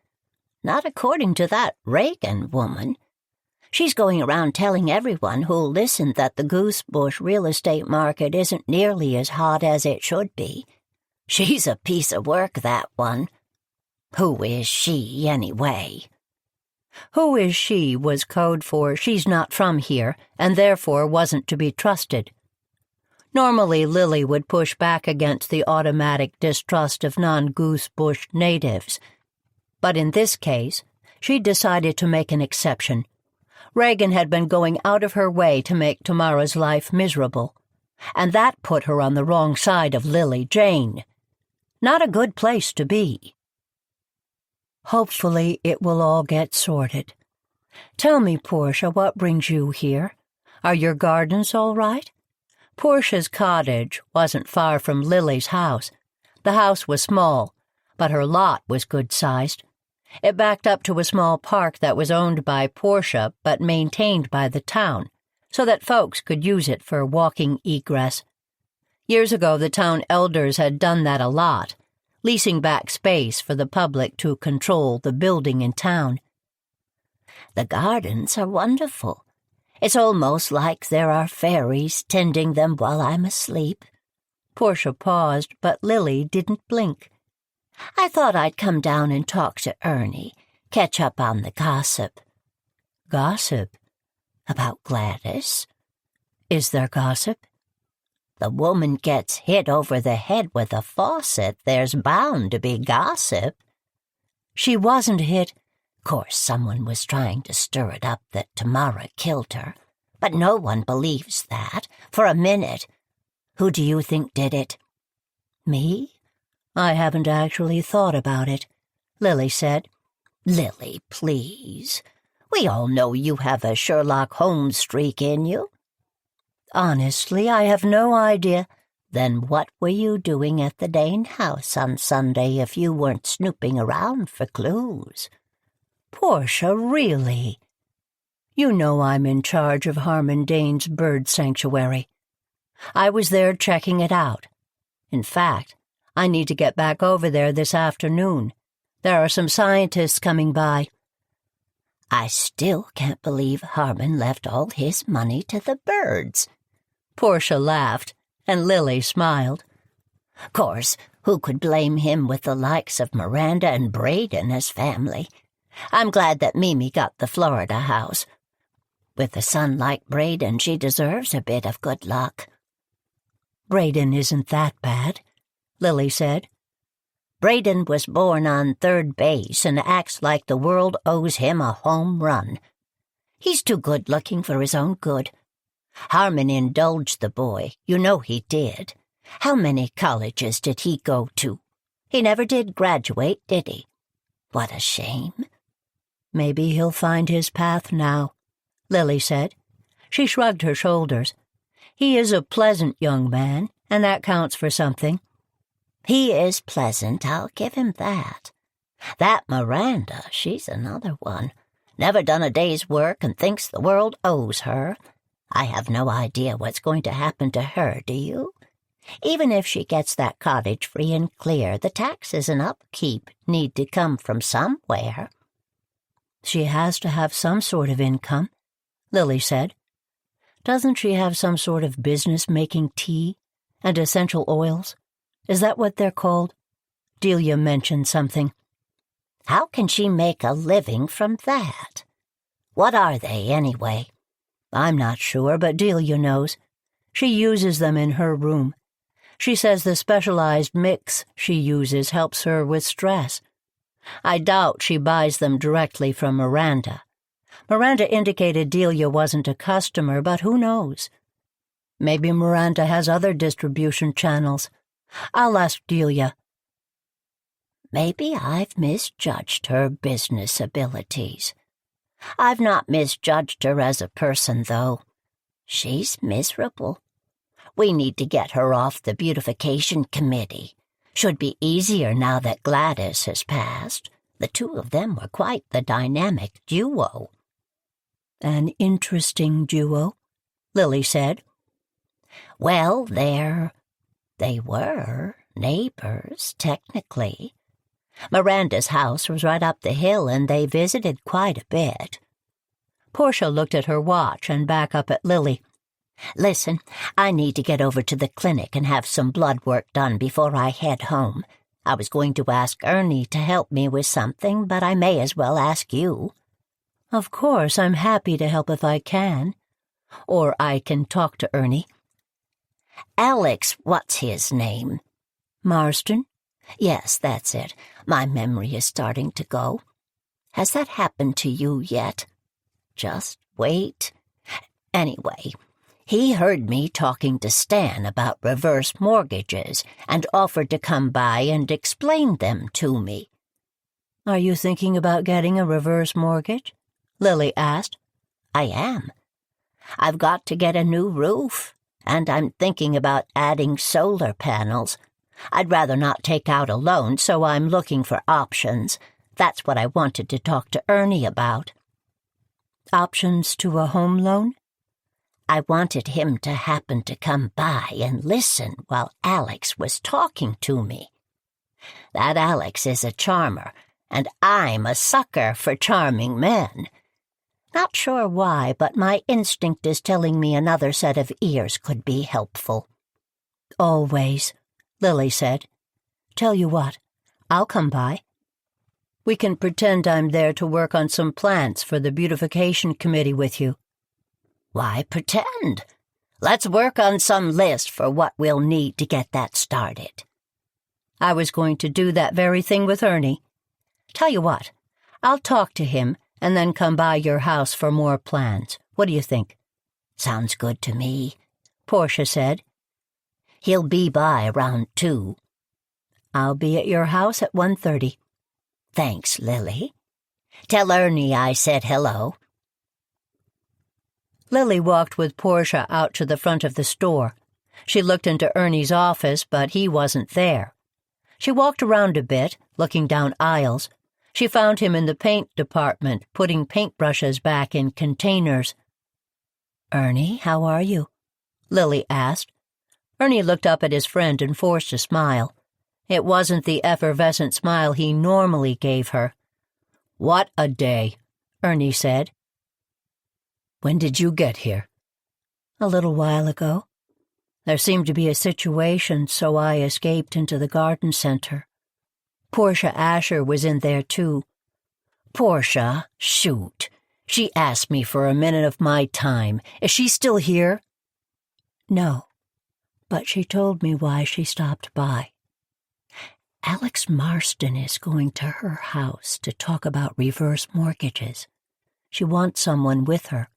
"Not according to that Reagan woman. She's going around telling everyone who'll listen that the Goosebush real estate market isn't nearly as hot as it should be. She's a piece of work, that one. Who is she, anyway?" "Who is she" was code for she's not from here and therefore wasn't to be trusted. Normally, Lily would push back against the automatic distrust of non-Goosebush natives. But in this case, she decided to make an exception. Reagan had been going out of her way to make Tamara's life miserable, and that put her on the wrong side of Lily Jane. Not a good place to be. "Hopefully it will all get sorted. Tell me, Portia, what brings you here? Are your gardens all right?" Portia's cottage wasn't far from Lily's house. The house was small, but her lot was good-sized. It backed up to a small park that was owned by Portia but maintained by the town, so that folks could use it for walking egress. Years ago, the town elders had done that a lot, leasing back space for the public to control the building in town. "The gardens are wonderful. It's almost like there are fairies tending them while I'm asleep." Portia paused, but Lily didn't blink. "I thought I'd come down and talk to Ernie, catch up on the gossip." "Gossip? "About Gladys." Is there gossip?" "The woman gets hit over the head with a faucet. There's bound to be gossip." "She wasn't hit." "Course someone was trying to stir it up that Tamara killed her, but no one believes that, for a minute. Who do you think did it?" "Me? I haven't actually thought about it," Lily said. "Lily, please. We all know you have a Sherlock Holmes streak in you." "Honestly, I have no idea." "Then what were you doing at the Dane house on Sunday if you weren't snooping around for clues?" "Portia, really? You know I'm in charge of Harmon Dane's bird sanctuary. I was there checking it out. In fact, I need to get back over there this afternoon. There are some scientists coming by." "I still can't believe Harmon left all his money to the birds." Portia laughed, and Lily smiled. "Course, who could blame him with the likes of Miranda and Braden as family? I'm glad that Mimi got the Florida house. With a son like Braden, she deserves a bit of good luck." "Braden isn't that bad," Lily said. "Braden was born on third base and acts like the world owes him a home run. He's too good-looking for his own good. Harmon indulged the boy. You know he did. How many colleges did he go to? He never did graduate, did he? What a shame." "Maybe he'll find his path now," Lily said. She shrugged her shoulders. "He is a pleasant young man, and that counts for something." "He is pleasant, I'll give him that. That Miranda, she's another one. Never done a day's work and thinks the world owes her. I have no idea what's going to happen to her, do you? Even if she gets that cottage free and clear, the taxes and upkeep need to come from somewhere." "She has to have some sort of income," Lily said. "Doesn't she have some sort of business making tea and essential oils? Is that what they're called? Delia mentioned something." "How can she make a living from that? What are they, anyway?" "I'm not sure, but Delia knows. She uses them in her room. She says the specialized mix she uses helps her with stress. I doubt she buys them directly from Miranda. Miranda indicated Delia wasn't a customer, but who knows? Maybe Miranda has other distribution channels. I'll ask Delia." "Maybe I've misjudged her business abilities. I've not misjudged her as a person, though. She's miserable. We need to get her off the beautification committee. Should be easier now that Gladys has passed. The two of them were quite the dynamic duo." "An interesting duo," Lily said. "Well, they were neighbors, technically. Miranda's house was right up the hill, and they visited quite a bit." Portia looked at her watch and back up at Lily. "Listen, I need to get over to the clinic and have some blood work done before I head home. I was going to ask Ernie to help me with something, but I may as well ask you." "Of course, I'm happy to help if I can. Or I can talk to Ernie." "Alex, what's his name?" "Marston?" "Yes, that's it. My memory is starting to go. Has that happened to you yet?" "Just wait. Anyway, he heard me talking to Stan about reverse mortgages and offered to come by and explain them to me." "Are you thinking about getting a reverse mortgage?" Lily asked. "I am. I've got to get a new roof, and I'm thinking about adding solar panels. I'd rather not take out a loan, so I'm looking for options. That's what I wanted to talk to Ernie about." "Options to a home loan?" "I wanted him to happen to come by and listen while Alex was talking to me. That Alex is a charmer, and I'm a sucker for charming men. Not sure why, but my instinct is telling me another set of ears could be helpful." "Always," Lily said. "Tell you what, I'll come by. We can pretend I'm there to work on some plants for the beautification committee with you." "Why pretend? Let's work on some list for what we'll need to get that started." "I was going to do that very thing with Ernie. Tell you what, I'll talk to him and then come by your house for more plans. What do you think?" "Sounds good to me," Portia said. "He'll be by around 2. "I'll be at your house at 1:30. "Thanks, Lily. Tell Ernie I said hello." Lily walked with Portia out to the front of the store. She looked into Ernie's office, but he wasn't there. She walked around a bit, looking down aisles. She found him in the paint department, putting paintbrushes back in containers. "Ernie, how are you?" Lily asked. Ernie looked up at his friend and forced a smile. It wasn't the effervescent smile he normally gave her. "What a day," Ernie said. "When did you get here?" "A little while ago. There seemed to be a situation, so I escaped into the garden center. Portia Asher was in there, too." "Portia, shoot. She asked me for a minute of my time. Is she still here?" "No, but she told me why she stopped by. Alex Marston is going to her house to talk about reverse mortgages. She wants someone with her."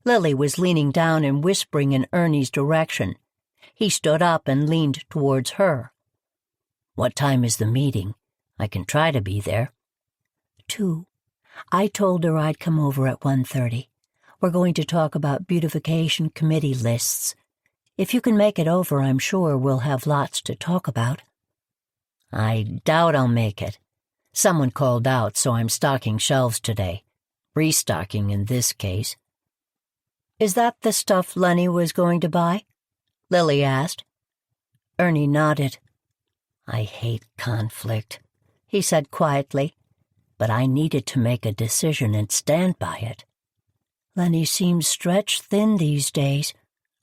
Lily was leaning down and whispering in Ernie's direction. He stood up and leaned towards her. "What time is the meeting? I can try to be there." 2. I told her I'd come over at 1:30. We're going to talk about beautification committee lists. If you can make it over, I'm sure we'll have lots to talk about." "I doubt I'll make it. Someone called out, so I'm stocking shelves today. Restocking in this case. Is that the stuff Lenny was going to buy? Lily asked. Ernie nodded. I hate conflict, he said quietly, but I needed to make a decision and stand by it. Lenny seems stretched thin these days,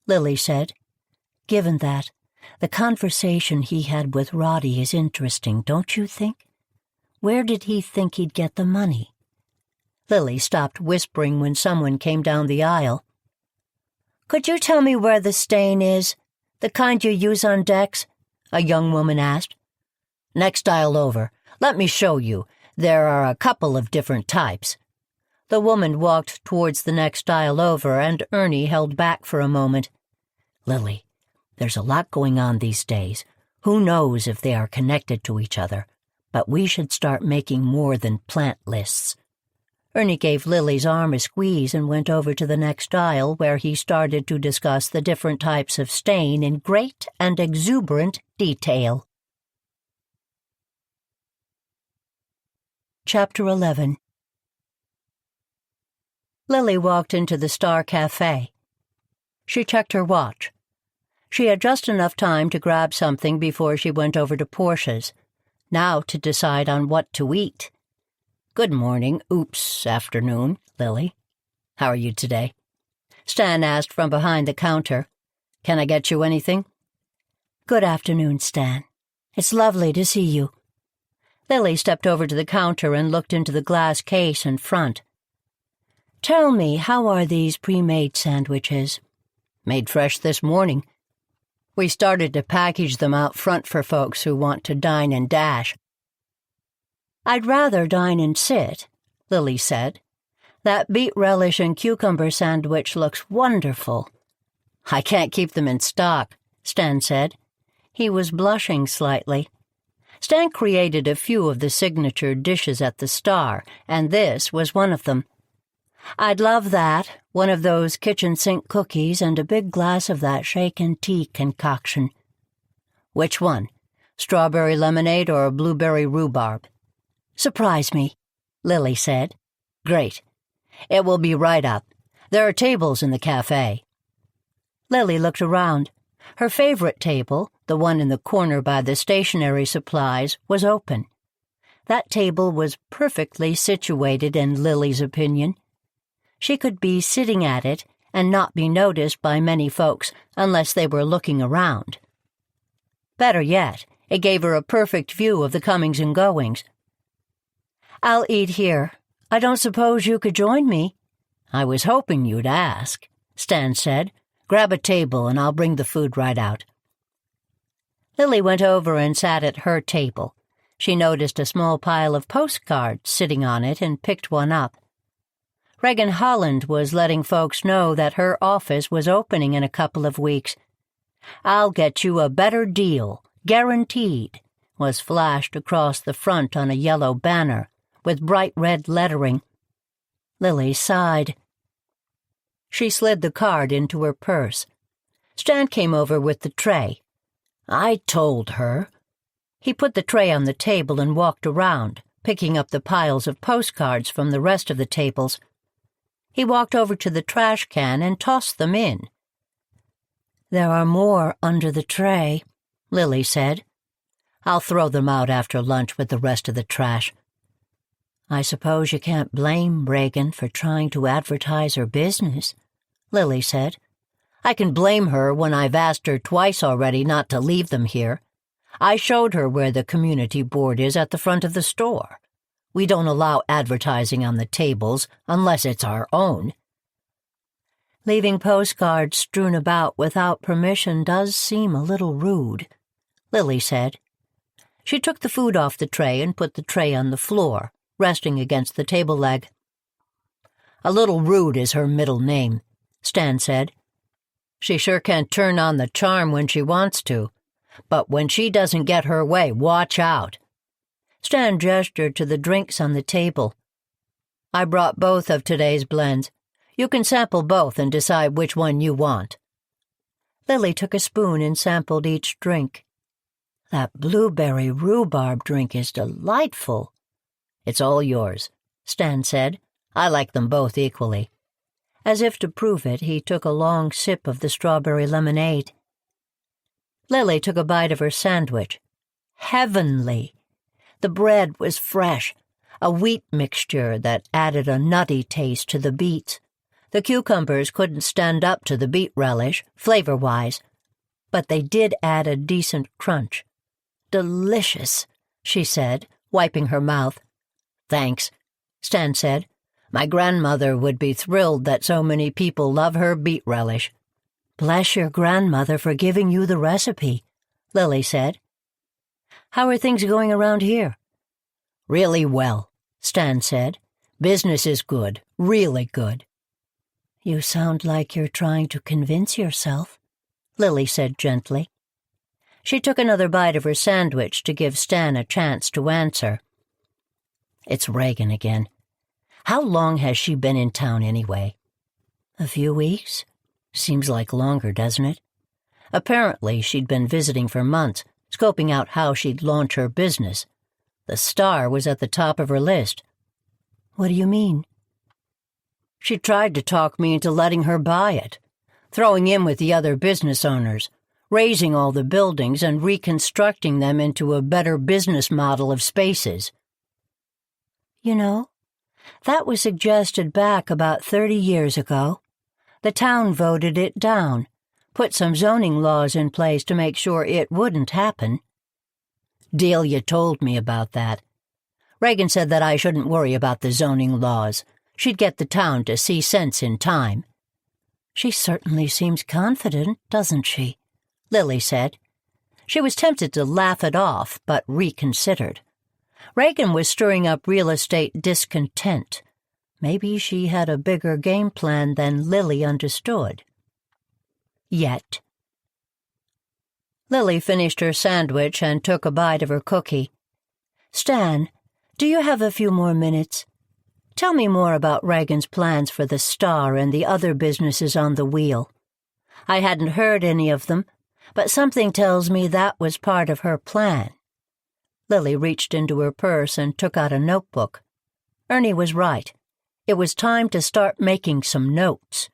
Lily said. Given that, the conversation he had with Roddy is interesting, don't you think? Where did he think he'd get the money? Lily stopped whispering when someone came down the aisle. Could you tell me where the stain is? The kind you use on decks? A young woman asked. Next aisle over. Let me show you. There are a couple of different types. The woman walked towards the next aisle over, and Ernie held back for a moment. Lily, there's a lot going on these days. Who knows if they are connected to each other? But we should start making more than plant lists. Ernie gave Lily's arm a squeeze and went over to the next aisle, where he started to discuss the different types of stain in great and exuberant detail. Chapter 11. Lily walked into the Star Cafe. She checked her watch. She had just enough time to grab something before she went over to Portia's, now to decide on what to eat. Good morning, afternoon, Lily. How are you today? Stan asked from behind the counter. Can I get you anything? Good afternoon, Stan. It's lovely to see you. Lily stepped over to the counter and looked into the glass case in front. Tell me, how are these pre-made sandwiches? Made fresh this morning. We started to package them out front for folks who want to dine and dash. I'd rather dine and sit, Lily said. That beet relish and cucumber sandwich looks wonderful. I can't keep them in stock, Stan said. He was blushing slightly. Stan created a few of the signature dishes at the Star, and this was one of them. I'd love that, one of those kitchen sink cookies and a big glass of that shaken tea concoction. Which one? Strawberry lemonade or blueberry rhubarb? Surprise me, Lily said. Great. It will be right up. There are tables in the cafe. Lily looked around. Her favorite table, the one in the corner by the stationery supplies, was open. That table was perfectly situated in Lily's opinion. She could be sitting at it and not be noticed by many folks unless they were looking around. Better yet, it gave her a perfect view of the comings and goings. I'll eat here. I don't suppose you could join me? I was hoping you'd ask, Stan said. Grab a table and I'll bring the food right out. Lily went over and sat at her table. She noticed a small pile of postcards sitting on it and picked one up. Regan Holland was letting folks know that her office was opening in a couple of weeks. I'll get you a better deal, guaranteed, was flashed across the front on a yellow banner with bright red lettering. Lily sighed. She slid the card into her purse. Stan came over with the tray. I told her. He put the tray on the table and walked around, picking up the piles of postcards from the rest of the tables. He walked over to the trash can and tossed them in. There are more under the tray, Lily said. I'll throw them out after lunch with the rest of the trash. I suppose you can't blame Regan for trying to advertise her business, Lily said. I can blame her when I've asked her twice already not to leave them here. I showed her where the community board is at the front of the store. We don't allow advertising on the tables unless it's our own. Leaving postcards strewn about without permission does seem a little rude, Lily said. She took the food off the tray and put the tray on the floor, resting against the table leg. A little rude is her middle name, Stan said. She sure can turn on the charm when she wants to, but when she doesn't get her way, watch out. Stan gestured to the drinks on the table. I brought both of today's blends. You can sample both and decide which one you want. Lily took a spoon and sampled each drink. That blueberry rhubarb drink is delightful. It's all yours, Stan said, I like them both equally." As if to prove it, he took a long sip of the strawberry lemonade. Lily took a bite of her sandwich. Heavenly! The bread was fresh, a wheat mixture that added a nutty taste to the beets. The cucumbers couldn't stand up to the beet relish, flavor-wise, but they did add a decent crunch. "Delicious," she said, wiping her mouth. "Thanks," Stan said. "My grandmother would be thrilled that so many people love her beet relish." "Bless your grandmother for giving you the recipe," Lily said. "How are things going around here?" "Really well," Stan said. "Business is good, really good." "You sound like you're trying to convince yourself," Lily said gently. She took another bite of her sandwich to give Stan a chance to answer. "It's Reagan again. How long has she been in town anyway?" "A few weeks. Seems like longer, doesn't it?" Apparently she'd been visiting for months, scoping out how she'd launch her business. The Star was at the top of her list. "What do you mean?" "She tried to talk me into letting her buy it, throwing in with the other business owners, raising all the buildings and reconstructing them into a better business model of spaces." "You know, that was suggested back about 30 years ago. The town voted it down, put some zoning laws in place to make sure it wouldn't happen." "Delia told me about that. Reagan said that I shouldn't worry about the zoning laws. She'd get the town to see sense in time." "She certainly seems confident, doesn't she?" Lily said. She was tempted to laugh it off, but reconsidered. Reagan was stirring up real estate discontent. Maybe she had a bigger game plan than Lily understood. Yet. Lily finished her sandwich and took a bite of her cookie. "Stan, do you have a few more minutes? Tell me more about Reagan's plans for the Star and the other businesses on the wheel. I hadn't heard any of them, but something tells me that was part of her plan." Lily reached into her purse and took out a notebook. Ernie was right. It was time to start making some notes.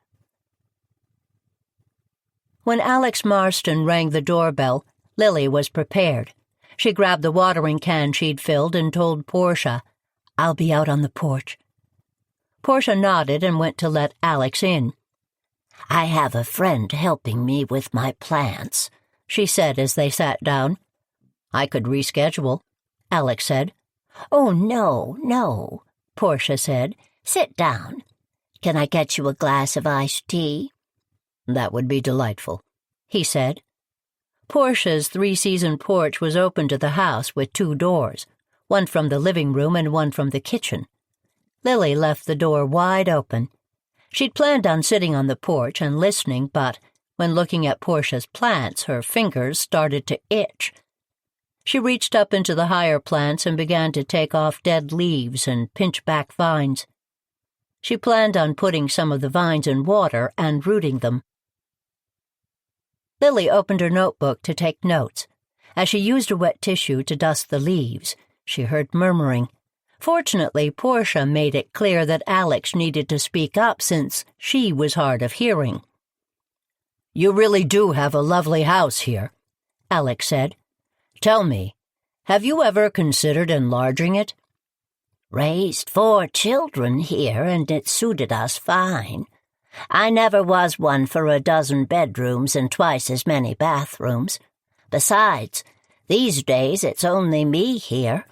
When Alex Marston rang the doorbell, Lily was prepared. She grabbed the watering can she'd filled and told Portia, "I'll be out on the porch." Portia nodded and went to let Alex in. "I have a friend helping me with my plants," she said as they sat down. "I could reschedule," Alex said. "Oh, no," Portia said. "Sit down. Can I get you a glass of iced tea?" "That would be delightful," he said. Portia's three-season porch was open to the house with 2 doors, one from the living room and one from the kitchen. Lily left the door wide open. She'd planned on sitting on the porch and listening, but when looking at Portia's plants, her fingers started to itch. She reached up into the higher plants and began to take off dead leaves and pinch back vines. She planned on putting some of the vines in water and rooting them. Lily opened her notebook to take notes. As she used a wet tissue to dust the leaves, she heard murmuring. Fortunately, Portia made it clear that Alex needed to speak up since she was hard of hearing. "You really do have a lovely house here," Alex said. "Tell me, have you ever considered enlarging it?" "Raised 4 children here, and it suited us fine. I never was one for a dozen bedrooms and twice as many bathrooms. Besides, these days it's only me here.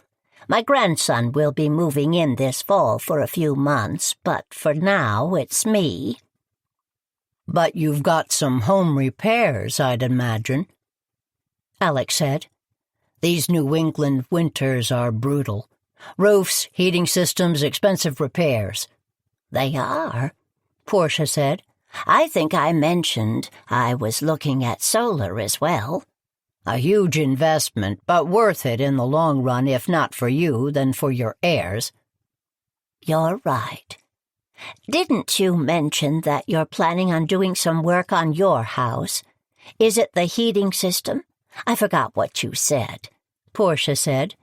My grandson will be moving in this fall for a few months, but for now it's me." "But you've got some home repairs, I'd imagine," Alex said. "These New England winters are brutal. Roofs, heating systems, expensive repairs." "They are," Portia said. "I think I mentioned I was looking at solar as well." "A huge investment, but worth it in the long run, if not for you, then for your heirs." "You're right. Didn't you mention that you're planning on doing some work on your house? Is it the heating system? I forgot what you said." Portia said.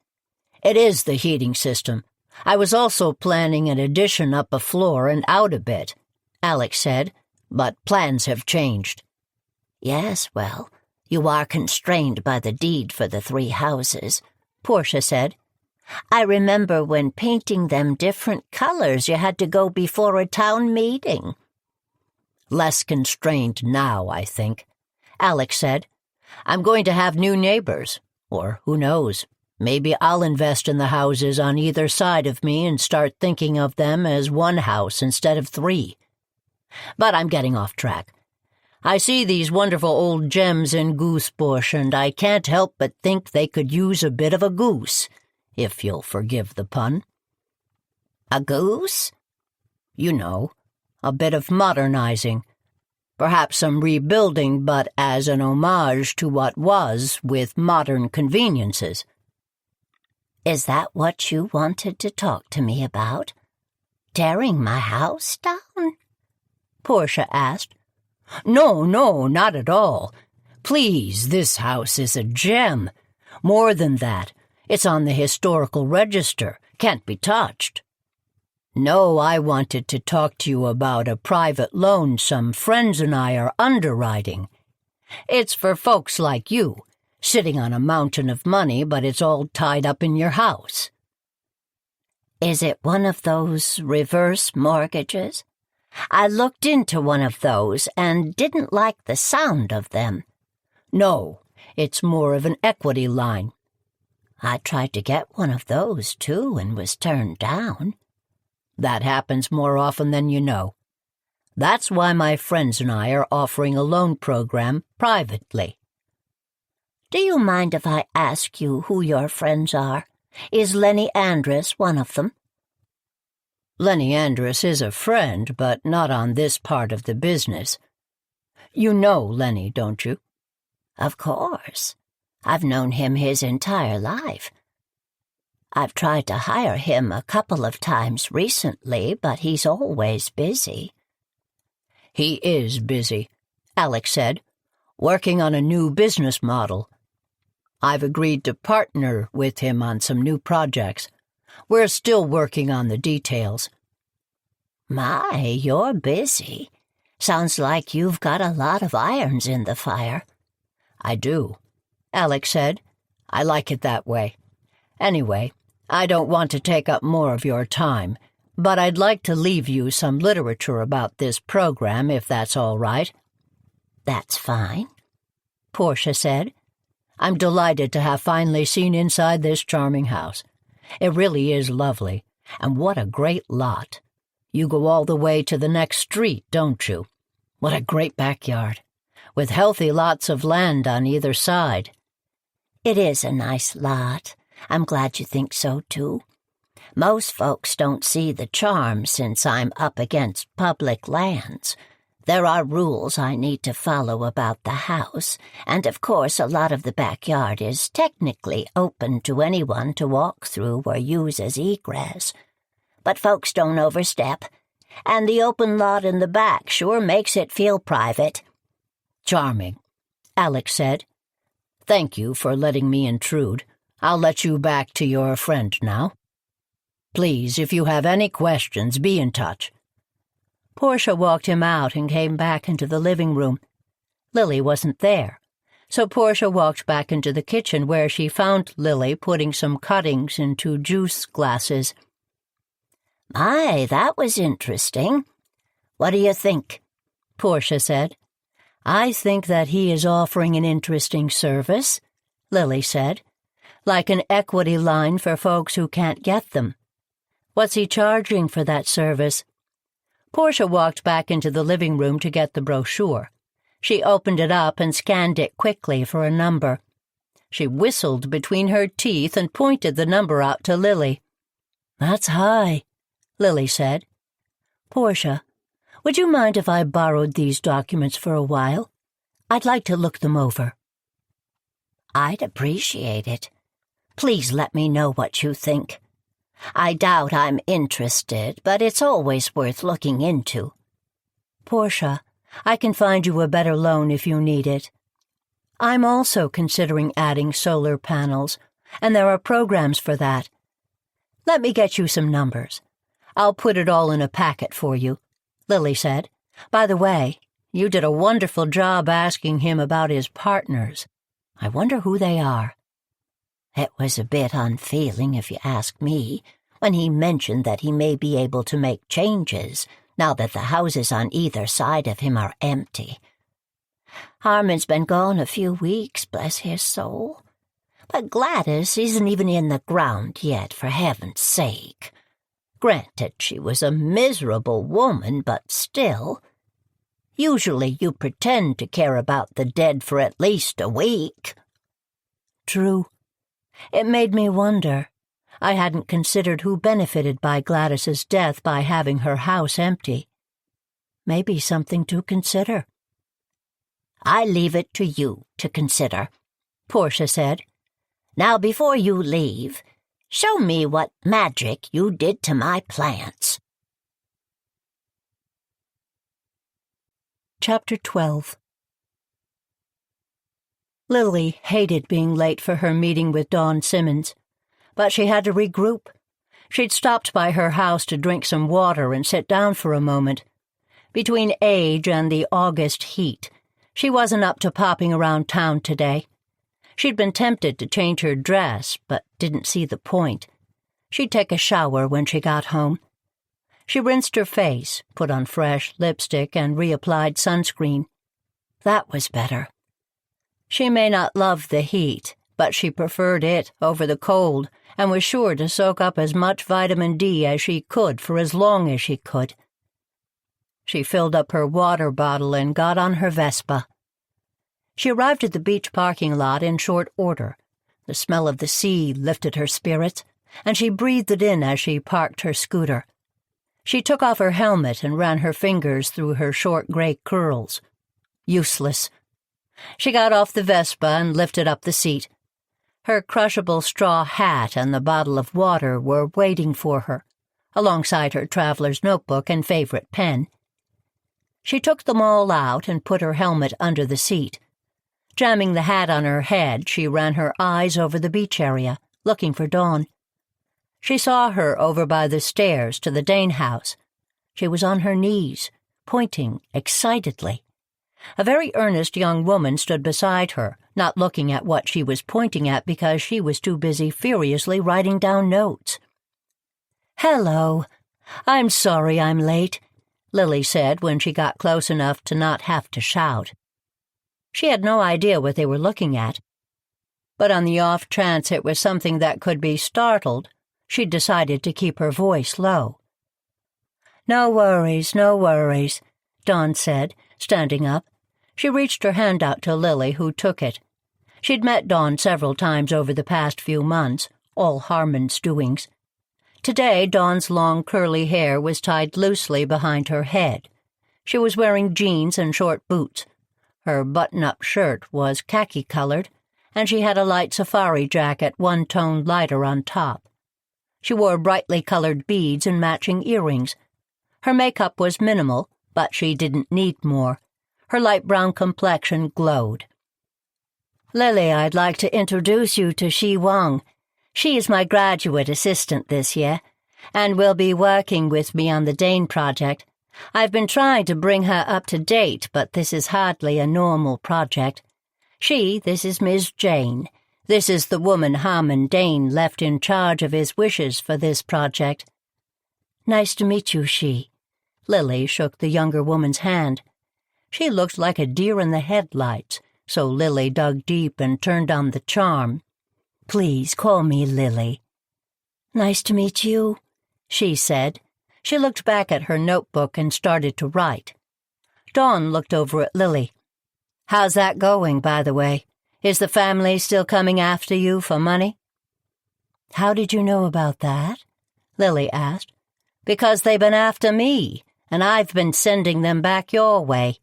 "It is the heating system. I was also planning an addition up a floor and out a bit, Alex said, but plans have changed. Yes, well, you are constrained by the deed for the 3 houses, Portia said. I remember when painting them different colors, you had to go before a town meeting. Less constrained now, I think, Alex said. I'm going to have new neighbors, or who knows, maybe I'll invest in the houses on either side of me and start thinking of them as one house instead of 3. But I'm getting off track. I see these wonderful old gems in Goosebush, and I can't help but think they could use a bit of a goose, if you'll forgive the pun. A goose? You know, a bit of modernizing. Perhaps some rebuilding, but as an homage to what was, with modern conveniences. Is that what you wanted to talk to me about? Tearing my house down? Portia asked. No, not at all. Please, this house is a gem. More than that, it's on the historical register, can't be touched. No, I wanted to talk to you about a private loan some friends and I are underwriting. It's for folks like you, sitting on a mountain of money, but it's all tied up in your house. Is it one of those reverse mortgages? I looked into one of those and didn't like the sound of them. No, it's more of an equity line. I tried to get one of those, too, and was turned down. That happens more often than you know. That's why my friends and I are offering a loan program privately. Do you mind if I ask you who your friends are? Is Lenny Andress one of them? Lenny Andress is a friend, but not on this part of the business. You know Lenny, don't you? Of course. I've known him his entire life. I've tried to hire him a couple of times recently, but he's always busy. He is busy, Alex said, working on a new business model. I've agreed to partner with him on some new projects. We're still working on the details. My, you're busy. Sounds like you've got a lot of irons in the fire. I do, Alex said. I like it that way. Anyway, I don't want to take up more of your time, but I'd like to leave you some literature about this program, if that's all right. That's fine, Portia said. I'm delighted to have finally seen inside this charming house. It really is lovely, and what a great lot. You go all the way to the next street, don't you? What a great backyard, with healthy lots of land on either side. It is a nice lot. I'm glad you think so, too. Most folks don't see the charm since I'm up against public lands. There are rules I need to follow about the house, and of course a lot of the backyard is technically open to anyone to walk through or use as egress. But folks don't overstep, and the open lot in the back sure makes it feel private. Charming, Alex said. Thank you for letting me intrude. I'll let you back to your friend now. Please, if you have any questions, be in touch. Portia walked him out and came back into the living room. Lily wasn't there, so Portia walked back into the kitchen where she found Lily putting some cuttings into juice glasses. My, that was interesting. What do you think? Portia said. I think that he is offering an interesting service, Lily said, like an equity line for folks who can't get them. What's he charging for that service? Portia walked back into the living room to get the brochure. She opened it up and scanned it quickly for a number. She whistled between her teeth and pointed the number out to Lily. That's high, Lily said. Portia, would you mind if I borrowed these documents for a while? I'd like to look them over. I'd appreciate it. Please let me know what you think. I doubt I'm interested, but it's always worth looking into. Portia, I can find you a better loan if you need it. I'm also considering adding solar panels, and there are programs for that. Let me get you some numbers. I'll put it all in a packet for you," Lily said. "By the way, you did a wonderful job asking him about his partners. I wonder who they are." "It was a bit unfeeling, if you ask me, when he mentioned that he may be able to make changes now that the houses on either side of him are empty. Harmon's been gone a few weeks, bless his soul. But Gladys isn't even in the ground yet, for heaven's sake. Granted, she was a miserable woman, but still. Usually you pretend to care about the dead for at least a week." "True. It made me wonder. I hadn't considered who benefited by Gladys's death by having her house empty. Maybe something to consider." "I leave it to you to consider," Portia said. "Now, before you leave, show me what magic you did to my plants." Chapter 12. Lily hated being late for her meeting with Dawn Simmons, but she had to regroup. She'd stopped by her house to drink some water and sit down for a moment. Between age and the August heat, she wasn't up to popping around town today. She'd been tempted to change her dress, but didn't see the point. She'd take a shower when she got home. She rinsed her face, put on fresh lipstick, and reapplied sunscreen. That was better. She may not love the heat, but she preferred it over the cold and was sure to soak up as much vitamin D as she could for as long as she could. She filled up her water bottle and got on her Vespa. She arrived at the beach parking lot in short order. The smell of the sea lifted her spirits, and she breathed it in as she parked her scooter. She took off her helmet and ran her fingers through her short gray curls. Useless. She got off the Vespa and lifted up the seat. Her crushable straw hat and the bottle of water were waiting for her, alongside her traveler's notebook and favorite pen. She took them all out and put her helmet under the seat. Jamming the hat on her head, she ran her eyes over the beach area, looking for Dawn. She saw her over by the stairs to the Dane house. She was on her knees, pointing excitedly. A very earnest young woman stood beside her, not looking at what she was pointing at because she was too busy furiously writing down notes. "Hello. I'm sorry I'm late," Lily said when she got close enough to not have to shout. She had no idea what they were looking at, but on the off chance it was something that could be startled, she decided to keep her voice low. No worries, Dawn said, standing up. She reached her hand out to Lily, who took it. She'd met Dawn several times over the past few months, all Harmon's doings. Today, Dawn's long curly hair was tied loosely behind her head. She was wearing jeans and short boots. Her button-up shirt was khaki-colored, and she had a light safari jacket 1 tone lighter on top. She wore brightly colored beads and matching earrings. Her makeup was minimal, but she didn't need more. Her light brown complexion glowed. "Lily, I'd like to introduce you to Shi Wang. She is my graduate assistant this year, and will be working with me on the Dane project. I've been trying to bring her up to date, but this is hardly a normal project. This is Ms. Jane. This is the woman Harmon Dane left in charge of his wishes for this project." "Nice to meet you, Shi." Lily shook the younger woman's hand. She looked like a deer in the headlights, so Lily dug deep and turned on the charm. "Please call me Lily." "Nice to meet you," she said. She looked back at her notebook and started to write. Dawn looked over at Lily. "How's that going, by the way? Is the family still coming after you for money?" "How did you know about that?" Lily asked. "Because they've been after me, and I've been sending them back your way,"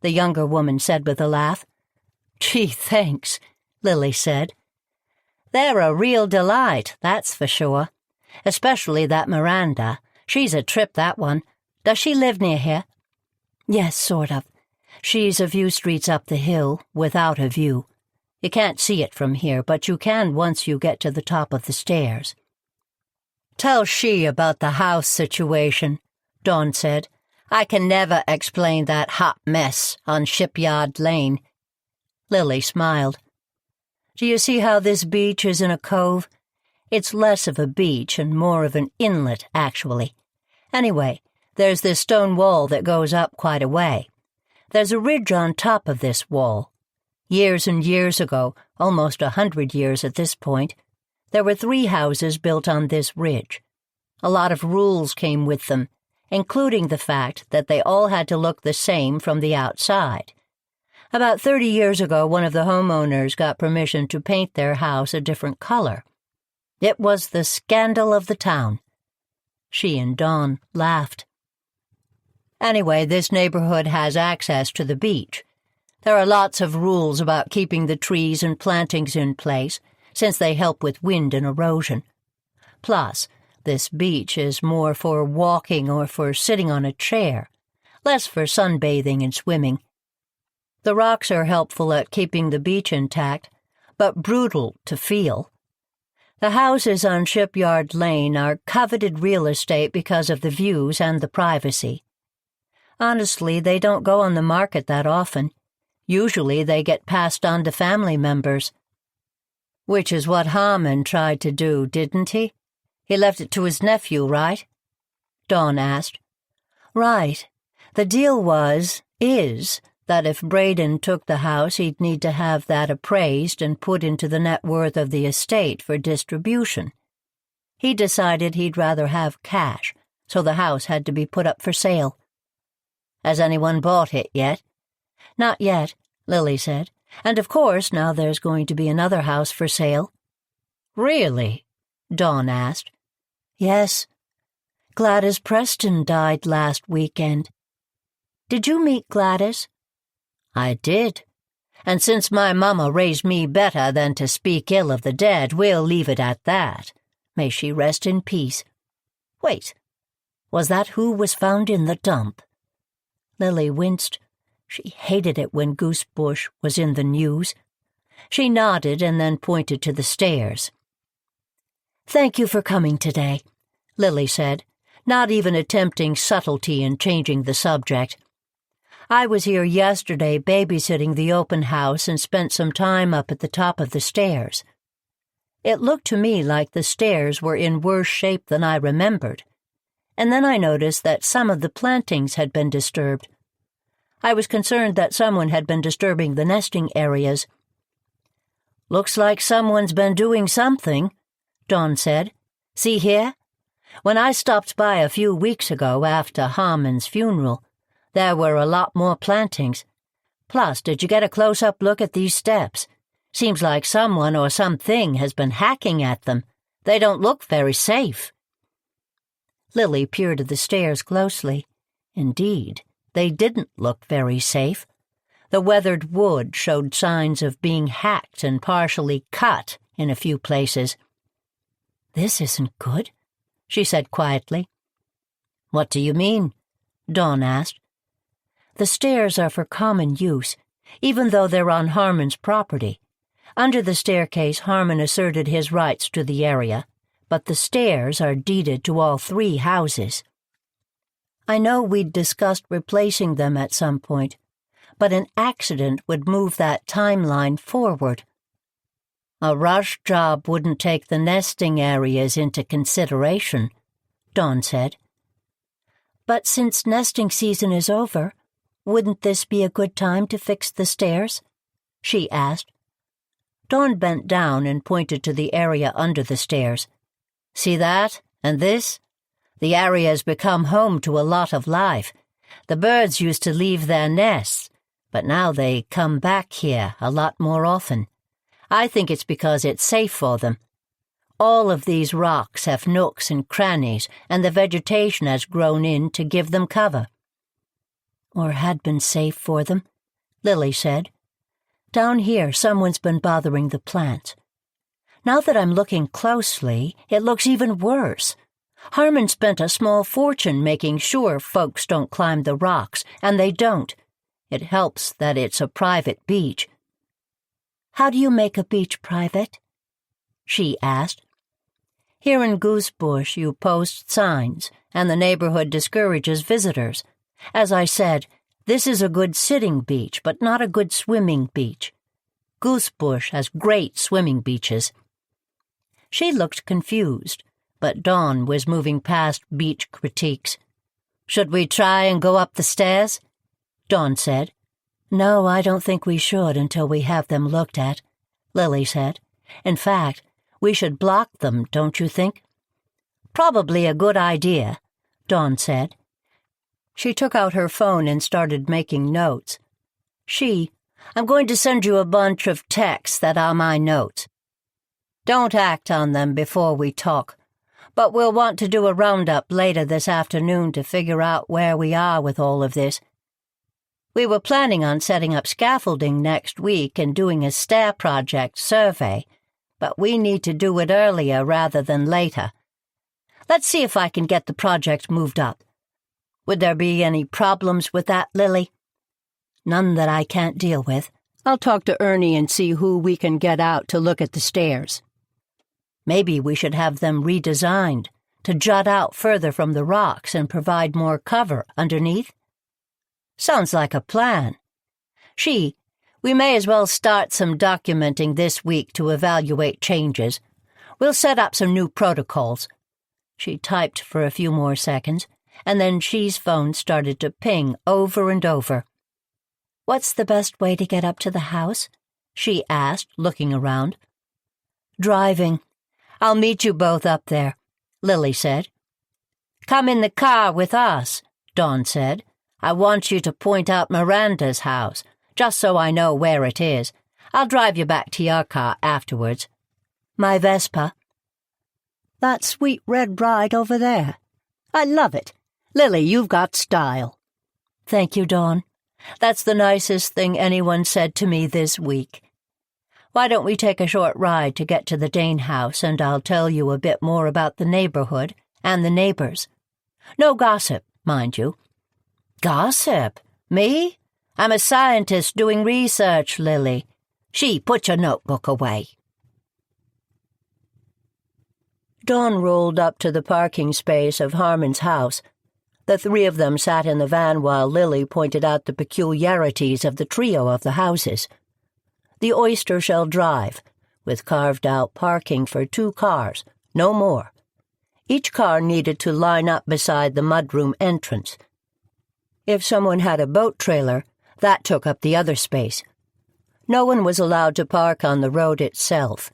the younger woman said with a laugh. "Gee, thanks," Lily said. "They're a real delight, that's for sure. Especially that Miranda. She's a trip, that one. Does she live near here?" "Yes, sort of. She's a few streets up the hill, without a view. You can't see it from here, but you can once you get to the top of the stairs." Tell she about the house situation, Dawn said. I can never explain that hot mess on Shipyard Lane. Lily smiled. Do you see how this beach is in a cove? It's less of a beach and more of an inlet, actually. Anyway, there's this stone wall that goes up quite a way. There's a ridge on top of this wall. Years and years ago, almost 100 years at this point, there were 3 houses built on this ridge. A lot of rules came with them, including the fact that they all had to look the same from the outside. About 30 years ago, one of the homeowners got permission to paint their house a different color. It was the scandal of the town. She and Dawn laughed. Anyway, this neighborhood has access to the beach. There are lots of rules about keeping the trees and plantings in place, since they help with wind and erosion. Plus, this beach is more for walking or for sitting on a chair, less for sunbathing and swimming. The rocks are helpful at keeping the beach intact, but brutal to feel. The houses on Shipyard Lane are coveted real estate because of the views and the privacy. Honestly, they don't go on the market that often. Usually they get passed on to family members. Which is what Harmon tried to do, didn't he? He left it to his nephew, right? Dawn asked. Right. The deal is, that if Braden took the house, he'd need to have that appraised and put into the net worth of the estate for distribution. He decided he'd rather have cash, so the house had to be put up for sale. Has anyone bought it yet? Not yet, Lily said. And of course, now there's going to be another house for sale. Really? Dawn asked. Yes. Gladys Preston died last weekend. Did you meet Gladys? I did. And since my mamma raised me better than to speak ill of the dead, we'll leave it at that. May she rest in peace. Wait, was that who was found in the dump? Lily winced. She hated it when Goosebush was in the news. She nodded and then pointed to the stairs. Thank you for coming today, Lily said, not even attempting subtlety in changing the subject. I was here yesterday babysitting the open house and spent some time up at the top of the stairs. It looked to me like the stairs were in worse shape than I remembered, and then I noticed that some of the plantings had been disturbed. I was concerned that someone had been disturbing the nesting areas. Looks like someone's been doing something, Dawn said. See here? When I stopped by a few weeks ago after Harmon's funeral, there were a lot more plantings. Plus, did you get a close-up look at these steps? Seems like someone or something has been hacking at them. They don't look very safe. Lily peered at the stairs closely. Indeed, they didn't look very safe. The weathered wood showed signs of being hacked and partially cut in a few places. This isn't good, she said quietly. What do you mean? Dawn asked. The stairs are for common use, even though they're on Harmon's property. Under the staircase, Harmon asserted his rights to the area, but the stairs are deeded to all 3 houses. I know we'd discussed replacing them at some point, but an accident would move that timeline forward. A rush job wouldn't take the nesting areas into consideration, Dawn said. But since nesting season is over, wouldn't this be a good time to fix the stairs? She asked. Dawn bent down and pointed to the area under the stairs. See that? And this? The area's become home to a lot of life. The birds used to leave their nests, but now they come back here a lot more often. I think it's because it's safe for them. All of these rocks have nooks and crannies, and the vegetation has grown in to give them cover. Or had been safe for them, Lily said. Down here, someone's been bothering the plants. Now that I'm looking closely, it looks even worse. Harmon spent a small fortune making sure folks don't climb the rocks, and they don't. It helps that it's a private beach. How do you make a beach private? She asked. Here in Goosebush you post signs, and the neighborhood discourages visitors. As I said, this is a good sitting beach, but not a good swimming beach. Goosebush has great swimming beaches." She looked confused, but Dawn was moving past beach critiques. "Should we try and go up the stairs?" Dawn said. "No, I don't think we should until we have them looked at," Lily said. "In fact, we should block them, don't you think?" "Probably a good idea," Dawn said. She took out her phone and started making notes. "I'm going to send you a bunch of texts that are my notes. Don't act on them before we talk, but we'll want to do a roundup later this afternoon to figure out where we are with all of this. We were planning on setting up scaffolding next week and doing a stair project survey, but we need to do it earlier rather than later. Let's see if I can get the project moved up. Would there be any problems with that, Lily?" "None that I can't deal with. I'll talk to Ernie and see who we can get out to look at the stairs. Maybe we should have them redesigned to jut out further from the rocks and provide more cover underneath." "Sounds like a plan. We may as well start some documenting this week to evaluate changes. We'll set up some new protocols." She typed for a few more seconds, and then She's phone started to ping over and over. "What's the best way to get up to the house?" she asked, looking around. "Driving. I'll meet you both up there," Lily said. "Come in the car with us," Dawn said. "I want you to point out Miranda's house, just so I know where it is. I'll drive you back to your car afterwards." "My Vespa?" "That sweet red ride over there. I love it. Lily, you've got style." "Thank you, Dawn. That's the nicest thing anyone said to me this week. Why don't we take a short ride to get to the Dane house, and I'll tell you a bit more about the neighborhood and the neighbors. No gossip, mind you." "Gossip? Me? I'm a scientist doing research, Lily. Put your notebook away." Dawn rolled up to the parking space of Harmon's house. The three of them sat in the van while Lily pointed out the peculiarities of the trio of the houses. The oyster shell drive, with carved-out parking for 2 cars, no more. Each car needed to line up beside the mudroom entrance. If someone had a boat trailer, that took up the other space. No one was allowed to park on the road itself.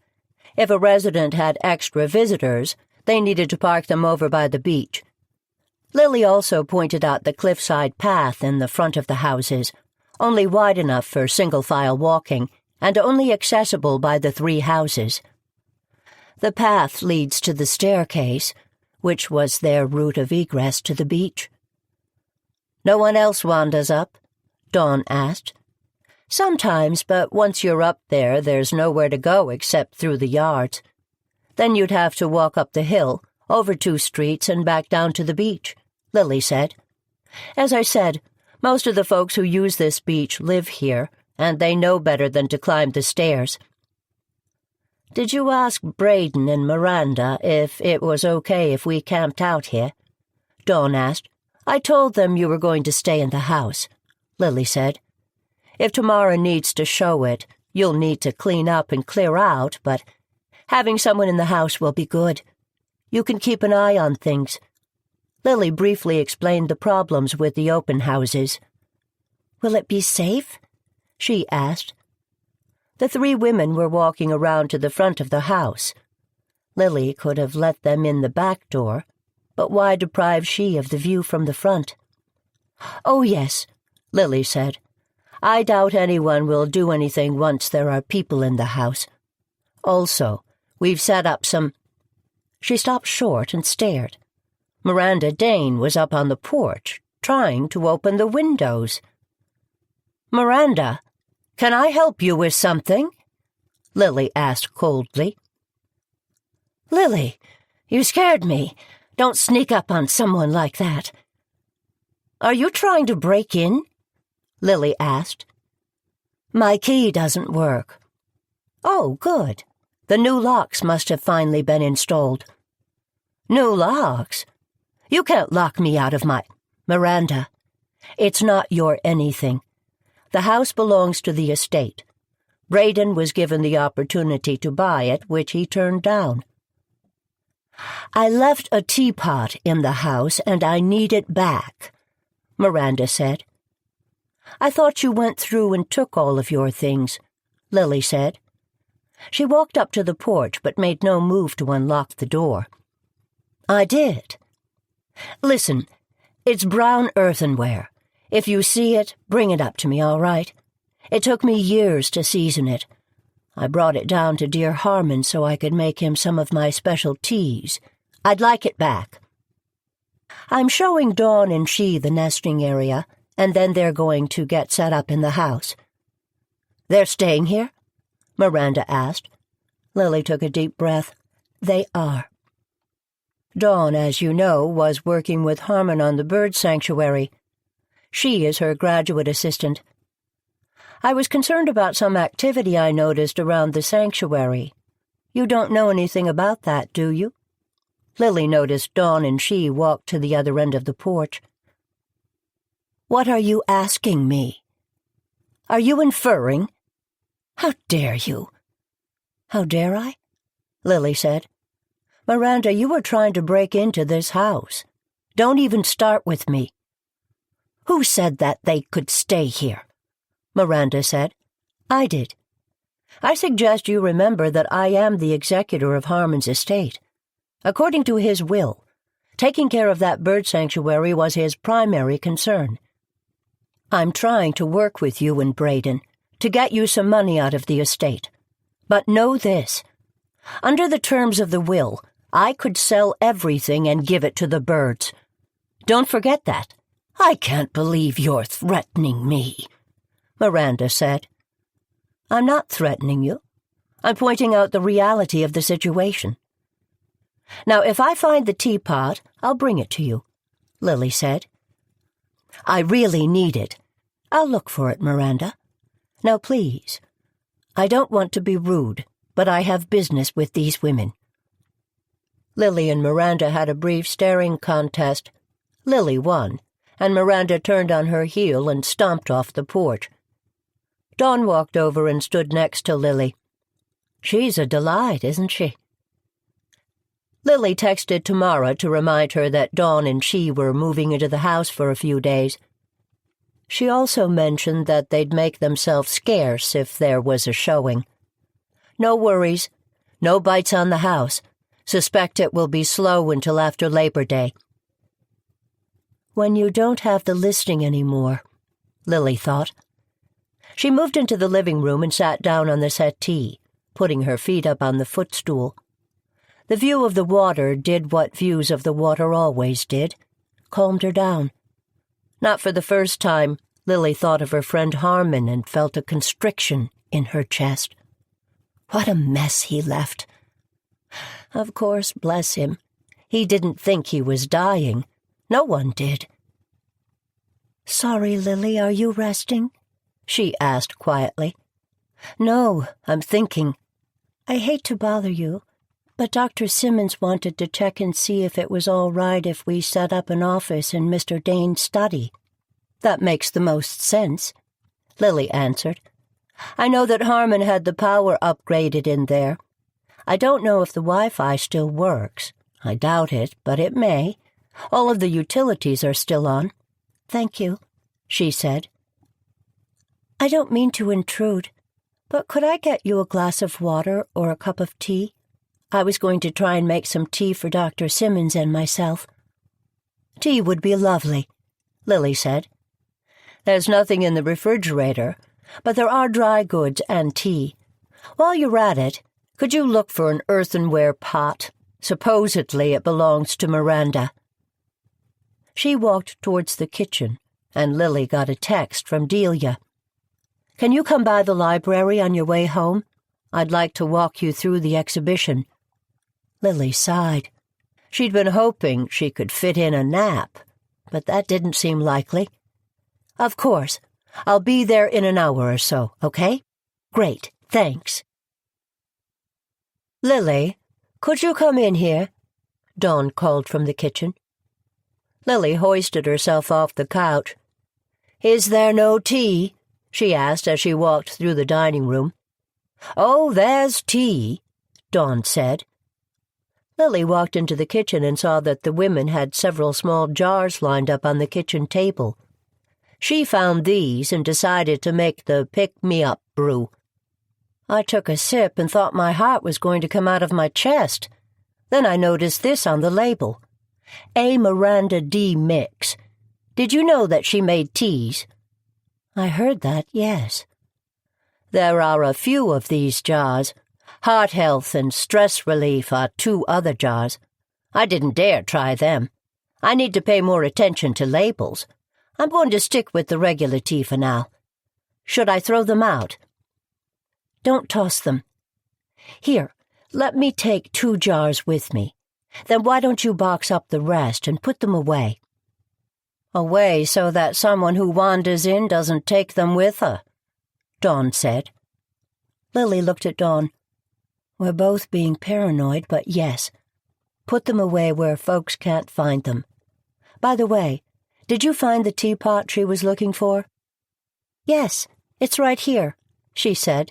If a resident had extra visitors, they needed to park them over by the beach. Lily also pointed out the cliffside path in the front of the houses, only wide enough for single-file walking, and only accessible by the 3 houses. The path leads to the staircase, which was their route of egress to the beach. "No one else wanders up?" Dawn asked. "Sometimes, but once you're up there, there's nowhere to go except through the yards. Then you'd have to walk up the hill, over 2 streets, and back down to the beach," Lily said. "As I said, most of the folks who use this beach live here, and they know better than to climb the stairs." "Did you ask Braden and Miranda if it was okay if we camped out here?" Dawn asked. "I told them you were going to stay in the house," Lily said. "If Tamara needs to show it, you'll need to clean up and clear out, but having someone in the house will be good. You can keep an eye on things." Lily briefly explained the problems with the open houses. "Will it be safe?" she asked. The 3 women were walking around to the front of the house. Lily could have let them in the back door, but why deprive she of the view from the front? "Oh, yes," Lily said. "I doubt anyone will do anything once there are people in the house. Also, we've set up some—" She stopped short and stared. Miranda Dane was up on the porch, trying to open the windows. "Miranda, can I help you with something?" Lily asked coldly. "Lily, you scared me. Don't sneak up on someone like that." "Are you trying to break in?" Lily asked. "My key doesn't work." "Oh, good. The new locks must have finally been installed." New locks? You can't lock me out of my— Miranda, it's not your anything. The house belongs to the estate. Braden was given the opportunity to buy it, which he turned down. I left a teapot in the house, and I need it back, Miranda said. I thought you went through and took all of your things, Lily said. She walked up to the porch, but made no move to unlock the door. I did. Listen, it's brown earthenware. If you see it, bring it up to me, all right? It took me years to season it. I brought it down to dear Harmon so I could make him some of my special teas. I'd like it back. I'm showing Dawn and she the nesting area, and then they're going to get set up in the house. They're staying here? Miranda asked. Lily took a deep breath. They are. Dawn, as you know, was working with Harmon on the bird sanctuary. She is her graduate assistant. I was concerned about some activity I noticed around the sanctuary. You don't know anything about that, do you? Lily noticed Dawn and she walked to the other end of the porch. What are you asking me? Are you inferring? How dare you? How dare I? Lily said. Miranda, you were trying to break into this house. Don't even start with me. Who said that they could stay here? Miranda said. I did. I suggest you remember that I am the executor of Harmon's estate. According to his will, taking care of that bird sanctuary was his primary concern. I'm trying to work with you and Braden to get you some money out of the estate. But know this. Under the terms of the will, I could sell everything and give it to the birds. Don't forget that. I can't believe you're threatening me, Miranda said. I'm not threatening you. I'm pointing out the reality of the situation. Now, if I find the teapot, I'll bring it to you, Lily said. I really need it. I'll look for it, Miranda. Now, please. I don't want to be rude, but I have business with these women. Lily and Miranda had a brief staring contest. Lily won, and Miranda turned on her heel and stomped off the porch. Dawn walked over and stood next to Lily. She's a delight, isn't she? Lily texted Tamara to remind her that Dawn and she were moving into the house for a few days. She also mentioned that they'd make themselves scarce if there was a showing. No worries. No bites on the house. Suspect it will be slow until after Labor Day. When you don't have the listing anymore, Lily thought. She moved into the living room and sat down on the settee, putting her feet up on the footstool. The view of the water did what views of the water always did, calmed her down. Not for the first time, Lily thought of her friend Harmon and felt a constriction in her chest. What a mess he left. Of course, bless him. He didn't think he was dying. No one did. Sorry, Lily, are you resting? She asked quietly. No, I'm thinking. I hate to bother you, but Dr. Simmons wanted to check and see if it was all right if we set up an office in Mr. Dane's study. That makes the most sense, Lily answered. I know that Harmon had the power upgraded in there. I don't know if the Wi-Fi still works. I doubt it, but it may. All of the utilities are still on. Thank you, she said. I don't mean to intrude, but could I get you a glass of water or a cup of tea? I was going to try and make some tea for Dr. Simmons and myself. Tea would be lovely, Lily said. There's nothing in the refrigerator, but there are dry goods and tea. While you're at it, could you look for an earthenware pot? Supposedly it belongs to Miranda. She walked towards the kitchen, and Lily got a text from Delia. Can you come by the library on your way home? I'd like to walk you through the exhibition. Lily sighed. She'd been hoping she could fit in a nap, but that didn't seem likely. Of course. I'll be there in an hour or so, okay? Great, thanks. Lily, could you come in here? Dawn called from the kitchen. Lily hoisted herself off the couch. "Is there no tea?" she asked as she walked through the dining room. "Oh, there's tea," Dawn said. Lily walked into the kitchen and saw that the women had several small jars lined up on the kitchen table. She found these and decided to make the pick-me-up brew. I took a sip and thought my heart was going to come out of my chest. Then I noticed this on the label. A Miranda D Mix. Did you know that she made teas? I heard that, yes. There are a few of these jars. Heart Health and Stress Relief are 2 other jars. I didn't dare try them. I need to pay more attention to labels. I'm going to stick with the regular tea for now. Should I throw them out? Don't toss them. Here, let me take 2 jars with me. Then why don't you box up the rest and put them away? Away so that someone who wanders in doesn't take them with her, Dawn said. Lily looked at Dawn. We're both being paranoid, but yes. Put them away where folks can't find them. By the way, did you find the teapot she was looking for? Yes, it's right here, she said.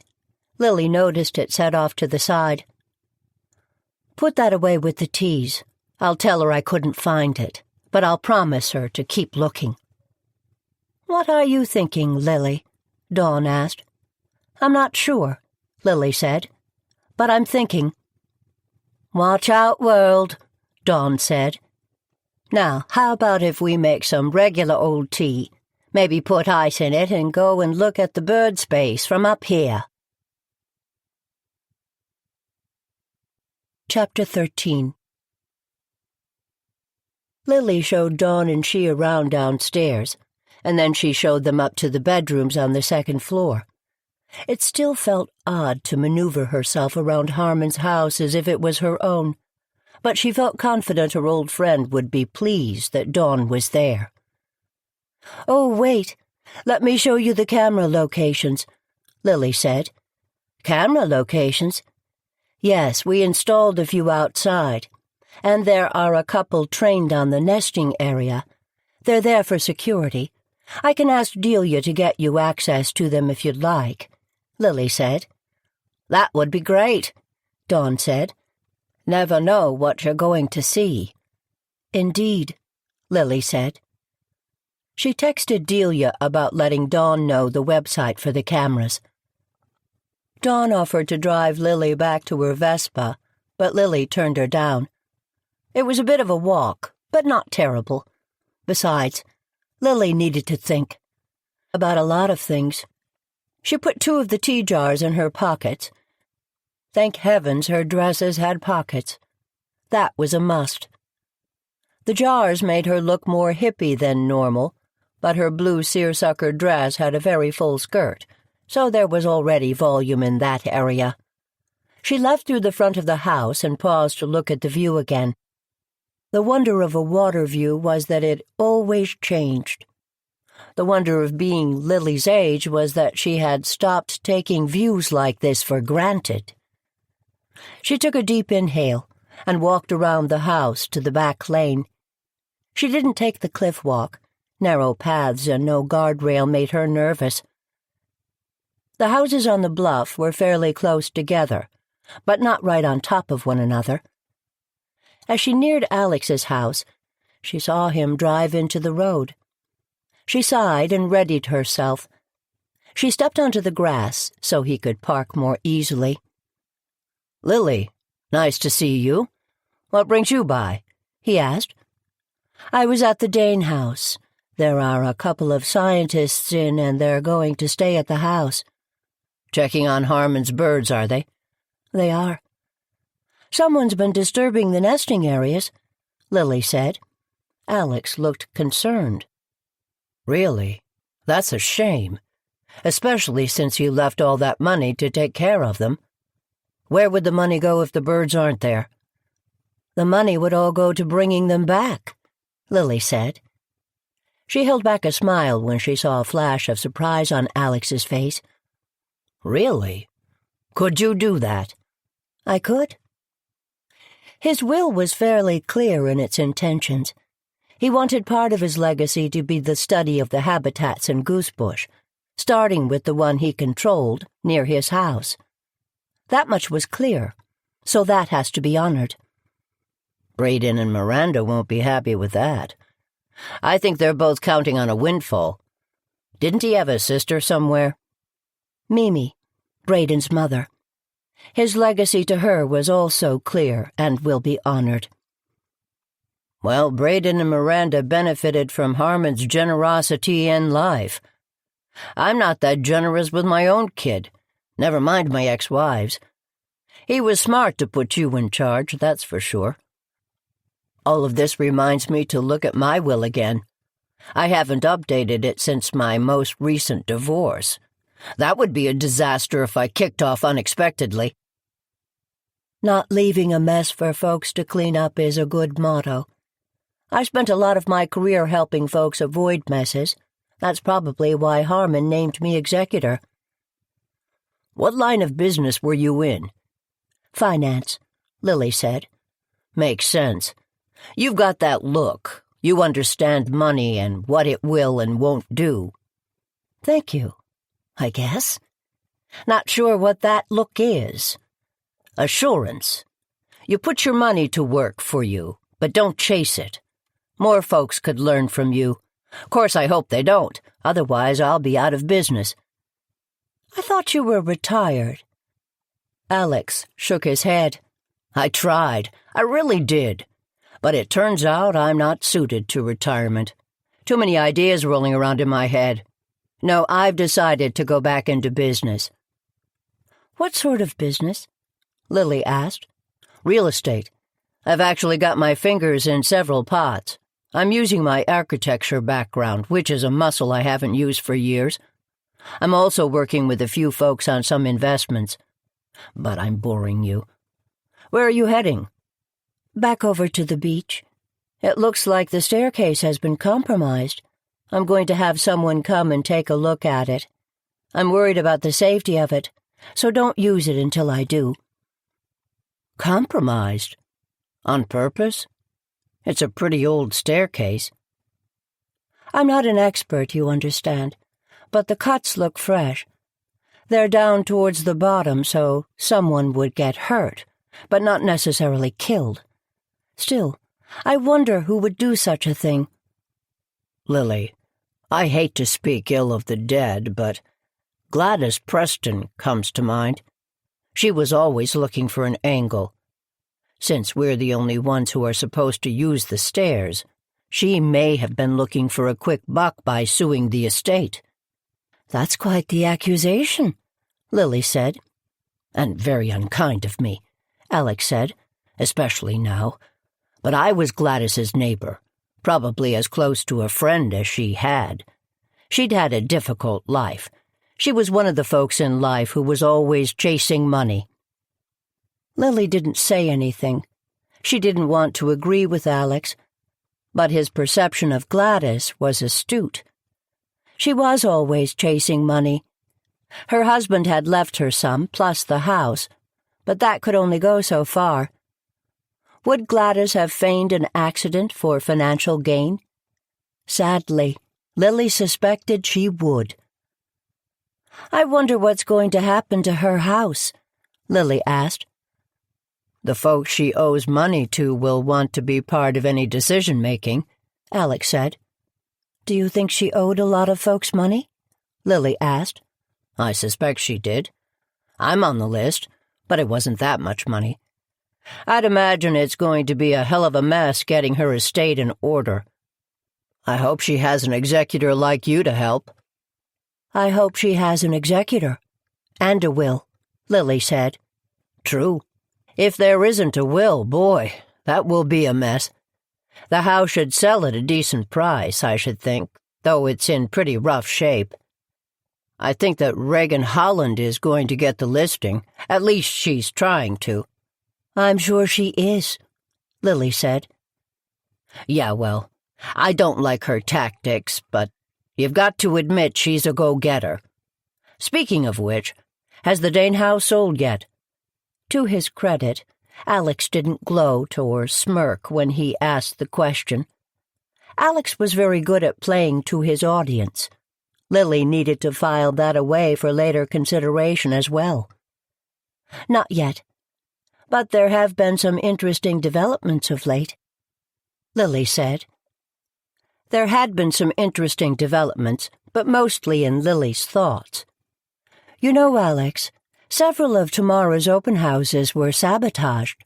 Lily noticed it set off to the side. Put that away with the teas. I'll tell her I couldn't find it, but I'll promise her to keep looking. What are you thinking, Lily? Dawn asked. I'm not sure, Lily said, but I'm thinking. Watch out, world, Dawn said. Now, how about if we make some regular old tea, maybe put ice in it and go and look at the bird space from up here? Chapter 13. Lily showed Dawn and she around downstairs, and then she showed them up to the bedrooms on the 2nd floor. It still felt odd to maneuver herself around Harmon's house as if it was her own, but she felt confident her old friend would be pleased that Dawn was there. "Oh, wait, let me show you the camera locations," Lily said. "Camera locations?" "Yes, we installed a few outside, and there are a couple trained on the nesting area. They're there for security. I can ask Delia to get you access to them if you'd like," Lily said. "That would be great," Dawn said. "Never know what you're going to see." "Indeed," Lily said. She texted Delia about letting Dawn know the website for the cameras. Dawn offered to drive Lily back to her Vespa, but Lily turned her down. It was a bit of a walk, but not terrible. Besides, Lily needed to think about a lot of things. She put 2 of the tea jars in her pockets. Thank heavens her dresses had pockets. That was a must. The jars made her look more hippie than normal, but her blue seersucker dress had a very full skirt, so there was already volume in that area. She left through the front of the house and paused to look at the view again. The wonder of a water view was that it always changed. The wonder of being Lily's age was that she had stopped taking views like this for granted. She took a deep inhale and walked around the house to the back lane. She didn't take the cliff walk. Narrow paths and no guardrail made her nervous. The houses on the bluff were fairly close together, but not right on top of one another. As she neared Alex's house, she saw him drive into the road. She sighed and readied herself. She stepped onto the grass so he could park more easily. "Lily, nice to see you. What brings you by?" he asked. "I was at the Dane house. There are a couple of scientists in, and they're going to stay at the house." "Checking on Harmon's birds, are they?" "They are." "Someone's been disturbing the nesting areas," Lily said. Alex looked concerned. "Really? That's a shame, especially since you left all that money to take care of them. Where would the money go if the birds aren't there?" "The money would all go to bringing them back," Lily said. She held back a smile when she saw a flash of surprise on Alex's face. "Really? Could you do that?" "I could." His will was fairly clear in its intentions. He wanted part of his legacy to be the study of the habitats in Goosebush, starting with the one he controlled near his house. That much was clear, so that has to be honored. Braden and Miranda won't be happy with that. I think they're both counting on a windfall. Didn't he have a sister somewhere? Mimi, Braden's mother. His legacy to her was also clear and will be honored. Well, Braden and Miranda benefited from Harmon's generosity in life. I'm not that generous with my own kid, never mind my ex-wives. He was smart to put you in charge, that's for sure. All of this reminds me to look at my will again. I haven't updated it since my most recent divorce. That would be a disaster if I kicked off unexpectedly. Not leaving a mess for folks to clean up is a good motto. I spent a lot of my career helping folks avoid messes. That's probably why Harmon named me executor. What line of business were you in? Finance, Lily said. Makes sense. You've got that look. You understand money and what it will and won't do. Thank you, I guess. Not sure what that look is. Assurance. You put your money to work for you, but don't chase it. More folks could learn from you. Of course, I hope they don't. Otherwise, I'll be out of business. I thought you were retired. Alex shook his head. I tried. I really did. But it turns out I'm not suited to retirement. Too many ideas rolling around in my head. No, I've decided to go back into business. What sort of business? Lily asked. Real estate. I've actually got my fingers in several pots. I'm using my architecture background, which is a muscle I haven't used for years. I'm also working with a few folks on some investments. But I'm boring you. Where are you heading? Back over to the beach. It looks like the staircase has been compromised. I'm going to have someone come and take a look at it. I'm worried about the safety of it, so don't use it until I do. Compromised? On purpose? It's a pretty old staircase. I'm not an expert, you understand, but the cuts look fresh. They're down towards the bottom, so someone would get hurt, but not necessarily killed. Still, I wonder who would do such a thing. Lily, I hate to speak ill of the dead, but Gladys Preston comes to mind. She was always looking for an angle. Since we're the only ones who are supposed to use the stairs, she may have been looking for a quick buck by suing the estate. That's quite the accusation, Lily said. And very unkind of me, Alex said, especially now. But I was Gladys's neighbor, probably as close to a friend as she had. She'd had a difficult life. She was one of the folks in life who was always chasing money. Lily didn't say anything. She didn't want to agree with Alex, but his perception of Gladys was astute. She was always chasing money. Her husband had left her some, plus the house, but that could only go so far. Would Gladys have feigned an accident for financial gain? Sadly, Lily suspected she would. I wonder what's going to happen to her house, Lily asked. The folks she owes money to will want to be part of any decision-making, Alex said. Do you think she owed a lot of folks money? Lily asked. I suspect she did. I'm on the list, but it wasn't that much money. I'd imagine it's going to be a hell of a mess getting her estate in order. I hope she has an executor like you to help. I hope she has an executor. And a will, Lily said. True. If there isn't a will, boy, that will be a mess. The house should sell at a decent price, I should think, though it's in pretty rough shape. I think that Regan Holland is going to get the listing. At least she's trying to. I'm sure she is, Lily said. Yeah, well, I don't like her tactics, but you've got to admit she's a go-getter. Speaking of which, has the Dane house sold yet? To his credit, Alex didn't gloat or smirk when he asked the question. Alex was very good at playing to his audience. Lily needed to file that away for later consideration as well. Not yet, but there have been some interesting developments of late, Lily said. There had been some interesting developments, but mostly in Lily's thoughts. You know, Alex, several of tomorrow's open houses were sabotaged.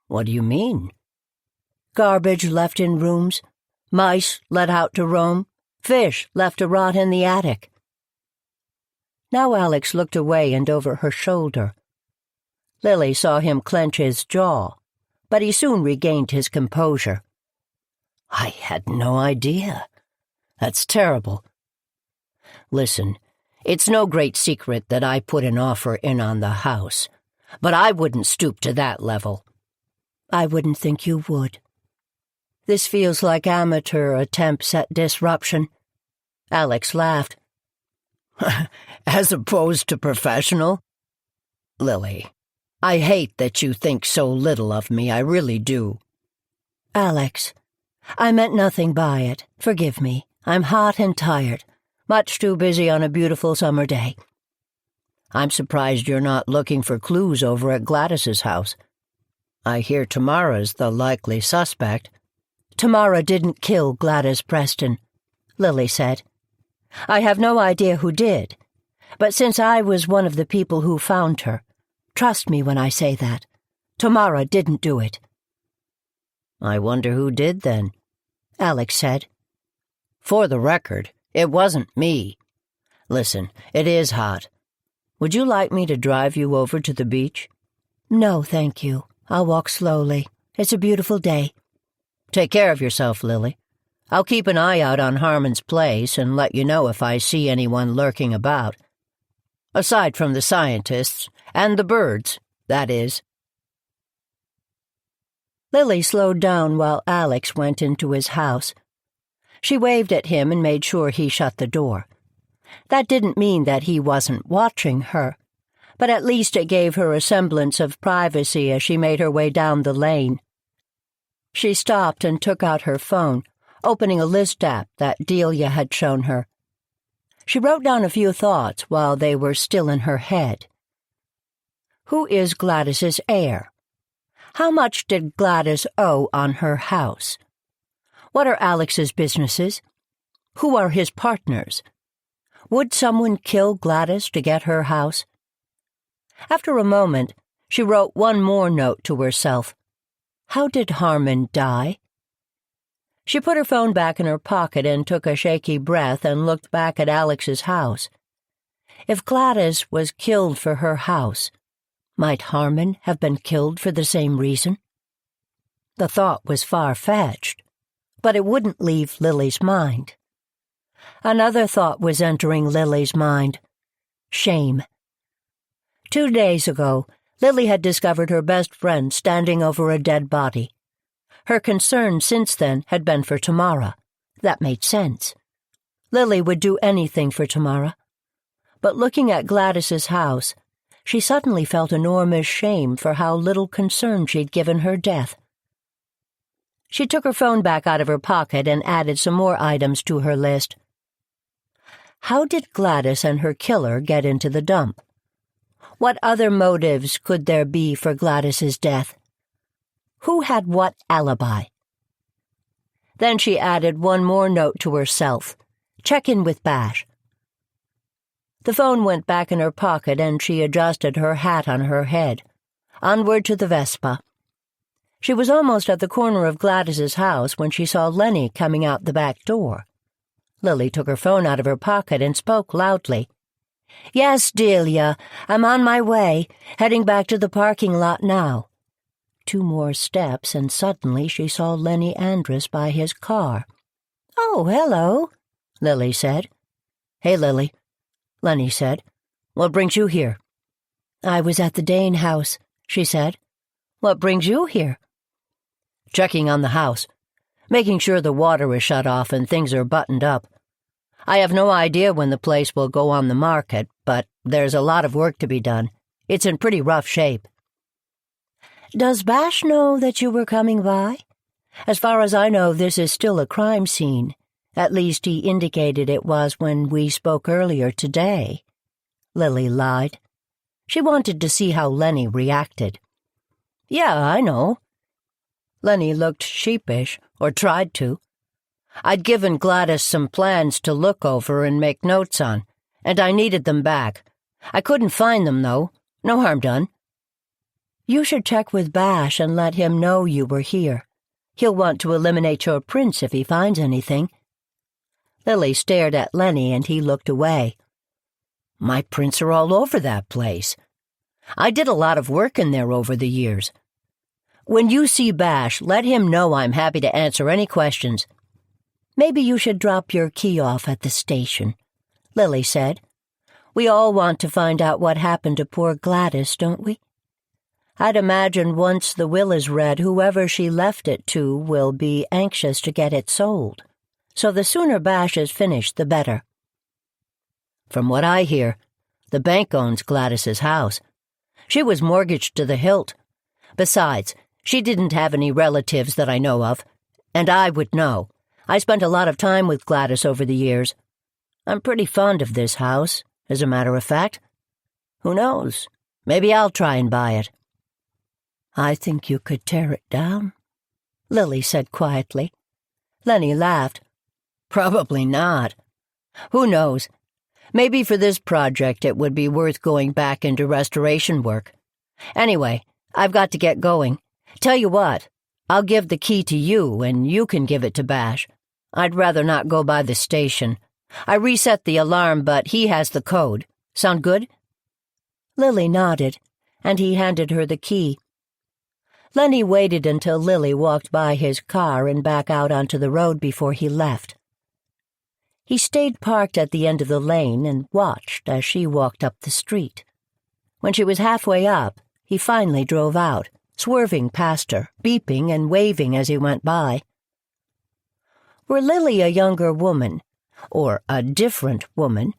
What do you mean? Garbage left in rooms, mice let out to roam, fish left to rot in the attic. Now Alex looked away and over her shoulder. Lily saw him clench his jaw, but he soon regained his composure. I had no idea. That's terrible. Listen, it's no great secret that I put an offer in on the house, but I wouldn't stoop to that level. I wouldn't think you would. This feels like amateur attempts at disruption. Alex laughed. As opposed to professional? Lily, I hate that you think so little of me, I really do. Alex, I meant nothing by it. Forgive me. I'm hot and tired. Much too busy on a beautiful summer day. I'm surprised you're not looking for clues over at Gladys's house. I hear Tamara's the likely suspect. Tamara didn't kill Gladys Preston, Lily said. I have no idea who did, but since I was one of the people who found her, trust me when I say that, Tamara didn't do it. I wonder who did then, Alex said. For the record, it wasn't me. Listen, it is hot. Would you like me to drive you over to the beach? No, thank you. I'll walk slowly. It's a beautiful day. Take care of yourself, Lily. I'll keep an eye out on Harmon's place and let you know if I see anyone lurking about. Aside from the scientists, and the birds, that is. Lily slowed down while Alex went into his house. She waved at him and made sure he shut the door. That didn't mean that he wasn't watching her, but at least it gave her a semblance of privacy as she made her way down the lane. She stopped and took out her phone, opening a list app that Delia had shown her. She wrote down a few thoughts while they were still in her head. Who is Gladys's heir? How much did Gladys owe on her house? What are Alex's businesses? Who are his partners? Would someone kill Gladys to get her house? After a moment, she wrote one more note to herself. How did Harmon die? She put her phone back in her pocket and took a shaky breath and looked back at Alex's house. If Gladys was killed for her house, might Harmon have been killed for the same reason? The thought was far-fetched, but it wouldn't leave Lily's mind. Another thought was entering Lily's mind. Shame. 2 days ago, Lily had discovered her best friend standing over a dead body. Her concern since then had been for Tamara. That made sense. Lily would do anything for Tamara. But looking at Gladys's house, she suddenly felt enormous shame for how little concern she'd given her death. She took her phone back out of her pocket and added some more items to her list. How did Gladys and her killer get into the dump? What other motives could there be for Gladys's death? Who had what alibi? Then she added one more note to herself. Check in with Bash. The phone went back in her pocket and she adjusted her hat on her head. Onward to the Vespa. She was almost at the corner of Gladys's house when she saw Lenny coming out the back door. Lily took her phone out of her pocket and spoke loudly. Yes, Delia, I'm on my way, heading back to the parking lot now. 2 more steps, and suddenly she saw Lenny Andrus by his car. Oh, hello, Lily said. Hey, Lily, Lenny said. What brings you here? I was at the Dane house, she said. What brings you here? Checking on the house, making sure the water is shut off and things are buttoned up. I have no idea when the place will go on the market, but there's a lot of work to be done. It's in pretty rough shape. Does Bash know that you were coming by? As far as I know, this is still a crime scene. At least he indicated it was when we spoke earlier today." Lily lied. She wanted to see how Lenny reacted. "Yeah, I know." Lenny looked sheepish, or tried to. "I'd given Gladys some plans to look over and make notes on, and I needed them back. I couldn't find them, though. No harm done." "You should check with Bash and let him know you were here. He'll want to eliminate your prints if he finds anything." Lily stared at Lenny and he looked away. "My prints are all over that place. I did a lot of work in there over the years. When you see Bash, let him know I'm happy to answer any questions." "Maybe you should drop your key off at the station," Lily said. "We all want to find out what happened to poor Gladys, don't we? I'd imagine once the will is read, whoever she left it to will be anxious to get it sold. So the sooner Bash is finished, the better." "From what I hear, the bank owns Gladys's house. She was mortgaged to the hilt. Besides, she didn't have any relatives that I know of, and I would know. I spent a lot of time with Gladys over the years. I'm pretty fond of this house, as a matter of fact. Who knows? Maybe I'll try and buy it." "I think you could tear it down," Lily said quietly. Lenny laughed. "Probably not. Who knows? Maybe for this project it would be worth going back into restoration work. Anyway, I've got to get going. Tell you what, I'll give the key to you and you can give it to Bash. I'd rather not go by the station. I reset the alarm, but he has the code. Sound good?" Lily nodded, and he handed her the key. Lenny waited until Lily walked by his car and back out onto the road before he left. He stayed parked at the end of the lane and watched as she walked up the street. When she was halfway up, he finally drove out, swerving past her, beeping and waving as he went by. Were Lily a younger woman, or a different woman,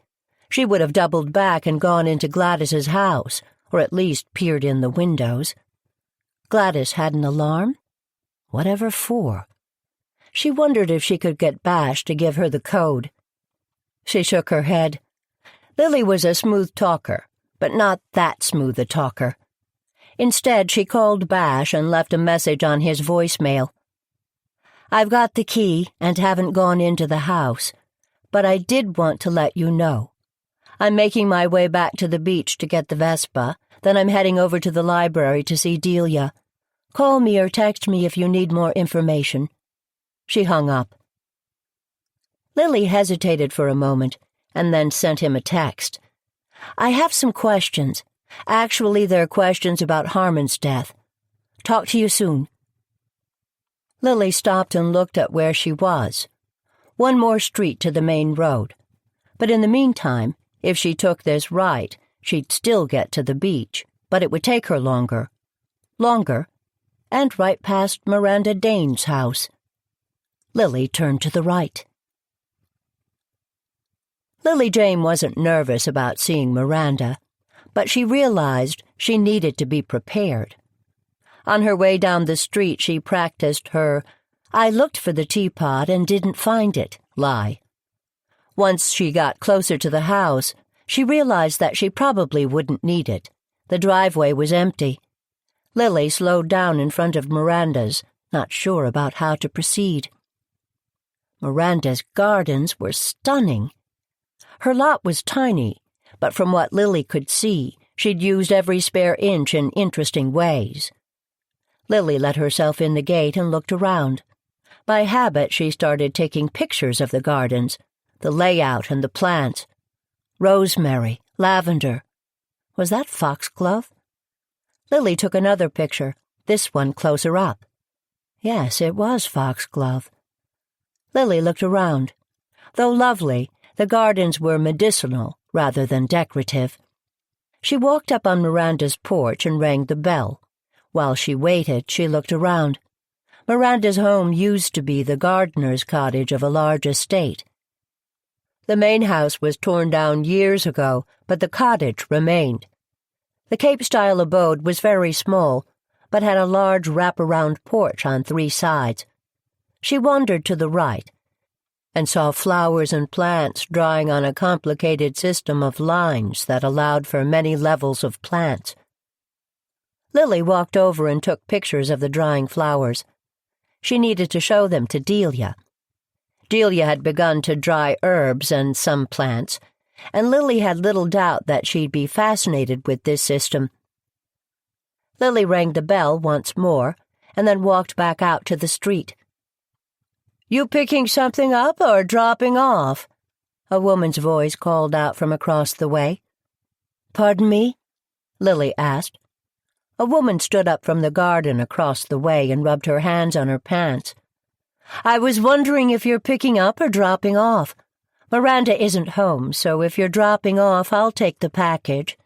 she would have doubled back and gone into Gladys's house, or at least peered in the windows. Gladys had an alarm? Whatever for? She wondered if she could get Bash to give her the code. She shook her head. Lily was a smooth talker, but not that smooth a talker. Instead, she called Bash and left a message on his voicemail. "I've got the key and haven't gone into the house, but I did want to let you know. I'm making my way back to the beach to get the Vespa, then I'm heading over to the library to see Delia. Call me or text me if you need more information." She hung up. Lily hesitated for a moment and then sent him a text. "I have some questions. Actually, they're questions about Harmon's death. Talk to you soon." Lily stopped and looked at where she was. One more street to the main road. But in the meantime, if she took this right, she'd still get to the beach, but it would take her longer. Longer, and right past Miranda Dane's house. Lily turned to the right. Lily Jane wasn't nervous about seeing Miranda, but she realized she needed to be prepared. On her way down the street, she practiced her "I looked for the teapot and didn't find it" lie. Once she got closer to the house, she realized that she probably wouldn't need it. The driveway was empty. Lily slowed down in front of Miranda's, not sure about how to proceed. Miranda's gardens were stunning. Her lot was tiny, but from what Lily could see, she'd used every spare inch in interesting ways. Lily let herself in the gate and looked around. By habit, she started taking pictures of the gardens, the layout and the plants. Rosemary, lavender. Was that foxglove? Lily took another picture, this one closer up. Yes, it was foxglove. Lily looked around. Though lovely, the gardens were medicinal rather than decorative. She walked up on Miranda's porch and rang the bell. While she waited, she looked around. Miranda's home used to be the gardener's cottage of a large estate. The main house was torn down years ago, but the cottage remained. The Cape-style abode was very small, but had a large wraparound porch on 3 sides. She wandered to the right and saw flowers and plants drying on a complicated system of lines that allowed for many levels of plants. Lily walked over and took pictures of the drying flowers. She needed to show them to Delia. Delia had begun to dry herbs and some plants, and Lily had little doubt that she'd be fascinated with this system. Lily rang the bell once more, and then walked back out to the street. "You picking something up or dropping off?" a woman's voice called out from across the way. "Pardon me?" Lily asked. A woman stood up from the garden across the way and rubbed her hands on her pants. "I was wondering if you're picking up or dropping off. Miranda isn't home, so if you're dropping off, I'll take the package.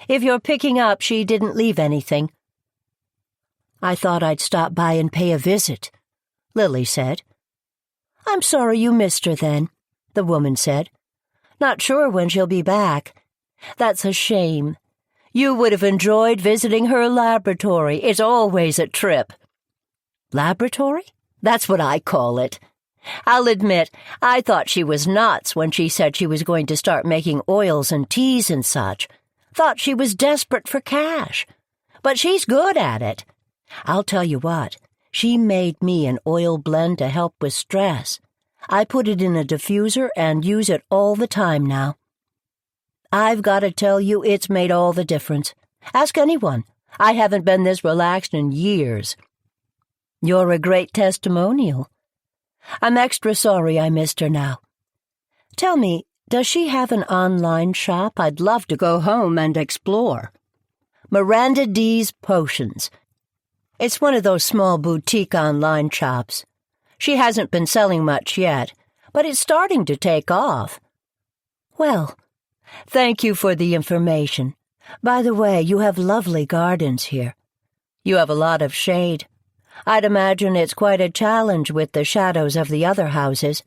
If you're picking up, she didn't leave anything." "I thought I'd stop by and pay a visit," Lily said. "I'm sorry you missed her then," the woman said. "Not sure when she'll be back. That's a shame. You would have enjoyed visiting her laboratory. It's always a trip." "Laboratory? That's what I call it. I'll admit, I thought she was nuts when she said she was going to start making oils and teas and such. Thought she was desperate for cash. But she's good at it. I'll tell you what, she made me an oil blend to help with stress. I put it in a diffuser and use it all the time now. I've got to tell you, it's made all the difference. Ask anyone. I haven't been this relaxed in years." "You're a great testimonial. I'm extra sorry I missed her now. Tell me, does she have an online shop? I'd love to go home and explore." "Miranda D's Potions. It's one of those small boutique online shops. She hasn't been selling much yet, but it's starting to take off." "Well, thank you for the information. By the way, you have lovely gardens here. You have a lot of shade. I'd imagine it's quite a challenge with the shadows of the other houses."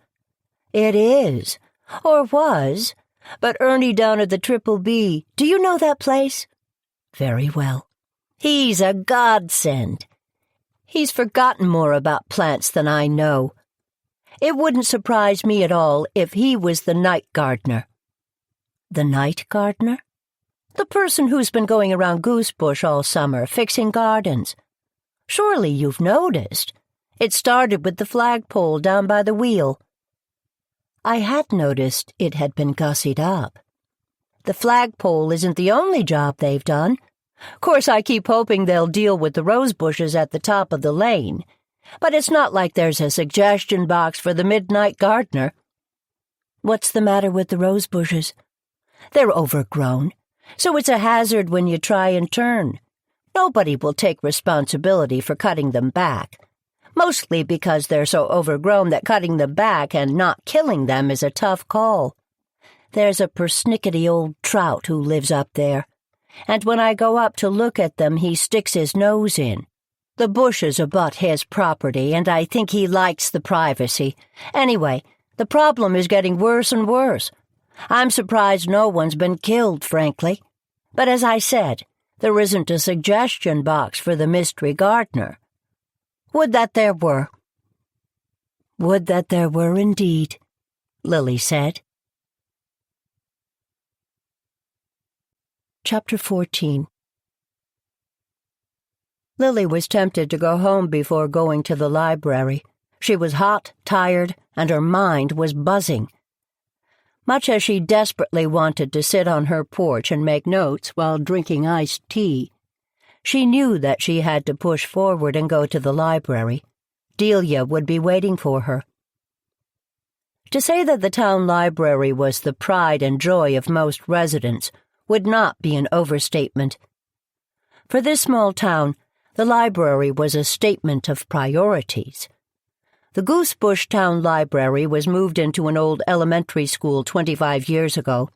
"It is, or was, but Ernie down at the Triple B, do you know that place?" "Very well. He's a godsend. He's forgotten more about plants than I know. It wouldn't surprise me at all if he was the night gardener." "The night gardener?" "The person who's been going around Goosebush all summer, fixing gardens. Surely you've noticed. It started with the flagpole down by the wheel." I had noticed it had been gussied up. The flagpole isn't the only job they've done. Course, I keep hoping they'll deal with the rose bushes at the top of the lane, but it's not like there's a suggestion box for the midnight gardener." "What's the matter with the rose bushes?" "They're overgrown, so it's a hazard when you try and turn. Nobody will take responsibility for cutting them back, mostly because they're so overgrown that cutting them back and not killing them is a tough call. There's a persnickety old trout who lives up there, and when I go up to look at them, he sticks his nose in. The bushes abut his property, and I think he likes the privacy. Anyway, the problem is getting worse and worse. I'm surprised no one's been killed, frankly. But as I said, there isn't a suggestion box for the mystery gardener. Would that there were." "Would that there were indeed," Lily said. Chapter 14. Lily was tempted to go home before going to the library. She was hot, tired, and her mind was buzzing. Much as she desperately wanted to sit on her porch and make notes while drinking iced tea, she knew that she had to push forward and go to the library. Delia would be waiting for her. To say that the town library was the pride and joy of most residents would not be an overstatement. For this small town, the library was a statement of priorities. The Goosebush Town Library was moved into an old elementary school 25 years ago.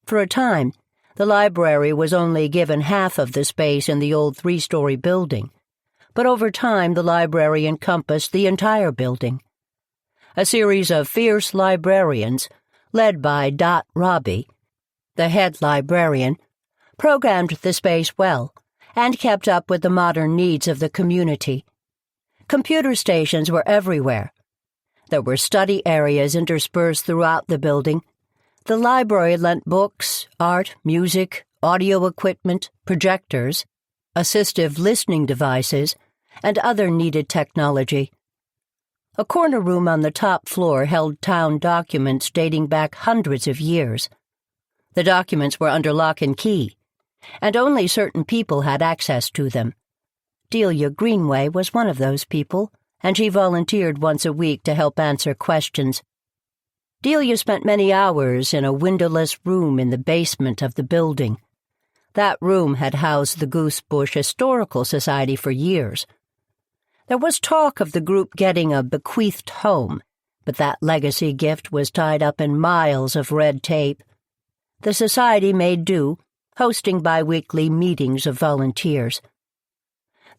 For a time, the library was only given half of the space in the old 3-story building, but over time the library encompassed the entire building. A series of fierce librarians, led by Dot Robbie, the head librarian, programmed the space well and kept up with the modern needs of the community. Computer stations were everywhere. There were study areas interspersed throughout the building. The library lent books, art, music, audio equipment, projectors, assistive listening devices, and other needed technology. A corner room on the top floor held town documents dating back hundreds of years. The documents were under lock and key, and only certain people had access to them. Delia Greenway was one of those people, and she volunteered once a week to help answer questions. Delia spent many hours in a windowless room in the basement of the building. That room had housed the Goosebush Historical Society for years. There was talk of the group getting a bequeathed home, but that legacy gift was tied up in miles of red tape. The society made do, hosting bi-weekly meetings of volunteers.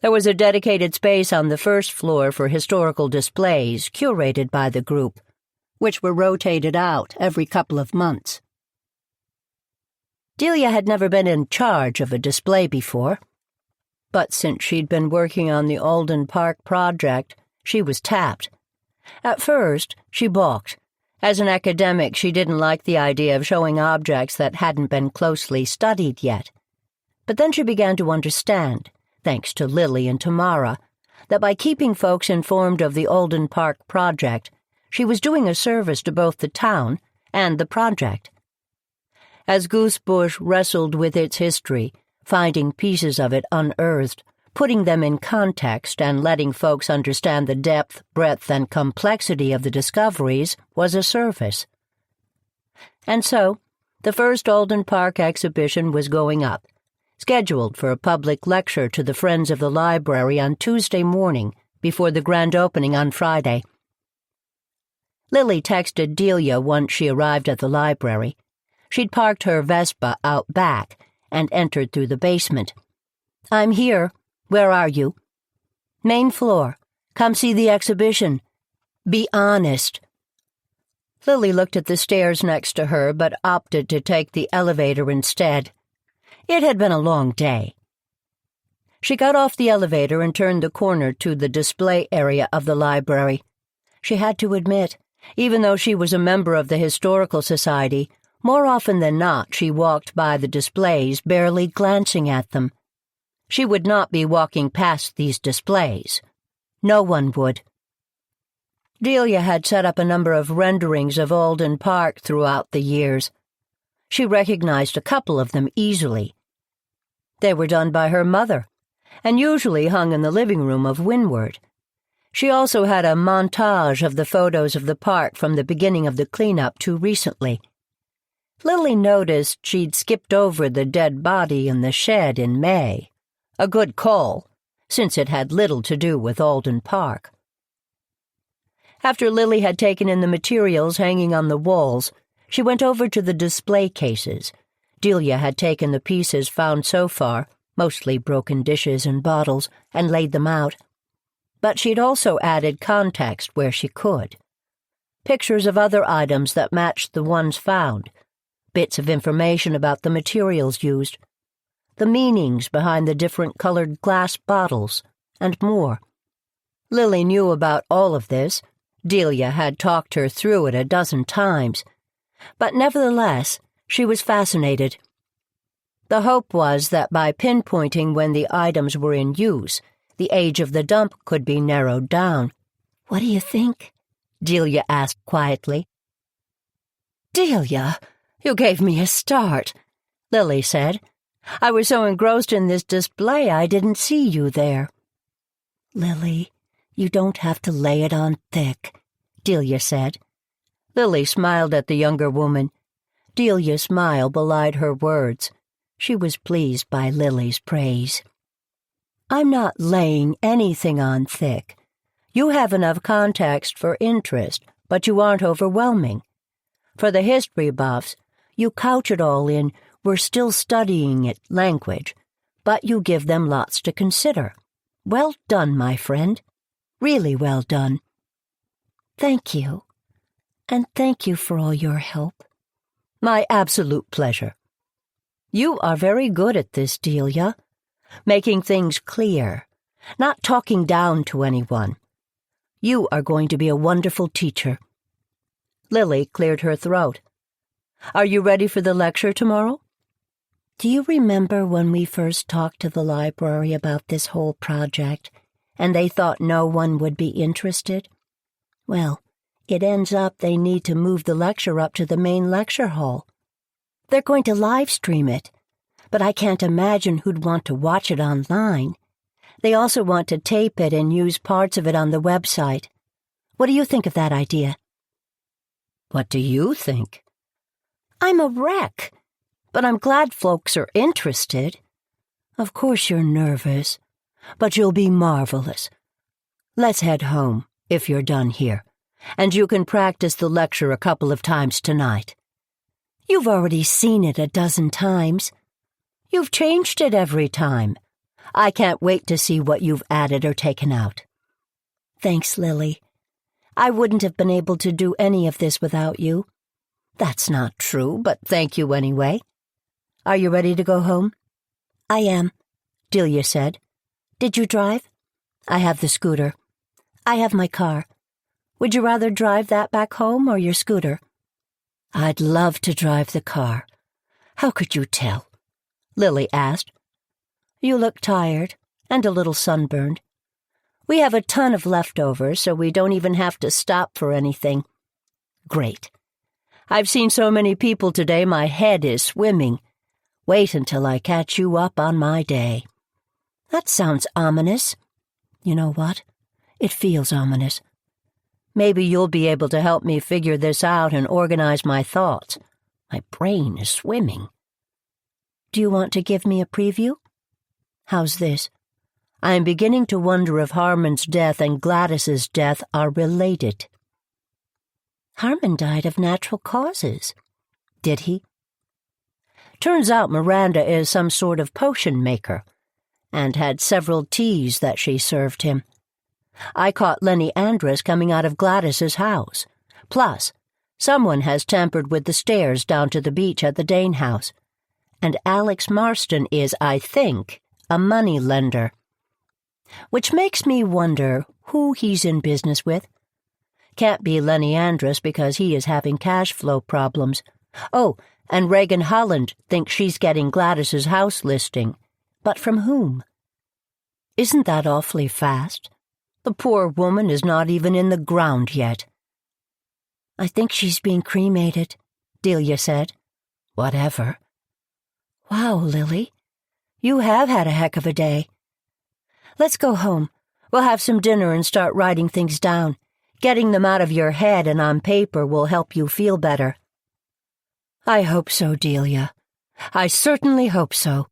There was a dedicated space on the first floor for historical displays curated by the group, which were rotated out every couple of months. Delia had never been in charge of a display before, but since she'd been working on the Alden Park project, she was tapped. At first, she balked. As an academic, she didn't like the idea of showing objects that hadn't been closely studied yet. But then she began to understand, thanks to Lily and Tamara, that by keeping folks informed of the Alden Park project, she was doing a service to both the town and the project. As Goosebush wrestled with its history, finding pieces of it unearthed, putting them in context and letting folks understand the depth, breadth, and complexity of the discoveries was a service. And so, the first Alden Park exhibition was going up, scheduled for a public lecture to the Friends of the Library on Tuesday morning before the grand opening on Friday. Lily texted Delia once she arrived at the library. She'd parked her Vespa out back and entered through the basement. "I'm here. Where are you?" "Main floor. Come see the exhibition. Be honest." Lily looked at the stairs next to her, but opted to take the elevator instead. It had been a long day. She got off the elevator and turned the corner to the display area of the library. She had to admit, even though she was a member of the Historical Society, more often than not she walked by the displays, barely glancing at them. She would not be walking past these displays. No one would. Delia had set up a number of renderings of Alden Park throughout the years. She recognized a couple of them easily. They were done by her mother, and usually hung in the living room of Windward. She also had a montage of the photos of the park from the beginning of the cleanup to recently. Lily noticed she'd skipped over the dead body in the shed in May. A good call, since it had little to do with Alden Park. After Lily had taken in the materials hanging on the walls, she went over to the display cases. Delia had taken the pieces found so far, mostly broken dishes and bottles, and laid them out. But she'd also added context where she could. Pictures of other items that matched the ones found, bits of information about the materials used, the meanings behind the different colored glass bottles, and more. Lily knew about all of this. Delia had talked her through it a dozen times. But nevertheless, she was fascinated. The hope was that by pinpointing when the items were in use, the age of the dump could be narrowed down. "What do you think?" Delia asked quietly. "Delia, you gave me a start," Lily said. "I was so engrossed in this display I didn't see you there." "Lily, you don't have to lay it on thick," Delia said. Lily smiled at the younger woman. Delia's smile belied her words. She was pleased by Lily's praise. "I'm not laying anything on thick. You have enough context for interest, but you aren't overwhelming. For the history buffs, you couch it all in, we're still studying it language, but you give them lots to consider. Well done, my friend. Really well done." "Thank you. And thank you for all your help." "My absolute pleasure." "You are very good at this, Delia. making things clear, not talking down to anyone. You are going to be a wonderful teacher." Lily cleared her throat. "Are you ready for the lecture tomorrow?" "Do you remember when we first talked to the library about this whole project, and they thought no one would be interested? Well, it ends up they need to move the lecture up to the main lecture hall. They're going to live stream it, but I can't imagine who'd want to watch it online. They also want to tape it and use parts of it on the website. What do you think of that idea?" "What do you think?" "I'm a wreck, but I'm glad folks are interested. Of course you're nervous, but you'll be marvelous. Let's head home, if you're done here, and you can practice the lecture a couple of times tonight. You've already seen it a dozen times. You've changed it every time. I can't wait to see what you've added or taken out." "Thanks, Lily. I wouldn't have been able to do any of this without you." "That's not true, but thank you anyway. Are you ready to go home?" "I am," Delia said. "Did you drive?" "I have the scooter." "I have my car. Would you rather drive that back home or your scooter?" "I'd love to drive the car. How could you tell?" Lily asked. "You look tired and a little sunburned. We have a ton of leftovers, so we don't even have to stop for anything." "Great. I've seen so many people today my head is swimming. Wait until I catch you up on my day." "That sounds ominous." "You know what? It feels ominous. Maybe you'll be able to help me figure this out and organize my thoughts. My brain is swimming." "Do you want to give me a preview?" "How's this? I am beginning to wonder if Harmon's death and Gladys's death are related." "Harmon died of natural causes." "Did he?" "Turns out Miranda is some sort of potion maker, and had several teas that she served him. I caught Lenny Andrus coming out of Gladys's house. Plus, someone has tampered with the stairs down to the beach at the Dane house. And Alex Marston is, I think, a money lender. Which makes me wonder who he's in business with. Can't be Lenny Andrus because he is having cash flow problems. Oh, and Reagan Holland thinks she's getting Gladys's house listing. But from whom? Isn't that awfully fast? The poor woman is not even in the ground yet." "I think she's being cremated," Delia said. "Whatever." "Wow, Lily. You have had a heck of a day. Let's go home. We'll have some dinner and start writing things down. Getting them out of your head and on paper will help you feel better." "I hope so, Delia. I certainly hope so."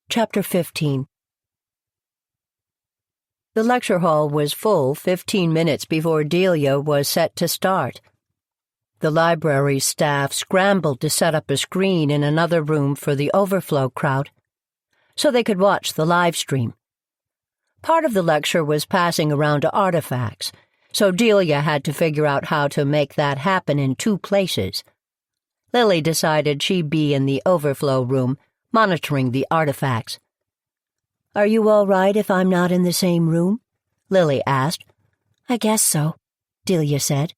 Chapter 15. The lecture hall was full 15 minutes before Delia was set to start. The library staff scrambled to set up a screen in another room for the overflow crowd, so they could watch the live stream. Part of the lecture was passing around artifacts, so Delia had to figure out how to make that happen in 2 places. Lily decided she'd be in the overflow room, monitoring the artifacts. "Are you all right if I'm not in the same room?" Lily asked. "I guess so," Delia said.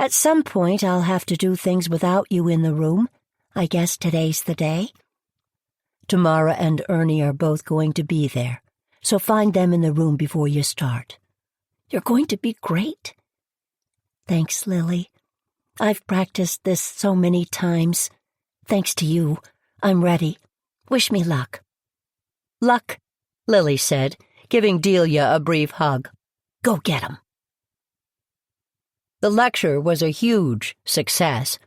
"At some point I'll have to do things without you in the room. I guess today's the day." "Tamara and Ernie are both going to be there, so find them in the room before you start." "You're going to be great." "Thanks, Lily. I've practiced this so many times. Thanks to you, I'm ready. Wish me luck." "Luck," Lily said, giving Delia a brief hug. "Go get 'em." The lecture was a huge success.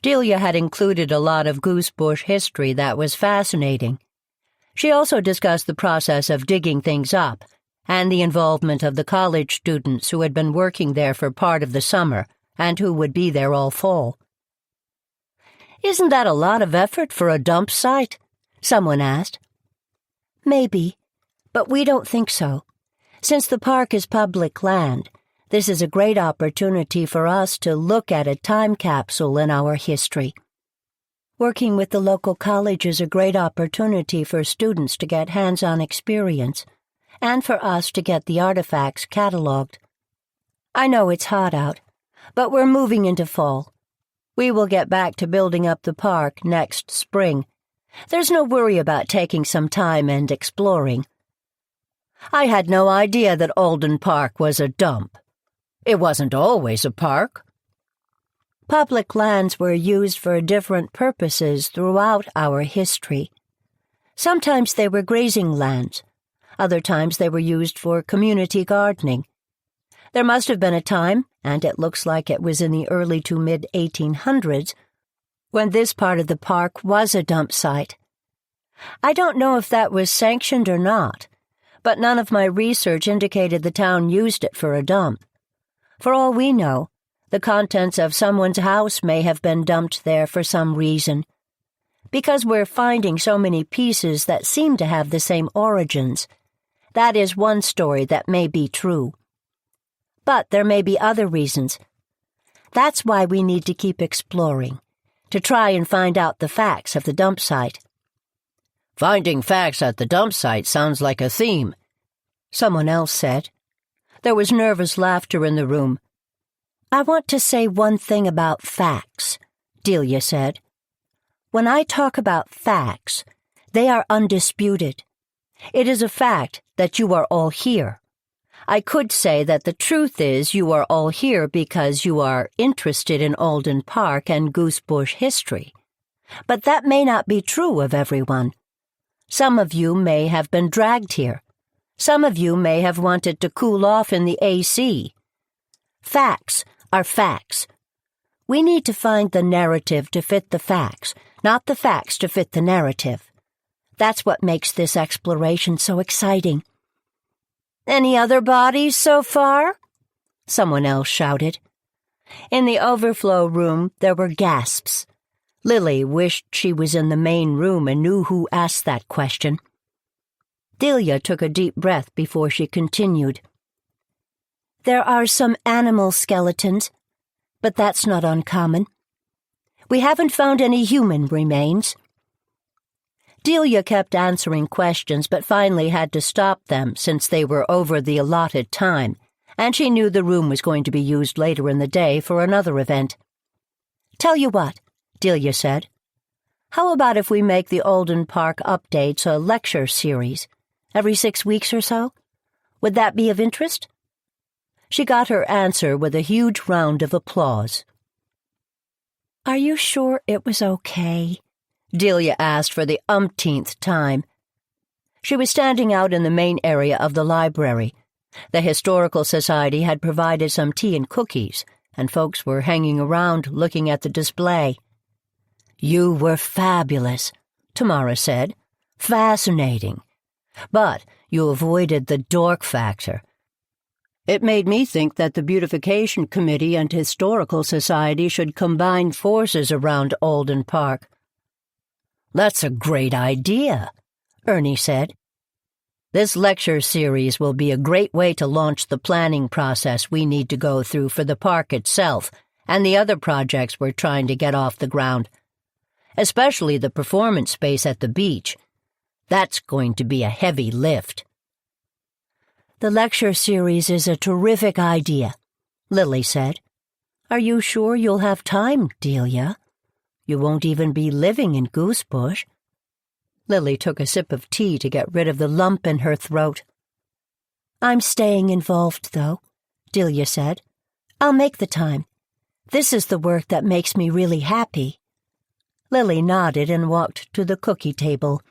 Delia had included a lot of Goosebush history that was fascinating. She also discussed the process of digging things up and the involvement of the college students who had been working there for part of the summer and who would be there all fall. "Isn't that a lot of effort for a dump site?" someone asked. "Maybe, but we don't think so. Since the park is public land, this is a great opportunity for us to look at a time capsule in our history." Working with the local college is a great opportunity for students to get hands-on experience, and for us to get the artifacts cataloged. I know it's hot out, but we're moving into fall. We will get back to building up the park next spring. There's no worry about taking some time and exploring. I had no idea that Alden Park was a dump. It wasn't always a park. Public lands were used for different purposes throughout our history. Sometimes they were grazing lands. Other times they were used for community gardening. There must have been a time, and it looks like it was in the early to mid-1800s, when this part of the park was a dump site. I don't know if that was sanctioned or not, but none of my research indicated the town used it for a dump. For all we know, the contents of someone's house may have been dumped there for some reason. Because we're finding so many pieces that seem to have the same origins, that is one story that may be true. But there may be other reasons. That's why we need to keep exploring, to try and find out the facts of the dump site. Finding facts at the dump site sounds like a theme, someone else said. There was nervous laughter in the room. I want to say one thing about facts, Delia said. When I talk about facts, they are undisputed. It is a fact that you are all here. I could say that the truth is you are all here because you are interested in Alden Park and Goosebush history. But that may not be true of everyone. Some of you may have been dragged here. Some of you may have wanted to cool off in the AC. Facts are facts. We need to find the narrative to fit the facts, not the facts to fit the narrative. That's what makes this exploration so exciting. Any other bodies so far? Someone else shouted. In the overflow room, there were gasps. Lily wished she was in the main room and knew who asked that question. Delia took a deep breath before she continued. There are some animal skeletons, but that's not uncommon. We haven't found any human remains. Delia kept answering questions, but finally had to stop them since they were over the allotted time, and she knew the room was going to be used later in the day for another event. Tell you what, Delia said. How about if we make the Alden Park updates a lecture series, every 6 weeks or so? Would that be of interest? She got her answer with a huge round of applause. Are you sure it was okay? Delia asked for the umpteenth time. She was standing out in the main area of the library. The Historical Society had provided some tea and cookies, and folks were hanging around looking at the display. You were fabulous, Tamara said. Fascinating. But you avoided the dork factor. It made me think that the Beautification Committee and Historical Society should combine forces around Alden Park. That's a great idea, Ernie said. This lecture series will be a great way to launch the planning process we need to go through for the park itself and the other projects we're trying to get off the ground, especially the performance space at the beach. That's going to be a heavy lift. The lecture series is a terrific idea, Lily said. Are you sure you'll have time, Delia? You won't even be living in Goosebush. Lily took a sip of tea to get rid of the lump in her throat. I'm staying involved, though, Delia said. I'll make the time. This is the work that makes me really happy. Lily nodded and walked to the cookie table.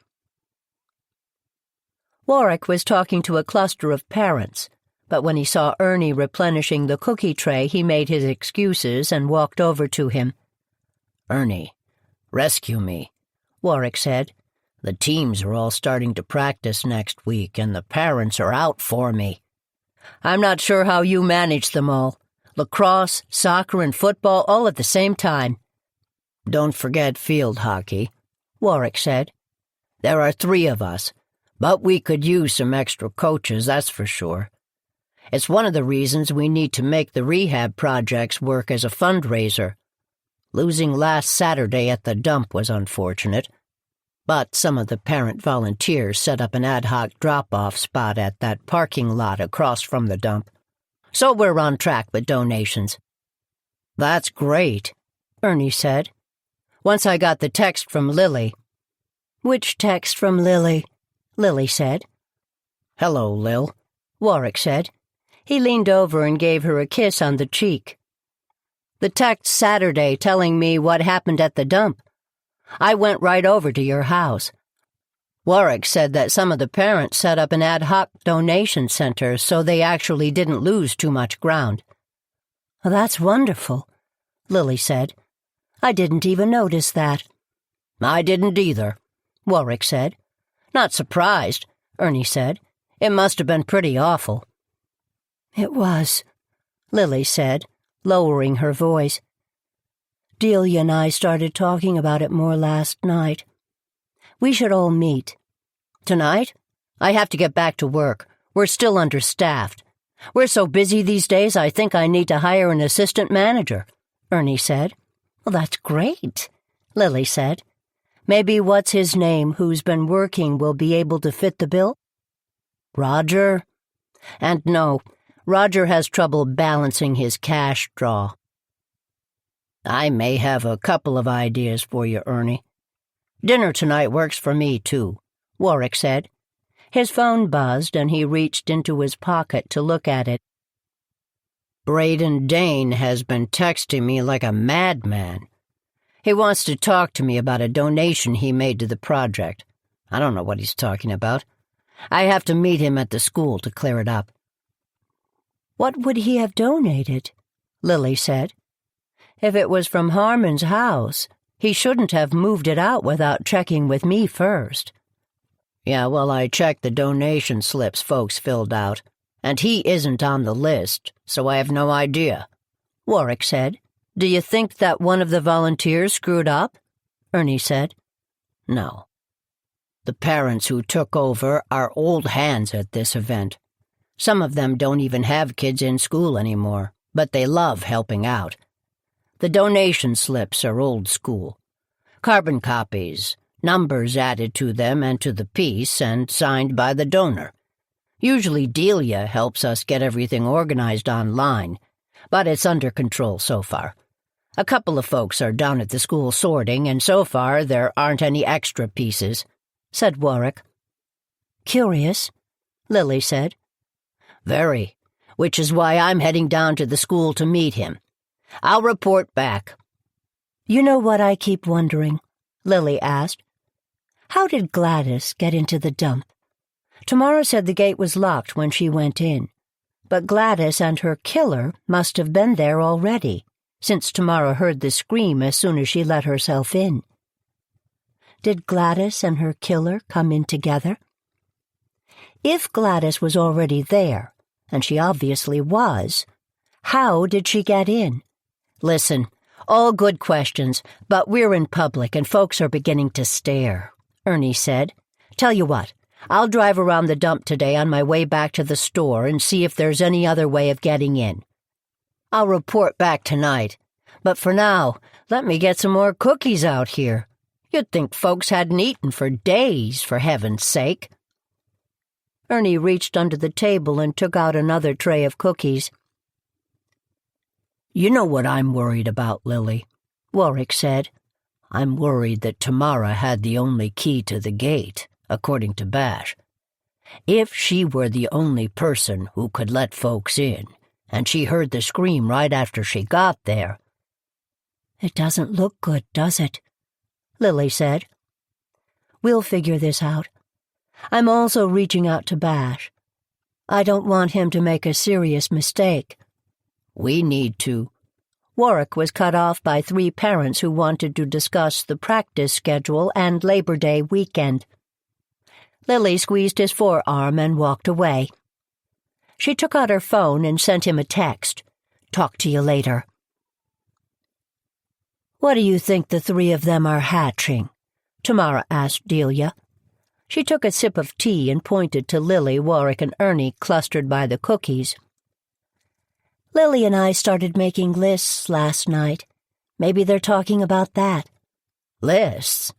Warwick was talking to a cluster of parents, but when he saw Ernie replenishing the cookie tray, he made his excuses and walked over to him. Ernie, rescue me, Warwick said. The teams are all starting to practice next week, and the parents are out for me. I'm not sure how you manage them all. Lacrosse, soccer, and football all at the same time. Don't forget field hockey, Warwick said. There are 3 of us, but we could use some extra coaches, that's for sure. It's one of the reasons we need to make the rehab projects work as a fundraiser. Losing last Saturday at the dump was unfortunate, but some of the parent volunteers set up an ad hoc drop-off spot at that parking lot across from the dump. So we're on track with donations." "That's great," Ernie said. "Once I got the text from Lily." "Which text from Lily?" Lily said. "Hello, Lil," Warwick said. He leaned over and gave her a kiss on the cheek. "The text Saturday telling me what happened at the dump. I went right over to your house. Warwick said that some of the parents set up an ad hoc donation center so they actually didn't lose too much ground." "That's wonderful," Lily said. "I didn't even notice that." "I didn't either," Warwick said. "Not surprised," Ernie said. "It must have been pretty awful." "It was," Lily said, lowering her voice. "Delia and I started talking about it more last night. We should all meet." "Tonight? I have to get back to work. We're still understaffed. We're so busy these days I think I need to hire an assistant manager," Ernie said. "Well, that's great," Lily said. "Maybe what's-his-name who's been working will be able to fit the bill?" "Roger? And no, Roger has trouble balancing his cash draw." "I may have a couple of ideas for you, Ernie. Dinner tonight works for me, too," Warwick said. His phone buzzed, and he reached into his pocket to look at it. "Braden Dane has been texting me like a madman. He wants to talk to me about a donation he made to the project. I don't know what he's talking about. I have to meet him at the school to clear it up." "What would he have donated?" Lily said. "If it was from Harmon's house, he shouldn't have moved it out without checking with me first." "Yeah, well, I checked the donation slips folks filled out, and he isn't on the list, so I have no idea," Warwick said. "Do you think that one of the volunteers screwed up?" Ernie said. "No. The parents who took over are old hands at this event. Some of them don't even have kids in school anymore, but they love helping out. The donation slips are old school. Carbon copies, numbers added to them and to the piece, and signed by the donor. Usually Delia helps us get everything organized online, but it's under control so far. A couple of folks are down at the school sorting, and so far there aren't any extra pieces," said Warwick. "Curious," Lily said. "Very, which is why I'm heading down to the school to meet him. I'll report back." "You know what I keep wondering?" Lily asked. "How did Gladys get into the dump? Tamara said the gate was locked when she went in, but Gladys and her killer must have been there already, since Tamara heard the scream as soon as she let herself in. Did Gladys and her killer come in together? If Gladys was already there, and she obviously was, how did she get in?" "Listen, all good questions, but we're in public and folks are beginning to stare," Ernie said. "Tell you what, I'll drive around the dump today on my way back to the store and see if there's any other way of getting in. I'll report back tonight, but for now, let me get some more cookies out here. You'd think folks hadn't eaten for days, for heaven's sake." Ernie reached under the table and took out another tray of cookies. "You know what I'm worried about, Lily," Warwick said. "I'm worried that Tamara had the only key to the gate, according to Bash. If she were the only person who could let folks in, and she heard the scream right after she got there—" "It doesn't look good, does it?" Lily said. "We'll figure this out. I'm also reaching out to Bash. I don't want him to make a serious mistake." "We need to." Warwick was cut off by 3 parents who wanted to discuss the practice schedule and Labor Day weekend. Lily squeezed his forearm and walked away. She took out her phone and sent him a text. "Talk to you later." "What do you think the 3 of them are hatching?" Tamara asked Delia. She took a sip of tea and pointed to Lily, Warwick, and Ernie clustered by the cookies. "Lily and I started making lists last night. Maybe they're talking about that. Lists?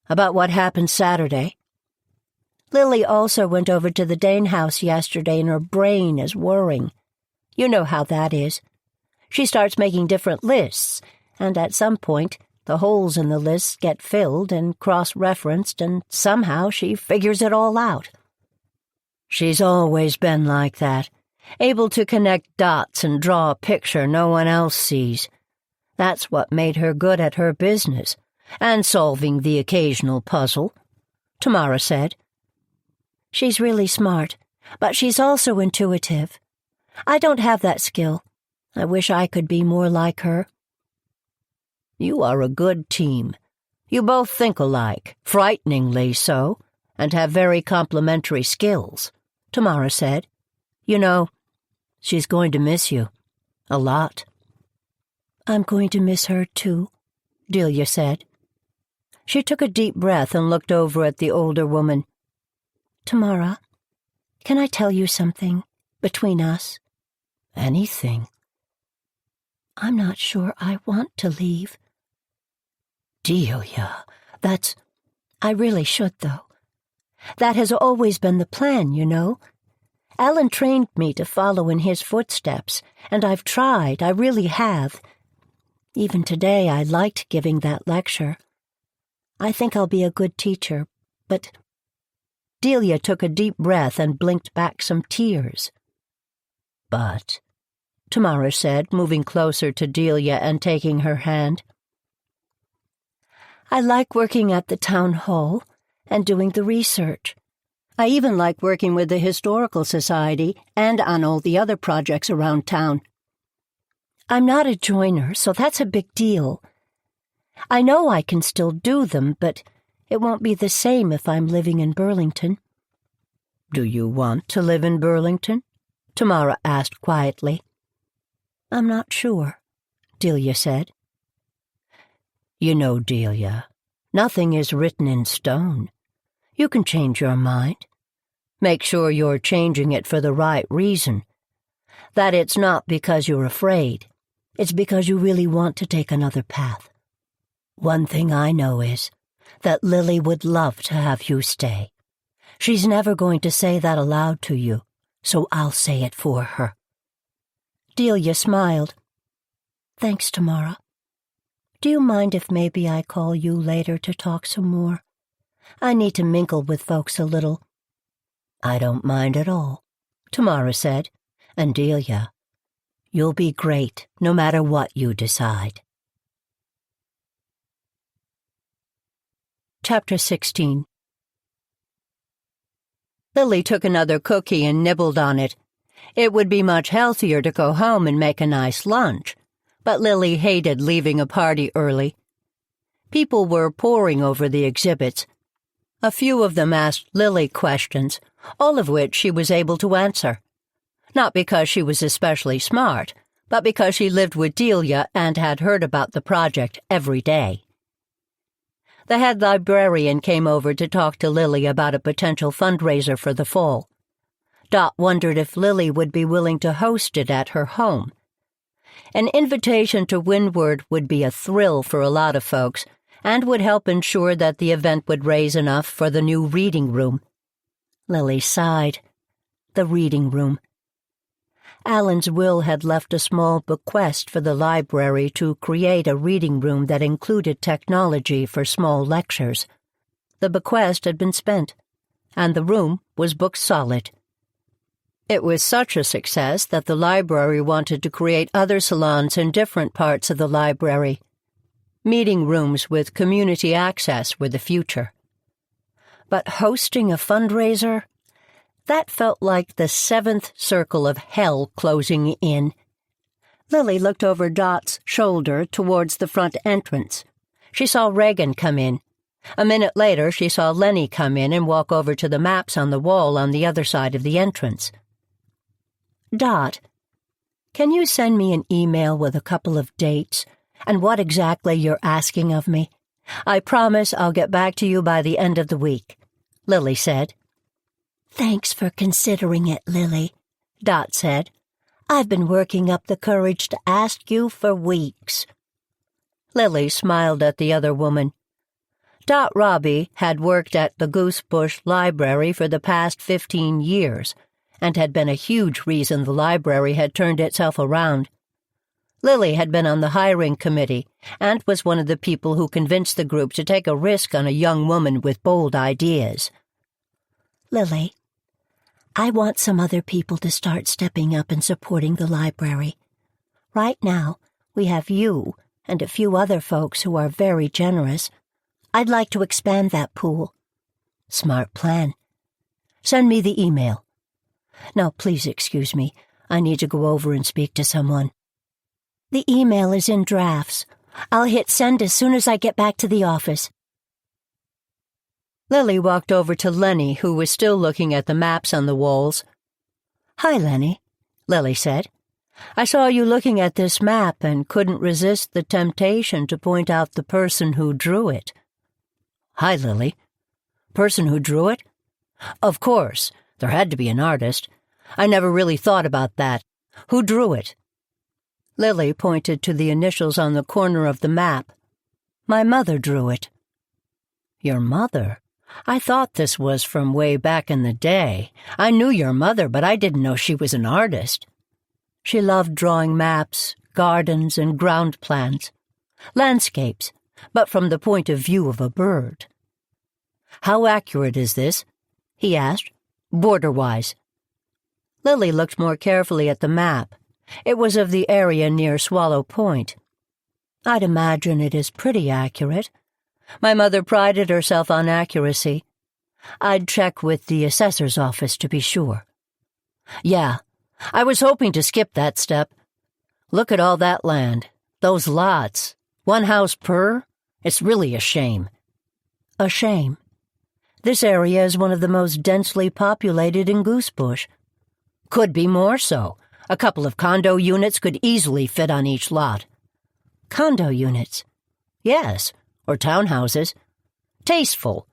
About what happened Saturday? Lily also went over to the Dane house yesterday and her brain is whirring. You know how that is. She starts making different lists, and at some point, the holes in the lists get filled and cross-referenced, and somehow she figures it all out. She's always been like that, able to connect dots and draw a picture no one else sees. That's what made her good at her business, and solving the occasional puzzle, Tamara said. She's really smart, but she's also intuitive. I don't have that skill. I wish I could be more like her. You are a good team. You both think alike, frighteningly so, and have very complementary skills, Tamara said. You know, she's going to miss you. A lot. I'm going to miss her, too, Delia said. She took a deep breath and looked over at the older woman. Tamara, can I tell you something between us? Anything. I'm not sure I want to leave. Delia, I really should, though. That has always been the plan, you know. Alan trained me to follow in his footsteps, and I've tried, I really have. Even today I liked giving that lecture. I think I'll be a good teacher, but... Delia took a deep breath and blinked back some tears. But, Tamara said, moving closer to Delia and taking her hand. I like working at the town hall and doing the research. I even like working with the Historical Society and on all the other projects around town. I'm not a joiner, so that's a big deal. I know I can still do them, but it won't be the same if I'm living in Burlington. Do you want to live in Burlington? Tamara asked quietly. I'm not sure, Delia said. You know, Delia, nothing is written in stone. You can change your mind. Make sure you're changing it for the right reason. That it's not because you're afraid. It's because you really want to take another path. One thing I know is that Lily would love to have you stay. She's never going to say that aloud to you, so I'll say it for her. Delia smiled. Thanks, Tamara. Do you mind if maybe I call you later to talk some more? I need to mingle with folks a little. I don't mind at all, Tamara said. And Delia, you'll be great no matter what you decide. Chapter 16. Lily took another cookie and nibbled on it. It would be much healthier to go home and make a nice lunch, but Lily hated leaving a party early. People were poring over the exhibits. A few of them asked Lily questions, all of which she was able to answer. Not because she was especially smart, but because she lived with Delia and had heard about the project every day. The head librarian came over to talk to Lily about a potential fundraiser for the fall. Dot wondered if Lily would be willing to host it at her home. An invitation to Windward would be a thrill for a lot of folks and would help ensure that the event would raise enough for the new reading room. Lily sighed. The reading room. Alan's will had left a small bequest for the library to create a reading room that included technology for small lectures. The bequest had been spent, and the room was booked solid. It was such a success that the library wanted to create other salons in different parts of the library. Meeting rooms with community access were the future. But hosting a fundraiser? That felt like the seventh circle of hell closing in. Lily looked over Dot's shoulder towards the front entrance. She saw Regan come in. A minute later, she saw Lenny come in and walk over to the maps on the wall on the other side of the entrance. Dot, can you send me an email with a couple of dates and what exactly you're asking of me? I promise I'll get back to you by the end of the week, Lily said. Thanks for considering it, Lily, Dot said. I've been working up the courage to ask you for weeks. Lily smiled at the other woman. Dot Robbie had worked at the Goosebush Library for the past 15 years and had been a huge reason the library had turned itself around. Lily had been on the hiring committee and was one of the people who convinced the group to take a risk on a young woman with bold ideas. Lily, I want some other people to start stepping up and supporting the library. Right now, we have you and a few other folks who are very generous. I'd like to expand that pool. Smart plan. Send me the email. Now, please excuse me. I need to go over and speak to someone. The email is in drafts. I'll hit send as soon as I get back to the office. Lily walked over to Lenny, who was still looking at the maps on the walls. "Hi, Lenny," Lily said. "I saw you looking at this map and couldn't resist the temptation to point out the person who drew it." "Hi, Lily. Person who drew it? Of course, there had to be an artist. I never really thought about that. Who drew it?" Lily pointed to the initials on the corner of the map. "My mother drew it." "Your mother? I thought this was from way back in the day. I knew your mother, but I didn't know she was an artist." She loved drawing maps, gardens, and ground plans. Landscapes, but from the point of view of a bird. "How accurate is this?" he asked, border-wise. Lily looked more carefully at the map. It was of the area near Swallow Point. "I'd imagine it is pretty accurate. My mother prided herself on accuracy. I'd check with the assessor's office to be sure." "Yeah, I was hoping to skip that step. Look at all that land, those lots, one house per. It's really a shame." "A shame. This area is one of the most densely populated in Goosebush. Could be more so. A couple of condo units could easily fit on each lot." "Condo units?" "Yes, or townhouses. Tasteful.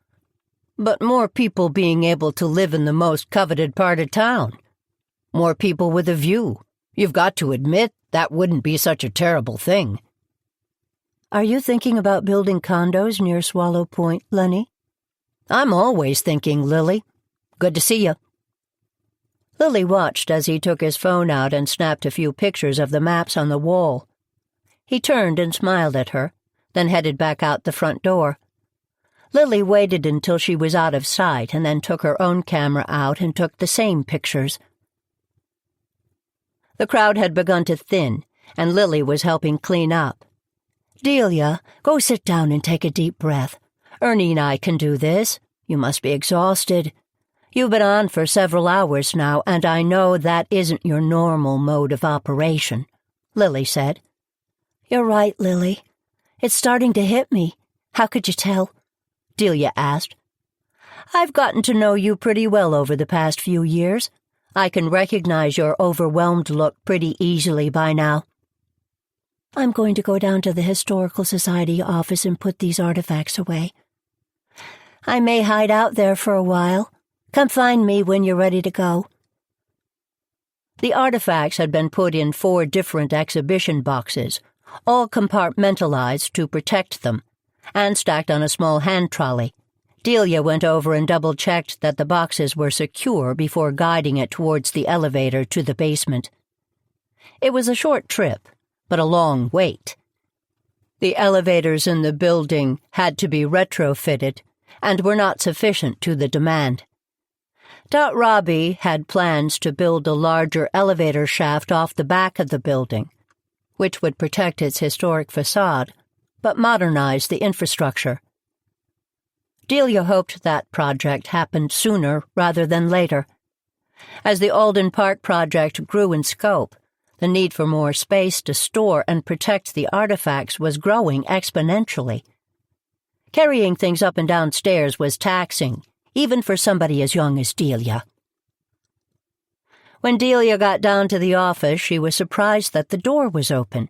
But more people being able to live in the most coveted part of town. More people with a view. You've got to admit that wouldn't be such a terrible thing." "Are you thinking about building condos near Swallow Point, Lenny?" "I'm always thinking, Lily. Good to see you." Lily watched as he took his phone out and snapped a few pictures of the maps on the wall. He turned and smiled at her, then headed back out the front door. Lily waited until she was out of sight and then took her own camera out and took the same pictures. The crowd had begun to thin, and Lily was helping clean up. "Delia, go sit down and take a deep breath. Ernie and I can do this. You must be exhausted. You've been on for several hours now, and I know that isn't your normal mode of operation," Lily said. "You're right, Lily. It's starting to hit me. How could you tell?" Delia asked. "I've gotten to know you pretty well over the past few years. I can recognize your overwhelmed look pretty easily by now." "I'm going to go down to the Historical Society office and put these artifacts away. I may hide out there for a while. Come find me when you're ready to go." The artifacts had been put in 4 different exhibition boxes, all compartmentalized to protect them, and stacked on a small hand trolley. Delia went over and double-checked that the boxes were secure before guiding it towards the elevator to the basement. It was a short trip, but a long wait. The elevators in the building had to be retrofitted and were not sufficient to the demand. Dot Robbie had plans to build a larger elevator shaft off the back of the building, which would protect its historic facade, but modernize the infrastructure. Delia hoped that project happened sooner rather than later. As the Alden Park project grew in scope, the need for more space to store and protect the artifacts was growing exponentially. Carrying things up and down stairs was taxing, even for somebody as young as Delia. When Delia got down to the office, she was surprised that the door was open.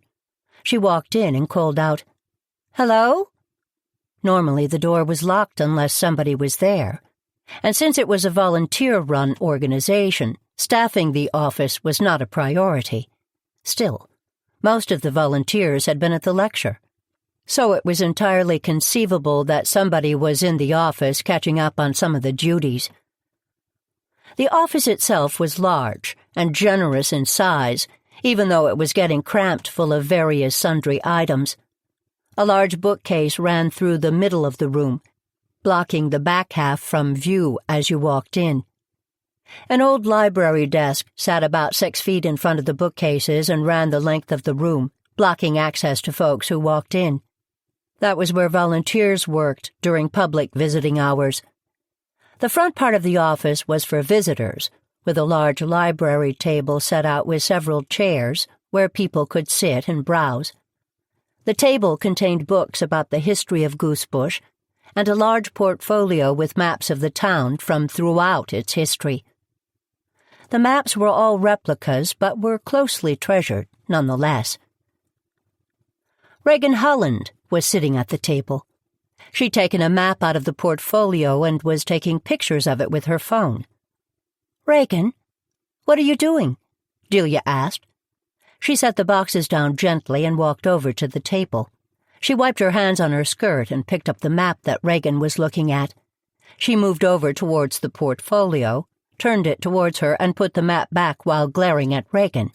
She walked in and called out, "Hello?" Normally the door was locked unless somebody was there, and since it was a volunteer-run organization, staffing the office was not a priority. Still, most of the volunteers had been at the lecture. so it was entirely conceivable that somebody was in the office catching up on some of the duties. The office itself was large and generous in size, even though it was getting cramped full of various sundry items. A large bookcase ran through the middle of the room, blocking the back half from view as you walked in. An old library desk sat about 6 feet in front of the bookcases and ran the length of the room, blocking access to folks who walked in. That was where volunteers worked during public visiting hours. The front part of the office was for visitors, with a large library table set out with several chairs where people could sit and browse. The table contained books about the history of Goosebush and a large portfolio with maps of the town from throughout its history. The maps were all replicas, but were closely treasured, nonetheless. Regan Holland was sitting at the table. She'd taken a map out of the portfolio and was taking pictures of it with her phone. "Regan, "What are you doing?" Delia asked. She set the boxes down gently and walked over to the table. She wiped her hands on her skirt and picked up the map that Regan was looking at. She moved over towards the portfolio, turned it towards her, and put the map back while glaring at Regan.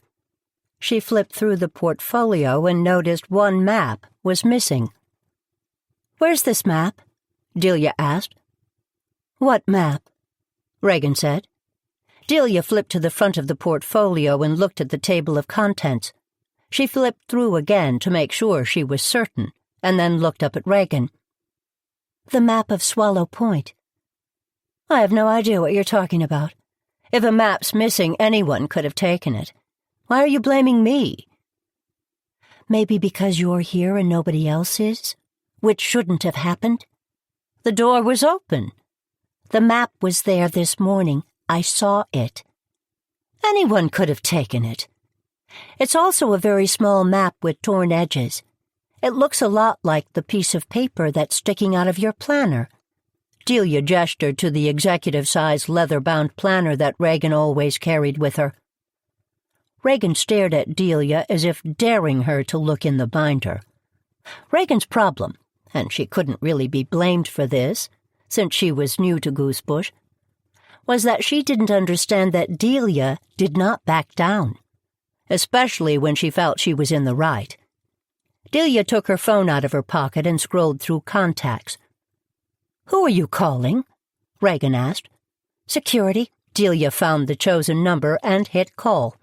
She flipped through the portfolio and noticed one map was missing. "Where's this map?" Delia asked. "What map?" Regan said. Delia flipped to the front of the portfolio and looked at the table of contents. She flipped through again to make sure she was certain, and then looked up at Regan. "The map of Swallow Point." "I have no idea what you're talking about. If a map's missing, anyone could have taken it. Why are you blaming me?" "Maybe because you're here and nobody else is, which shouldn't have happened." "The door was open." "The map was there this morning. I saw it." "Anyone could have taken it." "It's also a very small map with torn edges. It looks a lot like the piece of paper that's sticking out of your planner." Delia gestured to the executive-size leather-bound planner that Regan always carried with her. Regan stared at Delia as if daring her to look in the binder. Regan's problem, and she couldn't really be blamed for this, since she was new to Goosebush, was that she didn't understand that Delia did not back down, especially when she felt she was in the right. Delia took her phone out of her pocket and scrolled through contacts. "Who are you calling?" Regan asked. "Security." Delia found the chosen number and hit call.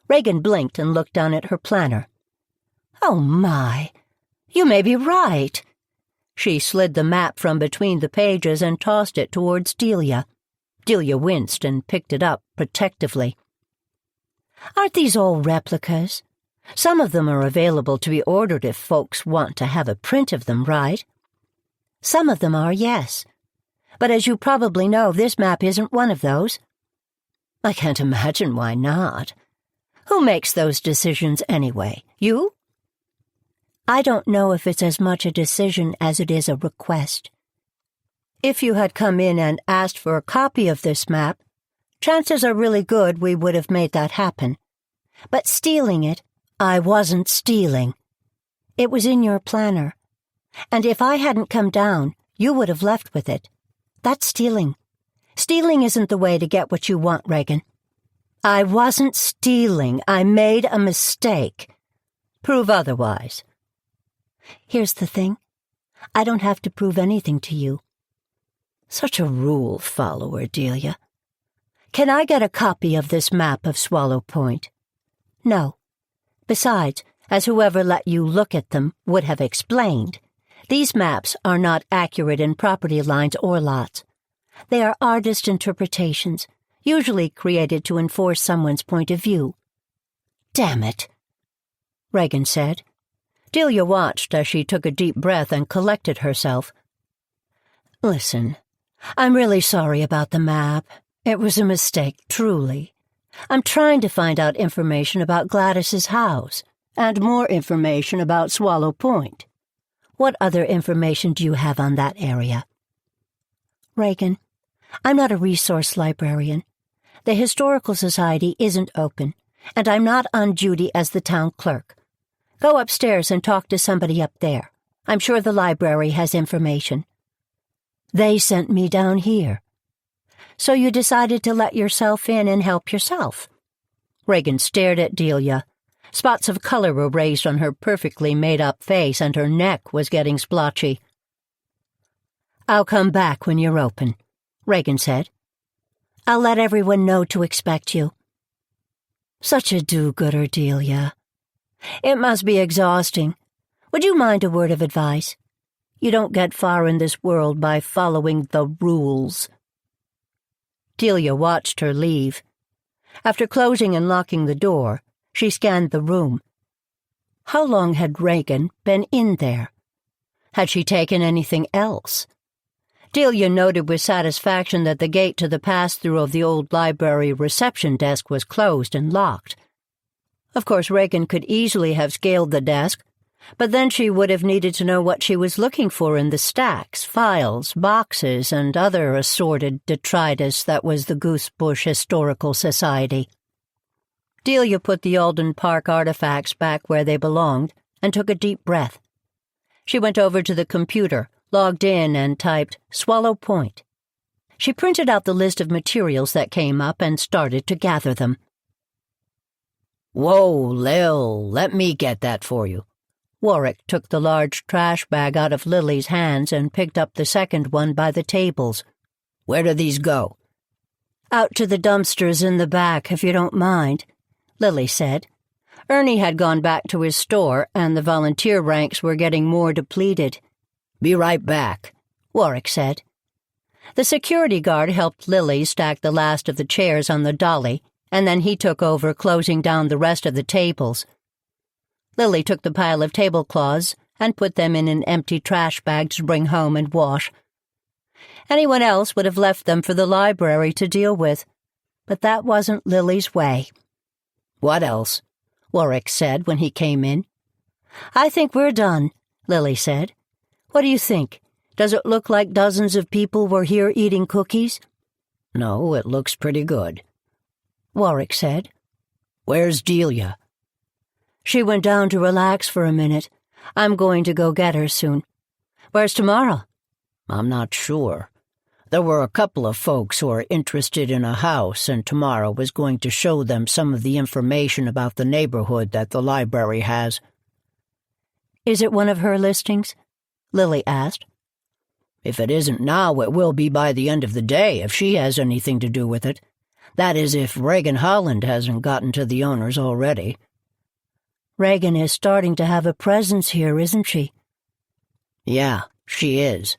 Regan blinked and looked down at her planner. "Oh, my. You may be right." She slid the map from between the pages and tossed it towards Delia. Delia winced and picked it up protectively. "Aren't these all replicas? Some of them are available to be ordered if folks want to have a print of them, right?" "Some of them are, yes. But as you probably know, this map isn't one of those." "I can't imagine why not. Who makes those decisions anyway? You?" "I don't know if it's as much a decision as it is a request." "If you had come in and asked for a copy of this map, chances are really good we would have made that happen. But stealing it..." "I wasn't stealing." "It was in your planner. And if I hadn't come down, you would have left with it. That's stealing. Stealing isn't the way to get what you want, Regan." "I wasn't stealing. I made a mistake. Prove otherwise." "Here's the thing. I don't have to prove anything to you." Such a rule follower, Delia. "Can I get a copy of this map of Swallow Point?" "No. Besides, as whoever let you look at them would have explained, these maps are not accurate in property lines or lots. They are artist interpretations, usually created to enforce someone's point of view." "Damn it," Regan said. Delia watched as she took a deep breath and collected herself. "Listen, I'm really sorry about the map. It was a mistake, truly. I'm trying to find out information about Gladys's house, and more information about Swallow Point. What other information do you have on that area?" "Regan, I'm not a resource librarian. The Historical Society isn't open, and I'm not on duty as the town clerk. Go upstairs and talk to somebody up there. I'm sure the library has information. They sent me down here. So you decided to let yourself in and help yourself. Regan stared at Delia. Spots of color were raised on her perfectly made-up face, and her neck was getting splotchy. I'll come back when you're open, Regan said. I'll let everyone know to expect you. Such a do-gooder, Delia. It must be exhausting. Would you mind a word of advice? You don't get far in this world by following the rules. Delia watched her leave. After closing and locking the door, she scanned the room. How long had Regan been in there? Had she taken anything else? Delia noted with satisfaction that the gate to the pass-through of the old library reception desk was closed and locked. Of course, Regan could easily have scaled the desk, but then she would have needed to know what she was looking for in the stacks, files, boxes, and other assorted detritus that was the Goosebush Historical Society. Delia put the Alden Park artifacts back where they belonged and took a deep breath. She went over to the computer, logged in, and typed Swallow Point. She printed out the list of materials that came up and started to gather them. Whoa, Lil, let me get that for you. Warwick took the large trash bag out of Lily's hands and picked up the second one by the tables. Where do these go? Out to the dumpsters in the back, if you don't mind, Lily said. Ernie had gone back to his store, and the volunteer ranks were getting more depleted. Be right back, Warwick said. The security guard helped Lily stack the last of the chairs on the dolly, and then he took over closing down the rest of the tables. Lily took the pile of tablecloths and put them in an empty trash bag to bring home and wash. Anyone else would have left them for the library to deal with, but that wasn't Lily's way. What else? Warwick said when he came in. I think we're done, Lily said. What do you think? Does it look like dozens of people were here eating cookies? No, it looks pretty good, Warwick said. Where's Delia? She went down to relax for a minute. I'm going to go get her soon. Where's tomorrow? I'm not sure. There were a couple of folks who are interested in a house, and tomorrow was going to show them some of the information about the neighborhood that the library has. Is it one of her listings? Lily asked. If it isn't now, it will be by the end of the day if she has anything to do with it. That is, if Regan Holland hasn't gotten to the owners already. Regan is starting to have a presence here, isn't she? Yeah, she is.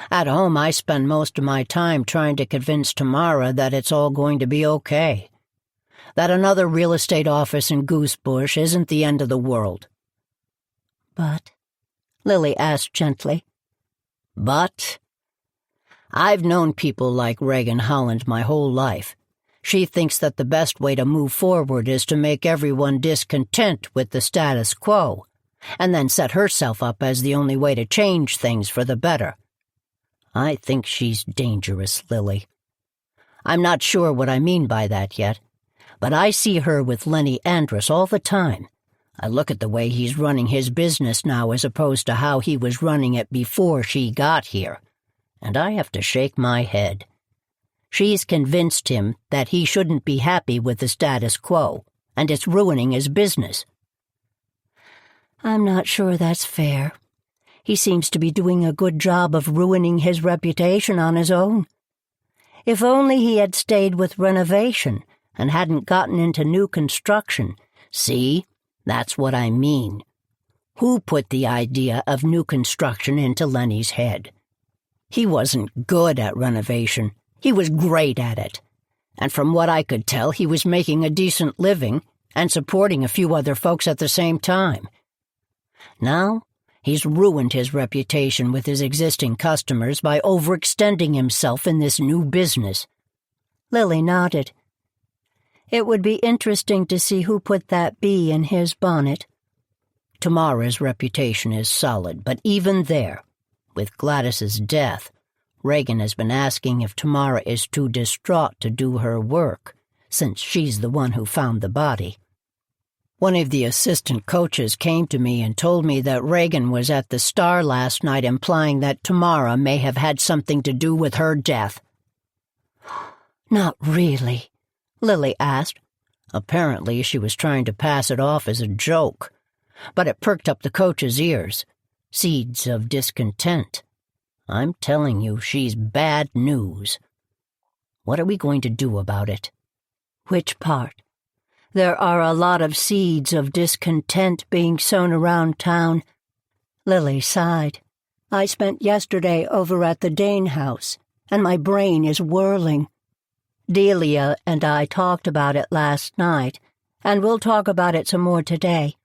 At home, I spend most of my time trying to convince Tamara that it's all going to be okay. That another real estate office in Goosebush isn't the end of the world. But? Lily asked gently. But? I've known people like Regan Holland my whole life. She thinks that the best way to move forward is to make everyone discontent with the status quo, and then set herself up as the only way to change things for the better. I think she's dangerous, Lily. I'm not sure what I mean by that yet, but I see her with Lenny Andrus all the time. I look at the way he's running his business now as opposed to how he was running it before she got here, and I have to shake my head. She's convinced him that he shouldn't be happy with the status quo, and it's ruining his business. I'm not sure that's fair. He seems to be doing a good job of ruining his reputation on his own. If only he had stayed with renovation and hadn't gotten into new construction. See, that's what I mean. Who put the idea of new construction into Lenny's head? He wasn't good at renovation. He was great at it. And from what I could tell, he was making a decent living and supporting a few other folks at the same time. Now, he's ruined his reputation with his existing customers by overextending himself in this new business. Lily nodded. It would be interesting to see who put that bee in his bonnet. Tamara's reputation is solid, but even there, with Gladys's death, Regan has been asking if Tamara is too distraught to do her work, since she's the one who found the body. One of the assistant coaches came to me and told me that Reagan was at the Star last night, implying that Tamara may have had something to do with her death. Not really? Lily asked. Apparently she was trying to pass it off as a joke, but it perked up the coach's ears. Seeds of discontent. I'm telling you, she's bad news. What are we going to do about it? Which part? There are a lot of seeds of discontent being sown around town. Lily sighed. I spent yesterday over at the Dane house, and my brain is whirling. Delia and I talked about it last night, and we'll talk about it some more today.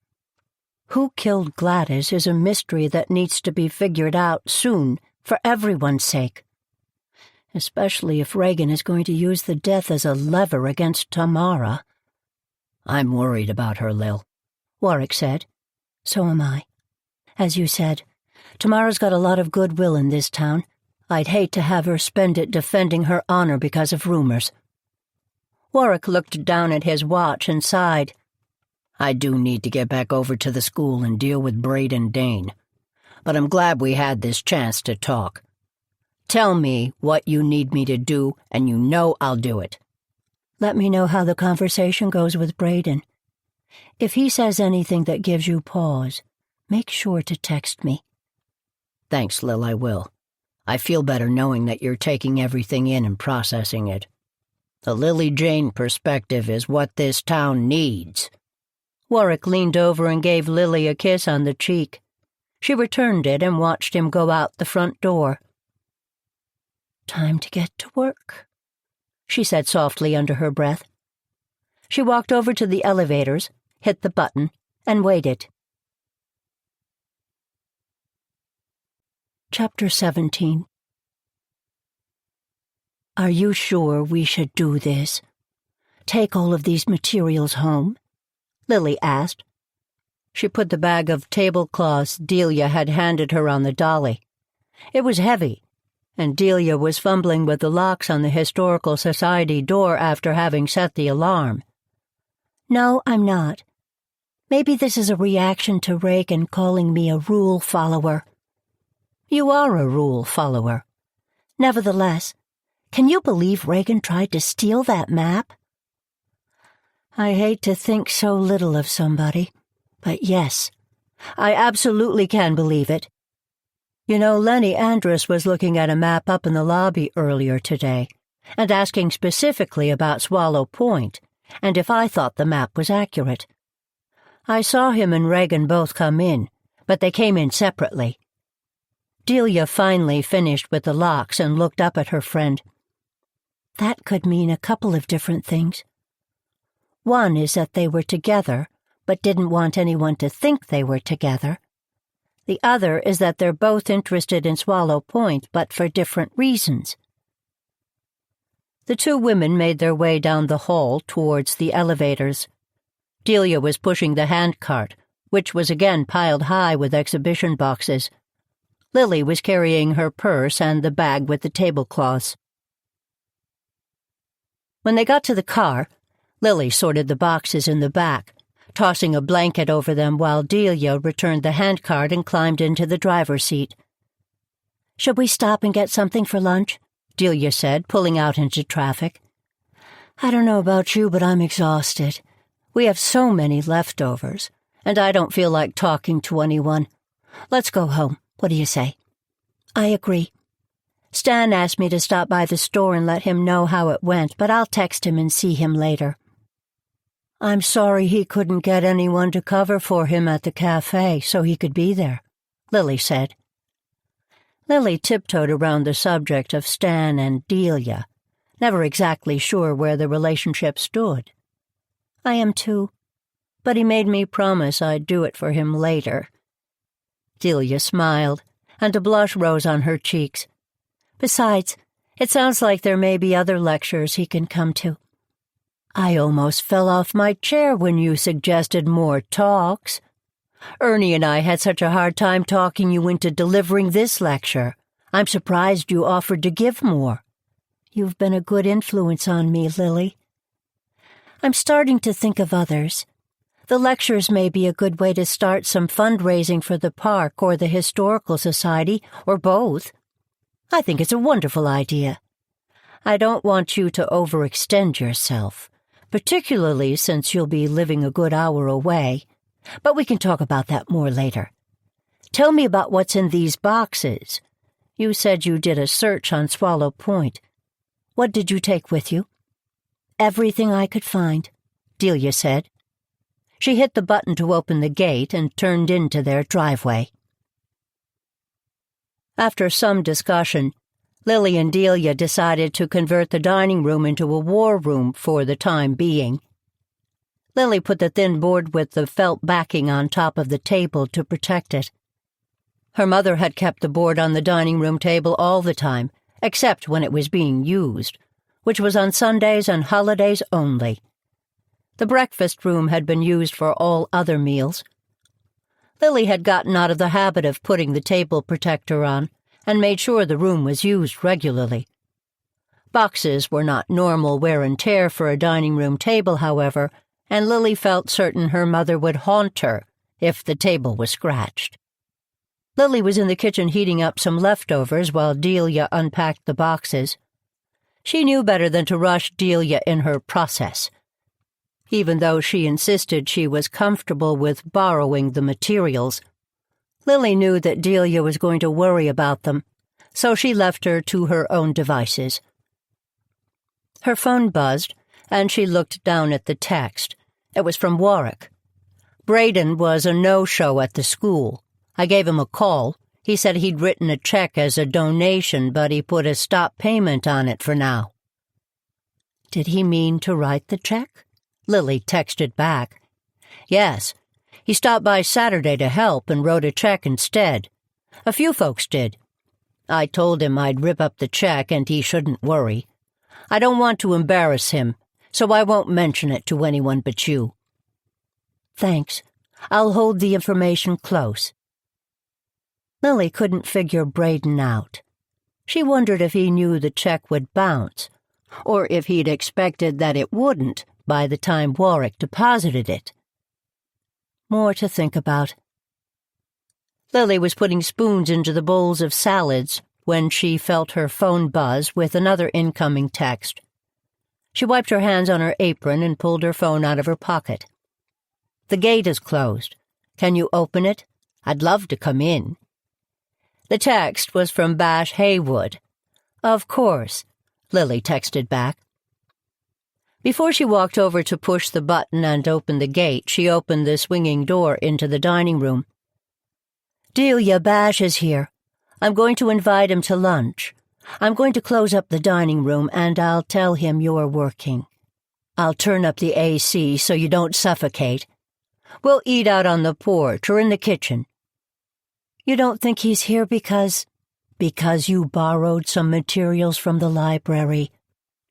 Who killed Gladys is a mystery that needs to be figured out soon, for everyone's sake. Especially if Reagan is going to use the death as a lever against Tamara. I'm worried about her, Lil, Warwick said. So am I. As you said, Tamara's got a lot of goodwill in this town. I'd hate to have her spend it defending her honor because of rumors. Warwick looked down at his watch and sighed. I do need to get back over to the school and deal with Braden Dane. But I'm glad we had this chance to talk. Tell me what you need me to do, and you know I'll do it. Let me know how the conversation goes with Braden. If he says anything that gives you pause, make sure to text me. Thanks, Lil, I will. I feel better knowing that you're taking everything in and processing it. The Lily Jane perspective is what this town needs. Warwick leaned over and gave Lily a kiss on the cheek. She returned it and watched him go out the front door. Time to get to work, she said softly under her breath. She walked over to the elevators, hit the button, and waited. Chapter 17. Are you sure we should do this? Take all of these materials home? Lily asked. She put the bag of tablecloths Delia had handed her on the dolly. It was heavy, and Delia was fumbling with the locks on the Historical Society door after having set the alarm. No, I'm not. Maybe this is a reaction to Reagan calling me a rule follower. You are a rule follower. Nevertheless, can you believe Reagan tried to steal that map? I hate to think so little of somebody, but yes, I absolutely can believe it. You know, Lenny Andrus was looking at a map up in the lobby earlier today, and asking specifically about Swallow Point, and if I thought the map was accurate. I saw him and Reagan both come in, but they came in separately. Delia finally finished with the locks and looked up at her friend. That could mean a couple of different things. One is that they were together, but didn't want anyone to think they were together. The other is that they're both interested in Swallow Point, but for different reasons. The two women made their way down the hall towards the elevators. Delia was pushing the handcart, which was again piled high with exhibition boxes. Lily was carrying her purse and the bag with the tablecloths. When they got to the car, Lily sorted the boxes in the back, tossing a blanket over them while Delia returned the handcart and climbed into the driver's seat. "Should we stop and get something for lunch?" Delia said, pulling out into traffic. "I don't know about you, but I'm exhausted. We have so many leftovers, and I don't feel like talking to anyone. Let's go home. What do you say?" "I agree. Stan asked me to stop by the store and let him know how it went, but I'll text him and see him later." "I'm sorry he couldn't get anyone to cover for him at the cafe so he could be there," Lily said. Lily tiptoed around the subject of Stan and Delia, never exactly sure where the relationship stood. "I am too, but he made me promise I'd do it for him later." Delia smiled, and a blush rose on her cheeks. "Besides, it sounds like there may be other lectures he can come to." "I almost fell off my chair when you suggested more talks. Ernie and I had such a hard time talking you into delivering this lecture. I'm surprised you offered to give more." "You've been a good influence on me, Lily." "I'm starting to think of others. The lectures may be a good way to start some fundraising for the park or the Historical Society, or both. I think it's a wonderful idea. I don't want you to overextend yourself, particularly since you'll be living a good hour away, but we can talk about that more later. Tell me about what's in these boxes. You said you did a search on Swallow Point. What did you take with you? Everything I could find, Delia said. She hit the button to open the gate and turned into their driveway. After some discussion, Lily and Delia decided to convert the dining room into a war room for the time being. Lily put the thin board with the felt backing on top of the table to protect it. Her mother had kept the board on the dining room table all the time, except when it was being used, which was on Sundays and holidays only. The breakfast room had been used for all other meals. Lily had gotten out of the habit of putting the table protector on, and made sure the room was used regularly. Boxes were not normal wear and tear for a dining room table, however, and Lily felt certain her mother would haunt her if the table was scratched. Lily was in the kitchen heating up some leftovers while Delia unpacked the boxes. She knew better than to rush Delia in her process, even though she insisted she was comfortable with borrowing the materials. Lily knew that Delia was going to worry about them, so she left her to her own devices. Her phone buzzed, and she looked down at the text. It was from Warwick. Braden was a no-show at the school. I gave him a call. He said he'd written a check as a donation, but he put a stop payment on it for now. Did he mean to write the check? Lily texted back. Yes. He stopped by Saturday to help and wrote a check instead. A few folks did. I told him I'd rip up the check and he shouldn't worry. I don't want to embarrass him, so I won't mention it to anyone but you. Thanks. I'll hold the information close. Lily couldn't figure Braden out. She wondered if he knew the check would bounce, or if he'd expected that it wouldn't by the time Warwick deposited it. More to think about. Lily was putting spoons into the bowls of salads when she felt her phone buzz with another incoming text. She wiped her hands on her apron and pulled her phone out of her pocket. The gate is closed. Can you open it? I'd love to come in. The text was from Bash Haywood. Of course, Lily texted back. Before she walked over to push the button and open the gate, she opened the swinging door into the dining room. Delia, Bash is here. I'm going to invite him to lunch. I'm going to close up the dining room and I'll tell him you're working. I'll turn up the AC so you don't suffocate. We'll eat out on the porch or in the kitchen. You don't think he's here because you borrowed some materials from the library?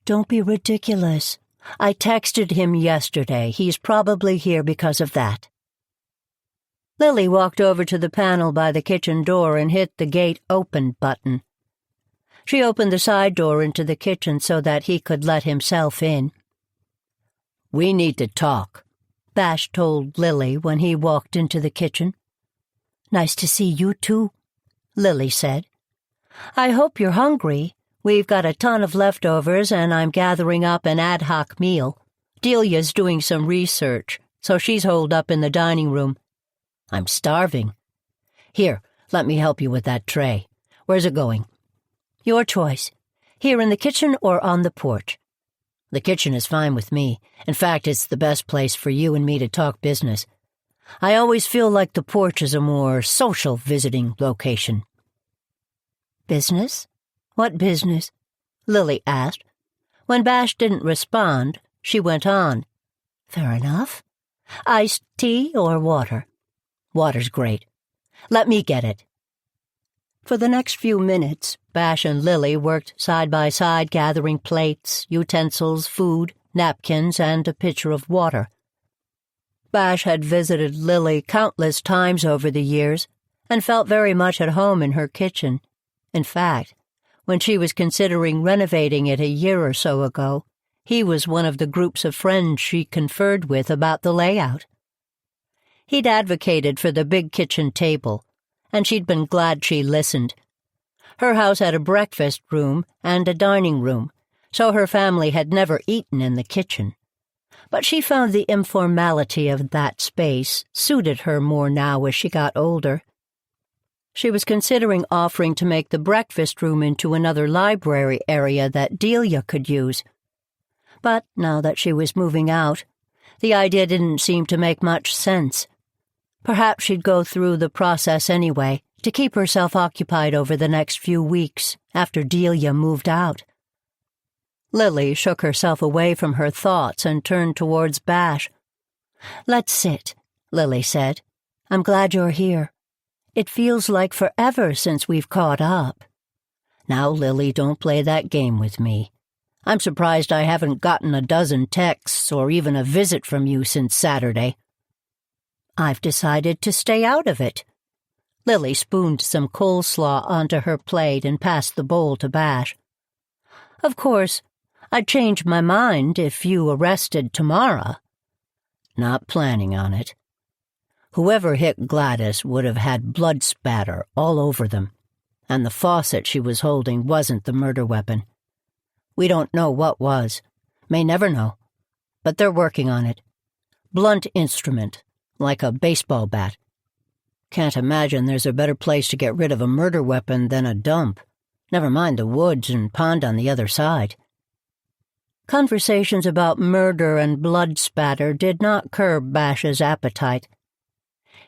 Don't be ridiculous. I texted him yesterday. He's probably here because of that. Lily walked over to the panel by the kitchen door and hit the gate open button. She opened the side door into the kitchen so that he could let himself in. We need to talk, Bash told Lily when he walked into the kitchen. Nice to see you too, Lily said. I hope you're hungry. We've got a ton of leftovers and I'm gathering up an ad hoc meal. Delia's doing some research, so she's holed up in the dining room. I'm starving. Here, let me help you with that tray. Where's it going? Your choice. Here in the kitchen or on the porch? The kitchen is fine with me. In fact, it's the best place for you and me to talk business. I always feel like the porch is a more social visiting location. Business? What business? Lily asked. When Bash didn't respond, she went on. Fair enough. Iced tea or water? Water's great. Let me get it. For the next few minutes, Bash and Lily worked side by side gathering plates, utensils, food, napkins, and a pitcher of water. Bash had visited Lily countless times over the years and felt very much at home in her kitchen. In fact, when she was considering renovating it a year or so ago, he was one of the groups of friends she conferred with about the layout. He'd advocated for the big kitchen table, and she'd been glad she listened. Her house had a breakfast room and a dining room, so her family had never eaten in the kitchen. But she found the informality of that space suited her more now as she got older. She was considering offering to make the breakfast room into another library area that Delia could use. But now that she was moving out, the idea didn't seem to make much sense. Perhaps she'd go through the process anyway, to keep herself occupied over the next few weeks after Delia moved out. Lily shook herself away from her thoughts and turned towards Bash. "Let's sit," Lily said. "I'm glad you're here. It feels like forever since we've caught up." "Now, Lily, don't play that game with me. I'm surprised I haven't gotten a dozen texts or even a visit from you since Saturday." "I've decided to stay out of it." Lily spooned some coleslaw onto her plate and passed the bowl to Bash. "Of course, I'd change my mind if you arrested Tamara." "Not planning on it. Whoever hit Gladys would have had blood spatter all over them, and the faucet she was holding wasn't the murder weapon. We don't know what was. May never know. But they're working on it. Blunt instrument, like a baseball bat. Can't imagine there's a better place to get rid of a murder weapon than a dump. Never mind the woods and pond on the other side." Conversations about murder and blood spatter did not curb Bash's appetite.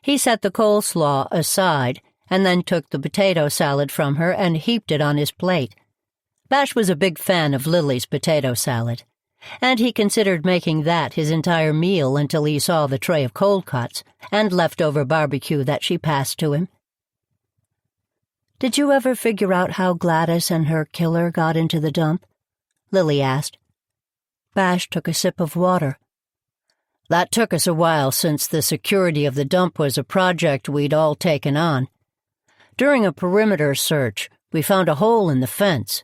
He set the coleslaw aside and then took the potato salad from her and heaped it on his plate. Bash was a big fan of Lily's potato salad, and he considered making that his entire meal until he saw the tray of cold cuts and leftover barbecue that she passed to him. "Did you ever figure out how Gladys and her killer got into the dump?" Lily asked. Bash took a sip of water. "That took us a while since the security of the dump was a project we'd all taken on. During a perimeter search, we found a hole in the fence.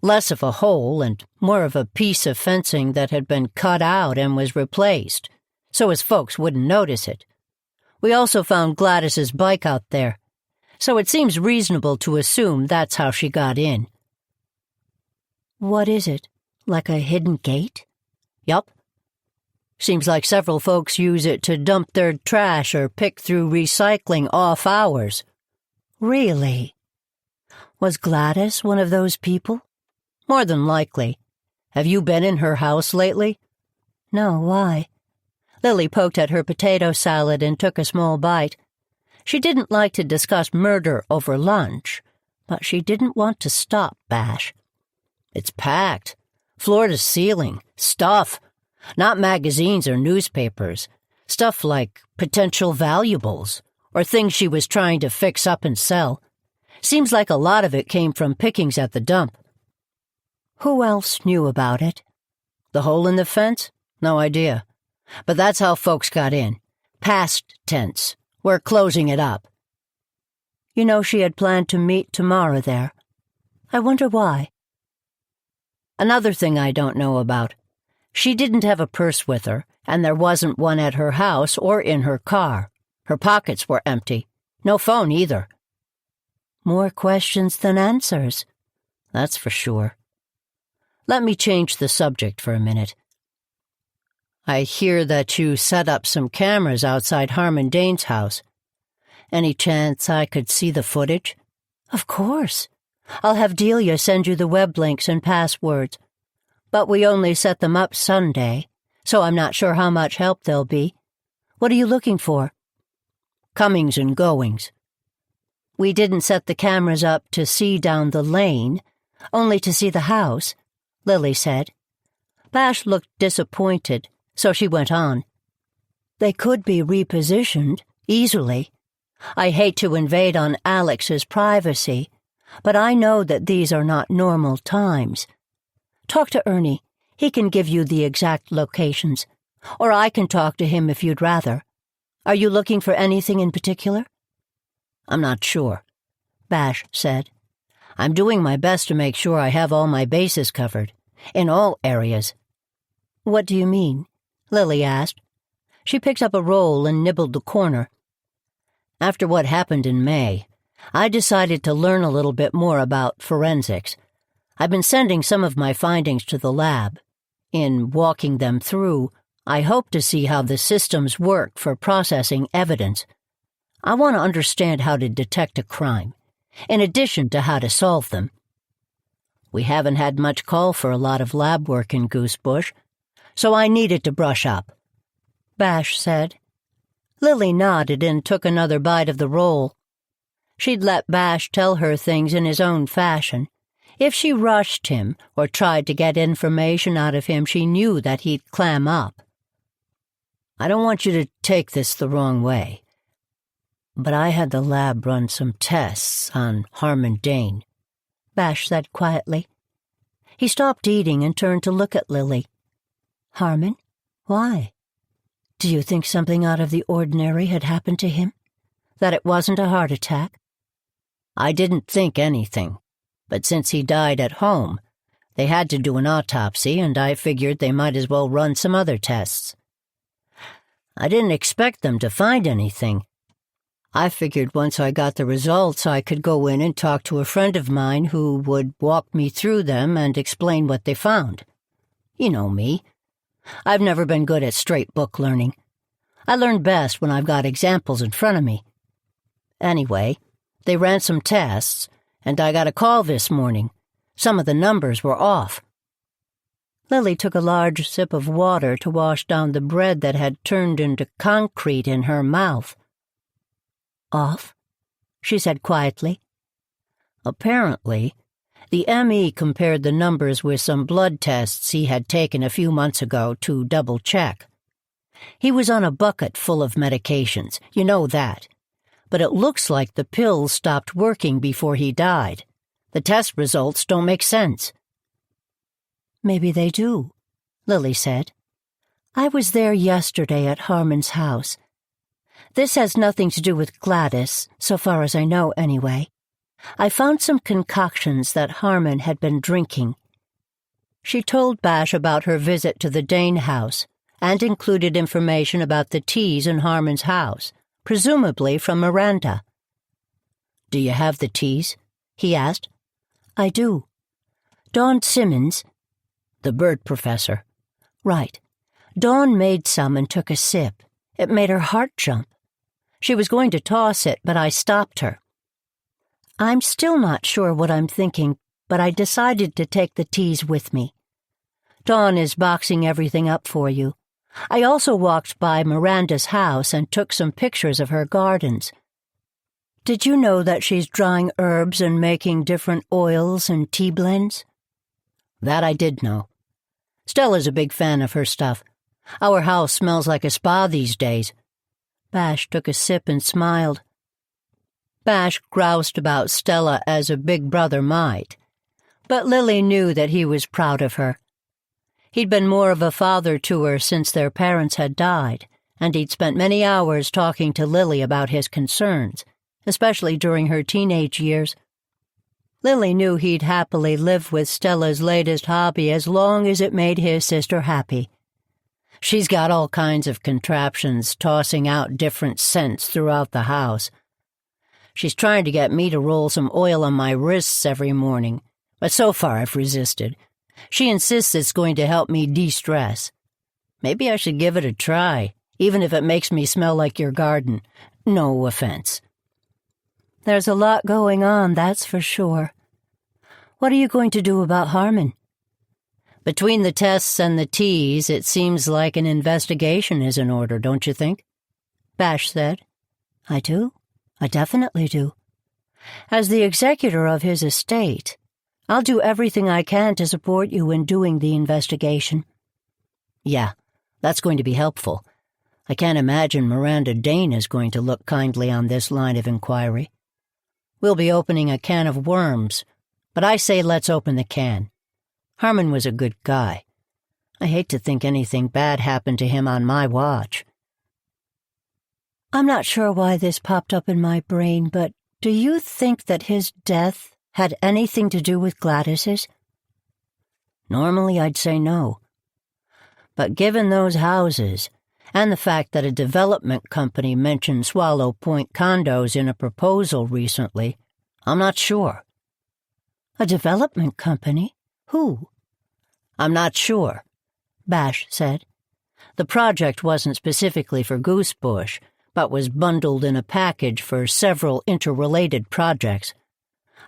Less of a hole and more of a piece of fencing that had been cut out and was replaced, so as folks wouldn't notice it. We also found Gladys's bike out there, so it seems reasonable to assume that's how she got in." "What is it, like a hidden gate?" "Yup. Seems like several folks use it to dump their trash or pick through recycling off hours." "Really? Was Gladys one of those people?" "More than likely. Have you been in her house lately?" "No, why?" Lily poked at her potato salad and took a small bite. She didn't like to discuss murder over lunch, but she didn't want to stop Bash. "It's packed. Floor to ceiling. Stuff. Not magazines or newspapers. Stuff like potential valuables, or things she was trying to fix up and sell. Seems like a lot of it came from pickings at the dump." "Who else knew about it?" "The hole in the fence? No idea. But that's how folks got in. Past tense. We're closing it up." "You know she had planned to meet Tamara there. I wonder why." "Another thing I don't know about. She didn't have a purse with her, and there wasn't one at her house or in her car. Her pockets were empty. No phone either." "More questions than answers." "That's for sure. Let me change the subject for a minute. I hear that you set up some cameras outside Harmon Dane's house. Any chance I could see the footage?" "Of course. I'll have Delia send you the web links and passwords. But we only set them up Sunday, so I'm not sure how much help they'll be. What are you looking for?" "Comings and goings." "We didn't set the cameras up to see down the lane, only to see the house," Lily said. Bash looked disappointed, so she went on. "They could be repositioned, easily. I hate to invade on Alex's privacy, but I know that these are not normal times. Talk to Ernie. He can give you the exact locations. Or I can talk to him if you'd rather. Are you looking for anything in particular?" "I'm not sure," Bash said. "I'm doing my best to make sure I have all my bases covered, in all areas." "What do you mean?" Lily asked. She picked up a roll and nibbled the corner. After what happened in May, I decided to learn a little bit more about forensics. I've been sending some of my findings to the lab. In walking them through, I hope to see how the systems work for processing evidence. I want to understand how to detect a crime, in addition to how to solve them. We haven't had much call for a lot of lab work in Goosebush, so I needed to brush up, Bash said. Lily nodded and took another bite of the roll. She'd let Bash tell her things in his own fashion. If she rushed him or tried to get information out of him, she knew that he'd clam up. I don't want you to take this the wrong way, but I had the lab run some tests on Harmon Dane, Bash said quietly. He stopped eating and turned to look at Lily. Harmon? Why? Do you think something out of the ordinary had happened to him? That it wasn't a heart attack? I didn't think anything, but since he died at home, they had to do an autopsy, and I figured they might as well run some other tests. I didn't expect them to find anything. I figured once I got the results, I could go in and talk to a friend of mine who would walk me through them and explain what they found. You know me. I've never been good at straight book learning. I learn best when I've got examples in front of me. Anyway, they ran some tests, and I got a call this morning. Some of the numbers were off. Lily took a large sip of water to wash down the bread that had turned into concrete in her mouth. Off? She said quietly. Apparently, the M.E. compared the numbers with some blood tests he had taken a few months ago to double-check. He was on a bucket full of medications, you know that. But it looks like the pills stopped working before he died. The test results don't make sense. Maybe they do, Lily said. I was there yesterday at Harmon's house. This has nothing to do with Gladys, so far as I know anyway. I found some concoctions that Harmon had been drinking. She told Bash about her visit to the Dane house and included information about the teas in Harmon's house, presumably from Miranda. Do you have the teas? He asked. I do. Dawn Simmons. The bird professor. Right. Dawn made some and took a sip. It made her heart jump. She was going to toss it, but I stopped her. I'm still not sure what I'm thinking, but I decided to take the teas with me. Dawn is boxing everything up for you. I also walked by Miranda's house and took some pictures of her gardens. Did you know that she's drying herbs and making different oils and tea blends? That I did know. Stella's a big fan of her stuff. Our house smells like a spa these days. Bash took a sip and smiled. Bash groused about Stella as a big brother might, but Lily knew that he was proud of her. He'd been more of a father to her since their parents had died, and he'd spent many hours talking to Lily about his concerns, especially during her teenage years. Lily knew he'd happily live with Stella's latest hobby as long as it made his sister happy. She's got all kinds of contraptions tossing out different scents throughout the house. She's trying to get me to roll some oil on my wrists every morning, but so far I've resisted. She insists it's going to help me de-stress. Maybe I should give it a try, even if it makes me smell like your garden. No offense. There's a lot going on, that's for sure. What are you going to do about Harmon? Between the tests and the teas, it seems like an investigation is in order, don't you think? Bash said. I do. I definitely do. As the executor of his estate, I'll do everything I can to support you in doing the investigation. Yeah, that's going to be helpful. I can't imagine Miranda Dane is going to look kindly on this line of inquiry. We'll be opening a can of worms, but I say let's open the can. Harmon was a good guy. I hate to think anything bad happened to him on my watch. I'm not sure why this popped up in my brain, but do you think that his death had anything to do with Gladys's? Normally I'd say no. But given those houses, and the fact that a development company mentioned Swallow Point condos in a proposal recently, I'm not sure. A development company? Who? I'm not sure, Bash said. The project wasn't specifically for Goosebush, but was bundled in a package for several interrelated projects.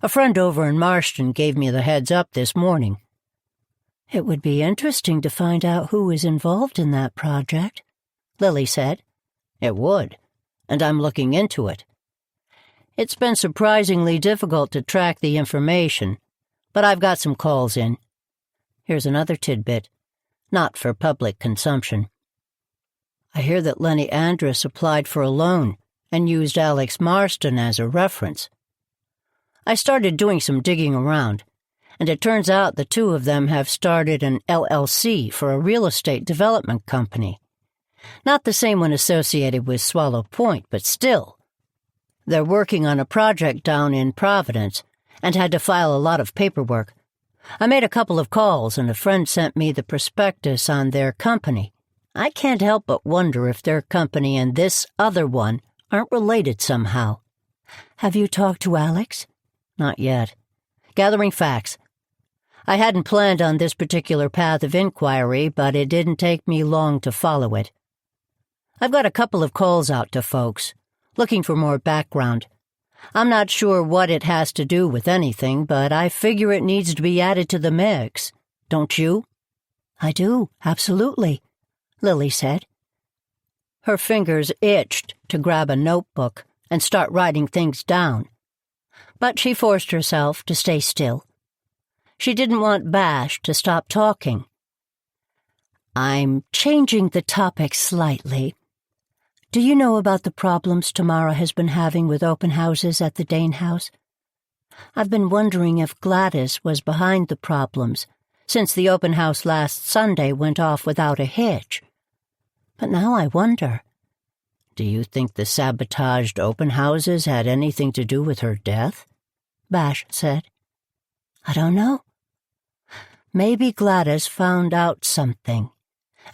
A friend over in Marston gave me the heads-up this morning. It would be interesting to find out who is involved in that project, Lily said. It would, and I'm looking into it. It's been surprisingly difficult to track the information, but I've got some calls in. Here's another tidbit, not for public consumption. I hear that Lenny Andrus applied for a loan and used Alex Marston as a reference. I started doing some digging around, and it turns out the two of them have started an LLC for a real estate development company. Not the same one associated with Swallow Point, but still. They're working on a project down in Providence and had to file a lot of paperwork. I made a couple of calls, and a friend sent me the prospectus on their company. I can't help but wonder if their company and this other one aren't related somehow. Have you talked to Alex? Not yet. Gathering facts. I hadn't planned on this particular path of inquiry, but it didn't take me long to follow it. I've got a couple of calls out to folks, looking for more background. I'm not sure what it has to do with anything, but I figure it needs to be added to the mix. Don't you? I do, absolutely, Lily said. Her fingers itched to grab a notebook and start writing things down, but she forced herself to stay still. She didn't want Bash to stop talking. I'm changing the topic slightly. Do you know about the problems Tamara has been having with open houses at the Dane house? I've been wondering if Gladys was behind the problems, since the open house last Sunday went off without a hitch. But now I wonder. Do you think the sabotaged open houses had anything to do with her death? Bash said. I don't know. Maybe Gladys found out something.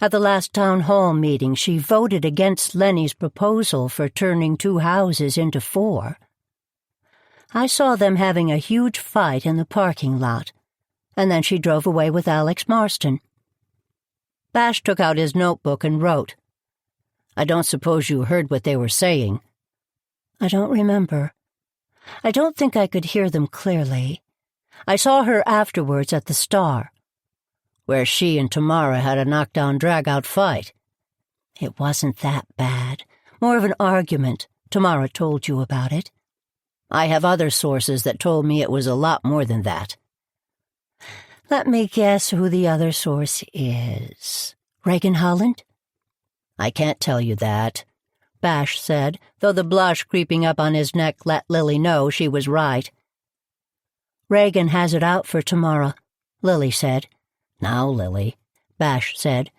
At the last town hall meeting, she voted against Lenny's proposal for turning 2 houses into 4. I saw them having a huge fight in the parking lot, and then she drove away with Alex Marston. Bash took out his notebook and wrote. I don't suppose you heard what they were saying. I don't remember. I don't think I could hear them clearly. I saw her afterwards at the Star, where she and Tamara had a knockdown drag-out fight. It wasn't that bad. More of an argument. Tamara told you about it. I have other sources that told me it was a lot more than that. Let me guess who the other source is. Reagan Holland? I can't tell you that, Bash said, though the blush creeping up on his neck let Lily know she was right. Reagan has it out for Tamara, Lily said. Now, Lily, Bash said.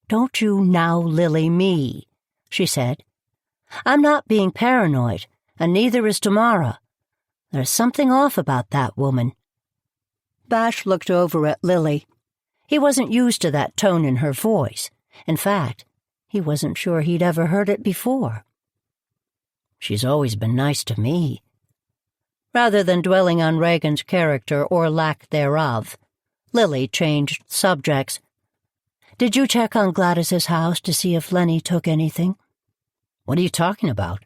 Don't you now Lily me, she said. I'm not being paranoid, and neither is Tamara. There's something off about that woman. Bash looked over at Lily. He wasn't used to that tone in her voice. In fact, he wasn't sure he'd ever heard it before. She's always been nice to me. Rather than dwelling on Reagan's character or lack thereof, Lily changed subjects. Did you check on Gladys's house to see if Lenny took anything? What are you talking about?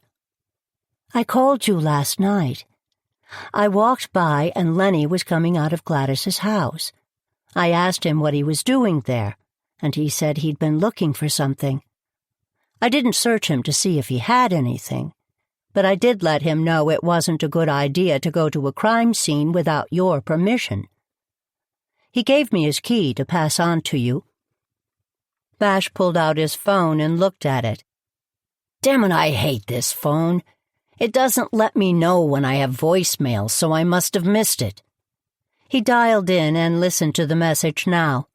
I called you last night. I walked by and Lenny was coming out of Gladys's house. I asked him what he was doing there, and he said he'd been looking for something. I didn't search him to see if he had anything, but I did let him know it wasn't a good idea to go to a crime scene without your permission. He gave me his key to pass on to you. Bash pulled out his phone and looked at it. Damn it, I hate this phone. It doesn't let me know when I have voicemail, so I must have missed it. He dialed in and listened to the message now.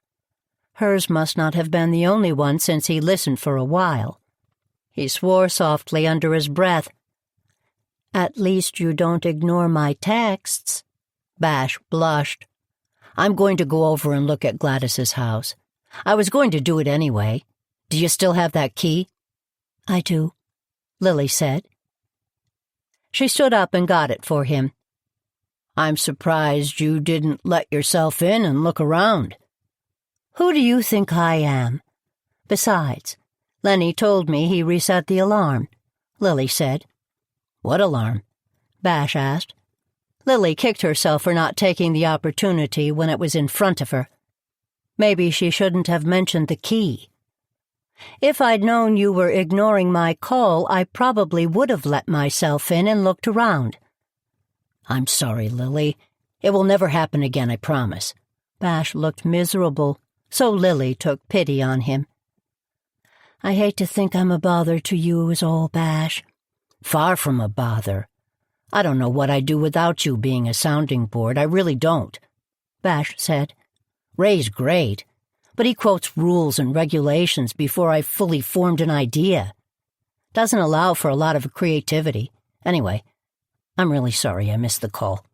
Hers must not have been the only one since he listened for a while. He swore softly under his breath. At least you don't ignore my texts. Bash blushed. I'm going to go over and look at Gladys's house. I was going to do it anyway. Do you still have that key? I do, Lily said. She stood up and got it for him. I'm surprised you didn't let yourself in and look around. Who do you think I am? Besides, Lenny told me he reset the alarm, Lily said. What alarm? Bash asked. Lily kicked herself for not taking the opportunity when it was in front of her. Maybe she shouldn't have mentioned the key. If I'd known you were ignoring my call, I probably would have let myself in and looked around. I'm sorry, Lily. It will never happen again, I promise. Bash looked miserable, so Lily took pity on him. I hate to think I'm a bother to you is all, Bash. Far from a bother. I don't know what I'd do without you being a sounding board. I really don't, Bash said. Ray's great, but he quotes rules and regulations before I've fully formed an idea. Doesn't allow for a lot of creativity. Anyway, I'm really sorry I missed the call.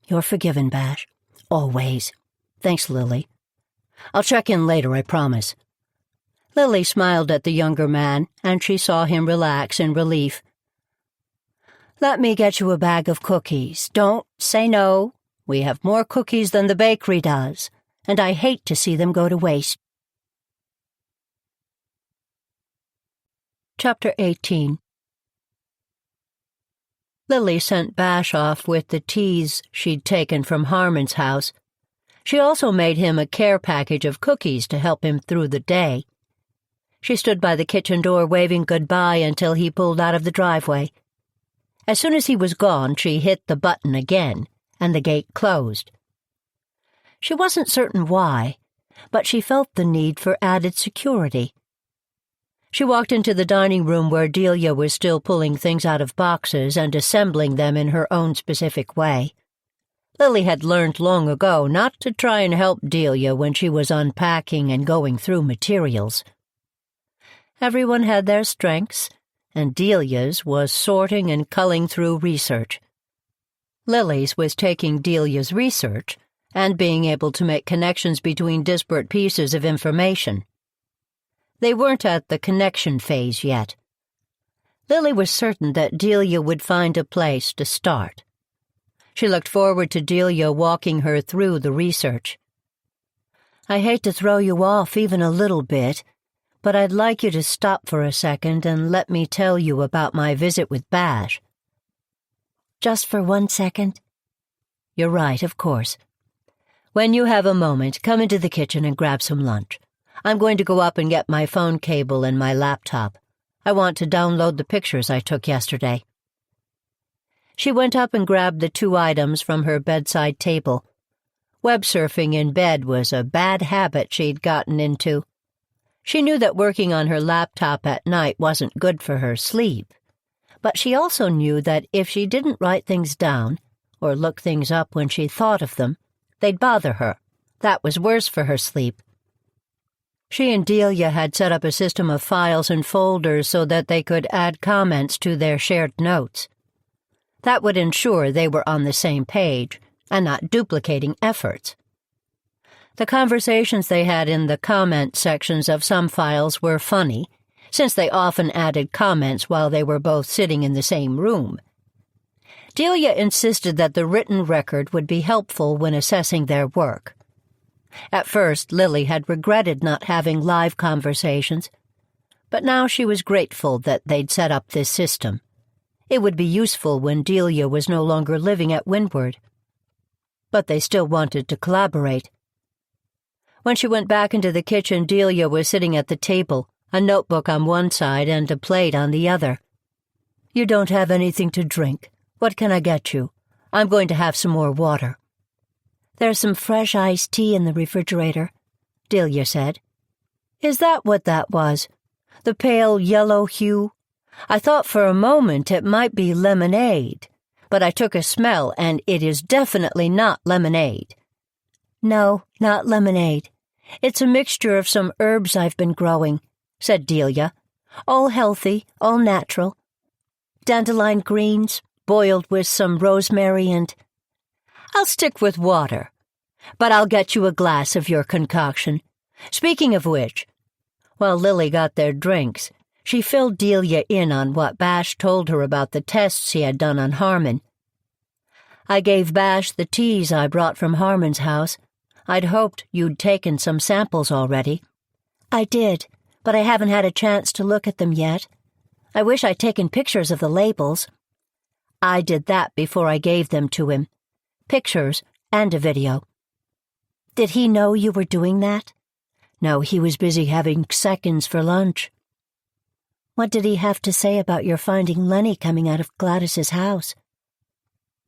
You're forgiven, Bash. Always. Thanks, Lily. I'll check in later, I promise. Lily smiled at the younger man, and she saw him relax in relief. Let me get you a bag of cookies. Don't say no. We have more cookies than the bakery does, and I hate to see them go to waste. Chapter 18. Lily sent Bash off with the teas she'd taken from Harmon's house. She also made him a care package of cookies to help him through the day. She stood by the kitchen door waving goodbye until he pulled out of the driveway. As soon as he was gone, she hit the button again, and the gate closed. She wasn't certain why, but she felt the need for added security. She walked into the dining room where Delia was still pulling things out of boxes and assembling them in her own specific way. Lily had learned long ago not to try and help Delia when she was unpacking and going through materials. Everyone had their strengths, and Delia's was sorting and culling through research. Lily's was taking Delia's research and being able to make connections between disparate pieces of information. They weren't at the connection phase yet. Lily was certain that Delia would find a place to start. She looked forward to Delia walking her through the research. I hate to throw you off even a little bit, but I'd like you to stop for a second and let me tell you about my visit with Bash. Just for 1 second? You're right, of course. When you have a moment, come into the kitchen and grab some lunch. I'm going to go up and get my phone cable and my laptop. I want to download the pictures I took yesterday. She went up and grabbed the 2 items from her bedside table. Web surfing in bed was a bad habit she'd gotten into. She knew that working on her laptop at night wasn't good for her sleep, but she also knew that if she didn't write things down or look things up when she thought of them, they'd bother her. That was worse for her sleep. She and Delia had set up a system of files and folders so that they could add comments to their shared notes. That would ensure they were on the same page and not duplicating efforts. The conversations they had in the comment sections of some files were funny, since they often added comments while they were both sitting in the same room. Delia insisted that the written record would be helpful when assessing their work. At first, Lily had regretted not having live conversations, but now she was grateful that they'd set up this system. It would be useful when Delia was no longer living at Windward. But they still wanted to collaborate. When she went back into the kitchen, Delia was sitting at the table, a notebook on one side and a plate on the other. You don't have anything to drink. What can I get you? I'm going to have some more water. There's some fresh iced tea in the refrigerator, Delia said. Is that what that was? The pale yellow hue? I thought for a moment it might be lemonade, but I took a smell and it is definitely not lemonade. No, not lemonade. It's a mixture of some herbs I've been growing, said Delia. All healthy, all natural. Dandelion greens, boiled with some rosemary and... I'll stick with water, but I'll get you a glass of your concoction. Speaking of which, while Lily got their drinks, She filled Delia in on what Bash told her about the tests he had done on Harmon. "I gave Bash the teas I brought from Harmon's house. I'd hoped you'd taken some samples already." "I did, but I haven't had a chance to look at them yet. I wish I'd taken pictures of the labels." "I did that before I gave them to him. Pictures and a video." "Did he know you were doing that?" "No, he was busy having seconds for lunch." "What did he have to say about your finding Lenny coming out of Gladys's house?"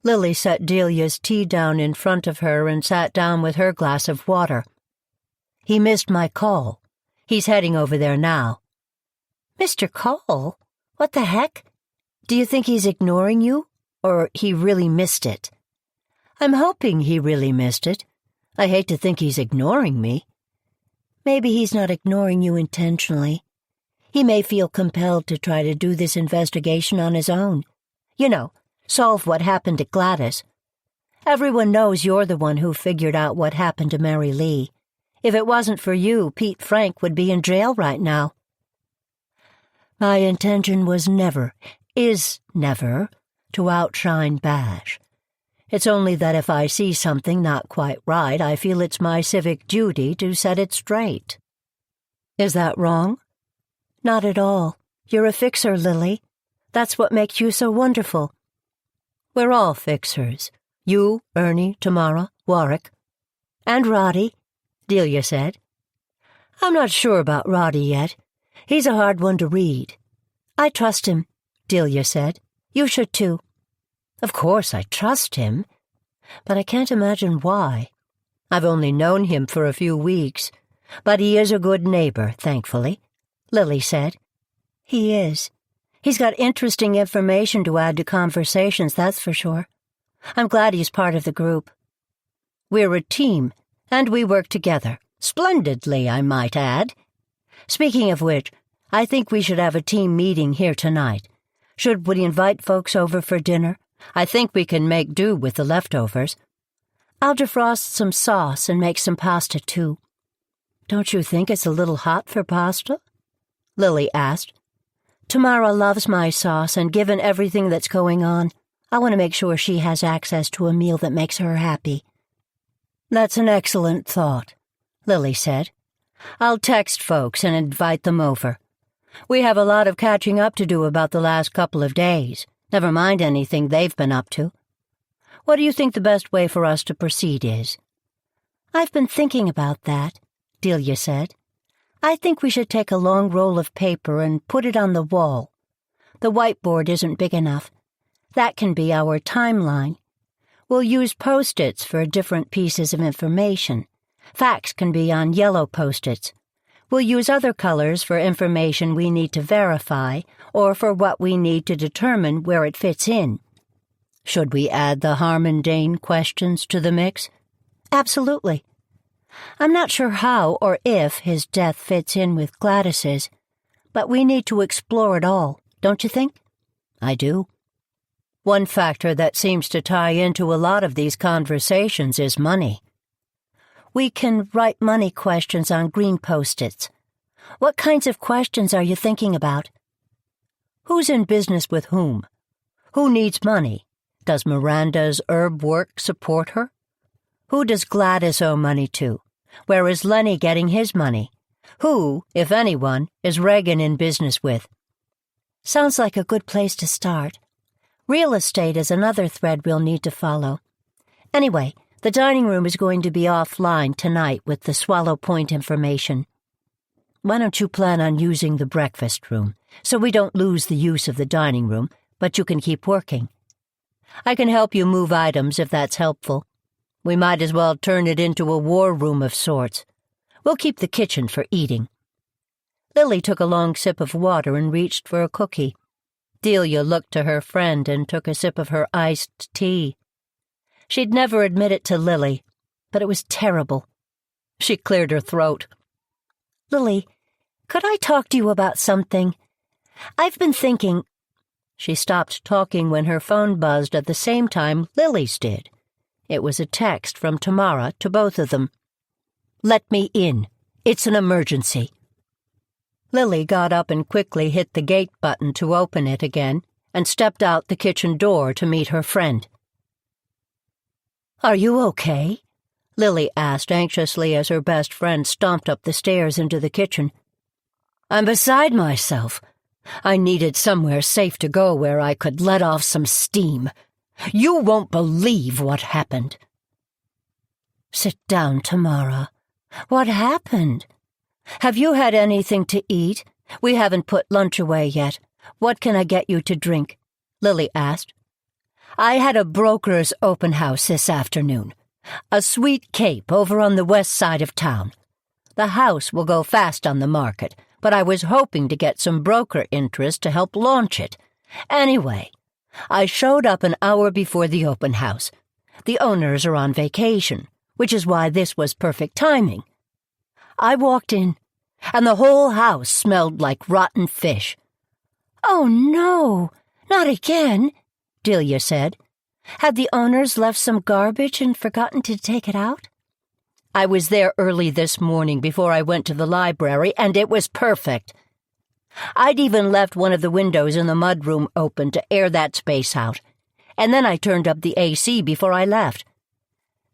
Lily set Delia's tea down in front of her and sat down with her glass of water. "He missed my call. He's heading over there now." "Mr. Cole? What the heck? Do you think he's ignoring you, or he really missed it?" "I'm hoping he really missed it. I hate to think he's ignoring me." "Maybe he's not ignoring you intentionally. He may feel compelled to try to do this investigation on his own. You know, solve what happened to Gladys. Everyone knows you're the one who figured out what happened to Mary Lee. If it wasn't for you, Pete Frank would be in jail right now." "My intention was never, is never, to outshine Bash. It's only that if I see something not quite right, I feel it's my civic duty to set it straight." "Is that wrong?" "Not at all. You're a fixer, Lily. That's what makes you so wonderful." "We're all fixers. You, Ernie, Tamara, Warwick." "And Roddy," Delia said. "I'm not sure about Roddy yet. He's a hard one to read." "I trust him," Delia said. "You should too." "Of course I trust him, but I can't imagine why. I've only known him for a few weeks, but he is a good neighbor, thankfully," Lily said. "He is. He's got interesting information to add to conversations, that's for sure. I'm glad he's part of the group." "We're a team, and we work together. Splendidly, I might add. Speaking of which, I think we should have a team meeting here tonight. Should we invite folks over for dinner? I think we can make do with the leftovers." "I'll defrost some sauce and make some pasta, too." "Don't you think it's a little hot for pasta?" Lily asked. "Tamara loves my sauce, and given everything that's going on, I want to make sure she has access to a meal that makes her happy." "That's an excellent thought," Lily said. "I'll text folks and invite them over. We have a lot of catching up to do about the last couple of days, never mind anything they've been up to. What do you think the best way for us to proceed is?" "I've been thinking about that," Delia said. "I think we should take a long roll of paper and put it on the wall. The whiteboard isn't big enough. That can be our timeline. We'll use Post-its for different pieces of information. Facts can be on yellow Post-its. We'll use other colors for information we need to verify or for what we need to determine where it fits in." "Should we add the Harmon Dane questions to the mix?" "Absolutely. I'm not sure how or if his death fits in with Gladys's, but we need to explore it all, don't you think?" "I do. One factor that seems to tie into a lot of these conversations is money." "We can write money questions on green Post-its. What kinds of questions are you thinking about?" "Who's in business with whom? Who needs money? Does Miranda's herb work support her? Who does Gladys owe money to? Where is Lenny getting his money? Who, if anyone, is Regan in business with?" "Sounds like a good place to start. Real estate is another thread we'll need to follow. Anyway, the dining room is going to be offline tonight with the Swallow Point information." "Why don't you plan on using the breakfast room, so we don't lose the use of the dining room, but you can keep working? I can help you move items if that's helpful. We might as well turn it into a war room of sorts. We'll keep the kitchen for eating." Lily took a long sip of water and reached for a cookie. Delia looked to her friend and took a sip of her iced tea. She'd never admit it to Lily, but it was terrible. She cleared her throat. "Lily, could I talk to you about something? I've been thinking—" She stopped talking when her phone buzzed at the same time Lily's did. It was a text from Tamara to both of them. "Let me in. It's an emergency." Lily got up and quickly hit the gate button to open it again and stepped out the kitchen door to meet her friend. "Are you okay?" Lily asked anxiously as her best friend stomped up the stairs into the kitchen. "I'm beside myself. I needed somewhere safe to go where I could let off some steam. You won't believe what happened." "Sit down, Tamara. What happened? Have you had anything to eat? We haven't put lunch away yet. What can I get you to drink?" Lily asked. "I had a broker's open house this afternoon. A sweet cape over on the west side of town. The house will go fast on the market, but I was hoping to get some broker interest to help launch it. Anyway, I showed up an hour before the open house. The owners are on vacation, which is why this was perfect timing. I walked in, and the whole house smelled like rotten fish." "Oh, no, not again," Delia said. "Had the owners left some garbage and forgotten to take it out?" "I was there early this morning before I went to the library, and it was perfect. I'd even left one of the windows in the mudroom open to air that space out, and then I turned up the AC before I left.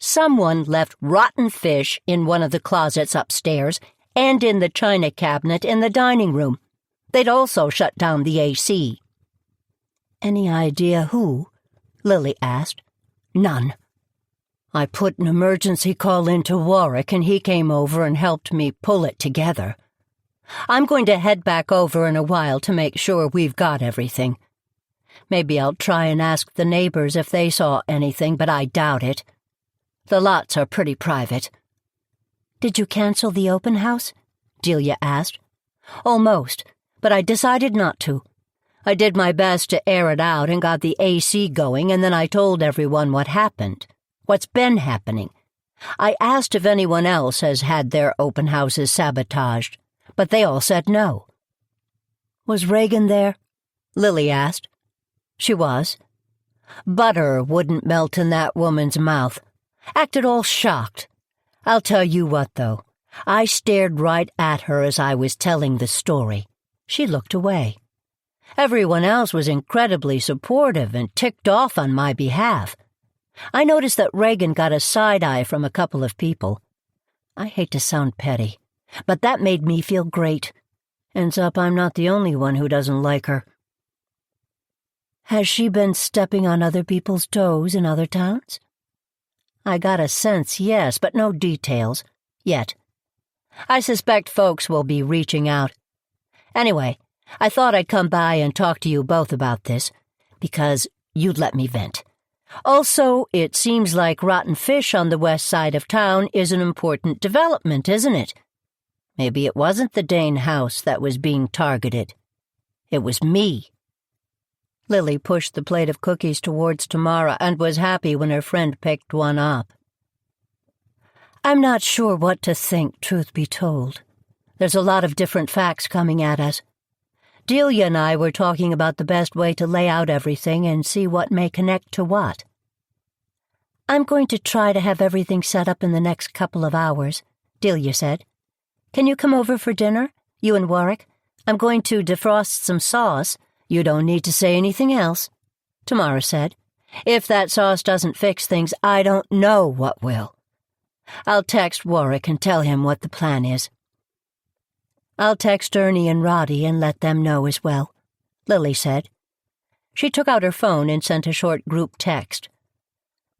Someone left rotten fish in one of the closets upstairs and in the china cabinet in the dining room. They'd also shut down the AC. "Any idea who?" Lily asked. "None. I put an emergency call into Warwick, and he came over and helped me pull it together. I'm going to head back over in a while to make sure we've got everything. Maybe I'll try and ask the neighbors if they saw anything, but I doubt it. The lots are pretty private." "Did you cancel the open house?" Delia asked. "Almost, but I decided not to. I did my best to air it out and got the AC going, and then I told everyone what happened, what's been happening. I asked if anyone else has had their open houses sabotaged, but they all said no." "Was Reagan there?" Lily asked. "She was. Butter wouldn't melt in that woman's mouth. Acted all shocked. I'll tell you what, though. I stared right at her as I was telling the story. She looked away. Everyone else was incredibly supportive and ticked off on my behalf. I noticed that Reagan got a side-eye from a couple of people. I hate to sound petty, but that made me feel great. Ends up I'm not the only one who doesn't like her." "Has she been stepping on other people's toes in other towns?" "I got a sense, yes, but no details. Yet. I suspect folks will be reaching out. Anyway, I thought I'd come by and talk to you both about this, because you'd let me vent. Also, it seems like rotten fish on the west side of town is an important development, isn't it? Maybe it wasn't the Dane house that was being targeted. It was me." Lily pushed the plate of cookies towards Tamara and was happy when her friend picked one up. "I'm not sure what to think, truth be told. There's a lot of different facts coming at us. Delia and I were talking about the best way to lay out everything and see what may connect to what. I'm going to try to have everything set up in the next couple of hours," Delia said. "Can you come over for dinner, you and Warwick? I'm going to defrost some sauce." "You don't need to say anything else," Tamara said. "If that sauce doesn't fix things, I don't know what will. I'll text Warwick and tell him what the plan is." "I'll text Ernie and Roddy and let them know as well," Lily said. She took out her phone and sent a short group text.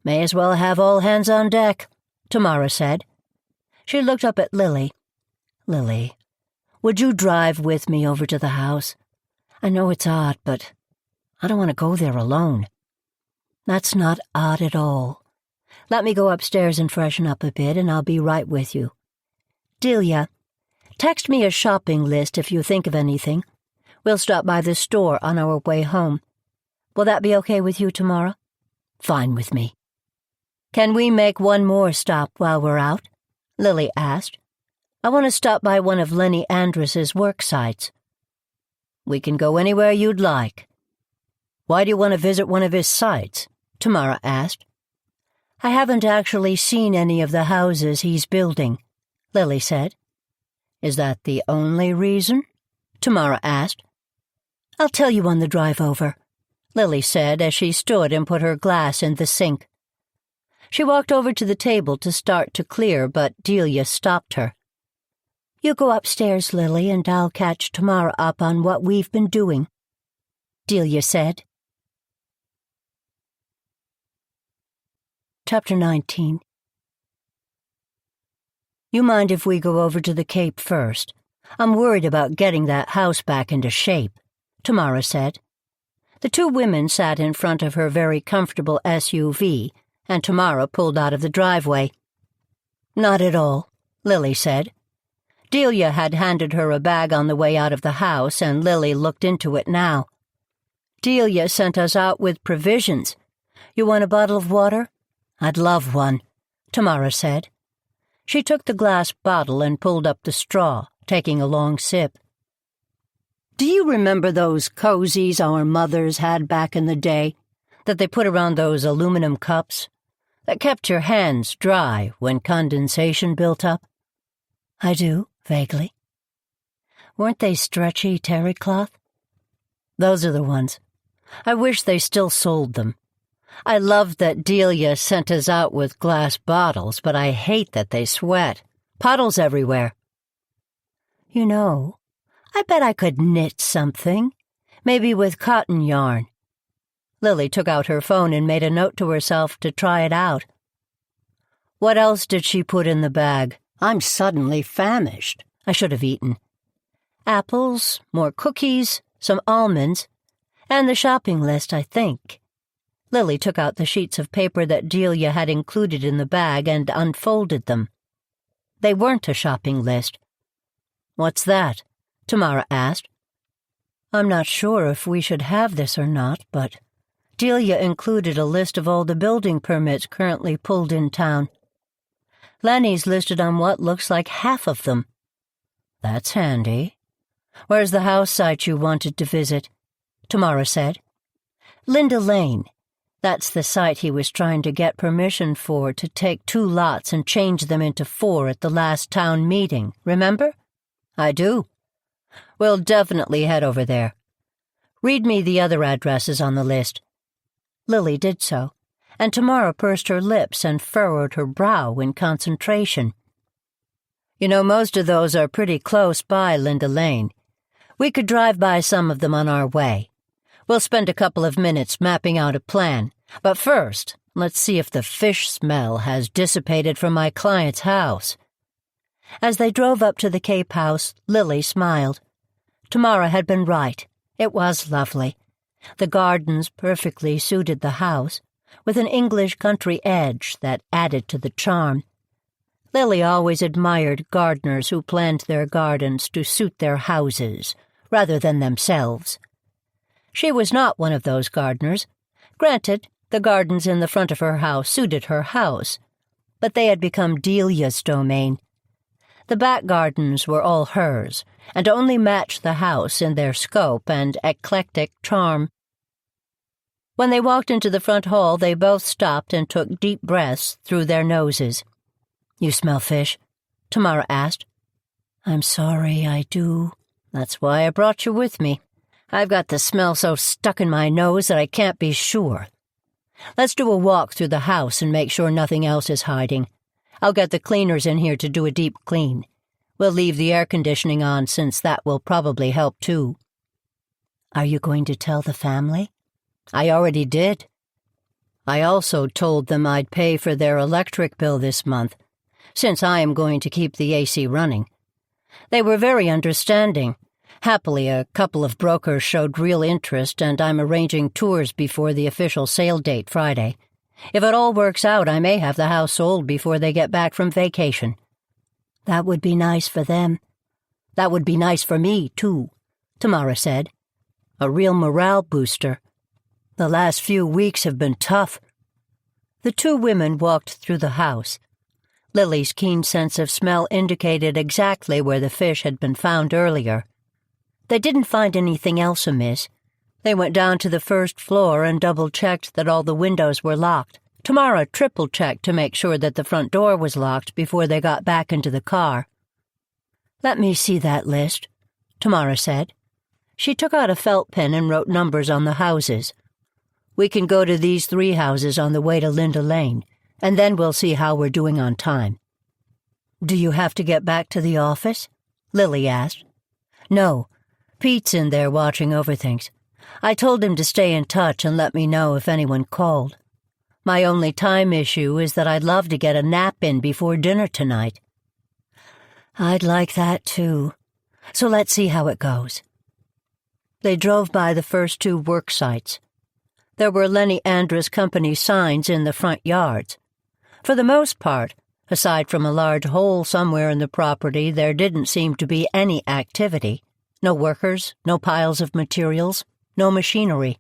"May as well have all hands on deck," Tamara said. She looked up at Lily. "Lily, would you drive with me over to the house? I know it's odd, but I don't want to go there alone." "That's not odd at all. Let me go upstairs and freshen up a bit, and I'll be right with you. Delia, text me a shopping list if you think of anything. We'll stop by the store on our way home. Will that be okay with you, Tamara?" "Fine with me." "Can we make one more stop while we're out?" Lily asked. "I want to stop by one of Lenny Andrus's work sites." "We can go anywhere you'd like." "Why do you want to visit one of his sites?" Tamara asked. "I haven't actually seen any of the houses he's building," Lily said. "Is that the only reason?" Tamara asked. "I'll tell you on the drive over," Lily said as she stood and put her glass in the sink. She walked over to the table to start to clear, but Delia stopped her. "You go upstairs, Lily, and I'll catch Tamara up on what we've been doing," Delia said. Chapter 19. "You mind if we go over to the Cape first? I'm worried about getting that house back into shape," Tamara said. The two women sat in front of her very comfortable SUV, and Tamara pulled out of the driveway. "Not at all," Lily said. Delia had handed her a bag on the way out of the house, and Lily looked into it now. "Delia sent us out with provisions. You want a bottle of water?" "I'd love one," Tamara said. She took the glass bottle and pulled up the straw, taking a long sip. "Do you remember those cozies our mothers had back in the day, that they put around those aluminum cups, that kept your hands dry when condensation built up?" "I do, vaguely." "Weren't they stretchy terry cloth?" "Those are the ones. I wish they still sold them. I love that Delia sent us out with glass bottles, but I hate that they sweat. Puddles everywhere." "You know, I bet I could knit something, maybe with cotton yarn." Lily took out her phone and made a note to herself to try it out. "What else did she put in the bag? I'm suddenly famished. I should have eaten. Apples, more cookies, some almonds, and the shopping list, I think." Lily took out the sheets of paper that Delia had included in the bag and unfolded them. They weren't a shopping list. "What's that?" Tamara asked. "I'm not sure if we should have this or not, but Delia included a list of all the building permits currently pulled in town. Lenny's listed on what looks like half of them." "That's handy. Where's the house site you wanted to visit?" Tamara said. "Linda Lane. That's the site he was trying to get permission for to take 2 lots and change them into 4 at the last town meeting, remember?" "I do." "We'll definitely head over there. Read me the other addresses on the list." Lily did so, and Tamara pursed her lips and furrowed her brow in concentration. "You know, most of those are pretty close by Linda Lane. We could drive by some of them on our way. We'll spend a couple of minutes mapping out a plan, but first, let's see if the fish smell has dissipated from my client's house." As they drove up to the Cape House, Lily smiled. Tamara had been right. It was lovely. The gardens perfectly suited the house, with an English country edge that added to the charm. Lily always admired gardeners who planned their gardens to suit their houses, rather than themselves. She was not one of those gardeners. Granted, the gardens in the front of her house suited her house, but they had become Delia's domain. The back gardens were all hers, and only matched the house in their scope and eclectic charm. When they walked into the front hall, they both stopped and took deep breaths through their noses. "You smell fish?" Tamara asked. "I'm sorry, I do. That's why I brought you with me. I've got the smell so stuck in my nose that I can't be sure. Let's do a walk through the house and make sure nothing else is hiding. I'll get the cleaners in here to do a deep clean. We'll leave the air conditioning on since that will probably help too." "Are you going to tell the family?" "I already did. I also told them I'd pay for their electric bill this month, since I am going to keep the AC running. They were very understanding. Happily, a couple of brokers showed real interest, and I'm arranging tours before the official sale date Friday. If it all works out, I may have the house sold before they get back from vacation." "That would be nice for them." "That would be nice for me, too," Tamara said. "A real morale booster. The last few weeks have been tough." The two women walked through the house. Lily's keen sense of smell indicated exactly where the fish had been found earlier. They didn't find anything else amiss. They went down to the first floor and double-checked that all the windows were locked. Tamara triple-checked to make sure that the front door was locked before they got back into the car. "Let me see that list," Tamara said. She took out a felt pen and wrote numbers on the houses. We can go to these 3 houses on the way to Linda Lane, and then we'll see how we're doing on time. Do you have to get back to the office? Lily asked. No. Pete's in there watching over things. I told him to stay in touch and let me know if anyone called. My only time issue is that I'd love to get a nap in before dinner tonight. I'd like that too. So let's see how it goes. They drove by the first 2 work sites. There were Lenny Andrus Company signs in the front yards. For the most part, aside from a large hole somewhere in the property, there didn't seem to be any activity. No workers, no piles of materials, no machinery.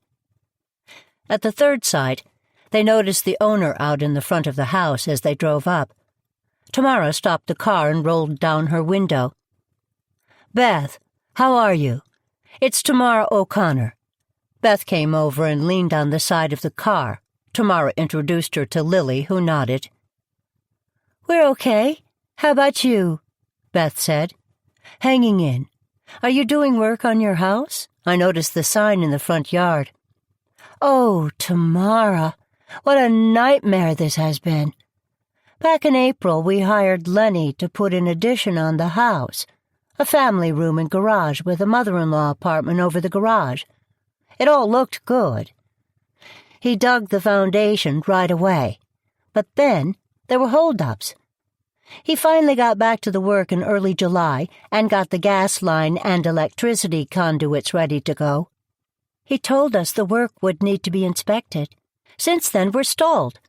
At the 3rd site, they noticed the owner out in the front of the house as they drove up. Tamara stopped the car and rolled down her window. Beth, how are you? It's Tamara O'Connor. Beth came over and leaned on the side of the car. Tamara introduced her to Lily, who nodded. We're okay. How about you? Beth said. Hanging in. Are you doing work on your house? I noticed the sign in the front yard. Oh, Tamara, what a nightmare this has been. Back in April, we hired Lenny to put an addition on the house, a family room and garage with a mother-in-law apartment over the garage. It all looked good. He dug the foundation right away, but then there were hold-ups. He finally got back to the work in early July and got the gas line and electricity conduits ready to go. He told us the work would need to be inspected. Since then, we're stalled.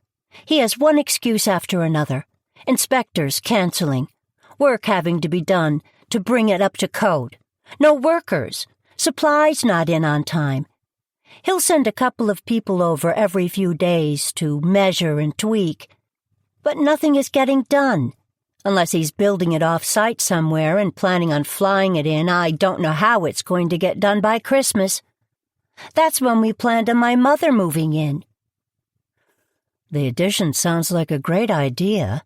He has one excuse after another. Inspectors canceling. Work having to be done to bring it up to code. No workers. Supplies not in on time. He'll send a couple of people over every few days to measure and tweak. But nothing is getting done. Unless he's building it off-site somewhere and planning on flying it in, I don't know how it's going to get done by Christmas. That's when we planned on my mother moving in. The addition sounds like a great idea.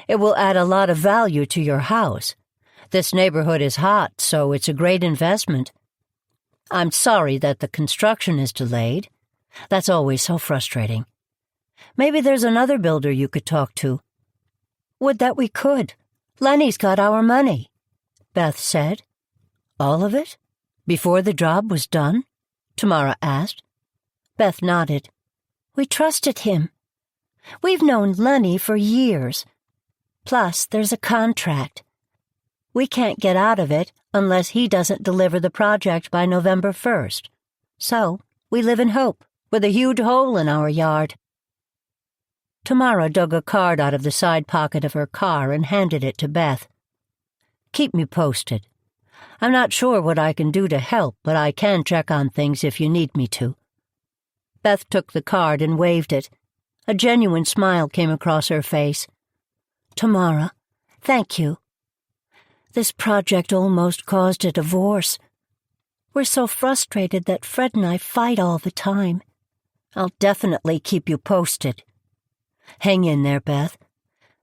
It will add a lot of value to your house. This neighborhood is hot, so it's a great investment. I'm sorry that the construction is delayed. That's always so frustrating. Maybe there's another builder you could talk to. Would that we could. Lenny's got our money, Beth said. All of it? Before the job was done? Tamara asked. Beth nodded. We trusted him. We've known Lenny for years. Plus, there's a contract. We can't get out of it unless he doesn't deliver the project by November 1st. So, we live in hope, with a huge hole in our yard. Tamara dug a card out of the side pocket of her car and handed it to Beth. Keep me posted. I'm not sure what I can do to help, but I can check on things if you need me to. Beth took the card and waved it. A genuine smile came across her face. Tamara, thank you. This project almost caused a divorce. We're so frustrated that Fred and I fight all the time. I'll definitely keep you posted. Hang in there, Beth.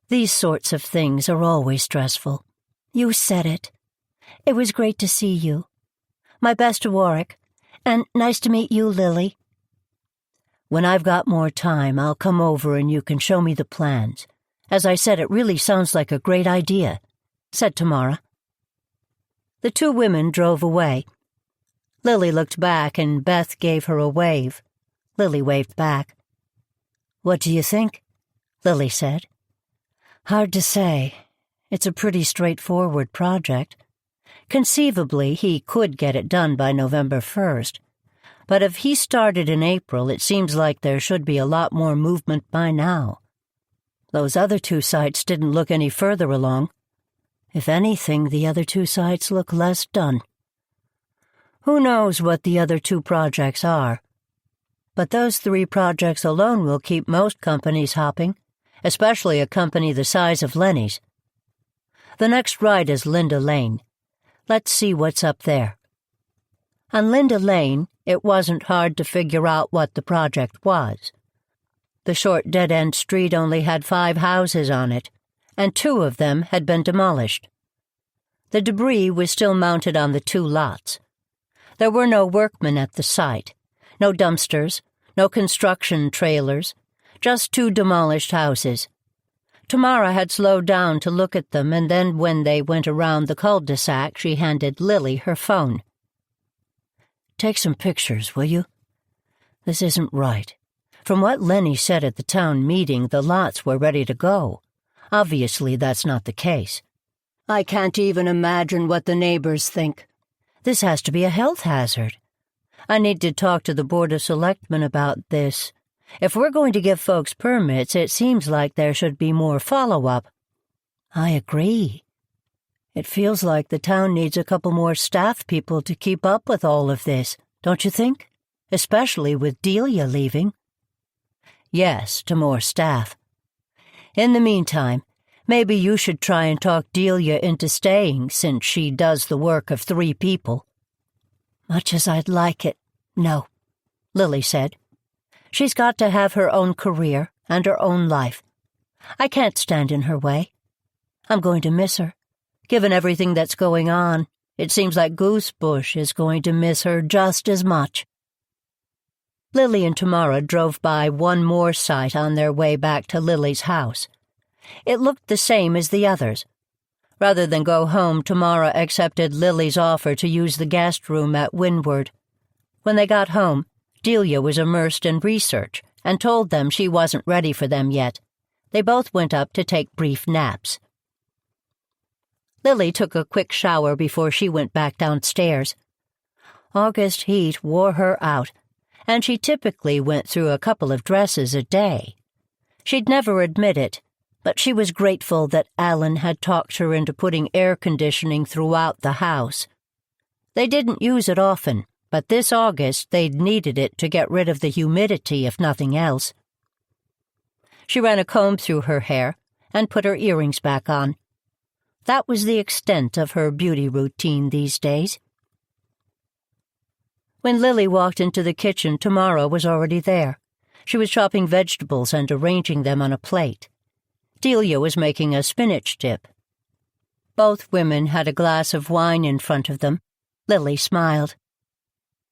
These sorts of things are always stressful. You said it. It was great to see you. My best to Warwick, and nice to meet you, Lily. When I've got more time, I'll come over and you can show me the plans. As I said, it really sounds like a great idea, said Tamara. The 2 women drove away. Lily looked back and Beth gave her a wave. Lily waved back. What do you think? Lily said. Hard to say. It's a pretty straightforward project. Conceivably, he could get it done by November 1st. But if he started in April, it seems like there should be a lot more movement by now. Those other 2 sites didn't look any further along. If anything, the other 2 sites look less done. Who knows what the other 2 projects are? But those 3 projects alone will keep most companies hopping, especially a company the size of Lenny's. The next right is Linda Lane. Let's see what's up there. On Linda Lane, it wasn't hard to figure out what the project was. The short dead-end street only had 5 houses on it, and 2 of them had been demolished. The debris was still mounted on the 2 lots. There were no workmen at the site, no dumpsters, no construction trailers, just 2 demolished houses. Tamara had slowed down to look at them, and then when they went around the cul-de-sac, she handed Lily her phone. "Take some pictures, will you? This isn't right. From what Lenny said at the town meeting, the lots were ready to go. Obviously, that's not the case. I can't even imagine what the neighbors think. This has to be a health hazard. I need to talk to the Board of Selectmen about this. If we're going to give folks permits, it seems like there should be more follow-up." I agree. It feels like the town needs a couple more staff people to keep up with all of this, don't you think? Especially with Delia leaving. Yes, to more staff. In the meantime, maybe you should try and talk Delia into staying, since she does the work of 3 people. Much as I'd like it, no, Lily said. She's got to have her own career and her own life. I can't stand in her way. I'm going to miss her. Given everything that's going on, it seems like Goosebush is going to miss her just as much. Lily and Tamara drove by one more site on their way back to Lily's house. It looked the same as the others. Rather than go home, Tamara accepted Lily's offer to use the guest room at Windward. When they got home, Delia was immersed in research and told them she wasn't ready for them yet. They both went up to take brief naps. Lily took a quick shower before she went back downstairs. August heat wore her out, and she typically went through a couple of dresses a day. She'd never admit it, but she was grateful that Alan had talked her into putting air conditioning throughout the house. They didn't use it often, but this August they'd needed it to get rid of the humidity, if nothing else. She ran a comb through her hair and put her earrings back on. That was the extent of her beauty routine these days. When Lily walked into the kitchen, Tamara was already there. She was chopping vegetables and arranging them on a plate. Delia was making a spinach dip. Both women had a glass of wine in front of them. Lily smiled.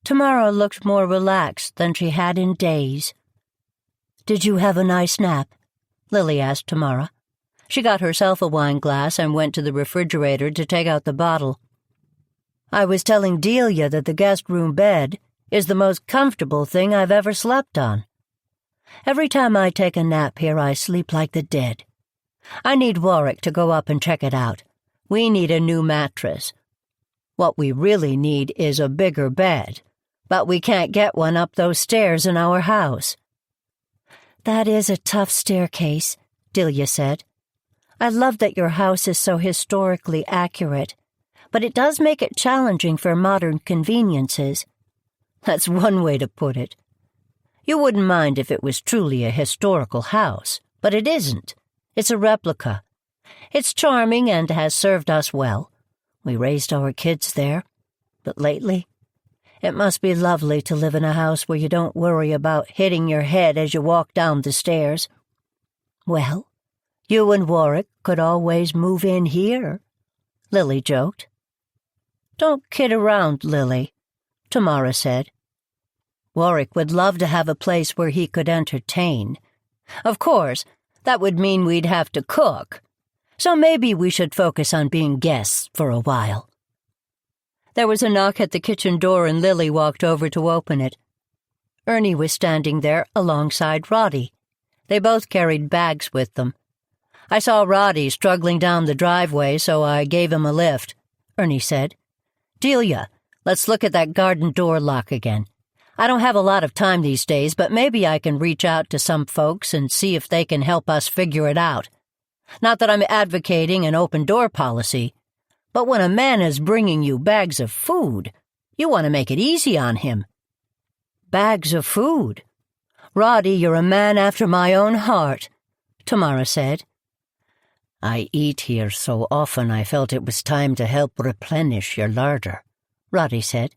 Tamara looked more relaxed than she had in days. "Did you have a nice nap?" Lily asked Tamara. She got herself a wine glass and went to the refrigerator to take out the bottle. "I was telling Delia that the guest room bed is the most comfortable thing I've ever slept on. Every time I take a nap here, I sleep like the dead. I need Warwick to go up and check it out. We need a new mattress. What we really need is a bigger bed, but we can't get one up those stairs in our house." "That is a tough staircase," Delia said. "I love that your house is so historically accurate, but it does make it challenging for modern conveniences." "That's one way to put it. You wouldn't mind if it was truly a historical house, but it isn't. It's a replica. It's charming and has served us well. We raised our kids there, but lately, it must be lovely to live in a house where you don't worry about hitting your head as you walk down the stairs." "Well, you and Warwick could always move in here," Lily joked. "Don't kid around, Lily," Tamara said. "Warwick would love to have a place where he could entertain. Of course, that would mean we'd have to cook, so maybe we should focus on being guests for a while." There was a knock at the kitchen door and Lily walked over to open it. Ernie was standing there alongside Roddy. They both carried bags with them. "I saw Roddy struggling down the driveway, so I gave him a lift," Ernie said. "Delia, let's look at that garden door lock again. I don't have a lot of time these days, but maybe I can reach out to some folks and see if they can help us figure it out. Not that I'm advocating an open-door policy, but when a man is bringing you bags of food, you want to make it easy on him." "Bags of food? Roddy, you're a man after my own heart," Tamara said. "I eat here so often I felt it was time to help replenish your larder," Roddy said.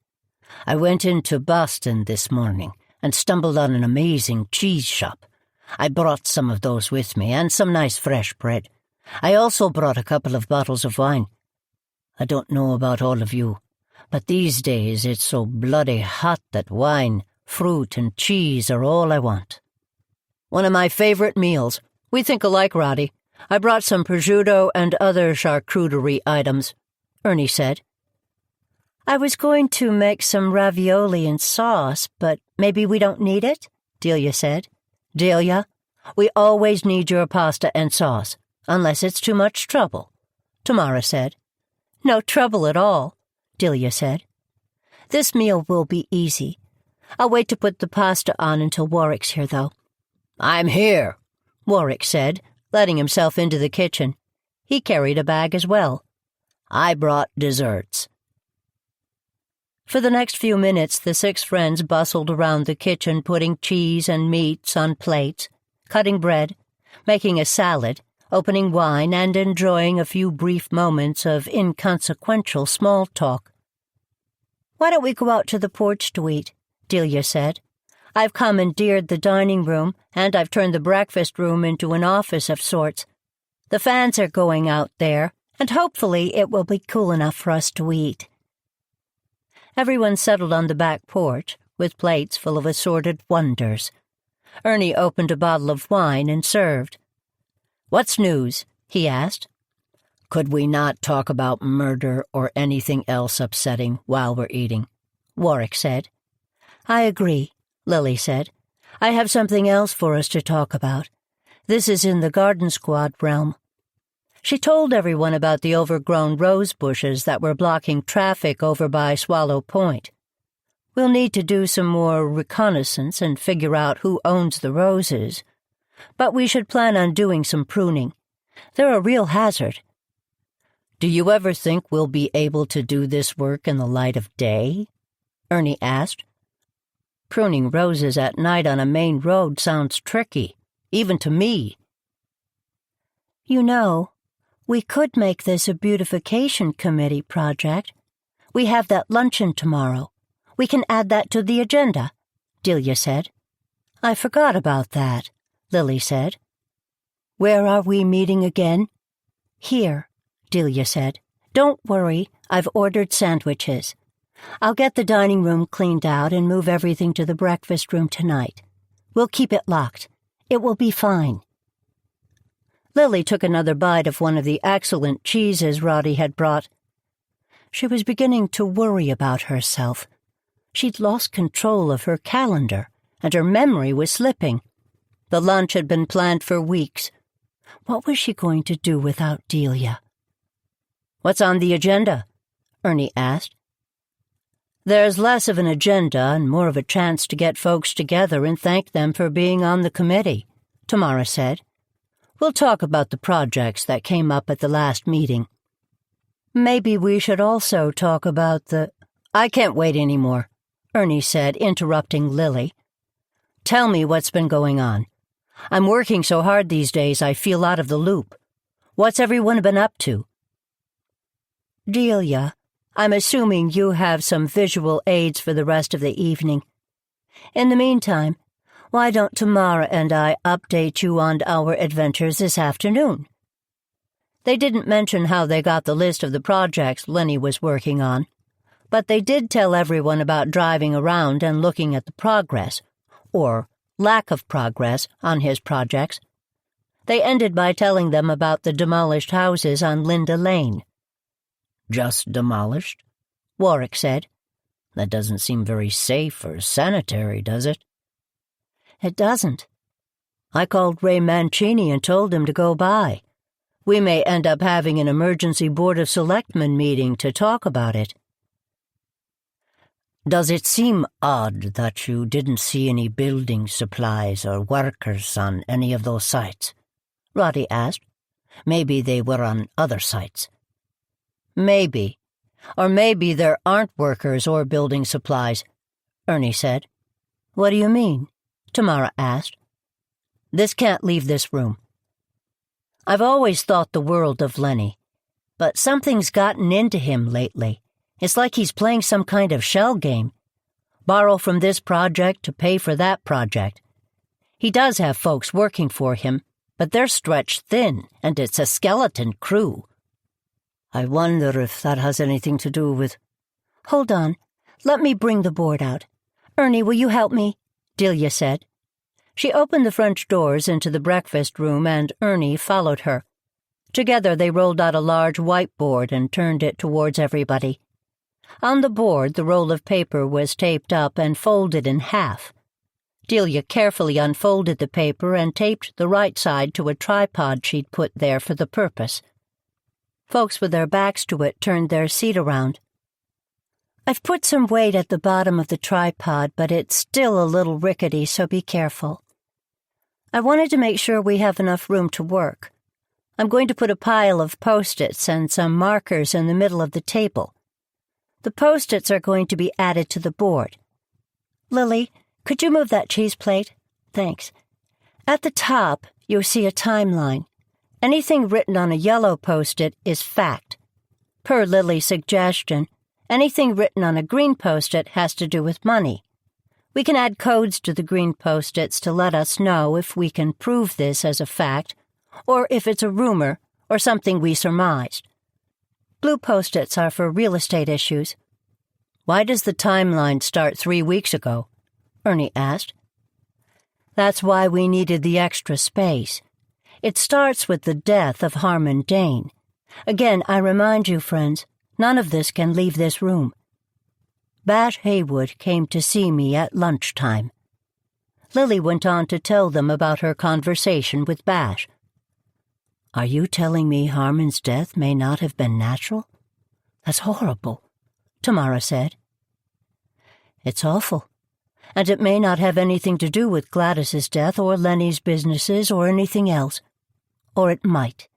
"I went into Boston this morning and stumbled on an amazing cheese shop. I brought some of those with me and some nice fresh bread. I also brought a couple of bottles of wine. I don't know about all of you, but these days it's so bloody hot that wine, fruit, and cheese are all I want." "One of my favorite meals. We think alike, Roddy. I brought some prosciutto and other charcuterie items," Ernie said. "I was going to make some ravioli and sauce, but maybe we don't need it," Delia said. "Delia, we always need your pasta and sauce, unless it's too much trouble," Tamara said. "No trouble at all," Delia said. "This meal will be easy. I'll wait to put the pasta on until Warwick's here, though." "I'm here," Warwick said, letting himself into the kitchen. He carried a bag as well. "I brought desserts." For the next few minutes, the 6 friends bustled around the kitchen, putting cheese and meats on plates, cutting bread, making a salad, opening wine, and enjoying a few brief moments of inconsequential small talk. "Why don't we go out to the porch to eat?" Delia said. "I've commandeered the dining room, and I've turned the breakfast room into an office of sorts. The fans are going out there, and hopefully it will be cool enough for us to eat." Everyone settled on the back porch, with plates full of assorted wonders. Ernie opened a bottle of wine and served. "What's news?" he asked. "Could we not talk about murder or anything else upsetting while we're eating?" Warwick said. "I agree," Lily said. "I have something else for us to talk about. This is in the garden squad realm." She told everyone about the overgrown rose bushes that were blocking traffic over by Swallow Point. "We'll need to do some more reconnaissance and figure out who owns the roses. But we should plan on doing some pruning. They're a real hazard." "Do you ever think we'll be able to do this work in the light of day?" Ernie asked. "Pruning roses at night on a main road sounds tricky, even to me." "You know, we could make this a beautification committee project. We have that luncheon tomorrow. We can add that to the agenda," Delia said. "I forgot about that," Lily said. "Where are we meeting again?" "Here," Delia said. "Don't worry, I've ordered sandwiches. I'll get the dining room cleaned out and move everything to the breakfast room tonight. We'll keep it locked. It will be fine." Lily took another bite of one of the excellent cheeses Roddy had brought. She was beginning to worry about herself. She'd lost control of her calendar, and her memory was slipping. The lunch had been planned for weeks. What was she going to do without Delia? "What's on the agenda?" Ernie asked. "There's less of an agenda and more of a chance to get folks together and thank them for being on the committee," Tamara said. "We'll talk about the projects that came up at the last meeting. Maybe we should also talk about the—" "I can't wait anymore," Ernie said, interrupting Lily. "Tell me what's been going on. I'm working so hard these days I feel out of the loop. What's everyone been up to?" "Delia, I'm assuming you have some visual aids for the rest of the evening. In the meantime, why don't Tamara and I update you on our adventures this afternoon?" They didn't mention how they got the list of the projects Lenny was working on, but they did tell everyone about driving around and looking at the progress, or lack of progress, on his projects. They ended by telling them about the demolished houses on Linda Lane. "Just demolished?" Warwick said. "That doesn't seem very safe or sanitary, does it?" "It doesn't. I called Ray Mancini and told him to go by. We may end up having an emergency Board of Selectmen meeting to talk about it." "Does it seem odd that you didn't see any building supplies or workers on any of those sites?" Roddy asked. "Maybe they were on other sites." "Maybe. Or maybe there aren't workers or building supplies," Ernie said. "What do you mean?" Tamara asked. "This can't leave this room. I've always thought the world of Lenny, but something's gotten into him lately. It's like he's playing some kind of shell game. Borrow from this project to pay for that project. He does have folks working for him, but they're stretched thin, and it's a skeleton crew." I wonder if that has anything to do with— Hold on. Let me bring the board out. Ernie, will you help me? Delia said. She opened the front doors into the breakfast room, and Ernie followed her. Together they rolled out a large whiteboard and turned it towards everybody. On the board, the roll of paper was taped up and folded in half. Delia carefully unfolded the paper and taped the right side to a tripod she'd put there for the purpose. Folks with their backs to it turned their seat around. I've put some weight at the bottom of the tripod, but it's still a little rickety, so be careful. I wanted to make sure we have enough room to work. I'm going to put a pile of Post-its and some markers in the middle of the table. The Post-its are going to be added to the board. Lily, could you move that cheese plate? Thanks. At the top, you'll see a timeline. Anything written on a yellow Post-it is fact. Per Lily's suggestion, anything written on a green Post-it has to do with money. We can add codes to the green Post-its to let us know if we can prove this as a fact, or if it's a rumor or something we surmised. Blue Post-its are for real estate issues. Why does the timeline start 3 weeks ago? Ernie asked. That's why we needed the extra space. It starts with the death of Harmon Dane. Again, I remind you, friends, none of this can leave this room. Bash Haywood came to see me at lunchtime. Lily went on to tell them about her conversation with Bash. Are you telling me Harmon's death may not have been natural? That's horrible, Tamara said. It's awful, and it may not have anything to do with Gladys's death or Lenny's businesses or anything else. Or it might.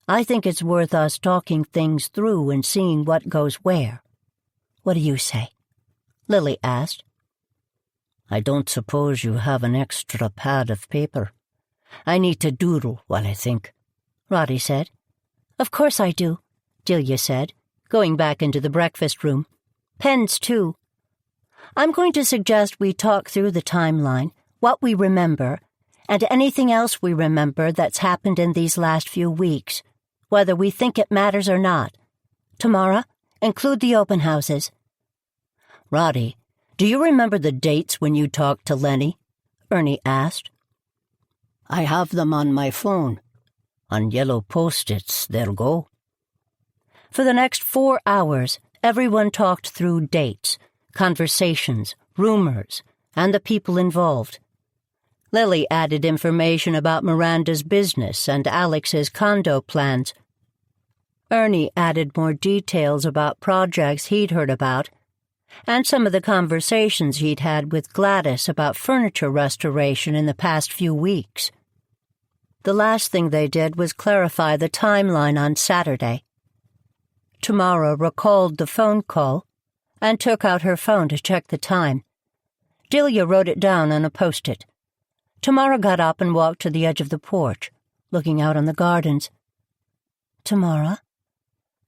I think it's worth us talking things through and seeing what goes where. What do you say? Lily asked. I don't suppose you have an extra pad of paper. I need to doodle while I think, Roddy said. Of course I do, Delia said, going back into the breakfast room. Pens, too. I'm going to suggest we talk through the timeline, what we remember, and anything else we remember that's happened in these last few weeks, whether we think it matters or not. Tamara, include the open houses. Roddy, do you remember the dates when you talked to Lenny? Ernie asked. I have them on my phone. On yellow Post-its, they'll go. For the next 4 hours, everyone talked through dates, conversations, rumors, and the people involved. Lily added information about Miranda's business and Alex's condo plans. Ernie added more details about projects he'd heard about, and some of the conversations he'd had with Gladys about furniture restoration in the past few weeks. The last thing they did was clarify the timeline on Saturday. Tamara recalled the phone call and took out her phone to check the time. Delia wrote it down on a Post-it. Tamara got up and walked to the edge of the porch, looking out on the gardens. Tamara,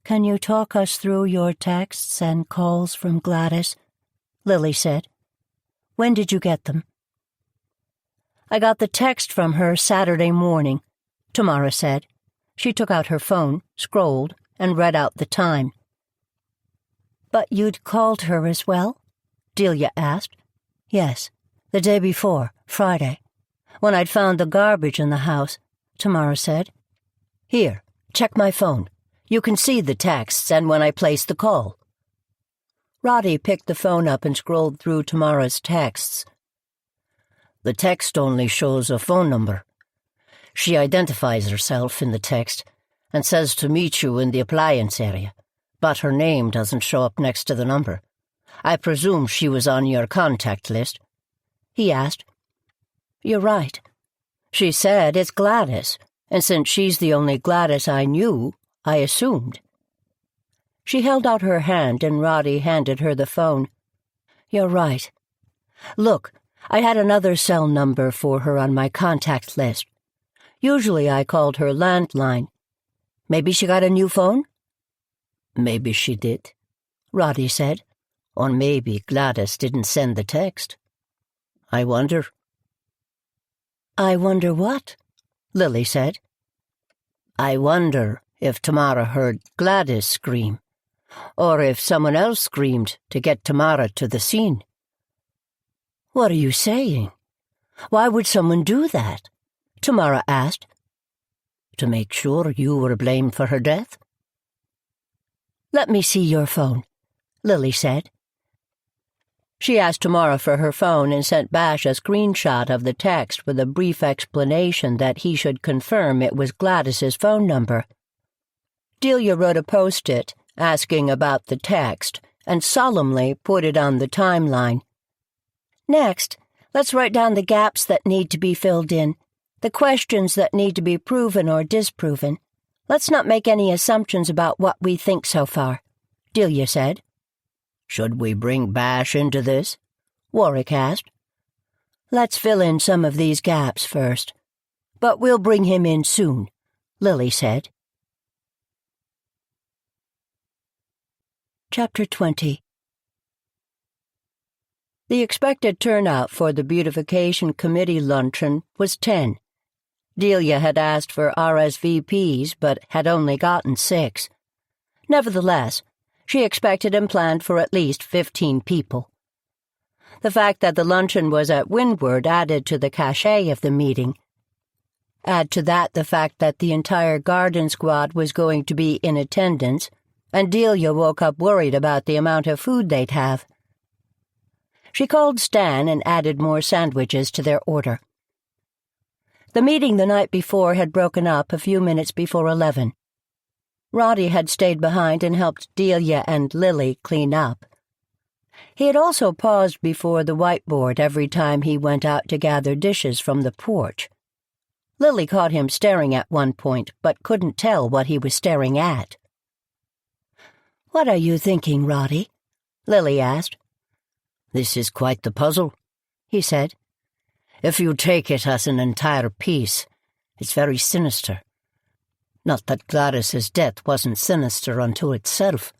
can you talk us through your texts and calls from Gladys? Lily said. When did you get them? I got the text from her Saturday morning, Tamara said. She took out her phone, scrolled, and read out the time. But you'd called her as well? Delia asked. Yes, the day before, Friday, when I'd found the garbage in the house, Tamara said. Here, check my phone. You can see the texts and when I placed the call. Roddy picked the phone up and scrolled through Tamara's texts. The text only shows a phone number. She identifies herself in the text and says to meet you in the appliance area, but her name doesn't show up next to the number. I presume she was on your contact list. He asked. You're right. She said it's Gladys, and since she's the only Gladys I knew, I assumed. She held out her hand and Roddy handed her the phone. You're right. Look, I had another cell number for her on my contact list. Usually I called her landline. Maybe she got a new phone? Maybe she did, Roddy said. Or maybe Gladys didn't send the text. I wonder. I wonder what? Lily said. I wonder if Tamara heard Gladys scream, or if someone else screamed to get Tamara to the scene. What are you saying? Why would someone do that? Tamara asked. To make sure you were blamed for her death. Let me see your phone, Lily said. She asked Tamara for her phone and sent Bash a screenshot of the text with a brief explanation that he should confirm it was Gladys's phone number. Delia wrote a post-it asking about the text and solemnly put it on the timeline. Next, let's write down the gaps that need to be filled in, the questions that need to be proven or disproven. Let's not make any assumptions about what we think so far, Delia said. Should we bring Bash into this? Warwick asked. Let's fill in some of these gaps first. But we'll bring him in soon, Lily said. Chapter 20. The expected turnout for the Beautification Committee luncheon was 10. Delia had asked for RSVPs, but had only gotten 6. Nevertheless, she expected and planned for at least 15 people. The fact that the luncheon was at Windward added to the cachet of the meeting. Add to that the fact that the entire garden squad was going to be in attendance, and Delia woke up worried about the amount of food they'd have. She called Stan and added more sandwiches to their order. The meeting the night before had broken up a few minutes before 11. Roddy had stayed behind and helped Delia and Lily clean up. He had also paused before the whiteboard every time he went out to gather dishes from the porch. Lily caught him staring at one point, but couldn't tell what he was staring at. "What are you thinking, Roddy?" Lily asked. "This is quite the puzzle," he said. "If you take it as an entire piece, it's very sinister. Not that Gladys's death wasn't sinister unto itself,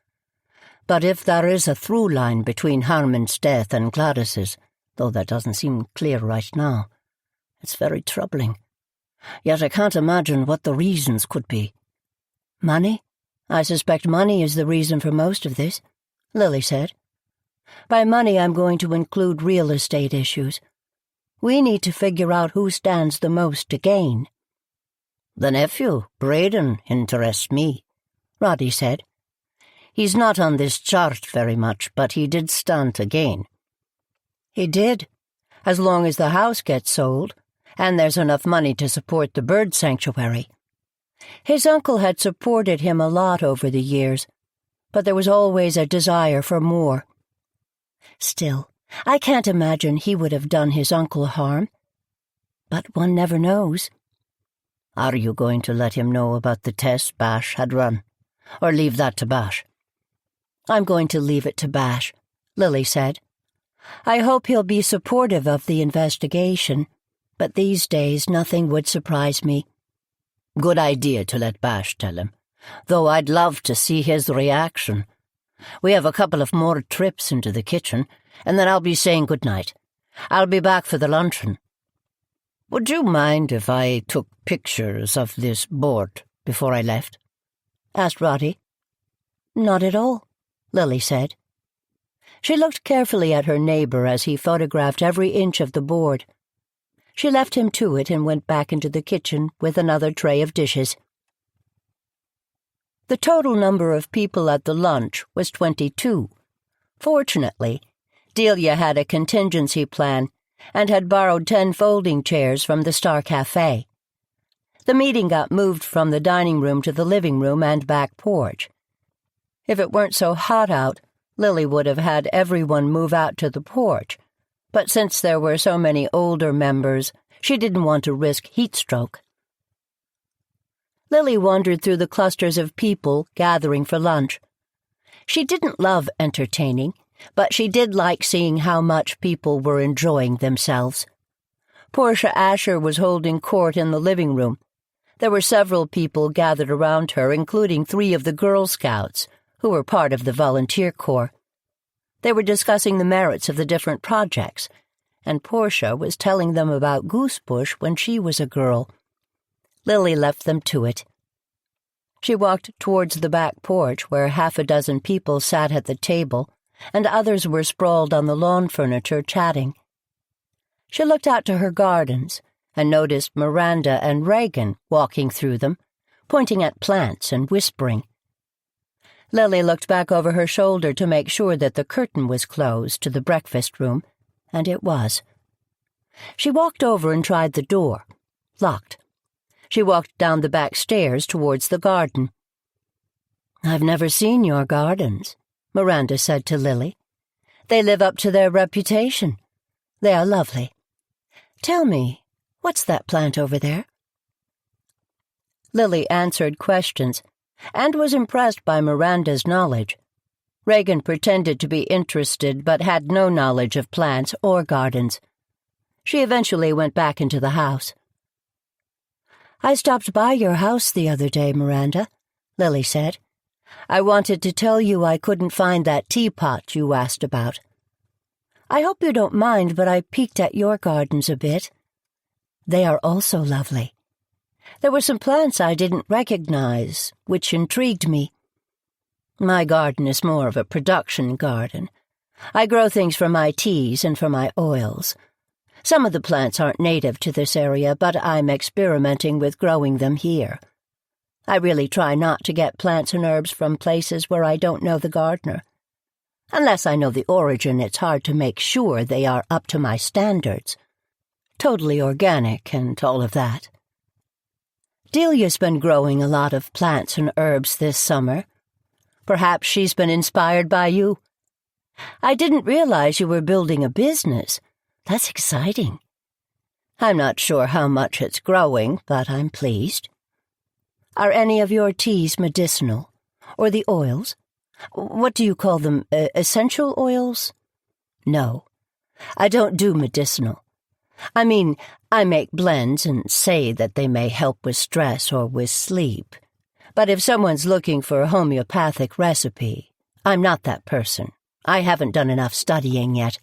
but if there is a through line between Harmon's death and Gladys's, though that doesn't seem clear right now, it's very troubling. Yet I can't imagine what the reasons could be." "Money? I suspect money is the reason for most of this," Lily said. "By money I'm going to include real estate issues. We need to figure out who stands the most to gain." "The nephew, Braden, interests me," Roddy said. "He's not on this chart very much, but he did stand to gain." "He did, as long as the house gets sold, and there's enough money to support the bird sanctuary. His uncle had supported him a lot over the years, but there was always a desire for more. Still, I can't imagine he would have done his uncle harm. But one never knows." "Are you going to let him know about the test Bash had run, or leave that to Bash?" "I'm going to leave it to Bash," Lily said. "I hope he'll be supportive of the investigation, but these days nothing would surprise me." "Good idea to let Bash tell him, though I'd love to see his reaction. We have a couple of more trips into the kitchen, and then I'll be saying good night. I'll be back for the luncheon. Would you mind if I took pictures of this board before I left?" asked Roddy. "Not at all," Lily said. She looked carefully at her neighbor as he photographed every inch of the board. She left him to it and went back into the kitchen with another tray of dishes. The total number of people at the lunch was 22. Fortunately, Delia had a contingency plan and had borrowed 10 folding chairs from the Star Cafe. The meeting got moved from the dining room to the living room and back porch. If it weren't so hot out, Lily would have had everyone move out to the porch, but since there were so many older members, she didn't want to risk heat stroke. Lily wandered through the clusters of people gathering for lunch. She didn't love entertaining, but she did like seeing how much people were enjoying themselves. Portia Asher was holding court in the living room. There were several people gathered around her, including 3 of the Girl Scouts, who were part of the volunteer corps. They were discussing the merits of the different projects, and Portia was telling them about Goosebush when she was a girl. Lily left them to it. She walked towards the back porch where half a dozen people sat at the table and others were sprawled on the lawn furniture chatting. She looked out to her gardens and noticed Miranda and Reagan walking through them, pointing at plants and whispering. Lily looked back over her shoulder to make sure that the curtain was closed to the breakfast room, and it was. She walked over and tried the door. Locked. She walked down the back stairs towards the garden. "I've never seen your gardens," Miranda said to Lily. "They live up to their reputation. They are lovely. Tell me, what's that plant over there?" Lily answered questions and was impressed by Miranda's knowledge. Reagan pretended to be interested but had no knowledge of plants or gardens. She eventually went back into the house. "I stopped by your house the other day, Miranda," Lily said. "I wanted to tell you I couldn't find that teapot you asked about. I hope you don't mind, but I peeked at your gardens a bit. They are also lovely. There were some plants I didn't recognize, which intrigued me. My garden is more of a production garden. I grow things for my teas and for my oils. Some of the plants aren't native to this area, but I'm experimenting with growing them here. I really try not to get plants and herbs from places where I don't know the gardener. Unless I know the origin, it's hard to make sure they are up to my standards. Totally organic and all of that. Delia's been growing a lot of plants and herbs this summer. Perhaps she's been inspired by you. I didn't realize you were building a business. That's exciting. I'm not sure how much it's growing, but I'm pleased. Are any of your teas medicinal? Or the oils? What do you call them, essential oils? No, I don't do medicinal. I mean, I make blends and say that they may help with stress or with sleep. But if someone's looking for a homeopathic recipe, I'm not that person. I haven't done enough studying yet.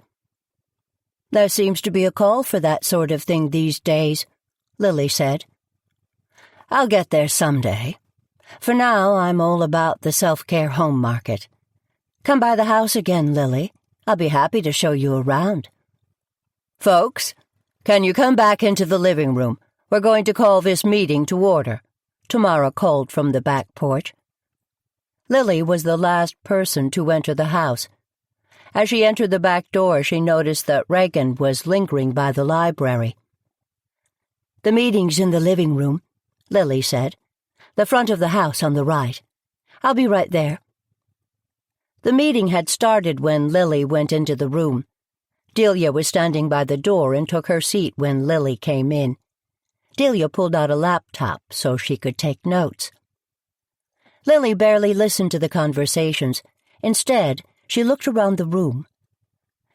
There seems to be a call for that sort of thing these days, Lily said. I'll get there someday. For now, I'm all about the self-care home market. Come by the house again, Lily. I'll be happy to show you around. Folks, can you come back into the living room? We're going to call this meeting to order, Tamara called from the back porch. Lily was the last person to enter the house. As she entered the back door, she noticed that Reagan was lingering by the library. "The meeting's in the living room," Lily said. "The front of the house on the right. I'll be right there." The meeting had started when Lily went into the room. Delia was standing by the door and took her seat when Lily came in. Delia pulled out a laptop so she could take notes. Lily barely listened to the conversations. Instead, she looked around the room.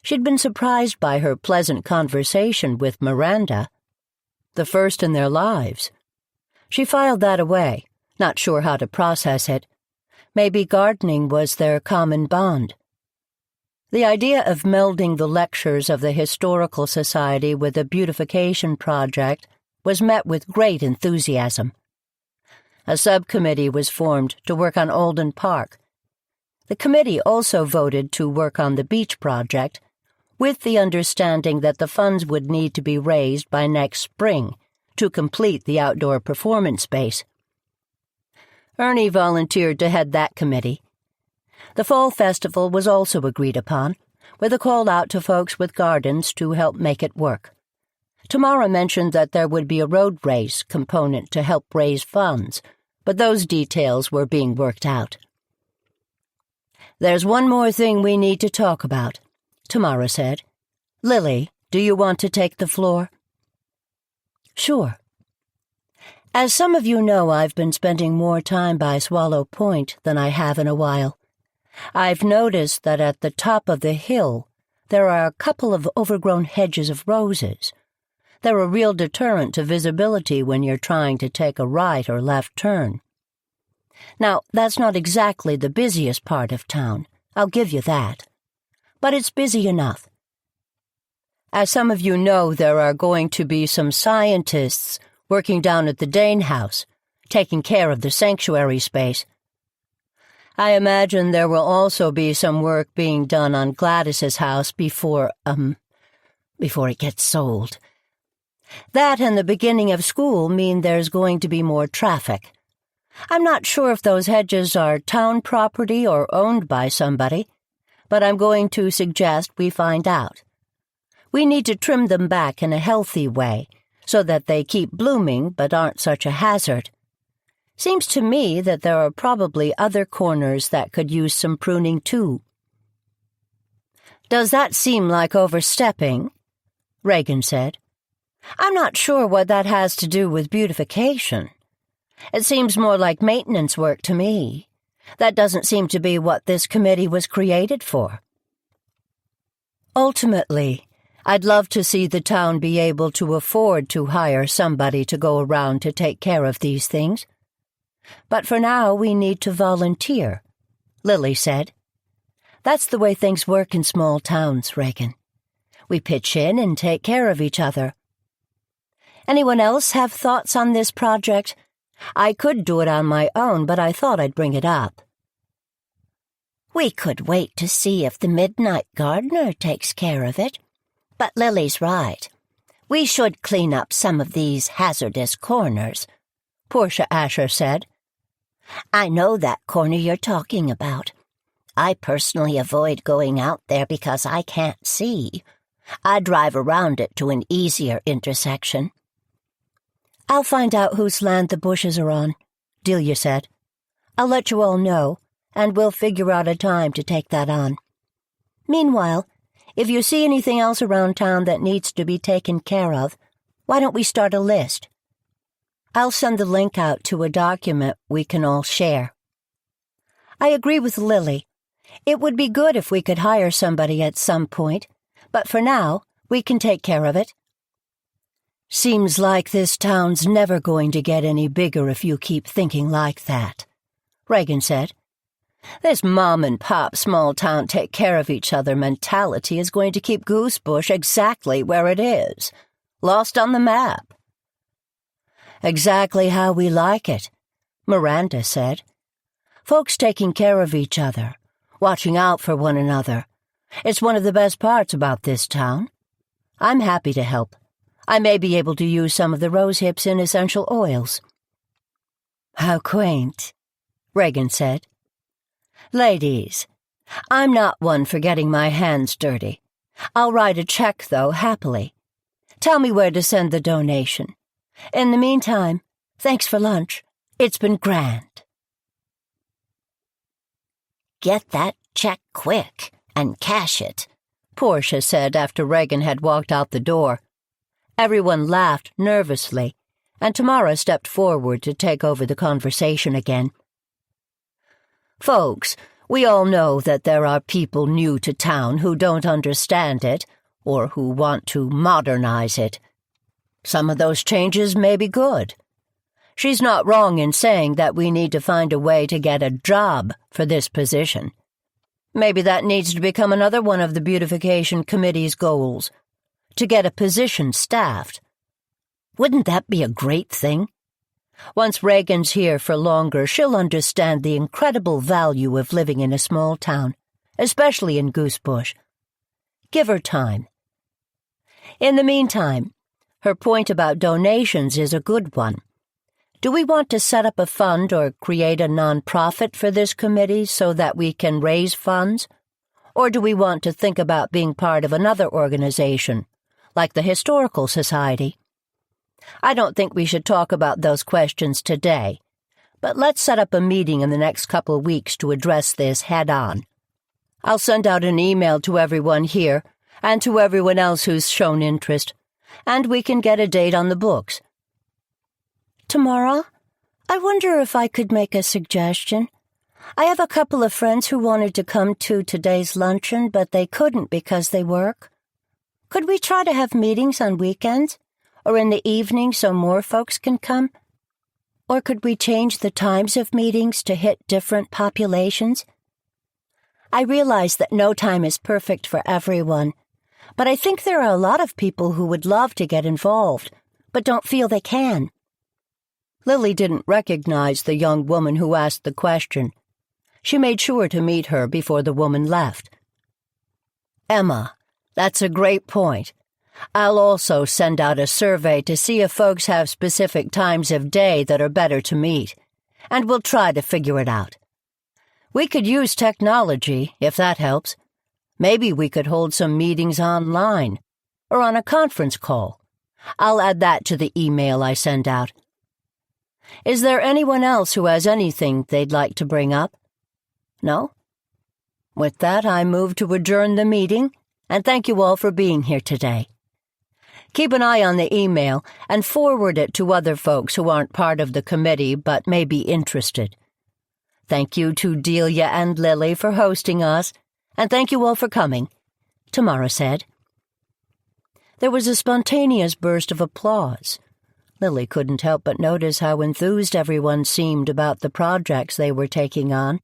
She'd been surprised by her pleasant conversation with Miranda, the first in their lives. She filed that away, not sure how to process it. Maybe gardening was their common bond. The idea of melding the lectures of the Historical Society with a beautification project was met with great enthusiasm. A subcommittee was formed to work on Alden Park. The committee also voted to work on the beach project, with the understanding that the funds would need to be raised by next spring to complete the outdoor performance space. Ernie volunteered to head that committee. The fall festival was also agreed upon, with a call out to folks with gardens to help make it work. Tamara mentioned that there would be a road race component to help raise funds, but those details were being worked out. "There's one more thing we need to talk about," Tamara said. "Lily, do you want to take the floor?" "Sure. As some of you know, I've been spending more time by Swallow Point than I have in a while. I've noticed that at the top of the hill there are a couple of overgrown hedges of roses. They're a real deterrent to visibility when you're trying to take a right or left turn. Now, that's not exactly the busiest part of town, I'll give you that. But it's busy enough. As some of you know, there are going to be some scientists working down at the Dane House taking care of the sanctuary space. I imagine there will also be some work being done on Gladys's house before it gets sold. That and the beginning of school mean there's going to be more traffic. I'm not sure if those hedges are town property or owned by somebody, but I'm going to suggest we find out. We need to trim them back in a healthy way, so that they keep blooming but aren't such a hazard. Seems to me that there are probably other corners that could use some pruning too. Does that seem like overstepping? Reagan said. I'm not sure what that has to do with beautification. It seems more like maintenance work to me. That doesn't seem to be what this committee was created for. Ultimately, I'd love to see the town be able to afford to hire somebody to go around to take care of these things. But for now, we need to volunteer, Lily said. That's the way things work in small towns, Reagan. We pitch in and take care of each other. Anyone else have thoughts on this project? I could do it on my own, but I thought I'd bring it up. We could wait to see if the midnight gardener takes care of it. But Lily's right. We should clean up some of these hazardous corners, Portia Asher said. I know that corner you're talking about. I personally avoid going out there because I can't see. I drive around it to an easier intersection. I'll find out whose land the bushes are on, Delia said. I'll let you all know, and we'll figure out a time to take that on. Meanwhile, if you see anything else around town that needs to be taken care of, why don't we start a list? I'll send the link out to a document we can all share. I agree with Lily. It would be good if we could hire somebody at some point, but for now, we can take care of it. Seems like this town's never going to get any bigger if you keep thinking like that, Reagan said. This mom-and-pop small-town take-care-of-each-other mentality is going to keep Goosebush exactly where it is, lost on the map. Exactly how we like it, Miranda said. Folks taking care of each other, watching out for one another. It's one of the best parts about this town. I'm happy to help. I may be able to use some of the rose hips in essential oils. How quaint, Reagan said. Ladies, I'm not one for getting my hands dirty. I'll write a check, though, happily. Tell me where to send the donation. In the meantime, thanks for lunch. It's been grand. Get that check quick and cash it, Portia said after Reagan had walked out the door. Everyone laughed nervously, and Tamara stepped forward to take over the conversation again. Folks, we all know that there are people new to town who don't understand it or who want to modernize it. Some of those changes may be good. She's not wrong in saying that we need to find a way to get a job for this position. Maybe that needs to become another one of the Beautification Committee's goals, to get a position staffed. Wouldn't that be a great thing? Once Reagan's here for longer, she'll understand the incredible value of living in a small town, especially in Goosebush. Give her time. In the meantime, her point about donations is a good one. Do we want to set up a fund or create a non-profit for this committee so that we can raise funds? Or do we want to think about being part of another organization, like the Historical Society? I don't think we should talk about those questions today, but let's set up a meeting in the next couple of weeks to address this head-on. I'll send out an email to everyone here and to everyone else who's shown interest, and we can get a date on the books. Tamara, I wonder if I could make a suggestion. I have a couple of friends who wanted to come to today's luncheon, but they couldn't because they work. Could we try to have meetings on weekends, or in the evening so more folks can come? Or could we change the times of meetings to hit different populations? I realize that no time is perfect for everyone, but I think there are a lot of people who would love to get involved, but don't feel they can. Lily didn't recognize the young woman who asked the question. She made sure to meet her before the woman left. "Emma, that's a great point. I'll also send out a survey to see if folks have specific times of day that are better to meet, and we'll try to figure it out. We could use technology, if that helps. Maybe we could hold some meetings online, or on a conference call. I'll add that to the email I send out. Is there anyone else who has anything they'd like to bring up? No? With that, I move to adjourn the meeting, and thank you all for being here today. Keep an eye on the email and forward it to other folks who aren't part of the committee but may be interested. Thank you to Delia and Lily for hosting us, and thank you all for coming," Tamara said. There was a spontaneous burst of applause. Lily couldn't help but notice how enthused everyone seemed about the projects they were taking on.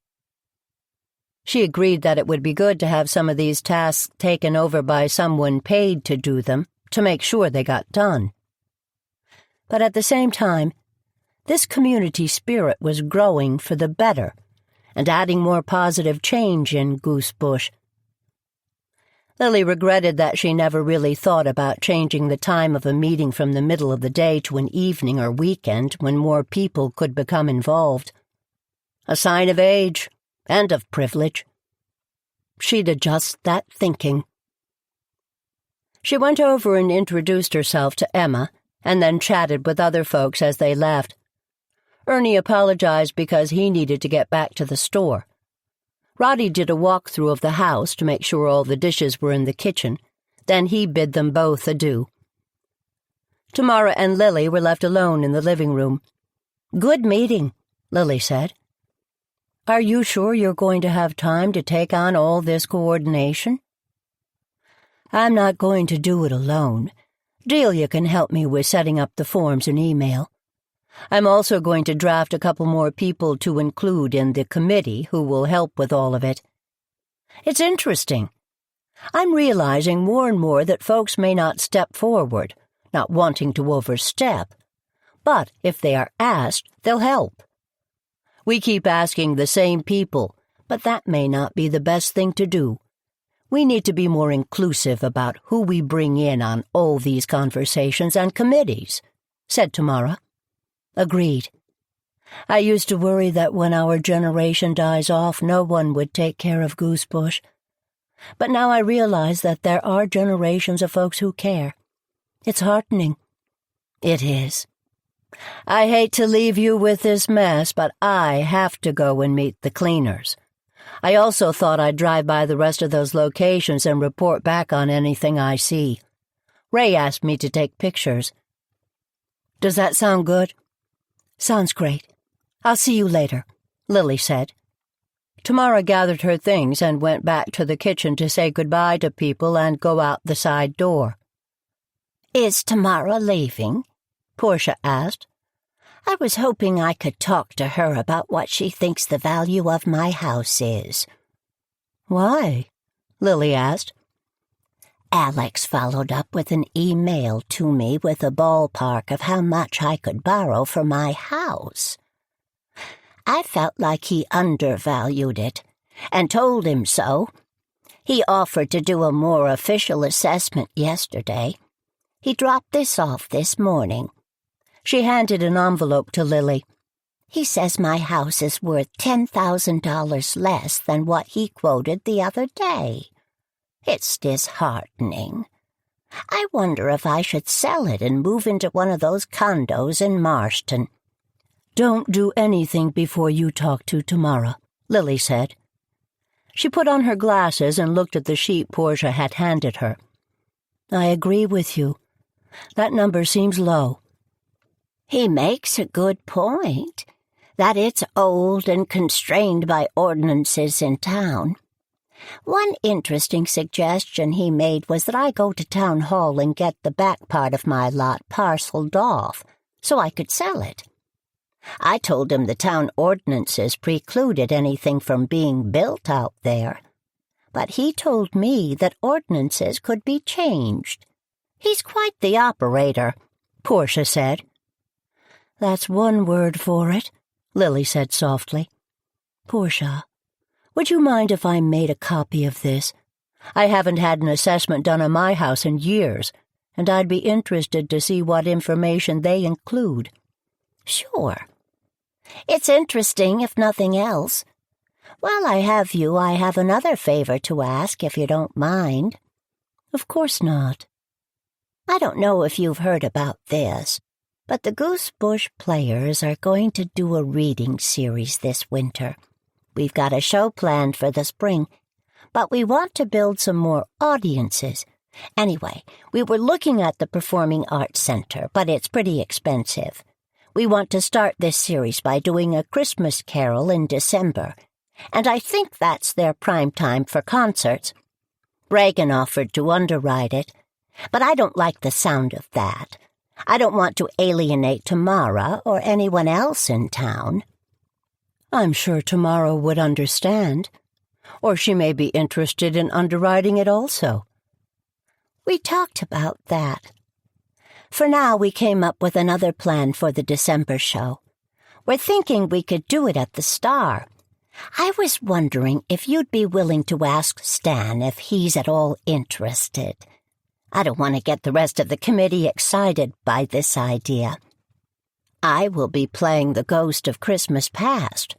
She agreed that it would be good to have some of these tasks taken over by someone paid to do them, to make sure they got done. But at the same time, this community spirit was growing for the better and adding more positive change in Goosebush. Lily regretted that she never really thought about changing the time of a meeting from the middle of the day to an evening or weekend when more people could become involved. A sign of age and of privilege. She'd adjust that thinking. She went over and introduced herself to Emma, and then chatted with other folks as they left. Ernie apologized because he needed to get back to the store. Roddy did a walkthrough of the house to make sure all the dishes were in the kitchen. Then he bid them both adieu. Tamara and Lily were left alone in the living room. "Good meeting," Lily said. "Are you sure you're going to have time to take on all this coordination?" "I'm not going to do it alone. Delia can help me with setting up the forms and email. I'm also going to draft a couple more people to include in the committee who will help with all of it. It's interesting. I'm realizing more and more that folks may not step forward, not wanting to overstep, but if they are asked, they'll help. We keep asking the same people, but that may not be the best thing to do. We need to be more inclusive about who we bring in on all these conversations and committees," said Tamara. "Agreed. I used to worry that when our generation dies off, no one would take care of Goosebush. But now I realize that there are generations of folks who care. It's heartening." "It is. I hate to leave you with this mess, but I have to go and meet the cleaners. I also thought I'd drive by the rest of those locations and report back on anything I see. Ray asked me to take pictures. Does that sound good?" "Sounds great. I'll see you later," Lily said. Tamara gathered her things and went back to the kitchen to say goodbye to people and go out the side door. "Is Tamara leaving?" Portia asked. "I was hoping I could talk to her about what she thinks the value of my house is." "Why?" Lily asked. "Alex followed up with an email to me with a ballpark of how much I could borrow for my house. I felt like he undervalued it, and told him so. He offered to do a more official assessment yesterday. He dropped this off this morning." She handed an envelope to Lily. "He says my house is worth $10,000 less than what he quoted the other day. It's disheartening. I wonder if I should sell it and move into one of those condos in Marston." "Don't do anything before you talk to Tamara," Lily said. She put on her glasses and looked at the sheet Portia had handed her. "I agree with you. That number seems low." "He makes a good point, that it's old and constrained by ordinances in town. One interesting suggestion he made was that I go to town hall and get the back part of my lot parceled off, so I could sell it. I told him the town ordinances precluded anything from being built out there, but he told me that ordinances could be changed. He's quite the operator," Portia said. That's one word for it, Lily said softly. Portia, would you mind if I made a copy of this? I haven't had an assessment done on my house in years, and I'd be interested to see what information they include. Sure. It's interesting, if nothing else. While I have you, I have another favor to ask, if you don't mind. Of course not. I don't know if you've heard about this, but the Goosebush Players are going to do a reading series this winter. We've got a show planned for the spring, but we want to build some more audiences. Anyway, we were looking at the Performing Arts Center, but it's pretty expensive. We want to start this series by doing a Christmas carol in December, and I think that's their prime time for concerts. Reagan offered to underwrite it, but I don't like the sound of that. I don't want to alienate Tamara or anyone else in town. I'm sure Tamara would understand, or she may be interested in underwriting it also. We talked about that. For now, we came up with another plan for the December show. We're thinking we could do it at the Star. I was wondering if you'd be willing to ask Stan if he's at all interested. I don't want to get the rest of the committee excited by this idea. I will be playing the ghost of Christmas past,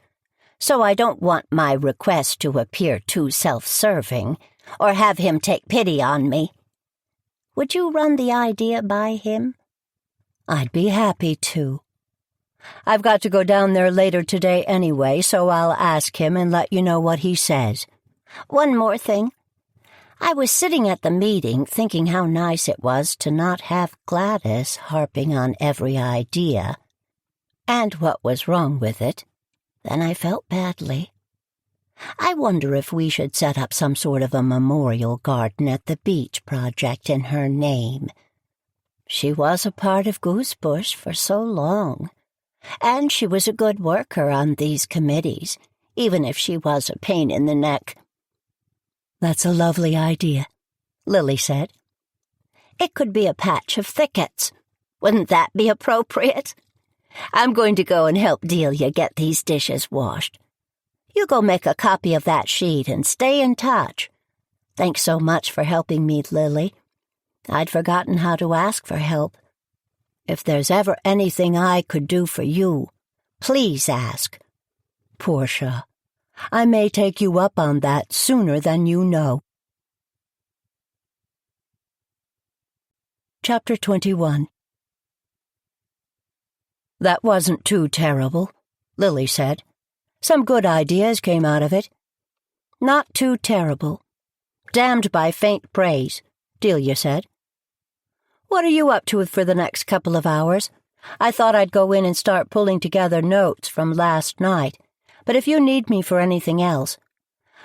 so I don't want my request to appear too self-serving or have him take pity on me. Would you run the idea by him? I'd be happy to. I've got to go down there later today anyway, so I'll ask him and let you know what he says. One more thing. I was sitting at the meeting thinking how nice it was to not have Gladys harping on every idea, and what was wrong with it. Then I felt badly. I wonder if we should set up some sort of a memorial garden at the beach project in her name. She was a part of Goosebush for so long, and she was a good worker on these committees, even if she was a pain in the neck. That's a lovely idea, Lily said. It could be a patch of thickets. Wouldn't that be appropriate? I'm going to go and help Delia get these dishes washed. You go make a copy of that sheet and stay in touch. Thanks so much for helping me, Lily. I'd forgotten how to ask for help. If there's ever anything I could do for you, please ask. Portia, I may take you up on that sooner than you know. Chapter 21. That wasn't too terrible, Lily said. Some good ideas came out of it. Not too terrible. Damned by faint praise, Delia said. What are you up to for the next couple of hours? I thought I'd go in and start pulling together notes from last night, but if you need me for anything else,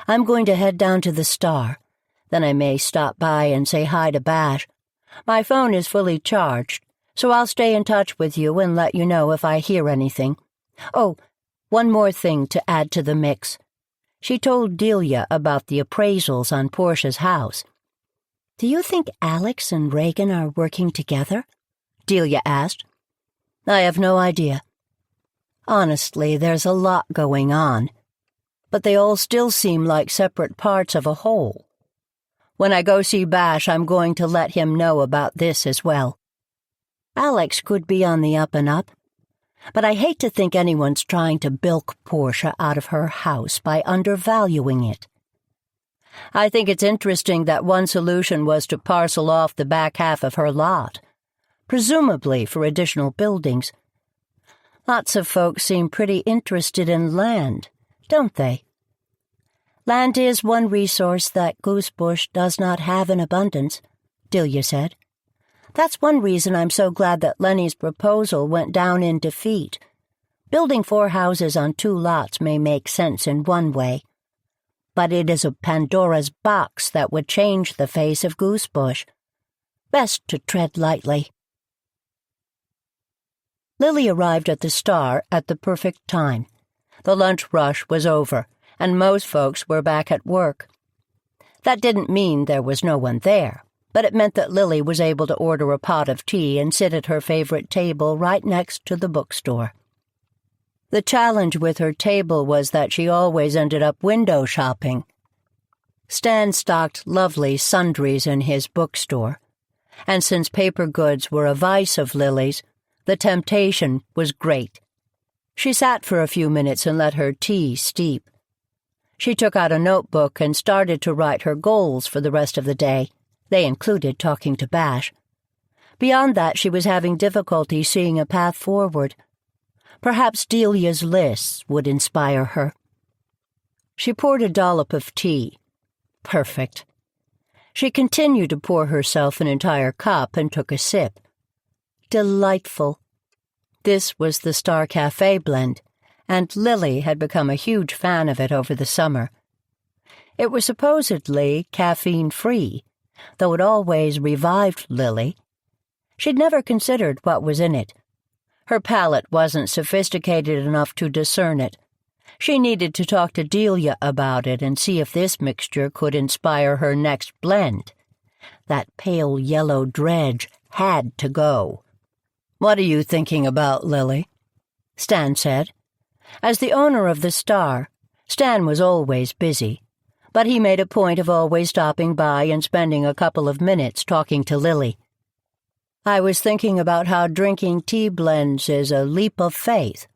I'm going to head down to the Star. Then I may stop by and say hi to Bash. My phone is fully charged, so I'll stay in touch with you and let you know if I hear anything. Oh, one more thing to add to the mix. She told Delia about the appraisals on Portia's house. Do you think Alex and Reagan are working together? Delia asked. I have no idea. Honestly, there's a lot going on, but they all still seem like separate parts of a whole. When I go see Bash, I'm going to let him know about this as well. Alex could be on the up and up, but I hate to think anyone's trying to bilk Portia out of her house by undervaluing it. I think it's interesting that one solution was to parcel off the back half of her lot, presumably for additional buildings. Lots of folks seem pretty interested in land, don't they? Land is one resource that Goosebush does not have in abundance, Delia said. That's one reason I'm so glad that Lenny's proposal went down in defeat. Building 4 houses on 2 lots may make sense in one way, but it is a Pandora's box that would change the face of Goosebush. Best to tread lightly. Lily arrived at the Star at the perfect time. The lunch rush was over, and most folks were back at work. That didn't mean there was no one there. but it meant that Lily was able to order a pot of tea and sit at her favorite table right next to the bookstore. The challenge with her table was that she always ended up window shopping. Stan stocked lovely sundries in his bookstore, and since paper goods were a vice of Lily's, the temptation was great. She sat for a few minutes and let her tea steep. She took out a notebook and started to write her goals for the rest of the day. They included talking to Bash. Beyond that, she was having difficulty seeing a path forward. Perhaps Delia's lists would inspire her. She poured a dollop of tea. Perfect. She continued to pour herself an entire cup and took a sip. Delightful. This was the Star Cafe blend, and Lily had become a huge fan of it over the summer. It was supposedly caffeine-free, though it always revived Lily. She'd never considered what was in it. Her palate wasn't sophisticated enough to discern it. She needed to talk to Delia about it and see if this mixture could inspire her next blend. That pale yellow dredge had to go. "What are you thinking about, Lily?" Stan said. As the owner of the Star, Stan was always busy, but he made a point of always stopping by and spending a couple of minutes talking to Lily. "I was thinking about how drinking tea blends is a leap of faith."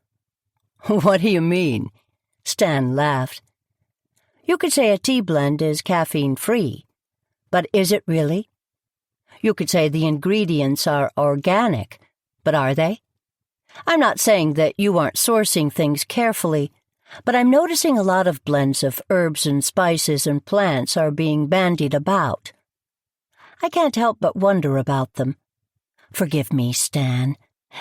"What do you mean?" Stan laughed. "You could say a tea blend is caffeine-free, but is it really? You could say the ingredients are organic, but are they? I'm not saying that you aren't sourcing things carefully, but I'm noticing a lot of blends of herbs and spices and plants are being bandied about. I can't help but wonder about them. Forgive me, Stan.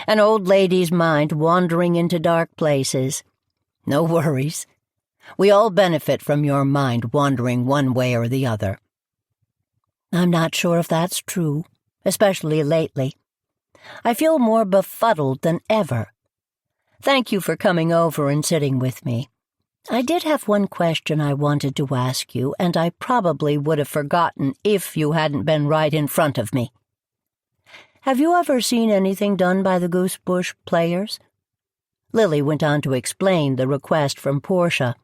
An old lady's mind wandering into dark places. No worries. We all benefit from your mind wandering one way or the other." "I'm not sure if that's true, especially lately. I feel more befuddled than ever. Thank you for coming over and sitting with me. I did have one question I wanted to ask you, and I probably would have forgotten if you hadn't been right in front of me. Have you ever seen anything done by the Goosebush Players?" Lily went on to explain the request from Portia.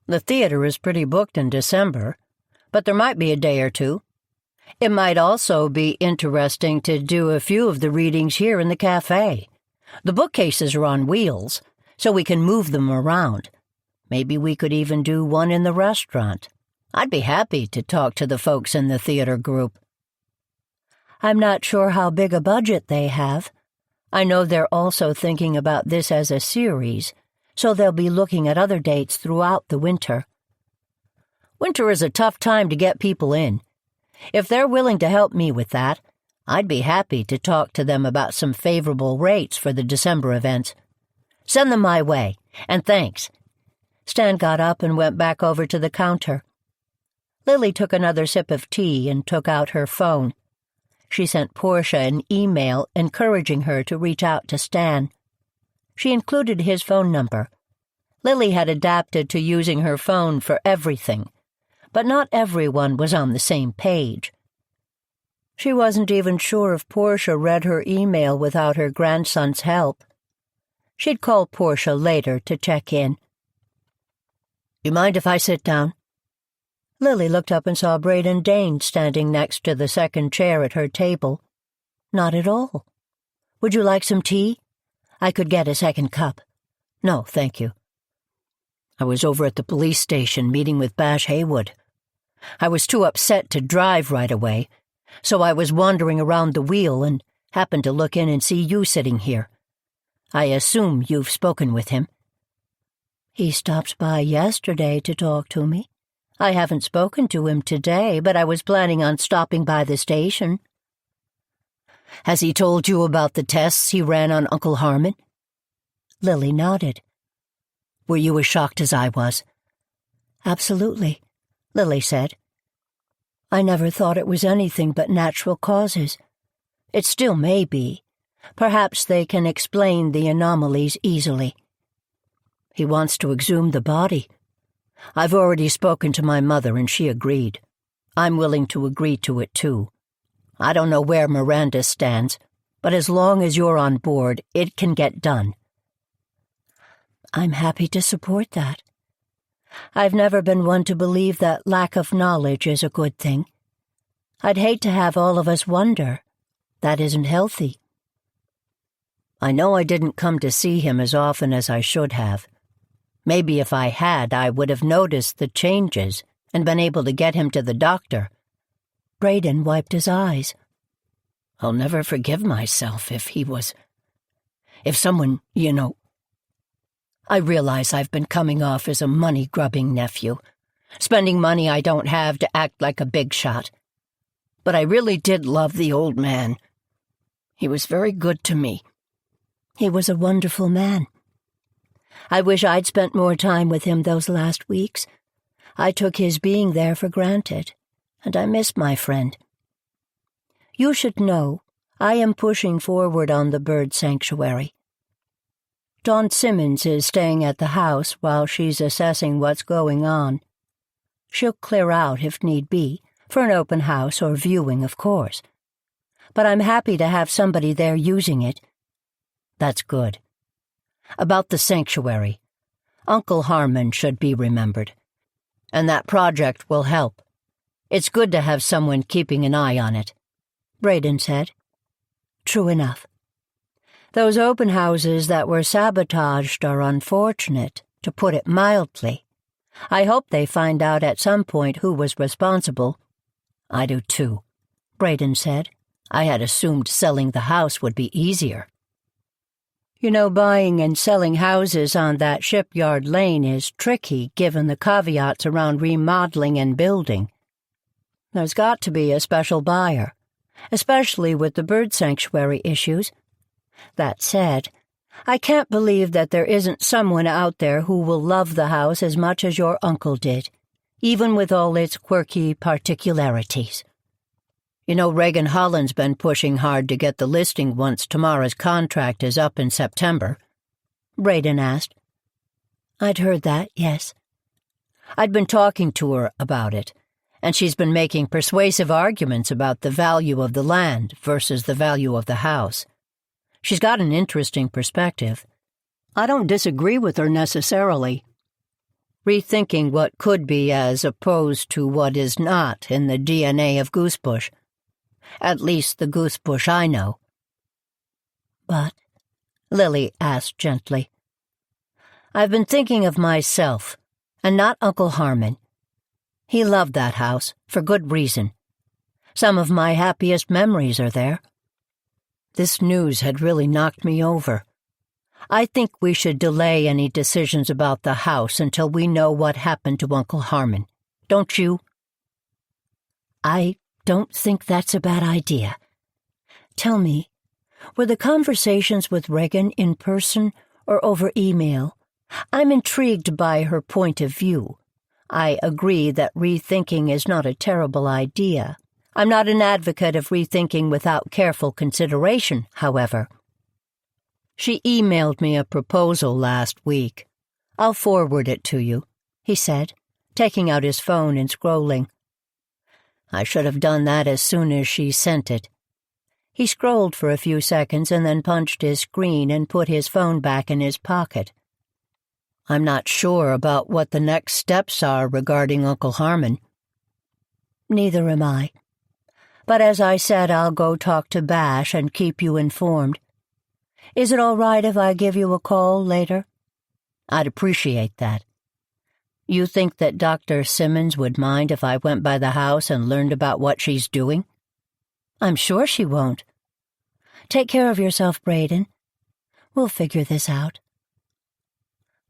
"The theater is pretty booked in December, but there might be a day or two. It might also be interesting to do a few of the readings here in the cafe. The bookcases are on wheels, so we can move them around. Maybe we could even do one in the restaurant. I'd be happy to talk to the folks in the theater group." "I'm not sure how big a budget they have. I know they're also thinking about this as a series, so they'll be looking at other dates throughout the winter." "Winter is a tough time to get people in. If they're willing to help me with that, I'd be happy to talk to them about some favorable rates for the December events. Send them my way, and thanks." Stan got up and went back over to the counter. Lily took another sip of tea and took out her phone. She sent Portia an email encouraging her to reach out to Stan. She included his phone number. Lily had adapted to using her phone for everything, but not everyone was on the same page. She wasn't even sure if Portia read her email without her grandson's help. She'd call Portia later to check in. "You mind if I sit down?" Lily looked up and saw Braden Dane standing next to the second chair at her table. "Not at all. Would you like some tea? I could get a second cup." "No, thank you. I was over at the police station meeting with Bash Haywood. I was too upset to drive right away, so I was wandering around the wheel and happened to look in and see you sitting here. I assume you've spoken with him." "He stopped by yesterday to talk to me. I haven't spoken to him today, but I was planning on stopping by the station." "Has he told you about the tests he ran on Uncle Harmon?" Lily nodded. "Were you as shocked as I was?" "Absolutely," Lily said. "I never thought it was anything but natural causes. It still may be. Perhaps they can explain the anomalies easily." "He wants to exhume the body. I've already spoken to my mother and she agreed. I'm willing to agree to it, too. I don't know where Miranda stands, but as long as you're on board, it can get done." "I'm happy to support that. I've never been one to believe that lack of knowledge is a good thing. I'd hate to have all of us wonder. That isn't healthy." "I know I didn't come to see him as often as I should have. Maybe if I had, I would have noticed the changes and been able to get him to the doctor." Braden wiped his eyes. "I'll never forgive myself if someone, I realize I've been coming off as a money-grubbing nephew, spending money I don't have to act like a big shot. But I really did love the old man. He was very good to me." "He was a wonderful man. I wish I'd spent more time with him those last weeks. I took his being there for granted, and I miss my friend. You should know I am pushing forward on the bird sanctuary. Dawn Simmons is staying at the house while she's assessing what's going on. She'll clear out if need be, for an open house or viewing, of course. But I'm happy to have somebody there using it." "That's good. About the sanctuary, Uncle Harmon should be remembered. And that project will help. It's good to have someone keeping an eye on it," Braden said. "True enough. Those open houses that were sabotaged are unfortunate, to put it mildly. I hope they find out at some point who was responsible." "I do too," Braden said. "I had assumed selling the house would be easier." Buying and selling houses on that shipyard lane is tricky given the caveats around remodeling and building. There's got to be a special buyer, especially with the bird sanctuary issues. That said, I can't believe that there isn't someone out there who will love the house as much as your uncle did, even with all its quirky particularities. Reagan Holland's been pushing hard to get the listing once Tamara's contract is up in September," Braden asked. "I'd heard that, yes." "I'd been talking to her about it, and she's been making persuasive arguments about the value of the land versus the value of the house. She's got an interesting perspective. I don't disagree with her necessarily. Rethinking what could be as opposed to what is not in the DNA of Goosebush. At least the Goosebush I know." "But?" Lily asked gently. "I've been thinking of myself, and not Uncle Harmon. He loved that house, for good reason. Some of my happiest memories are there. This news had really knocked me over. I think we should delay any decisions about the house until we know what happened to Uncle Harmon. Don't you?" "I don't think that's a bad idea. Tell me, were the conversations with Regan in person or over email? I'm intrigued by her point of view. I agree that rethinking is not a terrible idea. I'm not an advocate of rethinking without careful consideration, however." "She emailed me a proposal last week. I'll forward it to you," he said, taking out his phone and scrolling. "I should have done that as soon as she sent it." He scrolled for a few seconds and then punched his screen and put his phone back in his pocket. "I'm not sure about what the next steps are regarding Uncle Harmon." "Neither am I. But as I said, I'll go talk to Bash and keep you informed. Is it all right if I give you a call later?" "I'd appreciate that. You think that Dr. Simmons would mind if I went by the house and learned about what she's doing?" "I'm sure she won't. Take care of yourself, Braden. We'll figure this out."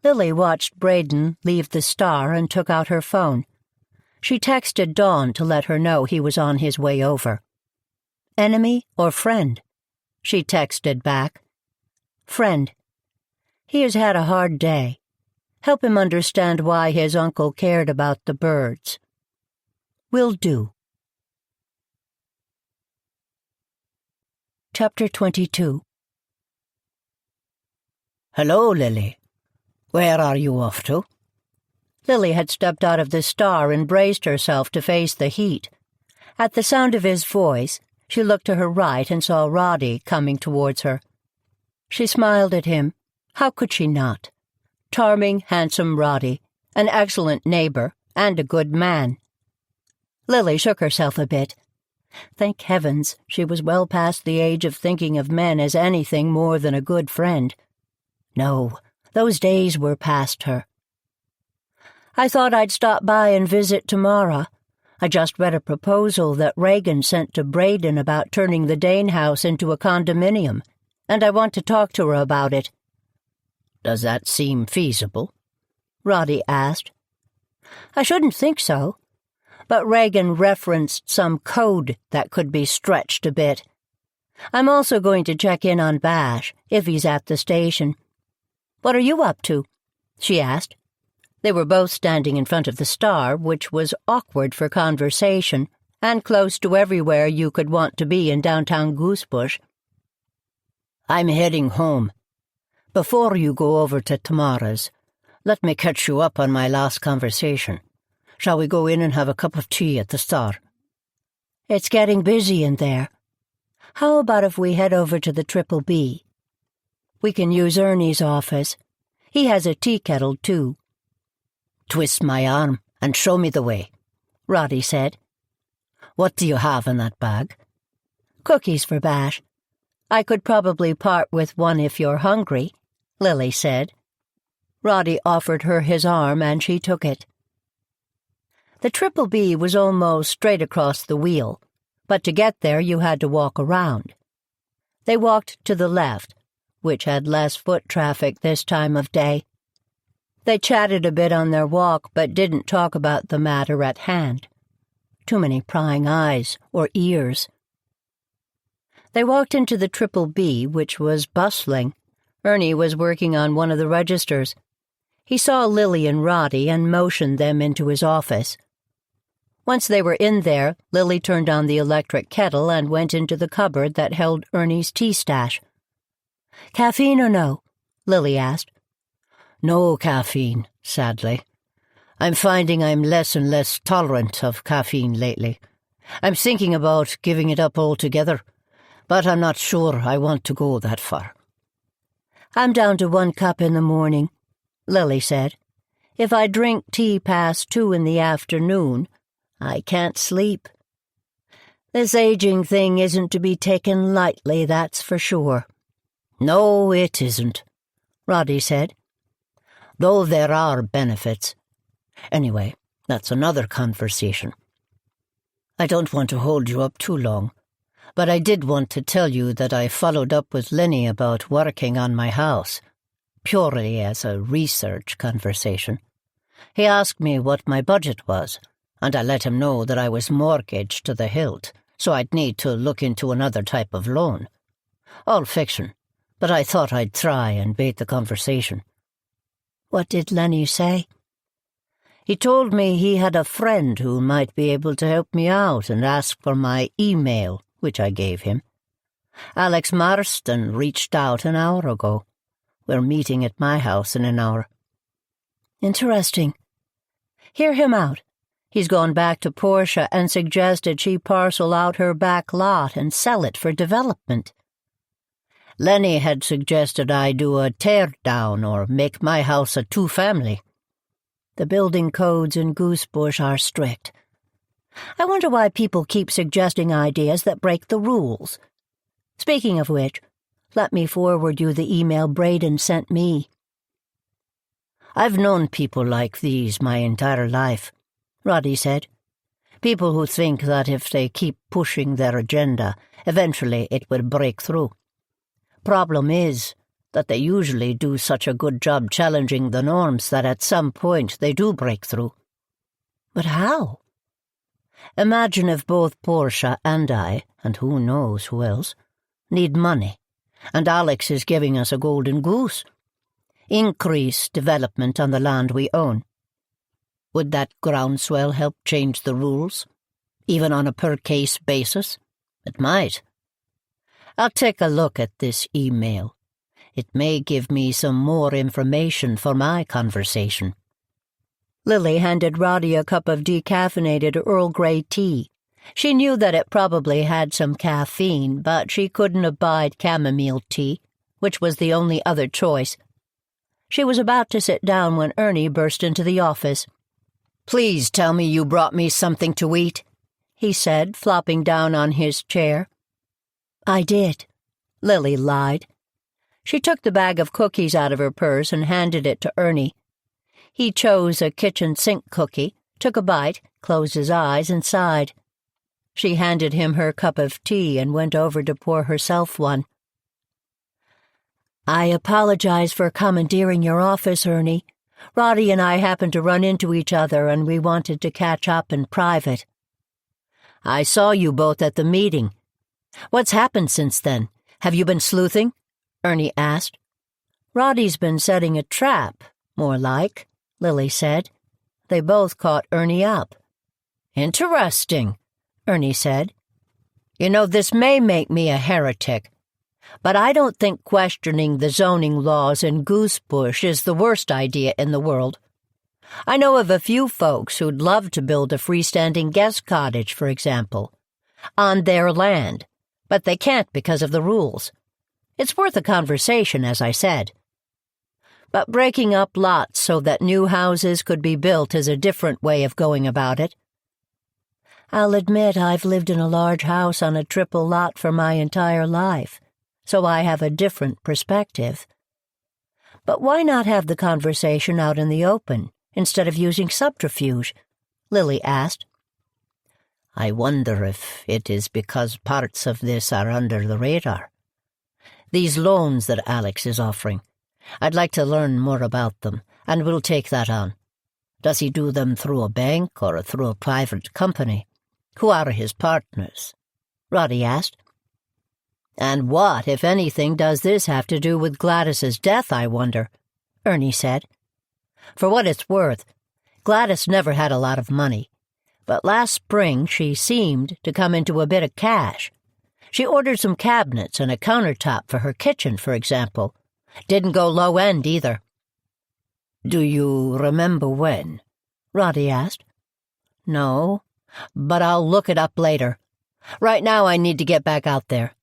Lily watched Braden leave the Star and took out her phone. She texted Dawn to let her know he was on his way over. "Enemy or friend?" she texted back. "Friend. He has had a hard day. Help him understand why his uncle cared about the birds." "Will do." Chapter 22. "Hello, Lily. Where are you off to?" Lily had stepped out of the Star and braced herself to face the heat. At the sound of his voice, she looked to her right and saw Roddy coming towards her. She smiled at him. How could she not? Charming, handsome Roddy, an excellent neighbor, and a good man. Lily shook herself a bit. Thank heavens, she was well past the age of thinking of men as anything more than a good friend. No, those days were past her. I thought I'd stop by and visit tomorrow. I just read a proposal that Reagan sent to Braden about turning the Dane house into a condominium, and I want to talk to her about it. Does that seem feasible? Roddy asked. I shouldn't think so, but Reagan referenced some code that could be stretched a bit. I'm also going to check in on Bash, if he's at the station. What are you up to? She asked. They were both standing in front of the Star, which was awkward for conversation, and close to everywhere you could want to be in downtown Goosebush. I'm heading home. Before you go over to Tamara's, let me catch you up on my last conversation. Shall we go in and have a cup of tea at the Star? It's getting busy in there. How about if we head over to the Triple B? We can use Ernie's office. He has a tea kettle, too. Twist my arm and show me the way, Roddy said. What do you have in that bag? Cookies for Bash. I could probably part with one if you're hungry, Lily said. Roddy offered her his arm and she took it. The Triple B was almost straight across the wheel, but to get there you had to walk around. They walked to the left, which had less foot traffic this time of day. They chatted a bit on their walk, but didn't talk about the matter at hand. Too many prying eyes or ears. They walked into the Triple B, which was bustling. Ernie was working on one of the registers. He saw Lily and Roddy and motioned them into his office. Once they were in there, Lily turned on the electric kettle and went into the cupboard that held Ernie's tea stash. Caffeine or no? Lily asked. No caffeine, sadly. I'm finding I'm less and less tolerant of caffeine lately. I'm thinking about giving it up altogether, but I'm not sure I want to go that far. I'm down to 1 cup in the morning, Lily said. If I drink tea past 2 in the afternoon, I can't sleep. This aging thing isn't to be taken lightly, that's for sure. No, it isn't, Roddy said. Though there are benefits. Anyway, that's another conversation. I don't want to hold you up too long, but I did want to tell you that I followed up with Lenny about working on my house, purely as a research conversation. He asked me what my budget was, and I let him know that I was mortgaged to the hilt, so I'd need to look into another type of loan. All fiction, but I thought I'd try and bait the conversation. What did Lenny say? He told me he had a friend who might be able to help me out and asked for my email, which I gave him. Alex Marston reached out an hour ago. We're meeting at my house in an hour. Interesting. Hear him out. He's gone back to Portia and suggested she parcel out her back lot and sell it for development. Lenny had suggested I do a tear-down or make my house a 2-family. The building codes in Goosebush are strict. I wonder why people keep suggesting ideas that break the rules. Speaking of which, let me forward you the email Braden sent me. I've known people like these my entire life, Roddy said. People who think that if they keep pushing their agenda, eventually it will break through. Problem is that they usually do such a good job challenging the norms that at some point they do break through. But how? Imagine if both Portia and I, and who knows who else, need money, and Alex is giving us a golden goose. Increase development on the land we own. Would that groundswell help change the rules, even on a per-case basis? It might. I'll take a look at this email. It may give me some more information for my conversation. Lily handed Roddy a cup of decaffeinated Earl Grey tea. She knew that it probably had some caffeine, but she couldn't abide chamomile tea, which was the only other choice. She was about to sit down when Ernie burst into the office. "Please tell me you brought me something to eat," he said, flopping down on his chair. "I did," Lily lied. She took the bag of cookies out of her purse and handed it to Ernie. He chose a kitchen sink cookie, took a bite, closed his eyes, and sighed. She handed him her cup of tea and went over to pour herself one. "I apologize for commandeering your office, Ernie. Roddy and I happened to run into each other and we wanted to catch up in private." "I saw you both at the meeting. What's happened since then? Have you been sleuthing?" Ernie asked. "Roddy's been setting a trap, more like," Lily said. They both caught Ernie up. "Interesting," Ernie said. "You know, this may make me a heretic, but I don't think questioning the zoning laws in Goosebush is the worst idea in the world. I know of a few folks who'd love to build a freestanding guest cottage, for example, on their land, but they can't because of the rules. It's worth a conversation, as I said. But breaking up lots so that new houses could be built is a different way of going about it." "I'll admit I've lived in a large house on a triple lot for my entire life, so I have a different perspective. But why not have the conversation out in the open, instead of using subterfuge?" Lily asked. "I wonder if it is because parts of this are under the radar. These loans that Alex is offering, I'd like to learn more about them, and we'll take that on. Does he do them through a bank or through a private company? Who are his partners?" Roddy asked. "And what, if anything, does this have to do with Gladys's death, I wonder?" Ernie said. "For what it's worth, Gladys never had a lot of money, but last spring she seemed to come into a bit of cash. She ordered some cabinets and a countertop for her kitchen, for example. Didn't go low end, either." "Do you remember when?" Roddy asked. "No, but I'll look it up later. Right now I need to get back out there.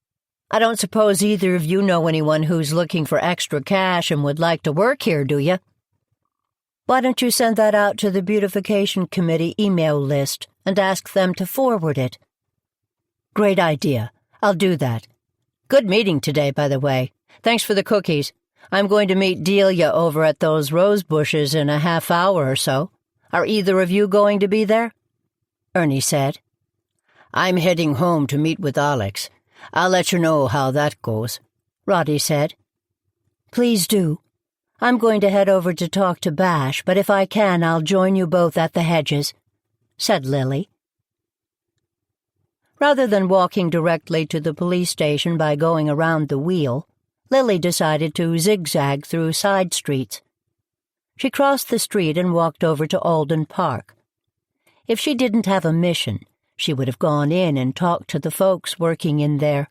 I don't suppose either of you know anyone who's looking for extra cash and would like to work here, do you?" "Why don't you send that out to the Beautification Committee email list and ask them to forward it?" "Great idea. I'll do that. Good meeting today, by the way. Thanks for the cookies. I'm going to meet Delia over at those rose bushes in a half hour or so. Are either of you going to be there?" Ernie said. "I'm heading home to meet with Alex. I'll let you know how that goes," Roddy said. "Please do. I'm going to head over to talk to Bash, but if I can, I'll join you both at the hedges," said Lily. Rather than walking directly to the police station by going around the wheel, Lily decided to zigzag through side streets. She crossed the street and walked over to Alden Park. If she didn't have a mission, she would have gone in and talked to the folks working in there.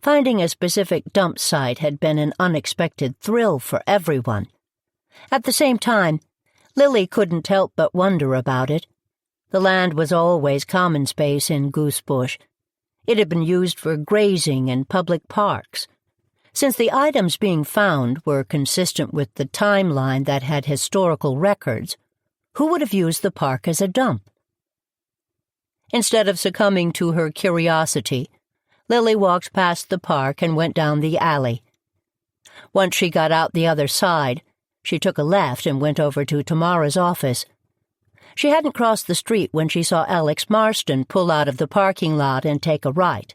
Finding a specific dump site had been an unexpected thrill for everyone. At the same time, Lily couldn't help but wonder about it. The land was always common space in Goosebush. It had been used for grazing and public parks. Since the items being found were consistent with the timeline that had historical records, who would have used the park as a dump? Instead of succumbing to her curiosity, Lily walked past the park and went down the alley. Once she got out the other side, she took a left and went over to Tamara's office. She hadn't crossed the street when she saw Alex Marston pull out of the parking lot and take a right.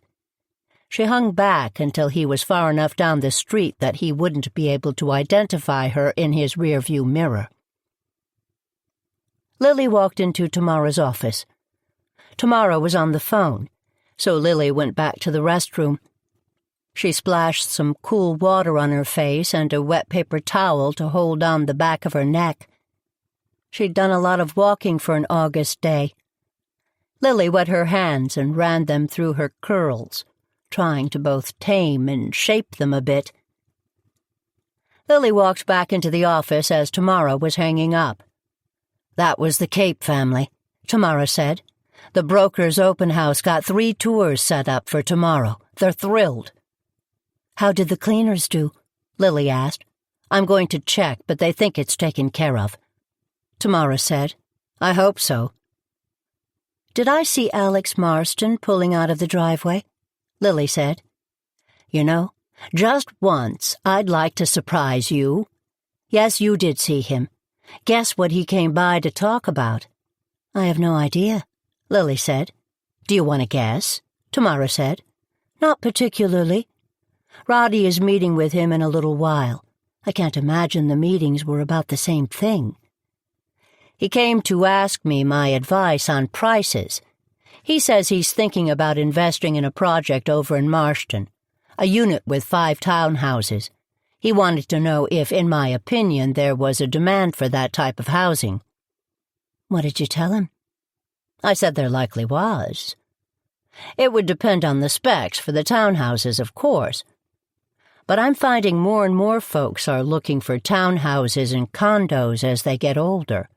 She hung back until he was far enough down the street that he wouldn't be able to identify her in his rearview mirror. Lily walked into Tamara's office. Tamara was on the phone, so Lily went back to the restroom. She splashed some cool water on her face and a wet paper towel to hold on the back of her neck. She'd done a lot of walking for an August day. Lily wet her hands and ran them through her curls, trying to both tame and shape them a bit. Lily walked back into the office as Tamara was hanging up. That was the Cape family, Tamara said. The broker's open house got 3 tours set up for tomorrow. They're thrilled. How did the cleaners do? Lily asked. I'm going to check, but they think it's taken care of. Tamara said. I hope so. Did I see Alex Marston pulling out of the driveway? Lily said. You know, just once I'd like to surprise you. Yes, you did see him. Guess what he came by to talk about? I have no idea, Lily said. Do you want to guess? Tamara said. Not particularly. Roddy is meeting with him in a little while. I can't imagine the meetings were about the same thing. He came to ask me my advice on prices. He says he's thinking about investing in a project over in Marston, a unit with 5 townhouses. He wanted to know if, in my opinion, there was a demand for that type of housing. What did you tell him? I said there likely was. It would depend on the specs for the townhouses, of course. But I'm finding more and more folks are looking for townhouses and condos as they get older.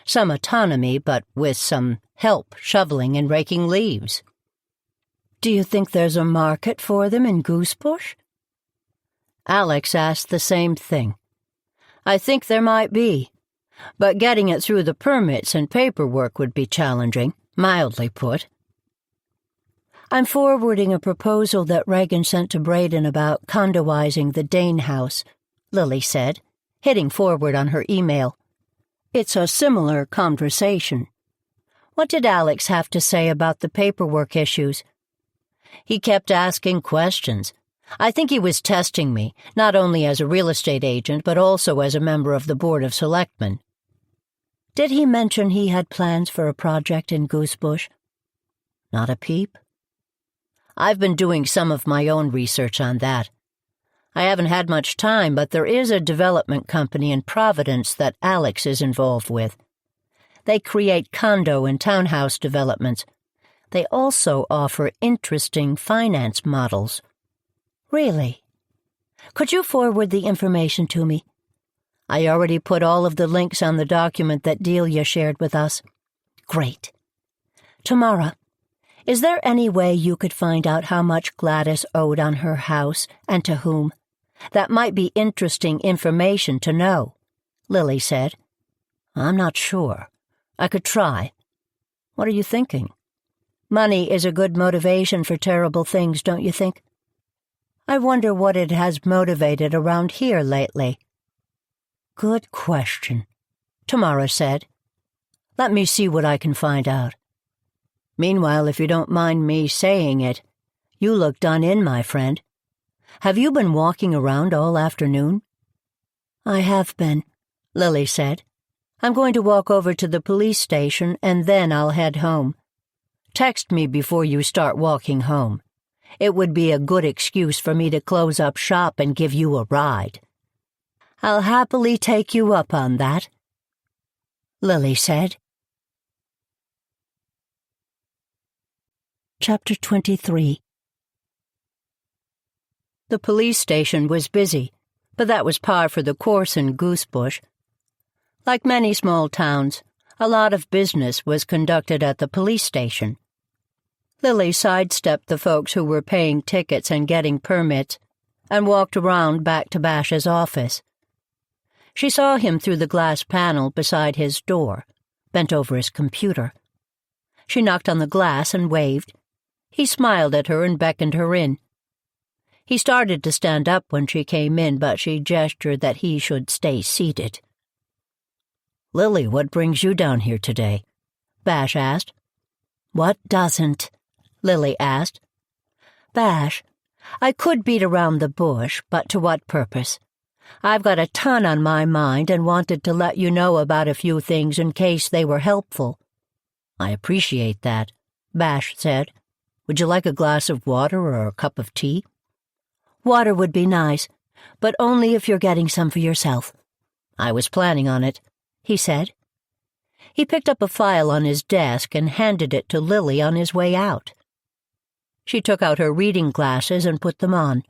Some autonomy, but with some help shoveling and raking leaves. Do you think there's a market for them in Goosebush? Alex asked the same thing. I think there might be, but getting it through the permits and paperwork would be challenging, mildly put. I'm forwarding a proposal that Reagan sent to Braden about condoizing the Dane house, Lily said, hitting forward on her email. It's a similar conversation. What did Alex have to say about the paperwork issues? He kept asking questions. I think he was testing me, not only as a real estate agent, but also as a member of the Board of Selectmen. Did he mention he had plans for a project in Goosebush? Not a peep. I've been doing some of my own research on that. I haven't had much time, but there is a development company in Providence that Alex is involved with. They create condo and townhouse developments. They also offer interesting finance models. Really? Could you forward the information to me? I already put all of the links on the document that Delia shared with us. Great. Tamara, is there any way you could find out how much Gladys owed on her house and to whom? That might be interesting information to know, Lily said. I'm not sure. I could try. What are you thinking? Money is a good motivation for terrible things, don't you think? I wonder what it has motivated around here lately. Good question, Tamara said. Let me see what I can find out. Meanwhile, if you don't mind me saying it, you look done in, my friend. Have you been walking around all afternoon? I have been, Lily said. I'm going to walk over to the police station and then I'll head home. Text me before you start walking home. It would be a good excuse for me to close up shop and give you a ride. I'll happily take you up on that, Lily said. Chapter 23. The police station was busy, but that was par for the course in Goosebush. Like many small towns, a lot of business was conducted at the police station. Lily sidestepped the folks who were paying tickets and getting permits and walked around back to Bash's office. She saw him through the glass panel beside his door, bent over his computer. She knocked on the glass and waved. He smiled at her and beckoned her in. He started to stand up when she came in, but she gestured that he should stay seated. Lily, what brings you down here today? Bash asked. What doesn't? Lily asked. Bash, I could beat around the bush, but to what purpose? I've got a ton on my mind and wanted to let you know about a few things in case they were helpful. I appreciate that, Bash said. Would you like a glass of water or a cup of tea? Water would be nice, but only if you're getting some for yourself. I was planning on it, he said. He picked up a file on his desk and handed it to Lily on his way out. She took out her reading glasses and put them on.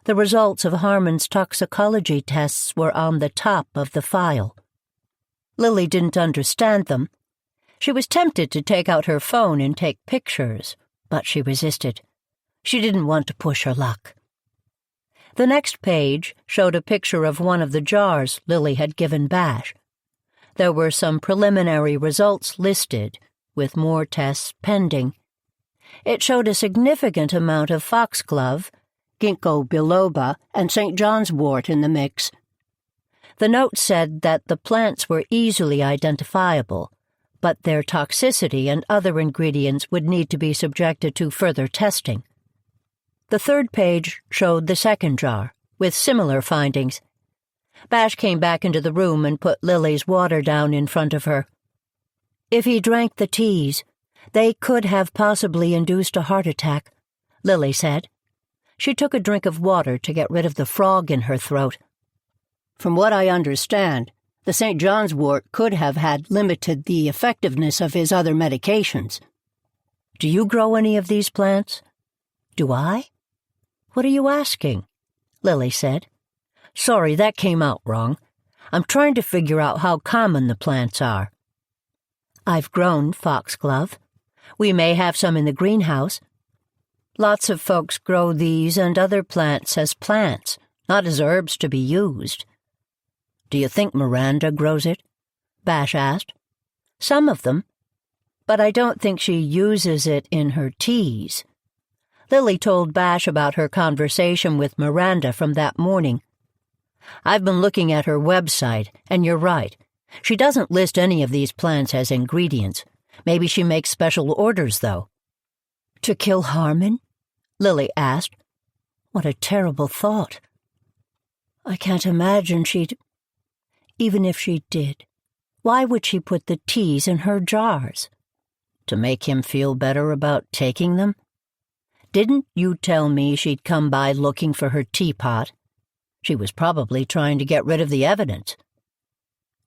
The results of Harmon's toxicology tests were on the top of the file. Lily didn't understand them. She was tempted to take out her phone and take pictures, but she resisted. She didn't want to push her luck. The next page showed a picture of one of the jars Lily had given Bash. There were some preliminary results listed, with more tests pending. It showed a significant amount of foxglove, ginkgo biloba, and St. John's wort in the mix. The note said that the plants were easily identifiable, but their toxicity and other ingredients would need to be subjected to further testing. The third page showed the second jar, with similar findings. Bash came back into the room and put Lily's water down in front of her. If he drank the teas, they could have possibly induced a heart attack, Lily said. She took a drink of water to get rid of the frog in her throat. From what I understand, the St. John's wort could have had limited the effectiveness of his other medications. Do you grow any of these plants? Do I? What are you asking? Lily said. Sorry, that came out wrong. I'm trying to figure out how common the plants are. I've grown foxglove. We may have some in the greenhouse. Lots of folks grow these and other plants as plants, not as herbs to be used. Do you think Miranda grows it? Bash asked. Some of them, but I don't think she uses it in her teas. Lily told Bash about her conversation with Miranda from that morning. I've been looking at her website, and you're right. She doesn't list any of these plants as ingredients. Maybe she makes special orders, though. To kill Harmon? Lily asked. What a terrible thought. I can't imagine she'd... Even if she did, why would she put the teas in her jars? To make him feel better about taking them? Didn't you tell me she'd come by looking for her teapot? She was probably trying to get rid of the evidence.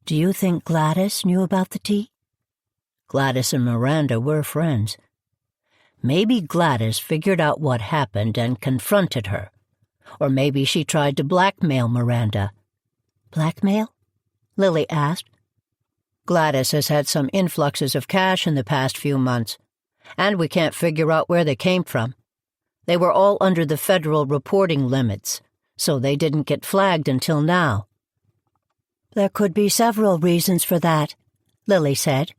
Do you think Gladys knew about the tea? Gladys and Miranda were friends. Maybe Gladys figured out what happened and confronted her. Or maybe she tried to blackmail Miranda. Blackmail? Lily asked. Gladys has had some influxes of cash in the past few months, and we can't figure out where they came from. They were all under the federal reporting limits, so they didn't get flagged until now. There could be several reasons for that, Lily said.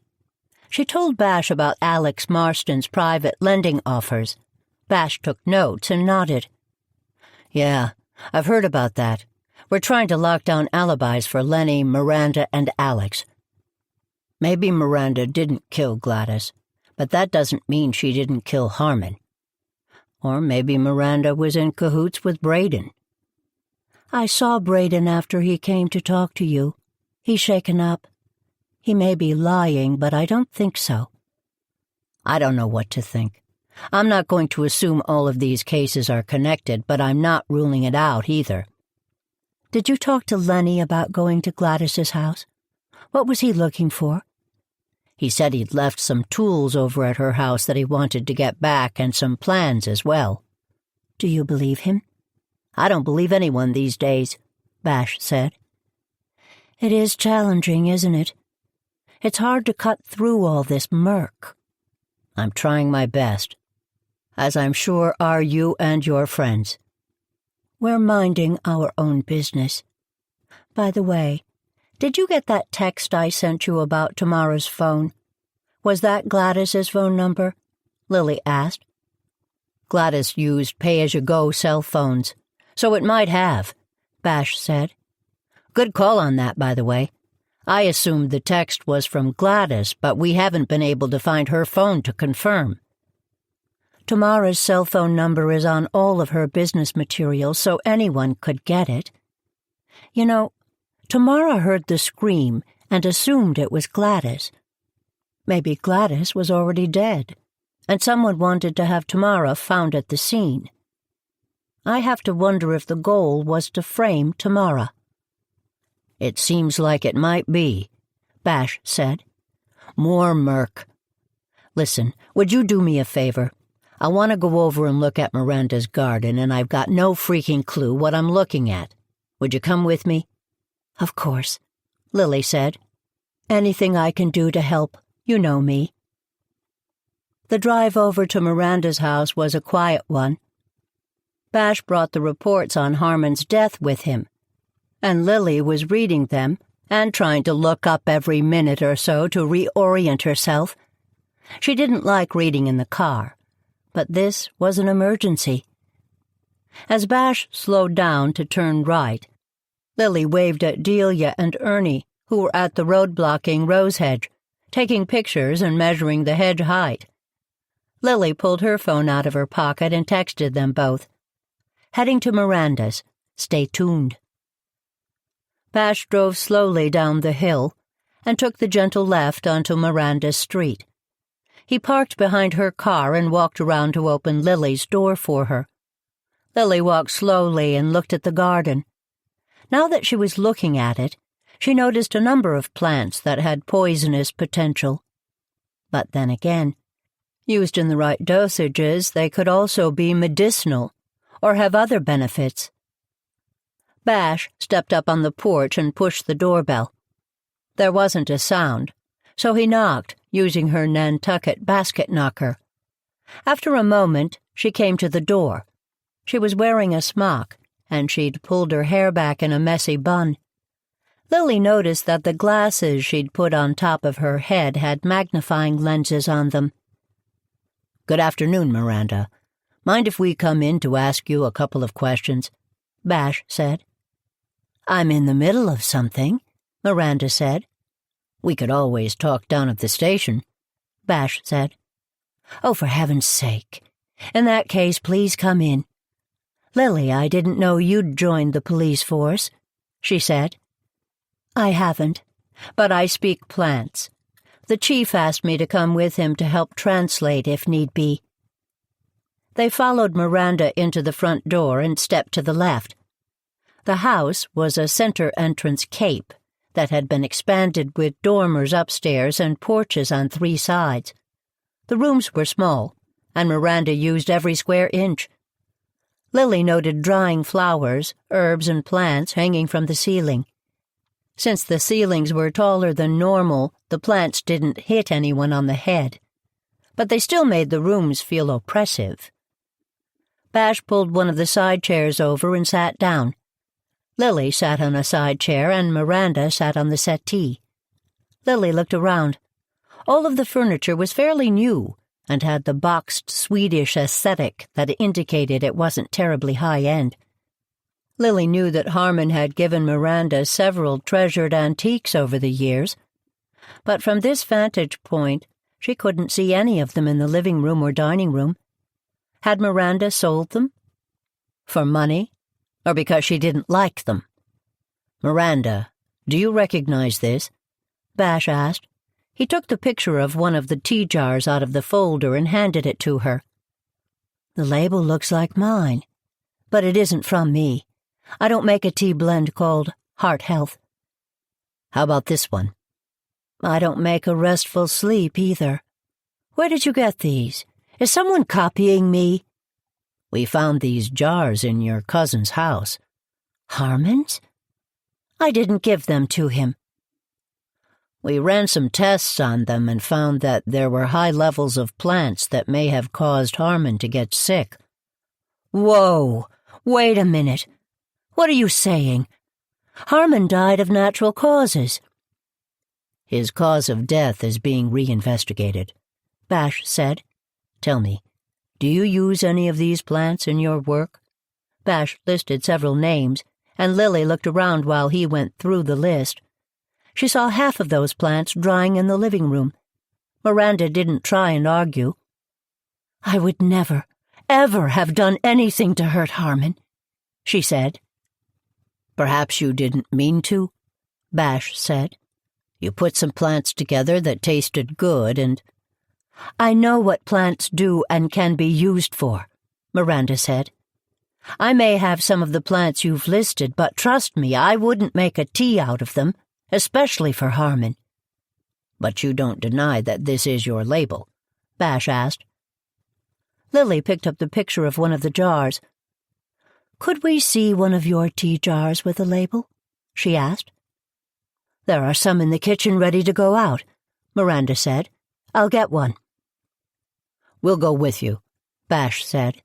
She told Bash about Alex Marston's private lending offers. Bash took notes and nodded. Yeah, I've heard about that. We're trying to lock down alibis for Lenny, Miranda, and Alex. Maybe Miranda didn't kill Gladys, but that doesn't mean she didn't kill Harmon. Or maybe Miranda was in cahoots with Braden. I saw Braden after he came to talk to you. He's shaken up. He may be lying, but I don't think so. I don't know what to think. I'm not going to assume all of these cases are connected, but I'm not ruling it out either. Did you talk to Lenny about going to Gladys's house? What was he looking for? He said he'd left some tools over at her house that he wanted to get back and some plans as well. Do you believe him? I don't believe anyone these days, Bash said. It is challenging, isn't it? It's hard to cut through all this murk. I'm trying my best, as I'm sure are you and your friends. We're minding our own business. By the way, did you get that text I sent you about Tamara's phone? Was that Gladys's phone number? Lily asked. Gladys used pay-as-you-go cell phones, so it might have, Bash said. Good call on that, by the way. I assumed the text was from Gladys, but we haven't been able to find her phone to confirm. Tamara's cell phone number is on all of her business materials, so anyone could get it. You know, Tamara heard the scream and assumed it was Gladys. Maybe Gladys was already dead, and someone wanted to have Tamara found at the scene. I have to wonder if the goal was to frame Tamara. It seems like it might be, Bash said. More murk. Listen, would you do me a favor? I want to go over and look at Miranda's garden, and I've got no freaking clue what I'm looking at. Would you come with me? Of course, Lily said. Anything I can do to help, you know me." The drive over to Miranda's house was a quiet one. Bash brought the reports on Harmon's death with him, and Lily was reading them and trying to look up every minute or so to reorient herself. She didn't like reading in the car, but this was an emergency. As Bash slowed down to turn right, Lily waved at Delia and Ernie, who were at the road-blocking rose hedge, taking pictures and measuring the hedge height. Lily pulled her phone out of her pocket and texted them both. "Heading to Miranda's. Stay tuned." Bash drove slowly down the hill and took the gentle left onto Miranda's street. He parked behind her car and walked around to open Lily's door for her. Lily walked slowly and looked at the garden. Now that she was looking at it, she noticed a number of plants that had poisonous potential. But then again, used in the right dosages, they could also be medicinal or have other benefits. Bash stepped up on the porch and pushed the doorbell. There wasn't a sound, so he knocked, using her Nantucket basket knocker. After a moment, she came to the door. She was wearing a smock, and she'd pulled her hair back in a messy bun. Lily noticed that the glasses she'd put on top of her head had magnifying lenses on them. "Good afternoon, Miranda. Mind if we come in to ask you a couple of questions?" Bash said. "I'm in the middle of something," Miranda said. "We could always talk down at the station," Bash said. "Oh, for heaven's sake. In that case, please come in." "Lily, I didn't know you'd joined the police force," she said. I haven't, but I speak plants. The chief asked me to come with him to help translate if need be. They followed Miranda into the front door and stepped to the left. The house was a center entrance cape that had been expanded with dormers upstairs and porches on 3 sides. The rooms were small, and Miranda used every square inch. Lily noted drying flowers, herbs, and plants hanging from the ceiling. Since the ceilings were taller than normal, the plants didn't hit anyone on the head, but they still made the rooms feel oppressive. Bash pulled one of the side chairs over and sat down. Lily sat on a side chair and Miranda sat on the settee. Lily looked around. All of the furniture was fairly new and had the boxed Swedish aesthetic that indicated it wasn't terribly high-end. Lily knew that Harmon had given Miranda several treasured antiques over the years, but from this vantage point, she couldn't see any of them in the living room or dining room. Had Miranda sold them? For money? Or because she didn't like them? "Miranda, do you recognize this?" Bash asked. He took the picture of one of the tea jars out of the folder and handed it to her. "The label looks like mine, but it isn't from me. I don't make a tea blend called Heart Health." "How about this one?" "I don't make a restful sleep either. Where did you get these? Is someone copying me?" "We found these jars in your cousin's house." "Harmon's? I didn't give them to him." "We ran some tests on them and found that there were high levels of plants that may have caused Harmon to get sick." "Whoa! Wait a minute. What are you saying? Harmon died of natural causes." "His cause of death is being reinvestigated," Bash said. "Tell me, do you use any of these plants in your work?" Bash listed several names, and Lily looked around while he went through the list. She saw half of those plants drying in the living room. Miranda didn't try and argue. "I would never, ever have done anything to hurt Harmon," she said. "Perhaps you didn't mean to," Bash said. "You put some plants together that tasted good and—" "I know what plants do and can be used for," Miranda said. "I may have some of the plants you've listed, but trust me, I wouldn't make a tea out of them, especially for Harmon." "But you don't deny that this is your label?" Bash asked. Lily picked up the picture of one of the jars. "Could we see one of your tea jars with a label?" she asked. "There are some in the kitchen ready to go out," Miranda said. "I'll get one." "We'll go with you," Bash said.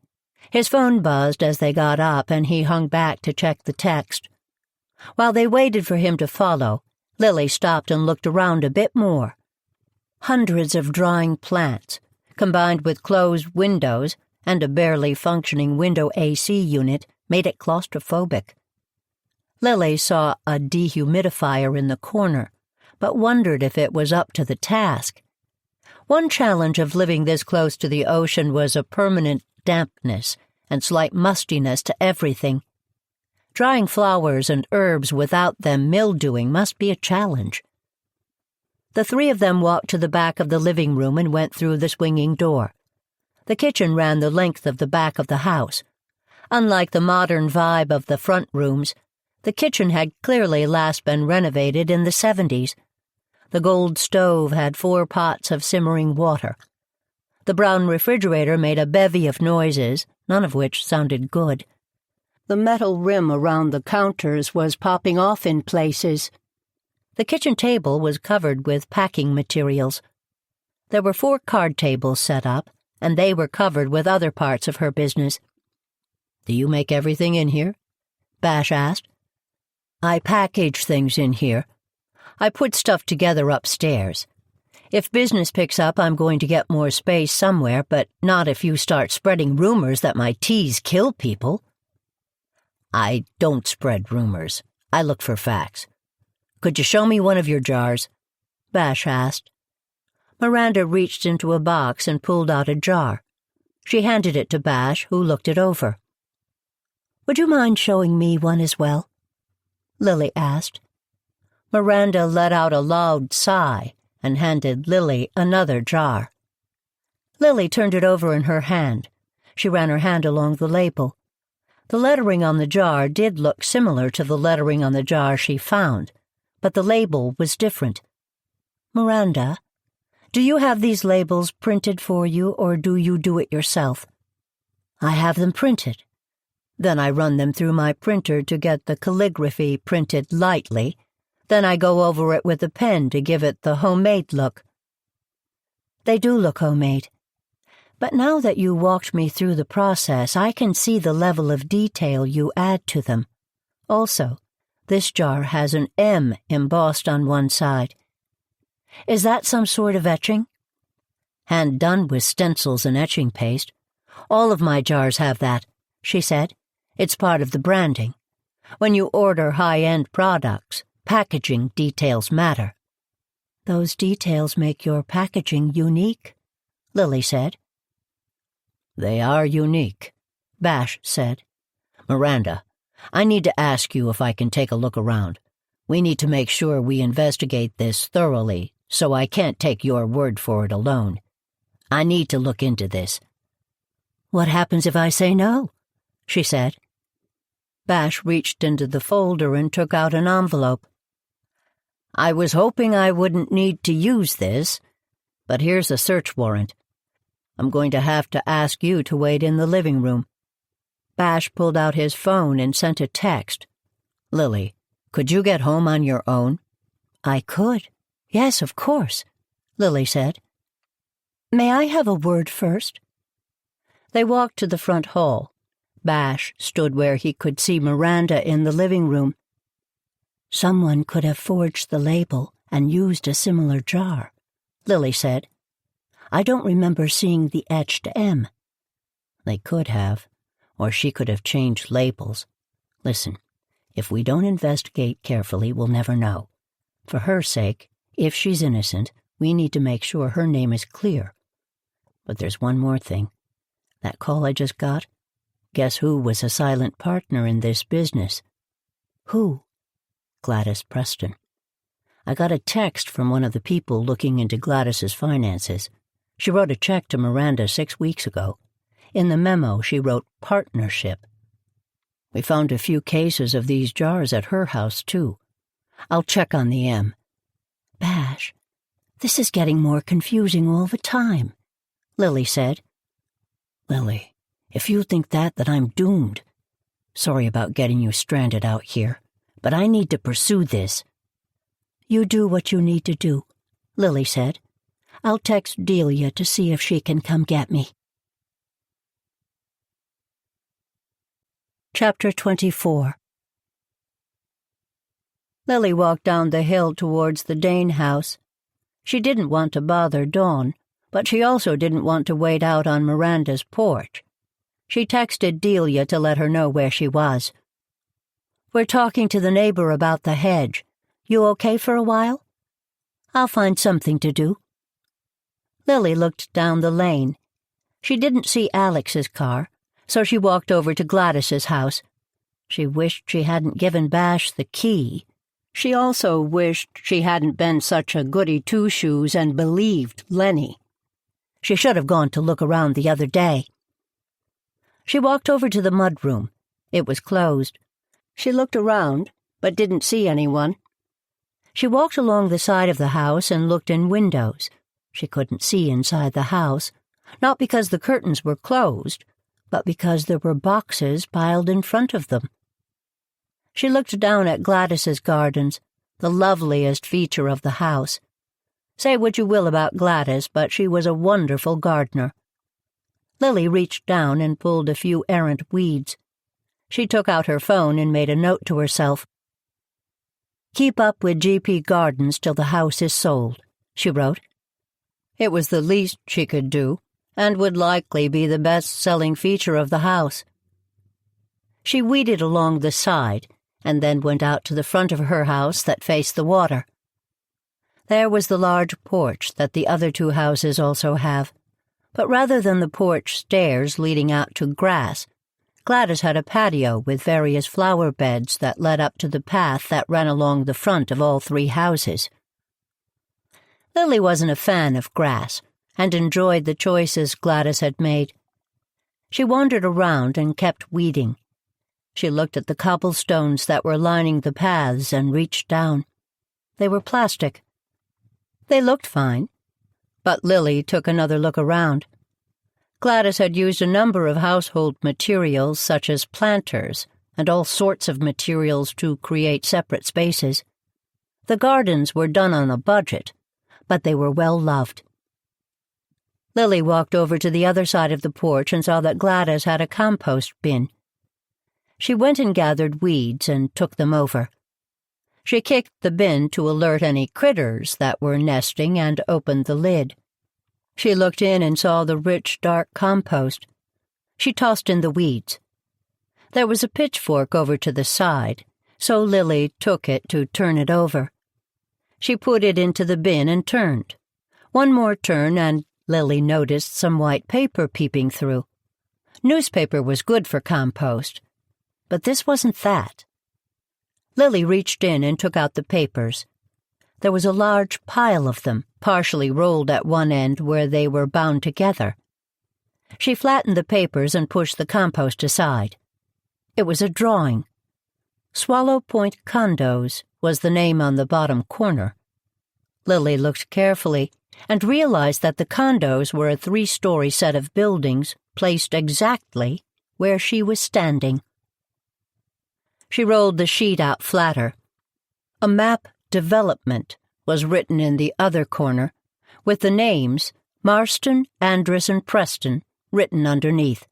His phone buzzed as they got up, and he hung back to check the text. While they waited for him to follow, Lily stopped and looked around a bit more. Hundreds of drying plants, combined with closed windows and a barely functioning window AC unit, made it claustrophobic. Lily saw a dehumidifier in the corner, but wondered if it was up to the task. One challenge of living this close to the ocean was a permanent dampness and slight mustiness to everything. Drying flowers and herbs without them mildewing must be a challenge. The three of them walked to the back of the living room and went through the swinging door. The kitchen ran the length of the back of the house. Unlike the modern vibe of the front rooms, the kitchen had clearly last been renovated in the 70s. The gold stove had 4 pots of simmering water. The brown refrigerator made a bevy of noises, none of which sounded good. The metal rim around the counters was popping off in places. The kitchen table was covered with packing materials. There were 4 card tables set up, and they were covered with other parts of her business. "Do you make everything in here?" Bash asked. "I package things in here. I put stuff together upstairs. If business picks up, I'm going to get more space somewhere, but not if you start spreading rumors that my teas kill people." "I don't spread rumors. I look for facts. Could you show me one of your jars?" Bash asked. Miranda reached into a box and pulled out a jar. She handed it to Bash, who looked it over. "Would you mind showing me one as well?" Lily asked. Miranda let out a loud sigh and handed Lily another jar. Lily turned it over in her hand. She ran her hand along the label. The lettering on the jar did look similar to the lettering on the jar she found, but the label was different. "Miranda, do you have these labels printed for you, or do you do it yourself?" "I have them printed. Then I run them through my printer to get the calligraphy printed lightly. Then I go over it with a pen to give it the homemade look." "They do look homemade. But now that you walked me through the process, I can see the level of detail you add to them. Also, this jar has an M embossed on one side. Is that some sort of etching?" "Hand done with stencils and etching paste. All of my jars have that," she said. "It's part of the branding. When you order high-end products, packaging details matter." "Those details make your packaging unique," Lily said. "They are unique," Bash said. "Miranda, I need to ask you if I can take a look around. We need to make sure we investigate this thoroughly, so I can't take your word for it alone. I need to look into this." "What happens if I say no?" she said. Bash reached into the folder and took out an envelope. "I was hoping I wouldn't need to use this, but here's a search warrant. I'm going to have to ask you to wait in the living room." Bash pulled out his phone and sent a text. "Lily, could you get home on your own?" "I could. Yes, of course," Lily said. "May I have a word first?" They walked to the front hall. Bash stood where he could see Miranda in the living room. "Someone could have forged the label and used a similar jar," Lily said. "I don't remember seeing the etched M." "They could have, or she could have changed labels. Listen, if we don't investigate carefully, we'll never know. For her sake, if she's innocent, we need to make sure her name is clear. But there's one more thing. That call I just got? Guess who was a silent partner in this business?" "Who?" "Gladys Preston. I got a text from one of the people looking into Gladys's finances. She wrote a check to Miranda 6 weeks ago. In the memo, she wrote partnership. We found a few cases of these jars at her house, too. I'll check on the M." "Bash, this is getting more confusing all the time," Lily said. "Lily, if you think that, then I'm doomed. Sorry about getting you stranded out here, but I need to pursue this." You do what you need to do, Lily said. I'll text Delia to see if she can come get me. Chapter 24. Lily walked down the hill towards the Dane house. She didn't want to bother Dawn, but she also didn't want to wait out on Miranda's porch. She texted Delia to let her know where she was. "We're talking to the neighbor about the hedge. You okay for a while?" "I'll find something to do." Lily looked down the lane. She didn't see Alex's car, so she walked over to Gladys's house. She wished she hadn't given Bash the key. She also wished she hadn't been such a goody-two-shoes and believed Lenny. She should have gone to look around the other day. She walked over to the mudroom. It was closed. She looked around, but didn't see anyone. She walked along the side of the house and looked in windows. She couldn't see inside the house, not because the curtains were closed, but because there were boxes piled in front of them. She looked down at Gladys's gardens, the loveliest feature of the house. Say what you will about Gladys, but she was a wonderful gardener. Lily reached down and pulled a few errant weeds. She took out her phone and made a note to herself. "Keep up with GP Gardens till the house is sold," she wrote. It was the least she could do, and would likely be the best-selling feature of the house. She weeded along the side, and then went out to the front of her house that faced the water. There was the large porch that the other two houses also have, but rather than the porch stairs leading out to grass, Gladys had a patio with various flower beds that led up to the path that ran along the front of all three houses. Lily wasn't a fan of grass, and enjoyed the choices Gladys had made. She wandered around and kept weeding. She looked at the cobblestones that were lining the paths and reached down. They were plastic. They looked fine, but Lily took another look around. Gladys had used a number of household materials such as planters and all sorts of materials to create separate spaces. The gardens were done on a budget, but they were well loved. Lily walked over to the other side of the porch and saw that Gladys had a compost bin. She went and gathered weeds and took them over. She kicked the bin to alert any critters that were nesting and opened the lid. She looked in and saw the rich, dark compost. She tossed in the weeds. There was a pitchfork over to the side, so Lily took it to turn it over. She put it into the bin and turned. One more turn and Lily noticed some white paper peeping through. Newspaper was good for compost, but this wasn't that. Lily reached in and took out the papers. There was a large pile of them, partially rolled at one end where they were bound together. She flattened the papers and pushed the compost aside. It was a drawing. Swallow Point Condos was the name on the bottom corner. Lily looked carefully and realized that the condos were a 3-story set of buildings placed exactly where she was standing. She rolled the sheet out flatter. A map development was written in the other corner, with the names Marston, Andress, and Preston written underneath.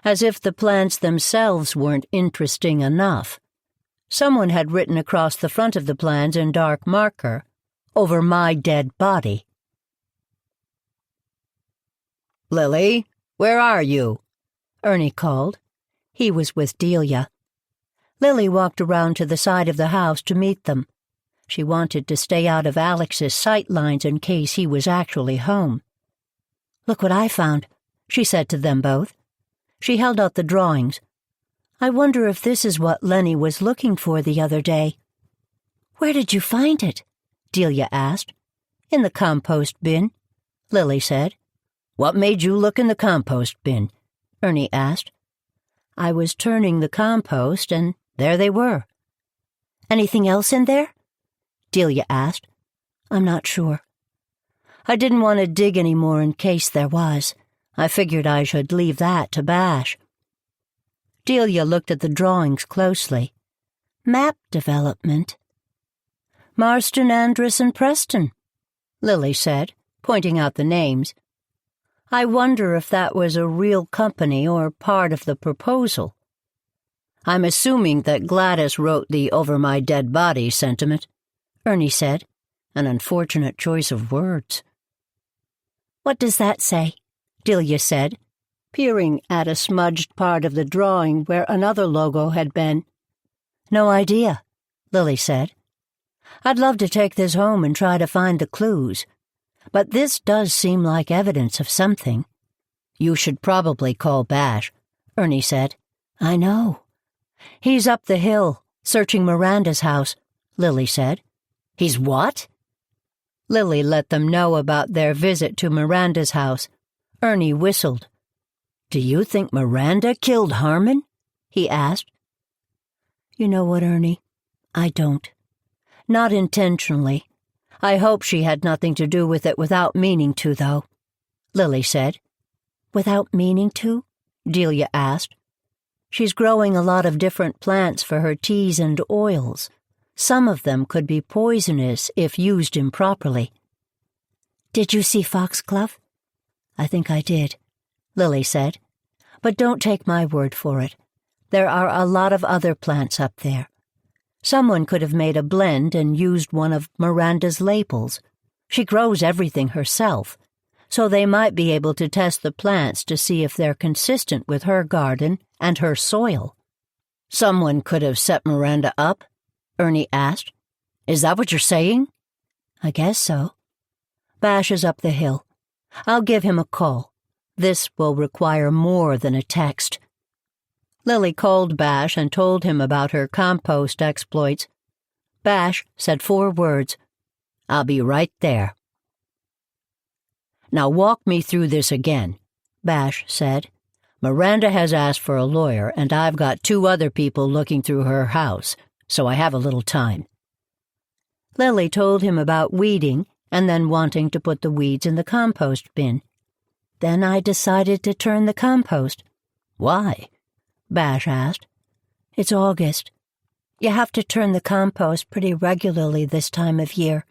As if the plans themselves weren't interesting enough, someone had written across the front of the plans in dark marker, "Over my dead body." "Lily, where are you?" Ernie called. He was with Delia. Lily walked around to the side of the house to meet them. She wanted to stay out of Alex's sight lines in case he was actually home. "Look what I found," she said to them both. She held out the drawings. "I wonder if this is what Lenny was looking for the other day." "Where did you find it?" Delia asked. "In the compost bin," Lily said. "What made you look in the compost bin?" Ernie asked. "I was turning the compost, and there they were." "Anything else in there?" Delia asked. "I'm not sure. I didn't want to dig any more in case there was. I figured I should leave that to Bash." Delia looked at the drawings closely. "Map development." Marston, Andress, and Preston, Lily said, pointing out the names. I wonder if that was a real company or part of the proposal. I'm assuming that Gladys wrote the over my dead body sentiment, Ernie said, an unfortunate choice of words. What does that say? Delia said, peering at a smudged part of the drawing where another logo had been. No idea, Lily said. I'd love to take this home and try to find the clues, but this does seem like evidence of something. You should probably call Bash, Ernie said. I know. He's up the hill, searching Miranda's house, Lily said. He's what? Lily let them know about their visit to Miranda's house. Ernie whistled. Do you think Miranda killed Harmon? He asked. You know what, Ernie? I don't. Not intentionally. I hope she had nothing to do with it without meaning to, though, Lily said. Without meaning to? Delia asked. She's growing a lot of different plants for her teas and oils. Some of them could be poisonous if used improperly. Did you see Foxglove? I think I did, Lily said. But don't take my word for it. There are a lot of other plants up there. Someone could have made a blend and used one of Miranda's labels. She grows everything herself, so they might be able to test the plants to see if they're consistent with her garden and her soil. Someone could have set Miranda up? Ernie asked. Is that what you're saying? I guess so. Bash is up the hill. I'll give him a call. This will require more than a text. Lily called Bash and told him about her compost exploits. Bash said 4 words. I'll be right there. Now walk me through this again, Bash said. Miranda has asked for a lawyer, and I've got 2 other people looking through her house, so I have a little time. Lily told him about weeding and then wanting to put the weeds in the compost bin. Then I decided to turn the compost. Why? Bash asked. It's August. You have to turn the compost pretty regularly this time of year,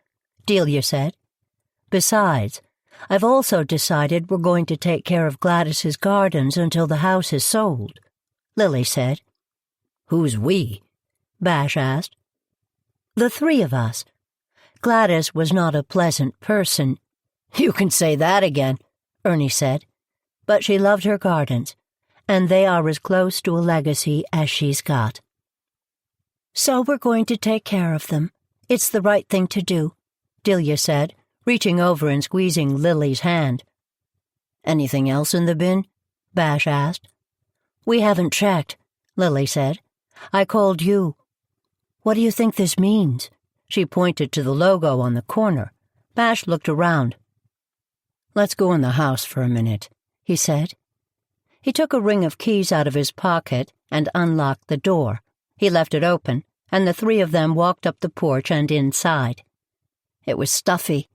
Delia said. Besides, I've also decided we're going to take care of Gladys's gardens until the house is sold, Lily said. Who's we? Bash asked. The 3 of us. Gladys was not a pleasant person. You can say that again, Ernie said. But she loved her gardens, and they are as close to a legacy as she's got. So we're going to take care of them. It's the right thing to do, Delia said, reaching over and squeezing Lily's hand. Anything else in the bin? Bash asked. We haven't checked, Lily said. I called you. What do you think this means? She pointed to the logo on the corner. Bash looked around. Let's go in the house for a minute, he said. He took a ring of keys out of his pocket and unlocked the door. He left it open, and the 3 of them walked up the porch and inside. It was stuffy,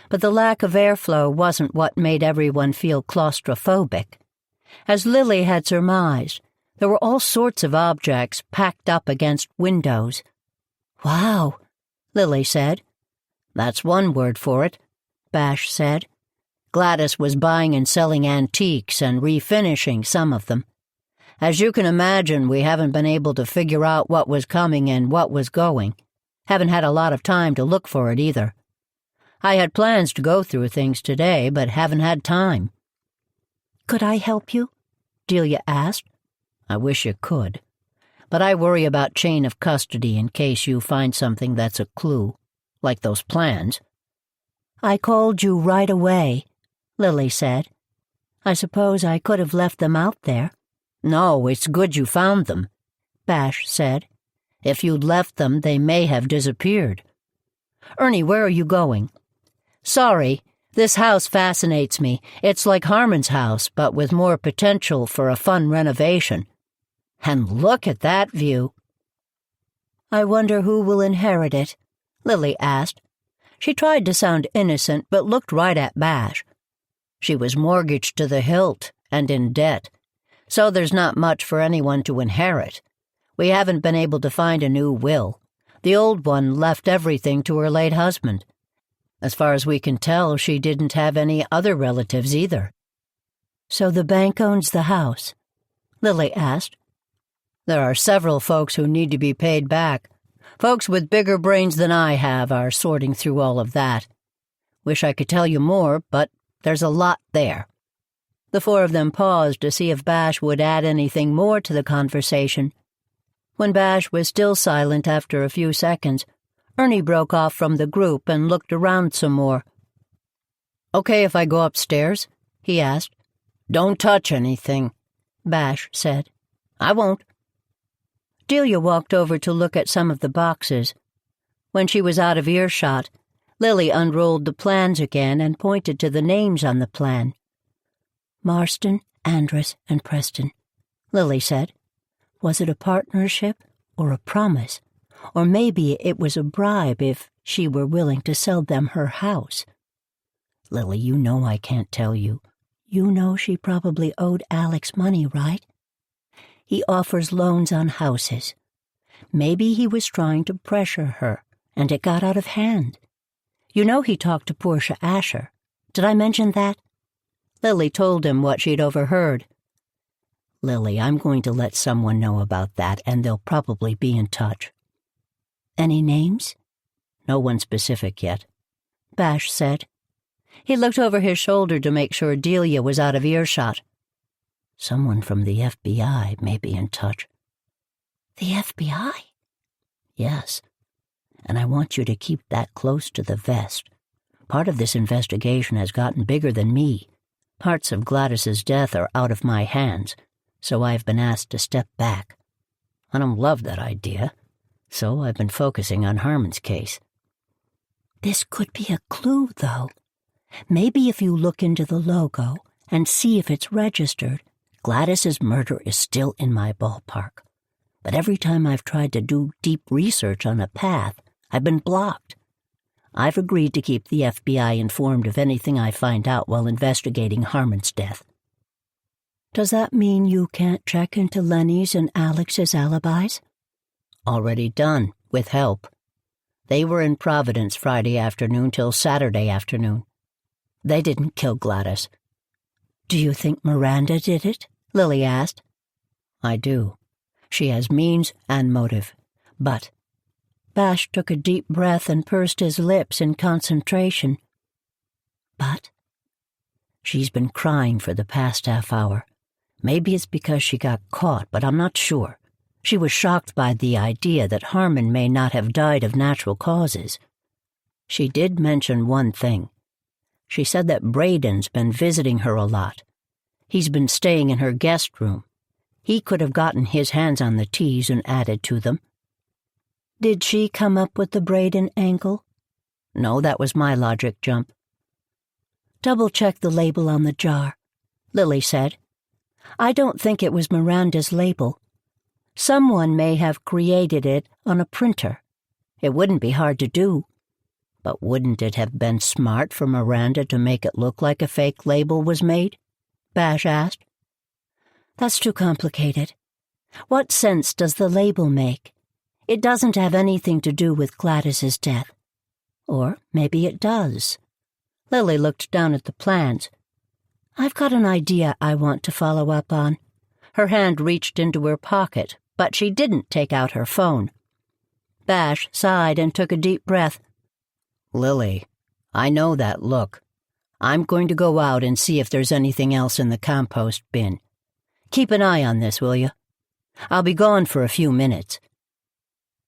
but the lack of airflow wasn't what made everyone feel claustrophobic. As Lily had surmised, there were all sorts of objects packed up against windows. Wow, Lily said. That's one word for it, Bash said. Gladys was buying and selling antiques and refinishing some of them. As you can imagine, we haven't been able to figure out what was coming and what was going. Haven't had a lot of time to look for it either. I had plans to go through things today, but haven't had time. Could I help you? Delia asked. I wish you could. But I worry about chain of custody in case you find something that's a clue, like those plans. I called you right away, Lily said. I suppose I could have left them out there. No, it's good you found them, Bash said. If you'd left them, they may have disappeared. Ernie, where are you going? Sorry, this house fascinates me. It's like Harmon's house, but with more potential for a fun renovation. And look at that view. I wonder who will inherit it, Lily asked. She tried to sound innocent, but looked right at Bash. She was mortgaged to the hilt and in debt, so there's not much for anyone to inherit. We haven't been able to find a new will. The old one left everything to her late husband. As far as we can tell, she didn't have any other relatives either. So the bank owns the house? Lily asked. There are several folks who need to be paid back. Folks with bigger brains than I have are sorting through all of that. Wish I could tell you more, but there's a lot there. The four of them paused to see if Bash would add anything more to the conversation. When Bash was still silent after a few seconds, Ernie broke off from the group and looked around some more. "Okay if I go upstairs?" he asked. "Don't touch anything," Bash said. "I won't." Delia walked over to look at some of the boxes. When she was out of earshot, Lily unrolled the plans again and pointed to the names on the plan. Marston, Andrus, and Preston, Lily said. Was it a partnership or a promise? Or maybe it was a bribe if she were willing to sell them her house. Lily, you know I can't tell you. You know she probably owed Alex money, right? He offers loans on houses. Maybe he was trying to pressure her, and it got out of hand. You know he talked to Portia Asher. Did I mention that? Lily told him what she'd overheard. Lily, I'm going to let someone know about that, and they'll probably be in touch. Any names? No one specific yet, Bash said. He looked over his shoulder to make sure Delia was out of earshot. Someone from the FBI may be in touch. The FBI? Yes, and I want you to keep that close to the vest. Part of this investigation has gotten bigger than me. Parts of Gladys's death are out of my hands, so I've been asked to step back. I don't love that idea, so I've been focusing on Harmon's case. This could be a clue, though. Maybe if you look into the logo and see if it's registered. Gladys's murder is still in my ballpark, but every time I've tried to do deep research on a path, I've been blocked. I've agreed to keep the FBI informed of anything I find out while investigating Harmon's death. Does that mean you can't check into Lenny's and Alex's alibis? Already done, with help. They were in Providence Friday afternoon till Saturday afternoon. They didn't kill Gladys. Do you think Miranda did it? Lily asked. I do. She has means and motive. But Bash took a deep breath and pursed his lips in concentration. But she's been crying for the past half hour. Maybe it's because she got caught, but I'm not sure. She was shocked by the idea that Harmon may not have died of natural causes. She did mention one thing. She said that Braden's been visiting her a lot. He's been staying in her guest room. He could have gotten his hands on the teas and added to them. Did she come up with the Braden angle? No, that was my logic jump. Double-check the label on the jar, Lily said. I don't think it was Miranda's label. Someone may have created it on a printer. It wouldn't be hard to do. But wouldn't it have been smart for Miranda to make it look like a fake label was made? Bash asked. That's too complicated. What sense does the label make? It doesn't have anything to do with Gladys's death. Or maybe it does. Lily looked down at the plans. I've got an idea I want to follow up on. Her hand reached into her pocket, but she didn't take out her phone. Bash sighed and took a deep breath. Lily, I know that look. I'm going to go out and see if there's anything else in the compost bin. Keep an eye on this, will you? I'll be gone for a few minutes.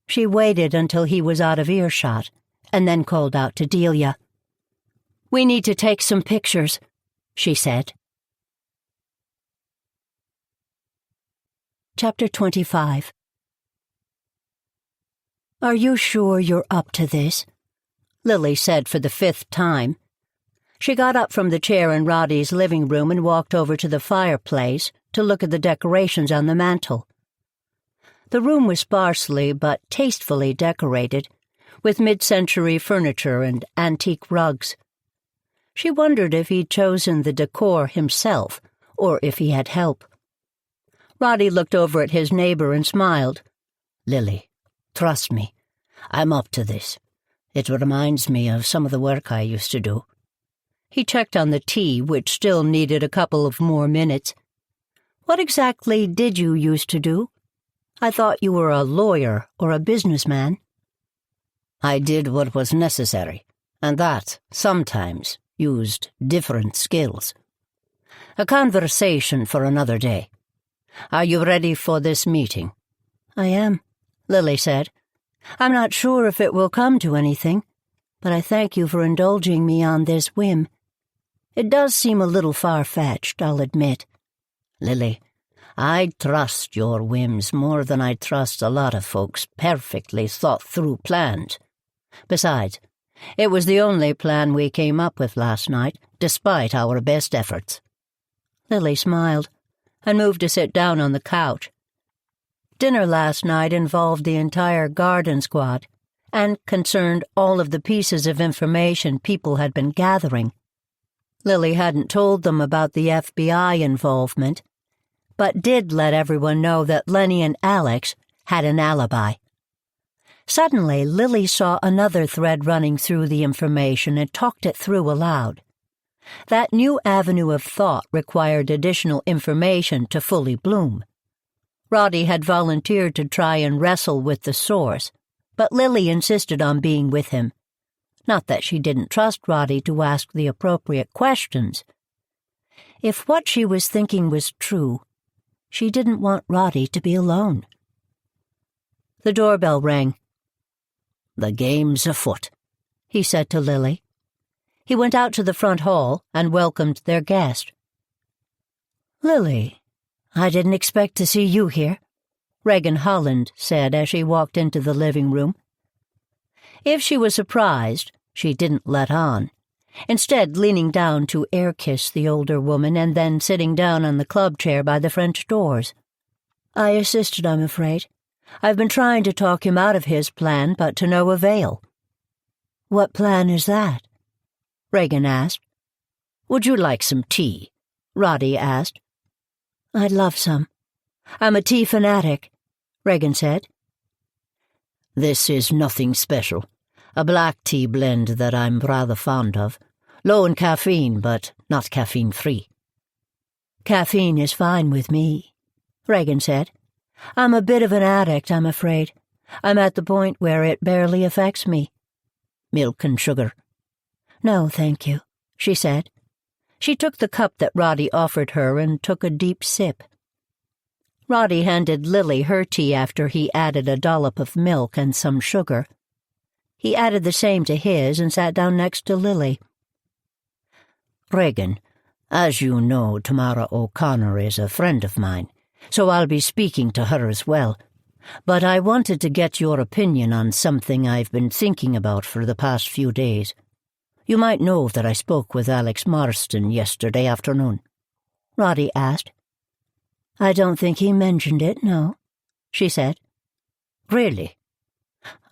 She waited until he was out of earshot, and then called out to Delia. We need to take some pictures, she said. Chapter 25. Are you sure you're up to this? Lily said for the 5th time. She got up from the chair in Roddy's living room and walked over to the fireplace to look at the decorations on the mantel. The room was sparsely but tastefully decorated, with mid-century furniture and antique rugs. She wondered if he'd chosen the decor himself, or if he had help. Roddy looked over at his neighbor and smiled. Lily, trust me. I'm up to this. It reminds me of some of the work I used to do." He checked on the tea, which still needed a couple of more minutes. "What exactly did you used to do? I thought you were a lawyer or a businessman." "I did what was necessary, and that, sometimes, used different skills. A conversation for another day. Are you ready for this meeting?" "I am," Lily said. "I'm not sure if it will come to anything, but I thank you for indulging me on this whim. It does seem a little far-fetched, I'll admit." "Lily, I trust your whims more than I trust a lot of folks' perfectly thought-through plans. Besides, it was the only plan we came up with last night, despite our best efforts." Lily smiled and moved to sit down on the couch. Dinner last night involved the entire garden squad and concerned all of the pieces of information people had been gathering. Lily hadn't told them about the FBI involvement, but did let everyone know that Lenny and Alex had an alibi. Suddenly, Lily saw another thread running through the information and talked it through aloud. That new avenue of thought required additional information to fully bloom. Roddy had volunteered to try and wrestle with the source, but Lily insisted on being with him. Not that she didn't trust Roddy to ask the appropriate questions. If what she was thinking was true, she didn't want Roddy to be alone. The doorbell rang. "The game's afoot," he said to Lily. He went out to the front hall and welcomed their guest. "Lily, I didn't expect to see you here," Regan Holland said as she walked into the living room. If she was surprised, she didn't let on, instead leaning down to air-kiss the older woman and then sitting down on the club chair by the French doors. "I assisted, I'm afraid. I've been trying to talk him out of his plan, but to no avail." "What plan is that?" Regan asked. "Would you like some tea?" Roddy asked. "I'd love some. I'm a tea fanatic," Regan said. "This is nothing special. A black tea blend that I'm rather fond of. Low in caffeine, but not caffeine-free." "Caffeine is fine with me," Regan said. "I'm a bit of an addict, I'm afraid. I'm at the point where it barely affects me." "Milk and sugar?" "No, thank you," she said. She took the cup that Roddy offered her and took a deep sip. Roddy handed Lily her tea after he added a dollop of milk and some sugar. He added the same to his and sat down next to Lily. "Regan, as you know, Tamara O'Connor is a friend of mine, so I'll be speaking to her as well. But I wanted to get your opinion on something I've been thinking about for the past few days. You might know that I spoke with Alex Marston yesterday afternoon." Roddy asked. "I don't think he mentioned it, no," she said. "Really?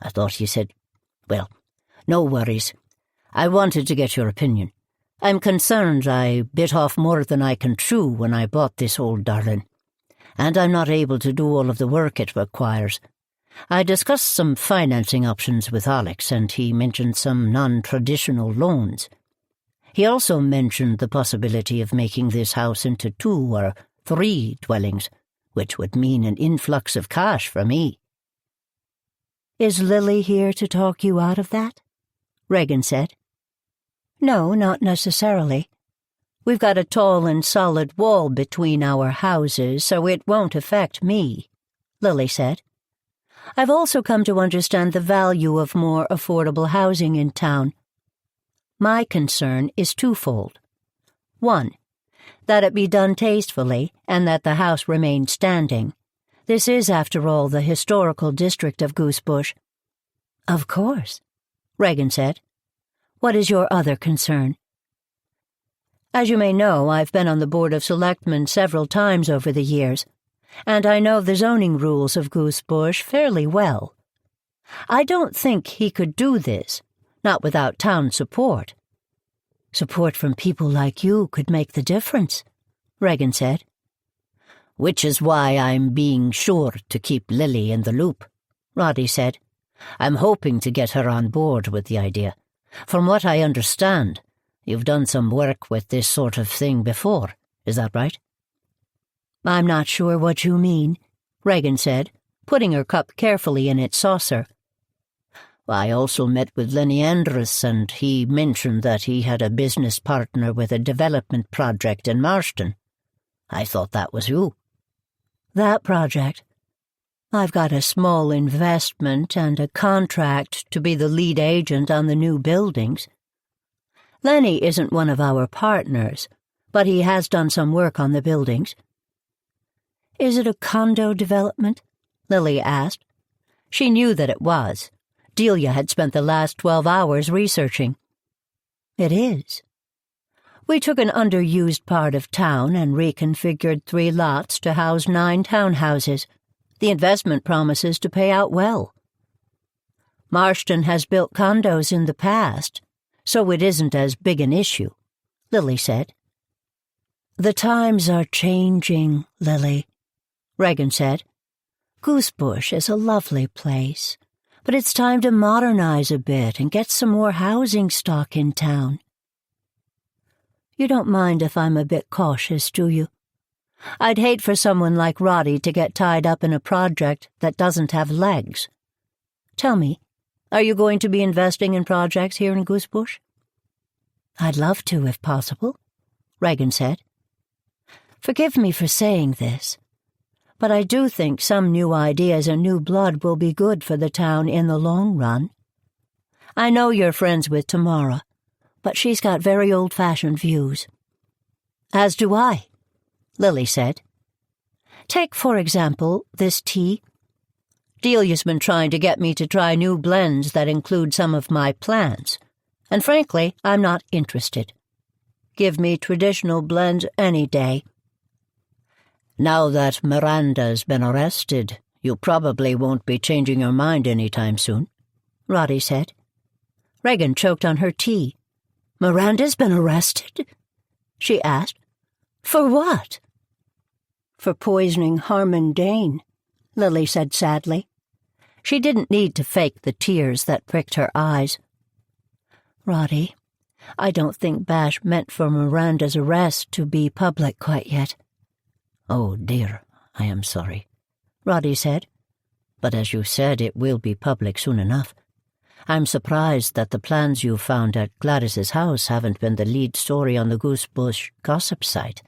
I thought you said... Well, no worries. I wanted to get your opinion. I'm concerned I bit off more than I can chew when I bought this old darling, and I'm not able to do all of the work it requires. I discussed some financing options with Alex, and he mentioned some non-traditional loans. He also mentioned the possibility of making this house into 2 or 3 dwellings, which would mean an influx of cash for me." "Is Lily here to talk you out of that?" Regan said. "No, not necessarily. We've got a tall and solid wall between our houses, so it won't affect me," Lily said. "I've also come to understand the value of more affordable housing in town. My concern is twofold. 1, that it be done tastefully and that the house remain standing. This is, after all, the historical district of Goosebush." "Of course," Regan said. "What is your other concern?" "As you may know, I've been on the Board of Selectmen several times over the years, and I know the zoning rules of Goosebush fairly well. I don't think he could do this, not without town support." "Support from people like you could make the difference," Regan said. "Which is why I'm being sure to keep Lily in the loop," Roddy said. I'm hoping to get her on board with the idea. From what I understand, you've done some work with this sort of thing before. Is that right?" "I'm not sure what you mean," Regan said, putting her cup carefully in its saucer. "I also met with Lenny Andrus, and he mentioned that he had a business partner with a development project in Marston. I thought that was you." "That project? I've got a small investment and a contract to be the lead agent on the new buildings. Lenny isn't one of our partners, but he has done some work on the buildings." "Is it a condo development?" Lily asked. She knew that it was. Delia had spent the last 12 hours researching. "It is. We took an underused part of town and reconfigured 3 lots to house 9 townhouses. The investment promises to pay out well. Marston has built condos in the past, so it isn't as big an issue," Lily said. "The times are changing, Lily," Regan said. "Goosebush is a lovely place, but it's time to modernize a bit and get some more housing stock in town. You don't mind if I'm a bit cautious, do you? I'd hate for someone like Roddy to get tied up in a project that doesn't have legs. Tell me, are you going to be investing in projects here in Goosebush?" "I'd love to, if possible," Regan said. "Forgive me for saying this, but I do think some new ideas and new blood will be good for the town in the long run. I know you're friends with Tamara, but she's got very old-fashioned views." "As do I," Lily said. "Take, for example, this tea. Delia's been trying to get me to try new blends that include some of my plants, and frankly, I'm not interested. Give me traditional blends any day." "Now that Miranda's been arrested, you probably won't be changing your mind any time soon," Roddy said. Regan choked on her tea. "Miranda's been arrested?" she asked. "For what?" "For poisoning Harmon Dane," Lily said sadly. She didn't need to fake the tears that pricked her eyes. "Roddy, I don't think Bash meant for Miranda's arrest to be public quite yet." "Oh, dear, I am sorry," Roddy said. "But as you said, it will be public soon enough. I'm surprised that the plans you found at Gladys's house haven't been the lead story on the Goosebush gossip site."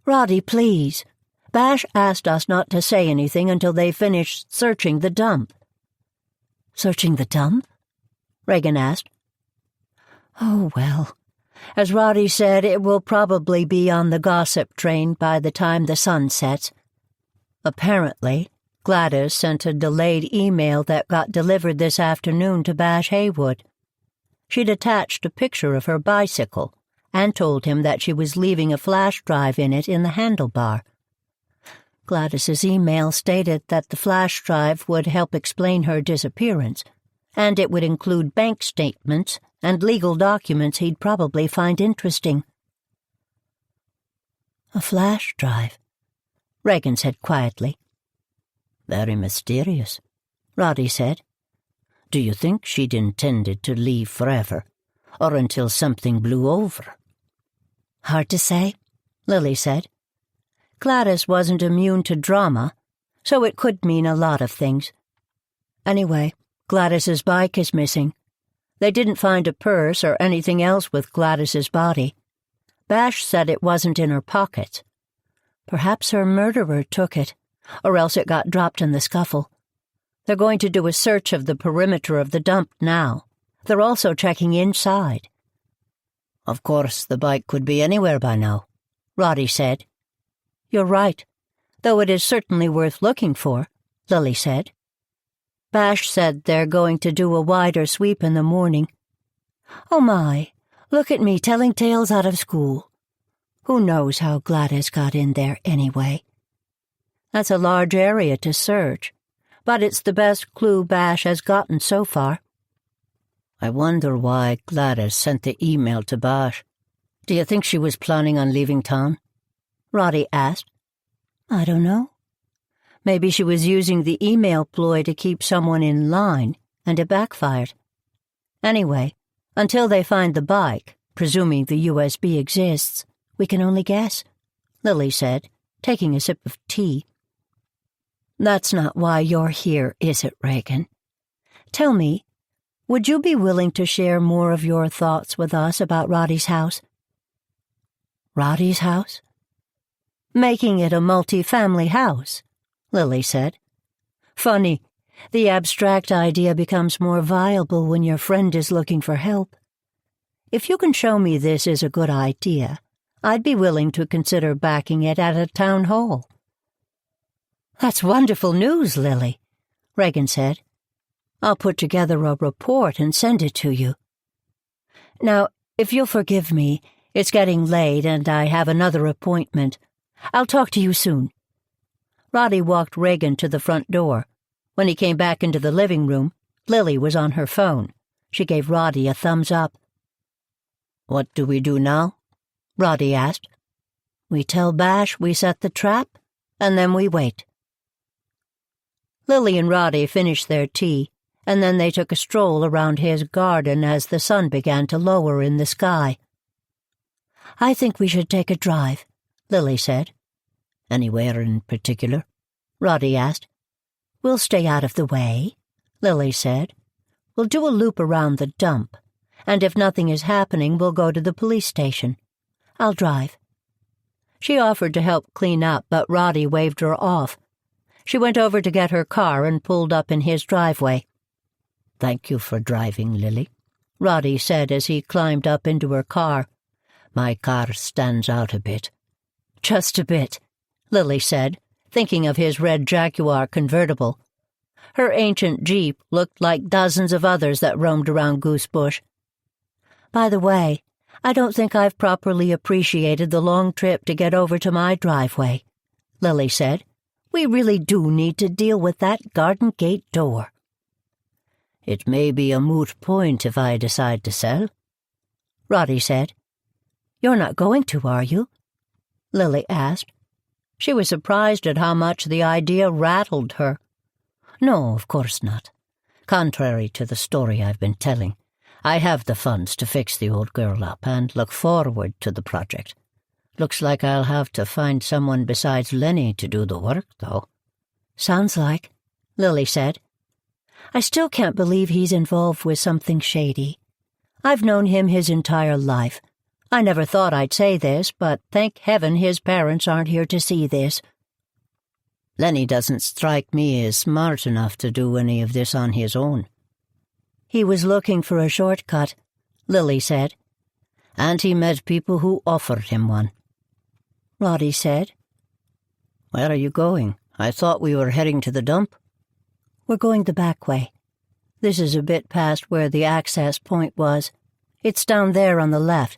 "Roddy, please. Bash asked us not to say anything until they finished searching the dump." "Searching the dump?" Regan asked. "Oh, well, as Roddy said, it will probably be on the gossip train by the time the sun sets. Apparently, Gladys sent a delayed email that got delivered this afternoon to Bash Haywood. She'd attached a picture of her bicycle and told him that she was leaving a flash drive in it in the handlebar. Gladys's email stated that the flash drive would help explain her disappearance, and it would include bank statements and legal documents he'd probably find interesting. "A flash drive," Regan said quietly. "Very mysterious," Roddy said. "Do you think she'd intended to leave forever, or until something blew over?" "Hard to say," Lily said. "Gladys wasn't immune to drama, so it could mean a lot of things. Anyway, Gladys's bike is missing. They didn't find a purse or anything else with Gladys's body. Bash said it wasn't in her pockets. Perhaps her murderer took it, or else it got dropped in the scuffle. They're going to do a search of the perimeter of the dump now. They're also checking inside." "Of course, the bike could be anywhere by now," Roddy said. "You're right, though it is certainly worth looking for," Lily said. "Bash said they're going to do a wider sweep in the morning. Oh my, look at me telling tales out of school. Who knows how Gladys got in there anyway? That's a large area to search, but it's the best clue Bash has gotten so far." "I wonder why Gladys sent the email to Bash. Do you think she was planning on leaving town?" Roddy asked. "I don't know. Maybe she was using the email ploy to keep someone in line, and it backfired. Anyway, until they find the bike, presuming the USB exists, we can only guess, Lily said, taking a sip of tea. That's not why you're here, is it, Reagan? Tell me, would you be willing to share more of your thoughts with us about Roddy's house? Roddy's house? Making it a multi-family house, Lily said. Funny, the abstract idea becomes more viable when your friend is looking for help. If you can show me this is a good idea, I'd be willing to consider backing it at a town hall. That's wonderful news, Lily, Reagan said. I'll put together a report and send it to you. Now, if you'll forgive me, it's getting late and I have another appointment. I'll talk to you soon. Roddy walked Reagan to the front door. When he came back into the living room, Lily was on her phone. She gave Roddy a thumbs up. What do we do now? Roddy asked. We tell Bash we set the trap, and then we wait. Lily and Roddy finished their tea, and then they took a stroll around his garden as the sun began to lower in the sky. I think we should take a drive, Lily said. Anywhere in particular? Roddy asked. We'll stay out of the way, Lily said. We'll do a loop around the dump, and if nothing is happening, we'll go to the police station. I'll drive. She offered to help clean up, but Roddy waved her off. She went over to get her car and pulled up in his driveway. Thank you for driving, Lily, Roddy said as he climbed up into her car. My car stands out a bit. Just a bit, Lily said, thinking of his red Jaguar convertible. Her ancient Jeep looked like dozens of others that roamed around Goosebush. By the way, I don't think I've properly appreciated the long trip to get over to my driveway, Lily said. We really do need to deal with that garden gate door. It may be a moot point if I decide to sell, Roddy said. You're not going to, are you? Lily asked. She was surprised at how much the idea rattled her. No, of course not. Contrary to the story I've been telling, I have the funds to fix the old girl up and look forward to the project. Looks like I'll have to find someone besides Lenny to do the work, though. Sounds like, Lily said. I still can't believe he's involved with something shady. I've known him his entire life. I never thought I'd say this, but thank heaven his parents aren't here to see this. Lenny doesn't strike me as smart enough to do any of this on his own. He was looking for a shortcut, Lily said. And he met people who offered him one. Roddy said. Where are you going? I thought we were heading to the dump. We're going the back way. This is a bit past where the access point was. It's down there on the left.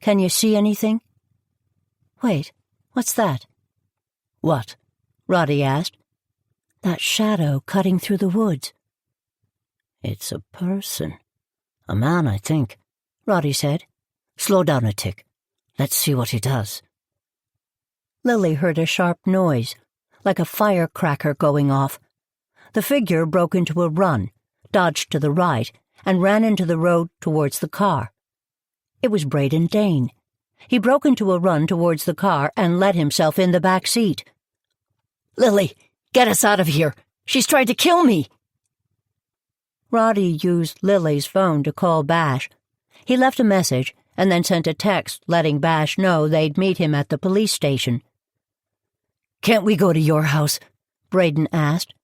Can you see anything? Wait, what's that? What? Roddy asked. That shadow cutting through the woods. It's a person. A man, I think, Roddy said. Slow down a tick. Let's see what he does. Lily heard a sharp noise, like a firecracker going off. The figure broke into a run, dodged to the right, and ran into the road towards the car. It was Braden Dane. He broke into a run towards the car and let himself in the back seat. Lily, get us out of here. She's tried to kill me. Roddy used Lily's phone to call Bash. He left a message and then sent a text letting Bash know they'd meet him at the police station. Can't we go to your house? Braden asked.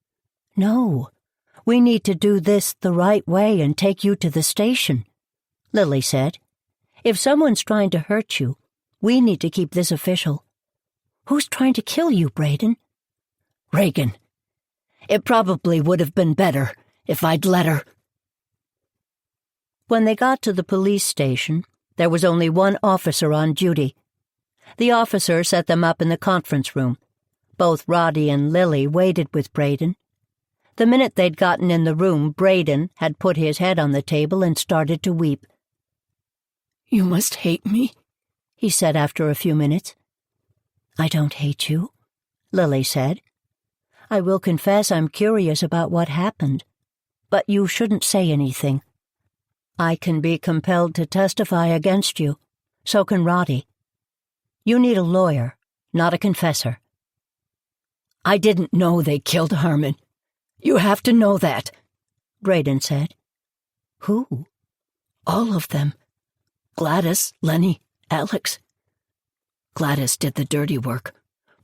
No, we need to do this the right way and take you to the station, Lily said. If someone's trying to hurt you, we need to keep this official. Who's trying to kill you, Braden? Reagan. It probably would have been better if I'd let her. When they got to the police station, there was only one officer on duty. The officer set them up in the conference room. Both Roddy and Lily waited with Braden. The minute they'd gotten in the room, Braden had put his head on the table and started to weep. You must hate me, he said after a few minutes. I don't hate you, Lily said. I will confess I'm curious about what happened, but you shouldn't say anything. I can be compelled to testify against you. So can Roddy. You need a lawyer, not a confessor. I didn't know they killed Harmon. You have to know that, Braden said. Who? All of them. Gladys, Lenny, Alex. Gladys did the dirty work.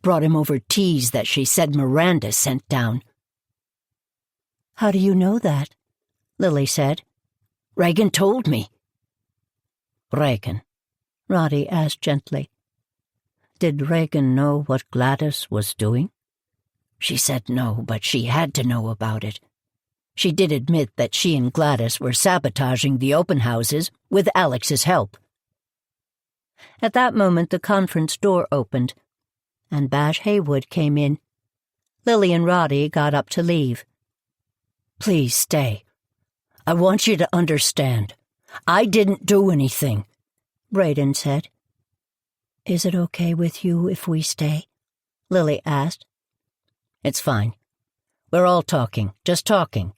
Brought him over teas that she said Miranda sent down. How do you know that? Lily said. Reagan told me. Reagan? Roddy asked gently. Did Reagan know what Gladys was doing? She said no, but she had to know about it. She did admit that she and Gladys were sabotaging the open houses with Alex's help. At that moment, the conference door opened, and Bash Haywood came in. Lily and Roddy got up to leave. Please stay. I want you to understand. I didn't do anything, Braden said. Is it okay with you if we stay? Lily asked. It's fine. We're all talking, just talking,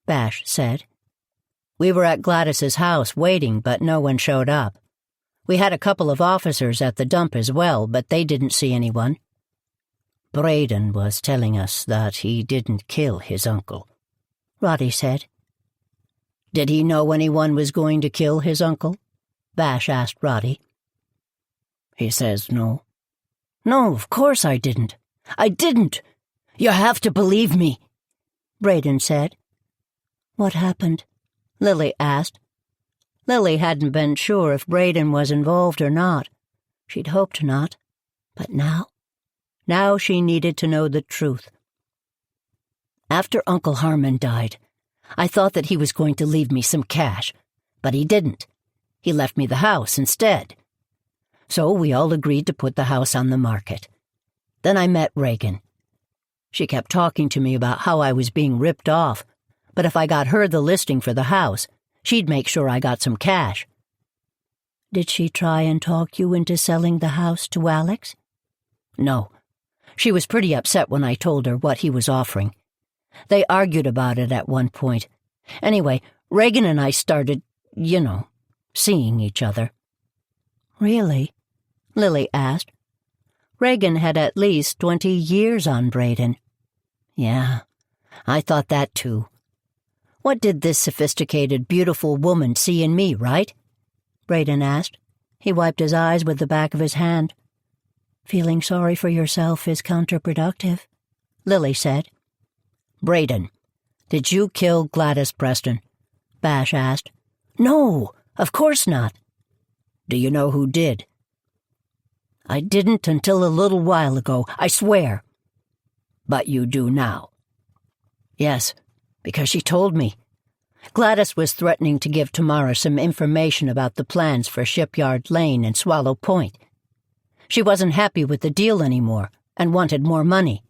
Bash said. We were at Gladys's house waiting, but no one showed up. We had a couple of officers at the dump as well, but they didn't see anyone. Braden was telling us that he didn't kill his uncle, Roddy said. Did he know anyone was going to kill his uncle? Bash asked Roddy. He says no. No, of course I didn't. I didn't. You have to believe me, Braden said. What happened? Lily asked. Lily hadn't been sure if Braden was involved or not. She'd hoped not. But now? Now she needed to know the truth. After Uncle Harmon died, I thought that he was going to leave me some cash, but he didn't. He left me the house instead. So we all agreed to put the house on the market. Then I met Reagan. She kept talking to me about how I was being ripped off, but if I got her the listing for the house, she'd make sure I got some cash. Did she try and talk you into selling the house to Alex? No. She was pretty upset when I told her what he was offering. They argued about it at one point. Anyway, Reagan and I started, seeing each other. Really? Lily asked. Reagan had at least 20 years on Braden. Yeah, I thought that too. What did this sophisticated, beautiful woman see in me, right? Braden asked. He wiped his eyes with the back of his hand. Feeling sorry for yourself is counterproductive, Lily said. Braden, did you kill Gladys Preston? Bash asked. No, of course not. Do you know who did? I didn't until a little while ago, I swear. But you do now. Yes, because she told me. Gladys was threatening to give Tamara some information about the plans for Shipyard Lane and Swallow Point. She wasn't happy with the deal anymore and wanted more money.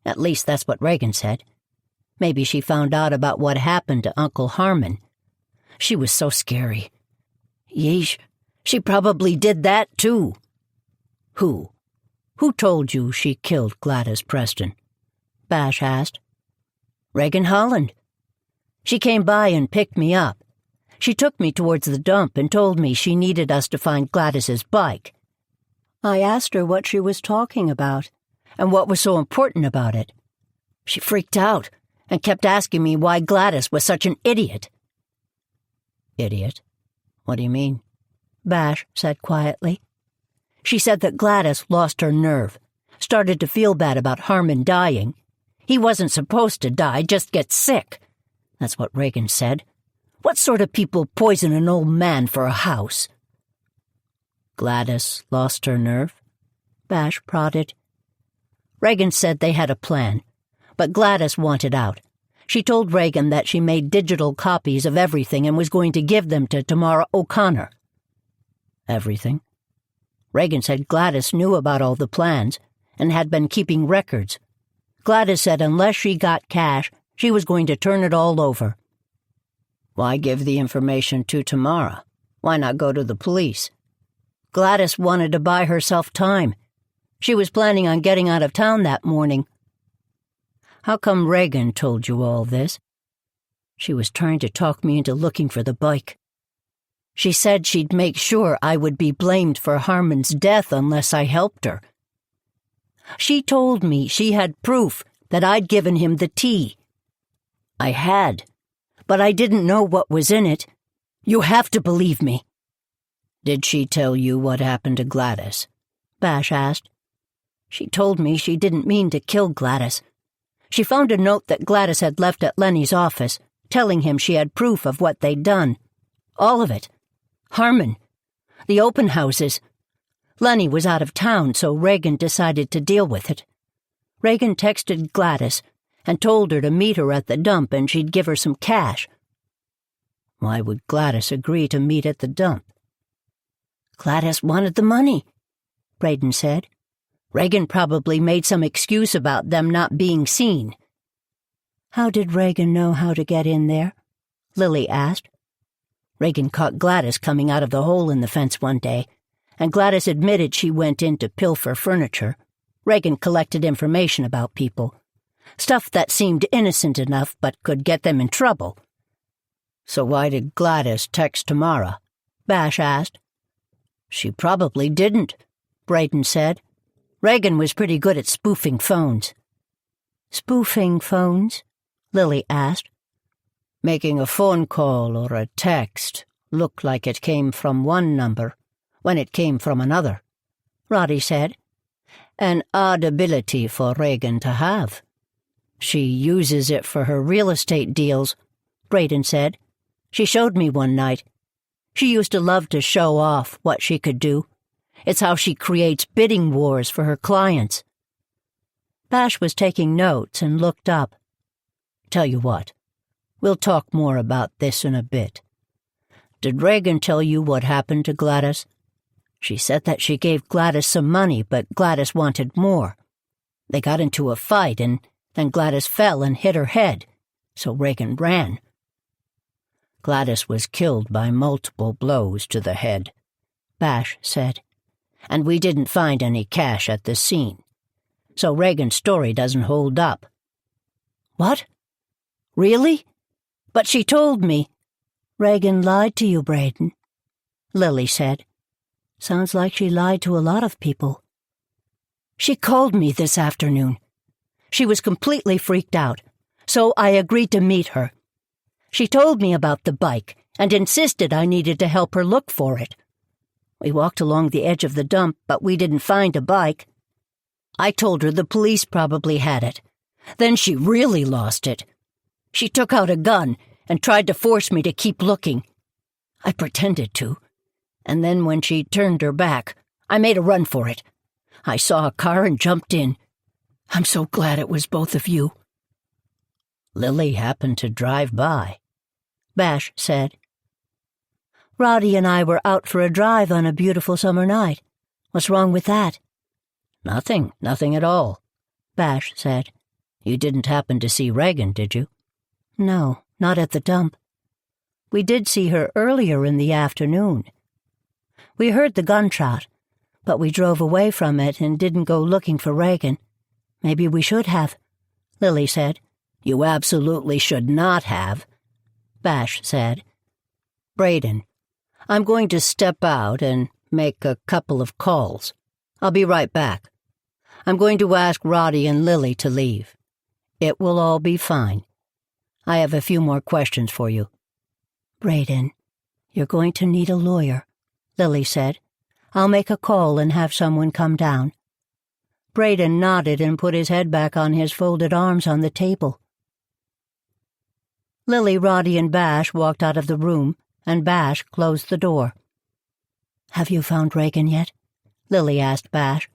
At least that's what Reagan said. Maybe she found out about what happened to Uncle Harmon. She was so scary. Yeesh, she probably did that too. Who? Who told you she killed Gladys Preston? Bash asked. Reagan Holland. She came by and picked me up. She took me towards the dump and told me she needed us to find Gladys's bike. I asked her what she was talking about and what was so important about it. She freaked out and kept asking me why Gladys was such an idiot. Idiot? What do you mean? Bash said quietly. She said that Gladys lost her nerve, started to feel bad about Harmon dying. He wasn't supposed to die, just get sick. That's what Reagan said. What sort of people poison an old man for a house? Gladys lost her nerve? Bash prodded. Reagan said they had a plan, but Gladys wanted out. She told Reagan that she made digital copies of everything and was going to give them to Tamara O'Connor. Everything? Reagan said Gladys knew about all the plans and had been keeping records. Gladys said unless she got cash, she was going to turn it all over. Why give the information to Tamara? Why not go to the police? Gladys wanted to buy herself time. She was planning on getting out of town that morning. How come Reagan told you all this? She was trying to talk me into looking for the bike. She said she'd make sure I would be blamed for Harmon's death unless I helped her. She told me she had proof that I'd given him the tea. I had, but I didn't know what was in it. You have to believe me." "Did she tell you what happened to Gladys?" Bash asked. "She told me she didn't mean to kill Gladys. She found a note that Gladys had left at Lenny's office, telling him she had proof of what they'd done. All of it. Harmon. The open houses. Lenny was out of town, so Reagan decided to deal with it. Reagan texted Gladys and told her to meet her at the dump and she'd give her some cash." "Why would Gladys agree to meet at the dump?" "Gladys wanted the money," Braden said. "Reagan probably made some excuse about them not being seen." "How did Reagan know how to get in there?" Lily asked. "Reagan caught Gladys coming out of the hole in the fence one day, and Gladys admitted she went in to pilfer furniture. Reagan collected information about people. Stuff that seemed innocent enough but could get them in trouble." "So why did Gladys text Tamara?" Bash asked. "She probably didn't," Braden said. "Reagan was pretty good at spoofing phones." "Spoofing phones?" Lily asked. "Making a phone call or a text look like it came from one number when it came from another," Roddy said. "An odd ability for Reagan to have." "She uses it for her real estate deals," Braden said. "She showed me one night. She used to love to show off what she could do. It's how she creates bidding wars for her clients." Bash was taking notes and looked up. "Tell you what, we'll talk more about this in a bit. Did Reagan tell you what happened to Gladys?" "She said that she gave Gladys some money, but Gladys wanted more. They got into a fight, and then Gladys fell and hit her head, so Reagan ran." "Gladys was killed by multiple blows to the head," Bash said. "And we didn't find any cash at the scene. So Reagan's story doesn't hold up." "What? Really? But she told me." "Reagan lied to you, Braden," Lily said. "Sounds like she lied to a lot of people." "She called me this afternoon. She was completely freaked out, so I agreed to meet her. She told me about the bike and insisted I needed to help her look for it. We walked along the edge of the dump, but we didn't find a bike. I told her the police probably had it. Then she really lost it. She took out a gun and tried to force me to keep looking. I pretended to, and then when she turned her back, I made a run for it. I saw a car and jumped in. I'm so glad it was both of you." "Lily happened to drive by," Bash said. "Roddy and I were out for a drive on a beautiful summer night. What's wrong with that?" Nothing at all," Bash said. "You didn't happen to see Reagan, did you?" "No, not at the dump. We did see her earlier in the afternoon. We heard the gunshot, but we drove away from it and didn't go looking for Reagan. Maybe we should have," Lily said. "You absolutely should not have," Bash said. "Braden, I'm going to step out and make a couple of calls. I'll be right back. I'm going to ask Roddy and Lily to leave. It will all be fine. I have a few more questions for you." "Braden, you're going to need a lawyer," Lily said. "I'll make a call and have someone come down." Braden nodded and put his head back on his folded arms on the table. Lily, Roddy, and Bash walked out of the room, and Bash closed the door. "Have you found Reagan yet?" Lily asked Bash.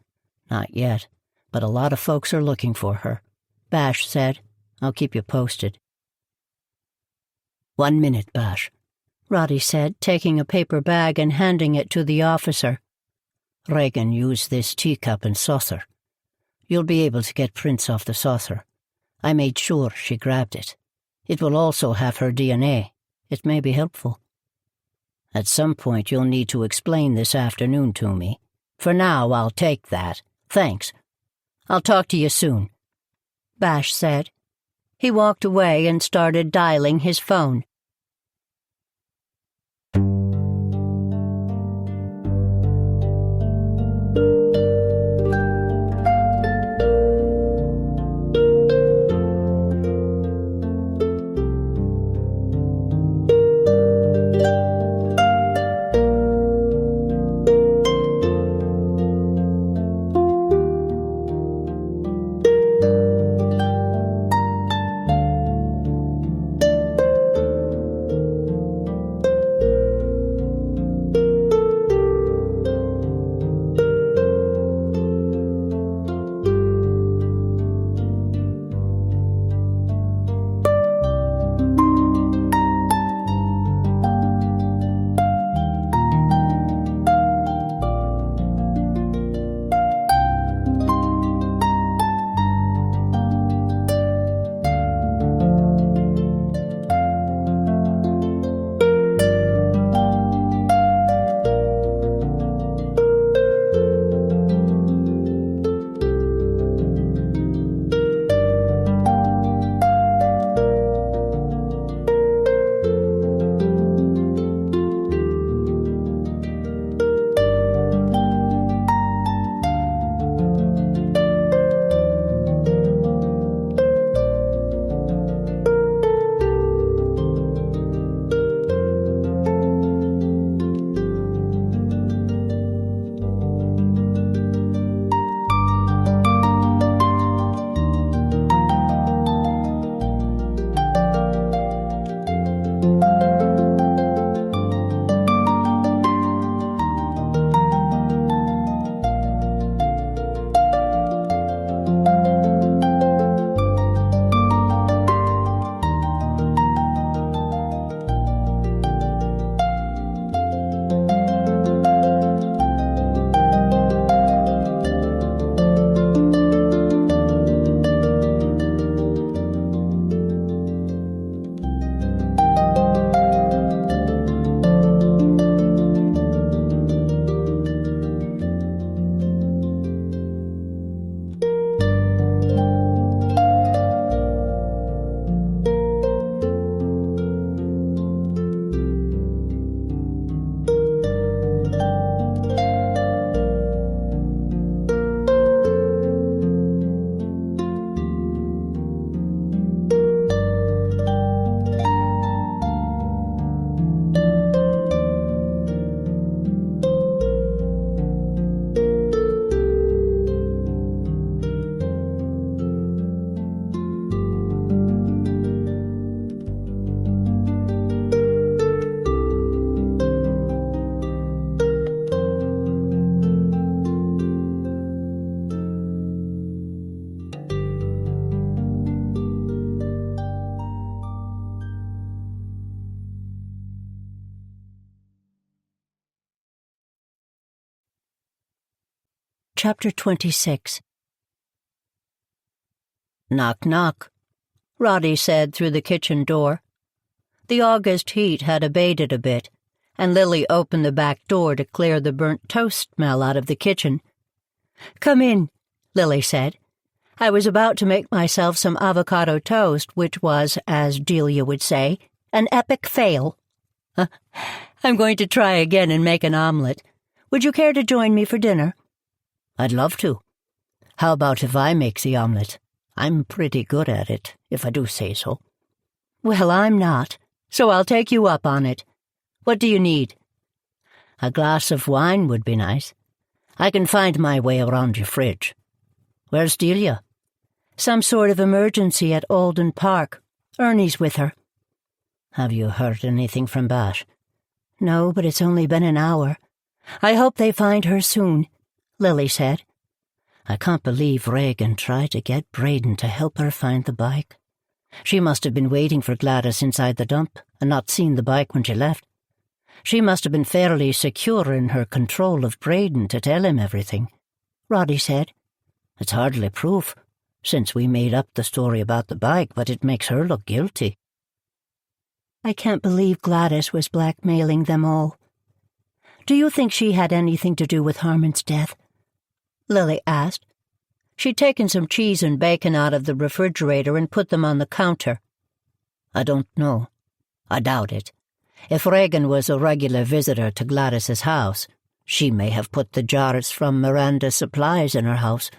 "Not yet, but a lot of folks are looking for her," Bash said. "I'll keep you posted." "1 minute, Bash," Roddy said, taking a paper bag and handing it to the officer. "Reagan used this teacup and saucer. You'll be able to get prints off the saucer. I made sure she grabbed it. It will also have her DNA. It may be helpful. At some point you'll need to explain this afternoon to me. For now, I'll take that. Thanks. I'll talk to you soon," Bash said, He walked away and started dialing his phone. Chapter 26. "Knock, knock," Roddy said through the kitchen door. The August heat had abated a bit, and Lily opened the back door to clear the burnt toast smell out of the kitchen. "Come in," Lily said. "I was about to make myself some avocado toast, which was, as Delia would say, an epic fail. I'm going to try again and make an omelette. Would you care to join me for dinner?" I'd love to. How about if I make the omelette? I'm pretty good at it, if I do say so. "Well, I'm not, so I'll take you up on it. What do you need?" A glass of wine would be nice. I can find my way around your fridge. Where's Delia? "Some sort of emergency at Alden Park. Ernie's with her." Have you heard anything from Bash? "No, but it's only been an hour. I hope they find her soon," Lily said. I can't believe Reagan tried to get Braden to help her find the bike. She must have been waiting for Gladys inside the dump and not seen the bike when she left. She must have been fairly secure in her control of Braden to tell him everything, Roddy said. It's hardly proof, since we made up the story about the bike, but it makes her look guilty. "I can't believe Gladys was blackmailing them all. Do you think she had anything to do with Harmon's death?" Lily asked. She'd taken some cheese and bacon out of the refrigerator and put them on the counter. I don't know. I doubt it. If Regan was a regular visitor to Gladys's house, she may have put the jars from Miranda's supplies in her house.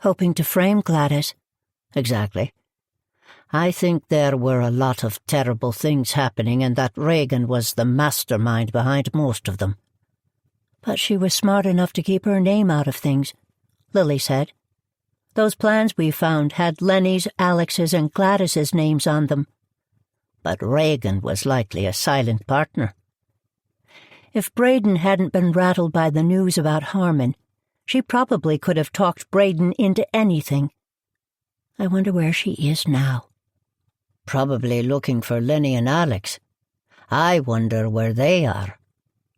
Hoping to frame Gladys. Exactly. I think there were a lot of terrible things happening and that Regan was the mastermind behind most of them. But she was smart enough to keep her name out of things, Lily said. Those plans we found had Lenny's, Alex's, and Gladys's names on them. But Regan was likely a silent partner. If Braden hadn't been rattled by the news about Harmon, she probably could have talked Braden into anything. I wonder where she is now. Probably looking for Lenny and Alex. I wonder where they are,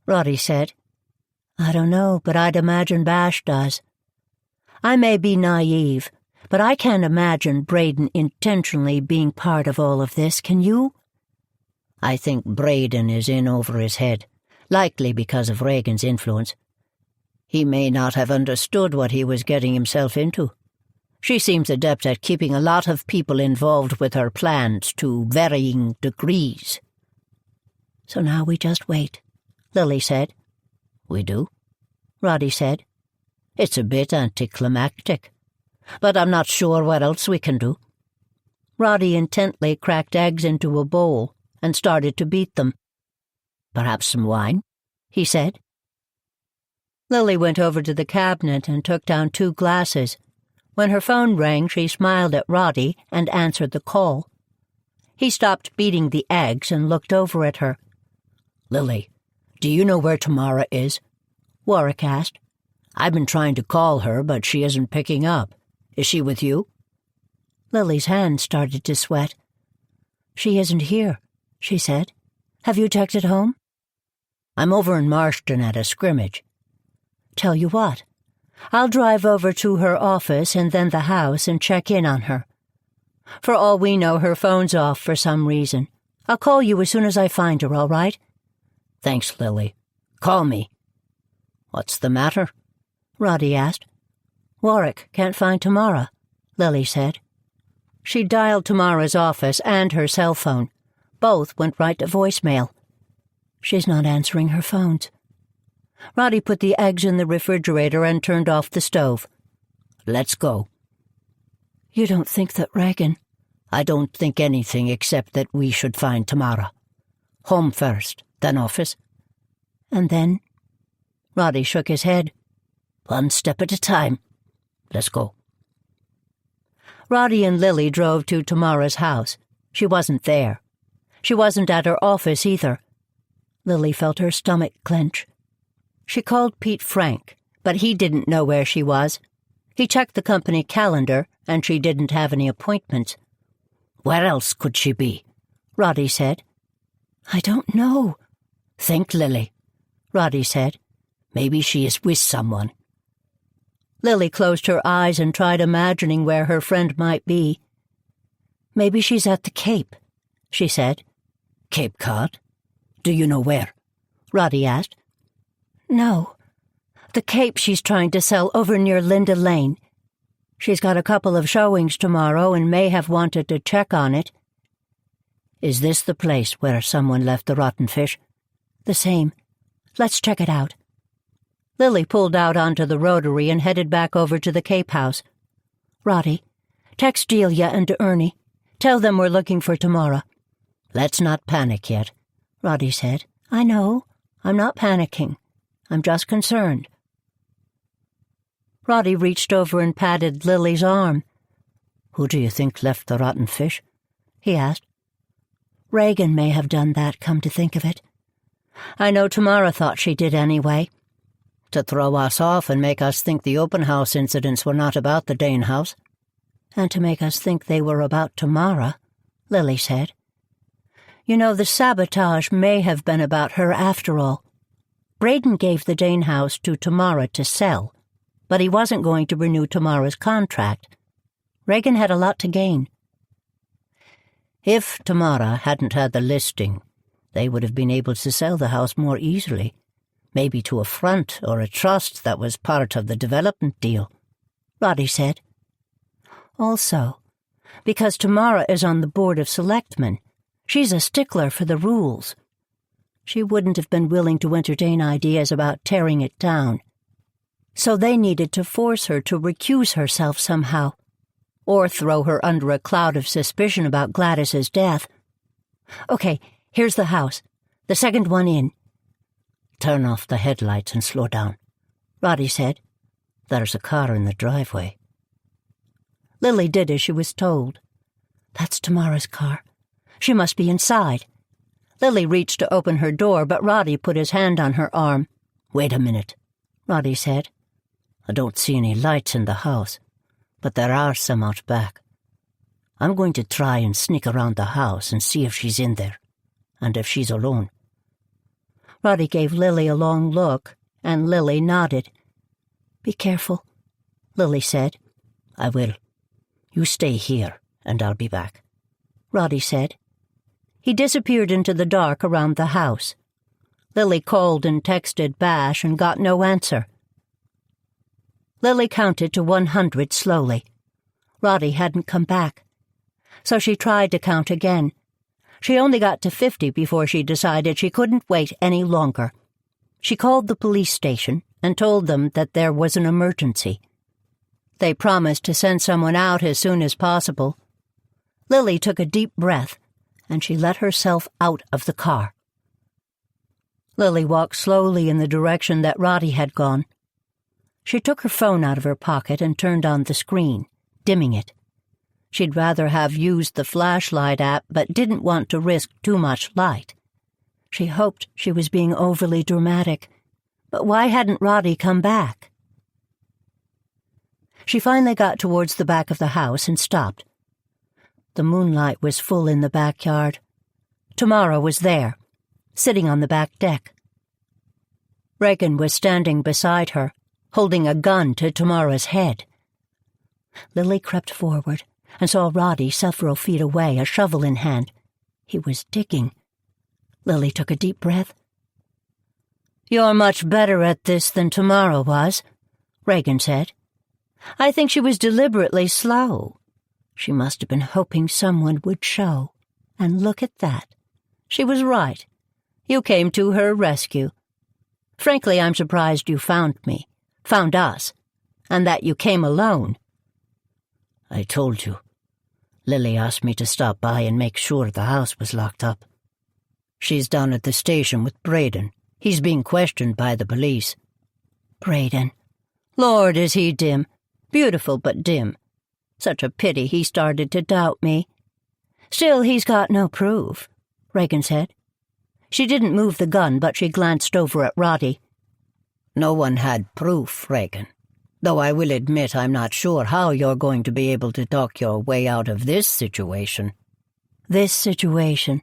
Roddy said. I don't know, but I'd imagine Bash does. I may be naive, but I can't imagine Braden intentionally being part of all of this, can you? I think Braden is in over his head, likely because of Regan's influence. He may not have understood what he was getting himself into. She seems adept at keeping a lot of people involved with her plans to varying degrees. So now we just wait, Lily said. We do? Roddy said. It's a bit anticlimactic, but I'm not sure what else we can do. Roddy intently cracked eggs into a bowl and started to beat them. Perhaps some wine, he said. Lily went over to the cabinet and took down 2 glasses. When her phone rang, she smiled at Roddy and answered the call. He stopped beating the eggs and looked over at her. Lily, do you know where Tamara is? Warwick asked. I've been trying to call her, but she isn't picking up. Is she with you? Lily's hands started to sweat. She isn't here, she said. Have you checked at home? I'm over in Marston at a scrimmage. Tell you what, I'll drive over to her office and then the house and check in on her. For all we know, her phone's off for some reason. I'll call you as soon as I find her, all right? Thanks, Lily. Call me. What's the matter? Roddy asked. Warwick can't find Tamara, Lily said. She dialed Tamara's office and her cell phone. Both went right to voicemail. She's not answering her phones. Roddy put the eggs in the refrigerator and turned off the stove. Let's go. You don't think that Regan... I don't think anything except that we should find Tamara. Home first, then office. And then? Roddy shook his head. One step at a time. Let's go. Roddy and Lily drove to Tamara's house. She wasn't there. She wasn't at her office either. Lily felt her stomach clench. She called Pete Frank, but he didn't know where she was. He checked the company calendar, and she didn't have any appointments. Where else could she be? Roddy said. I don't know. Think, Lily, Roddy said. Maybe she is with someone. Lily closed her eyes and tried imagining where her friend might be. Maybe she's at the Cape, she said. Cape Cod? Do you know where? Roddy asked. No. The Cape she's trying to sell over near Linda Lane. She's got a couple of showings tomorrow and may have wanted to check on it. Is this the place where someone left the rotten fish? The same. Let's check it out. Lily pulled out onto the rotary and headed back over to the Cape House. Roddy, text Delia and Ernie. Tell them we're looking for Tamara. Let's not panic yet, Roddy said. I know. I'm not panicking. I'm just concerned. Roddy reached over and patted Lily's arm. Who do you think left the rotten fish? He asked. Regan may have done that, come to think of it. I know Tamara thought she did anyway. To throw us off and make us think the open house incidents were not about the Dane house. And to make us think they were about Tamara, Lily said. You know, the sabotage may have been about her after all. Braden gave the Dane house to Tamara to sell, but he wasn't going to renew Tamara's contract. Regan had a lot to gain. If Tamara hadn't had the listing, they would have been able to sell the house more easily, maybe to a front or a trust that was part of the development deal, Roddy said. Also, because Tamara is on the board of selectmen, she's a stickler for the rules. She wouldn't have been willing to entertain ideas about tearing it down. So they needed to force her to recuse herself somehow, or throw her under a cloud of suspicion about Gladys's death. Okay, here's the house. The second one in. Turn off the headlights and slow down, Roddy said. There's a car in the driveway. Lily did as she was told. That's Tamara's car. She must be inside. Lily reached to open her door, but Roddy put his hand on her arm. Wait a minute, Roddy said. I don't see any lights in the house, but there are some out back. I'm going to try and sneak around the house and see if she's in there, and if she's alone. Roddy gave Lily a long look, and Lily nodded. Be careful, Lily said. I will. You stay here, and I'll be back, Roddy said. He disappeared into the dark around the house. Lily called and texted Bash and got no answer. Lily counted to 100 slowly. Roddy hadn't come back. So she tried to count again. She only got to 50 before she decided she couldn't wait any longer. She called the police station and told them that there was an emergency. They promised to send someone out as soon as possible. Lily took a deep breath, and she let herself out of the car. Lily walked slowly in the direction that Roddy had gone. She took her phone out of her pocket and turned on the screen, dimming it. She'd rather have used the flashlight app, but didn't want to risk too much light. She hoped she was being overly dramatic, but why hadn't Roddy come back? She finally got towards the back of the house and stopped. The moonlight was full in the backyard. Tamara was there, sitting on the back deck. Regan was standing beside her, holding a gun to Tamara's head. Lily crept forward and saw Roddy several feet away, a shovel in hand. He was digging. Lily took a deep breath. "You're much better at this than Tamara was," Regan said. "I think she was deliberately slow. She must have been hoping someone would show. And look at that. She was right. You came to her rescue. Frankly, I'm surprised you found us, and that you came alone." I told you. Lily asked me to stop by and make sure the house was locked up. She's down at the station with Braden. He's being questioned by the police. Braden. Lord, is he dim. Beautiful, but dim. Such a pity he started to doubt me. Still, he's got no proof, Regan said. She didn't move the gun, but she glanced over at Roddy. No one had proof, Regan. Though I will admit I'm not sure how you're going to be able to talk your way out of this situation. This situation.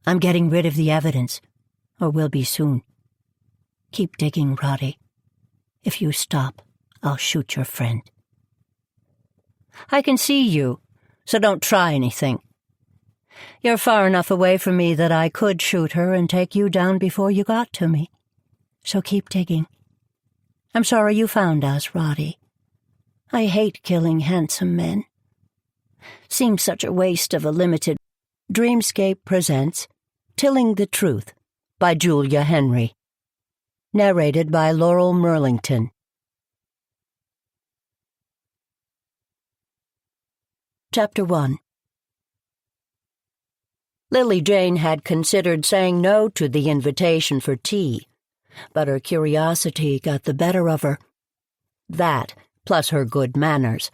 I'm getting rid of the evidence, or will be soon. Keep digging, Roddy. If you stop, I'll shoot your friend. I can see you, so don't try anything. You're far enough away from me that I could shoot her and take you down before you got to me. So keep digging. I'm sorry you found us, Roddy. I hate killing handsome men. Seems such a waste of a limited... Dreamscape presents Tilling the Truth by Julia Henry. Narrated by Laurel Merlington. Chapter 1. Lily Jane had considered saying no to the invitation for tea, but her curiosity got the better of her. That, plus her good manners.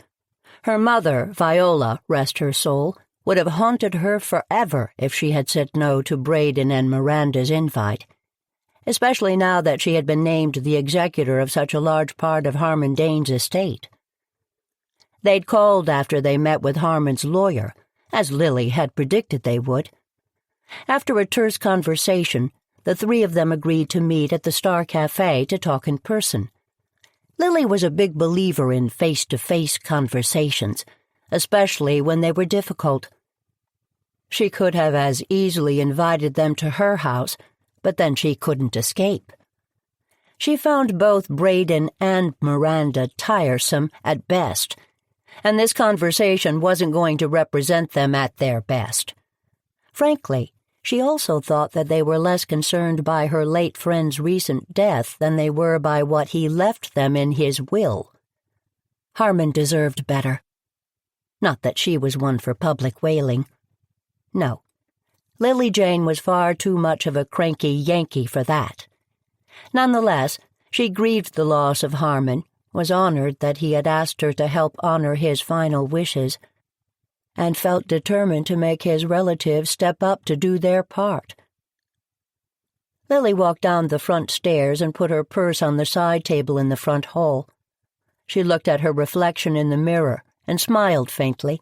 Her mother, Viola, rest her soul, would have haunted her forever if she had said no to Braden and Miranda's invite, especially now that she had been named the executor of such a large part of Harmon Dane's estate. They'd called after they met with Harmon's lawyer, as Lily had predicted they would. After a terse conversation, the three of them agreed to meet at the Star Cafe to talk in person. Lily was a big believer in face-to-face conversations, especially when they were difficult. She could have as easily invited them to her house, but then she couldn't escape. She found both Braden and Miranda tiresome at best, and this conversation wasn't going to represent them at their best. Frankly, she also thought that they were less concerned by her late friend's recent death than they were by what he left them in his will. Harmon deserved better. Not that she was one for public wailing. No, Lily Jane was far too much of a cranky Yankee for that. Nonetheless, she grieved the loss of Harmon, was honored that he had asked her to help honor his final wishes, and felt determined to make his relatives step up to do their part. Lily walked down the front stairs and put her purse on the side table in the front hall. She looked at her reflection in the mirror and smiled faintly.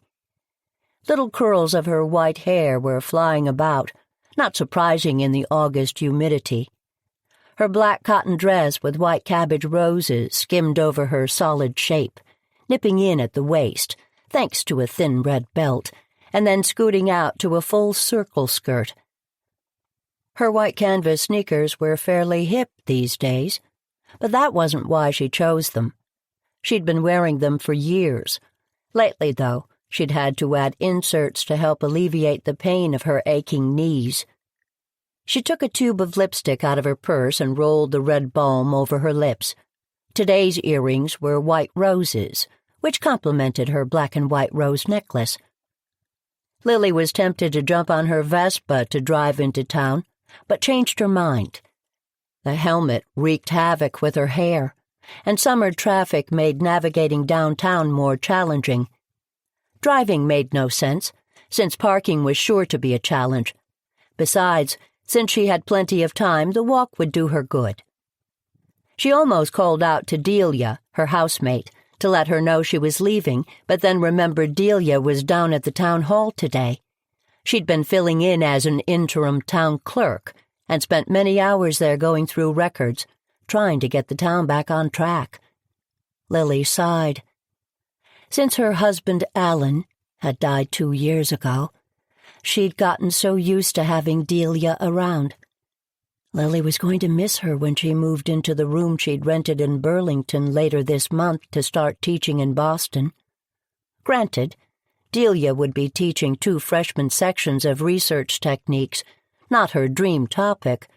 Little curls of her white hair were flying about, not surprising in the August humidity. Her black cotton dress with white cabbage roses skimmed over her solid shape, nipping in at the waist, thanks to a thin red belt, and then scooting out to a full circle skirt. Her white canvas sneakers were fairly hip these days, but that wasn't why she chose them. She'd been wearing them for years. Lately, though, she'd had to add inserts to help alleviate the pain of her aching knees. She took a tube of lipstick out of her purse and rolled the red balm over her lips. Today's earrings were white roses, which complemented her black and white rose necklace. Lily was tempted to jump on her Vespa to drive into town, but changed her mind. The helmet wreaked havoc with her hair, and summer traffic made navigating downtown more challenging. Driving made no sense, since parking was sure to be a challenge. Besides, since she had plenty of time, the walk would do her good. She almost called out to Delia, her housemate, to let her know she was leaving, but then remembered Delia was down at the town hall today. She'd been filling in as an interim town clerk and spent many hours there going through records, trying to get the town back on track. Lily sighed. Since her husband, Alan, had died 2 years ago, she'd gotten so used to having Delia around. Lily was going to miss her when she moved into the room she'd rented in Burlington later this month to start teaching in Boston. Granted, Delia would be teaching 2 freshman sections of research techniques, not her dream topic,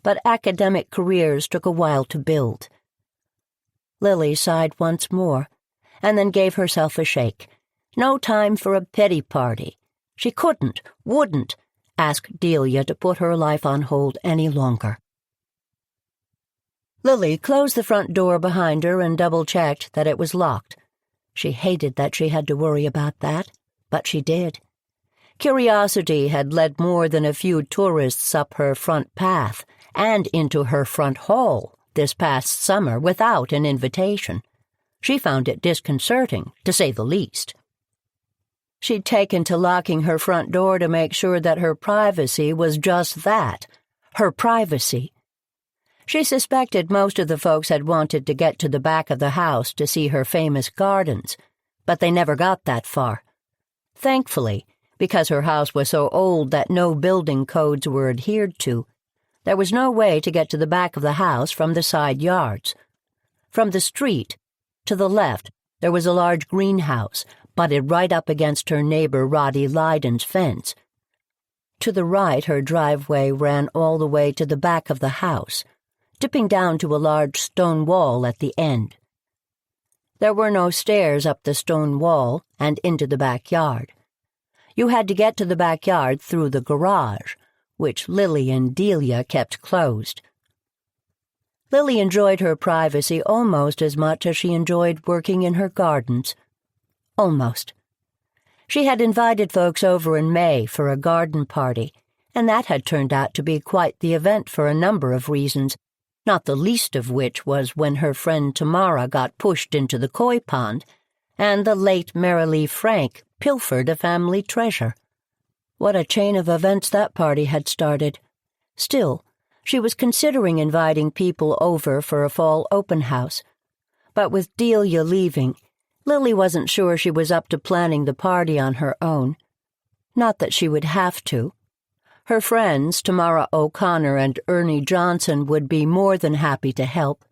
but academic careers took a while to build. Lily sighed once more, and then gave herself a shake. No time for a pity party. She wouldn't, ask Delia to put her life on hold any longer. Lily closed the front door behind her and double-checked that it was locked. She hated that she had to worry about that, but she did. Curiosity had led more than a few tourists up her front path and into her front hall this past summer without an invitation. She found it disconcerting, to say the least. She'd taken to locking her front door to make sure that her privacy was just that, her privacy. She suspected most of the folks had wanted to get to the back of the house to see her famous gardens, but they never got that far. Thankfully, because her house was so old that no building codes were adhered to, there was no way to get to the back of the house from the side yards. From the street, to the left, there was a large greenhouse, butted right up against her neighbor Roddy Lydon's fence. To the right, her driveway ran all the way to the back of the house, dipping down to a large stone wall at the end. There were no stairs up the stone wall and into the backyard. You had to get to the backyard through the garage, which Lily and Delia kept closed. Lily enjoyed her privacy almost as much as she enjoyed working in her gardens. Almost. She had invited folks over in May for a garden party, and that had turned out to be quite the event for a number of reasons, not the least of which was when her friend Tamara got pushed into the koi pond, and the late Marilee Frank pilfered a family treasure. What a chain of events that party had started. Still, she was considering inviting people over for a fall open house. But with Delia leaving, Lily wasn't sure she was up to planning the party on her own. Not that she would have to. Her friends, Tamara O'Connor and Ernie Johnson, would be more than happy to help.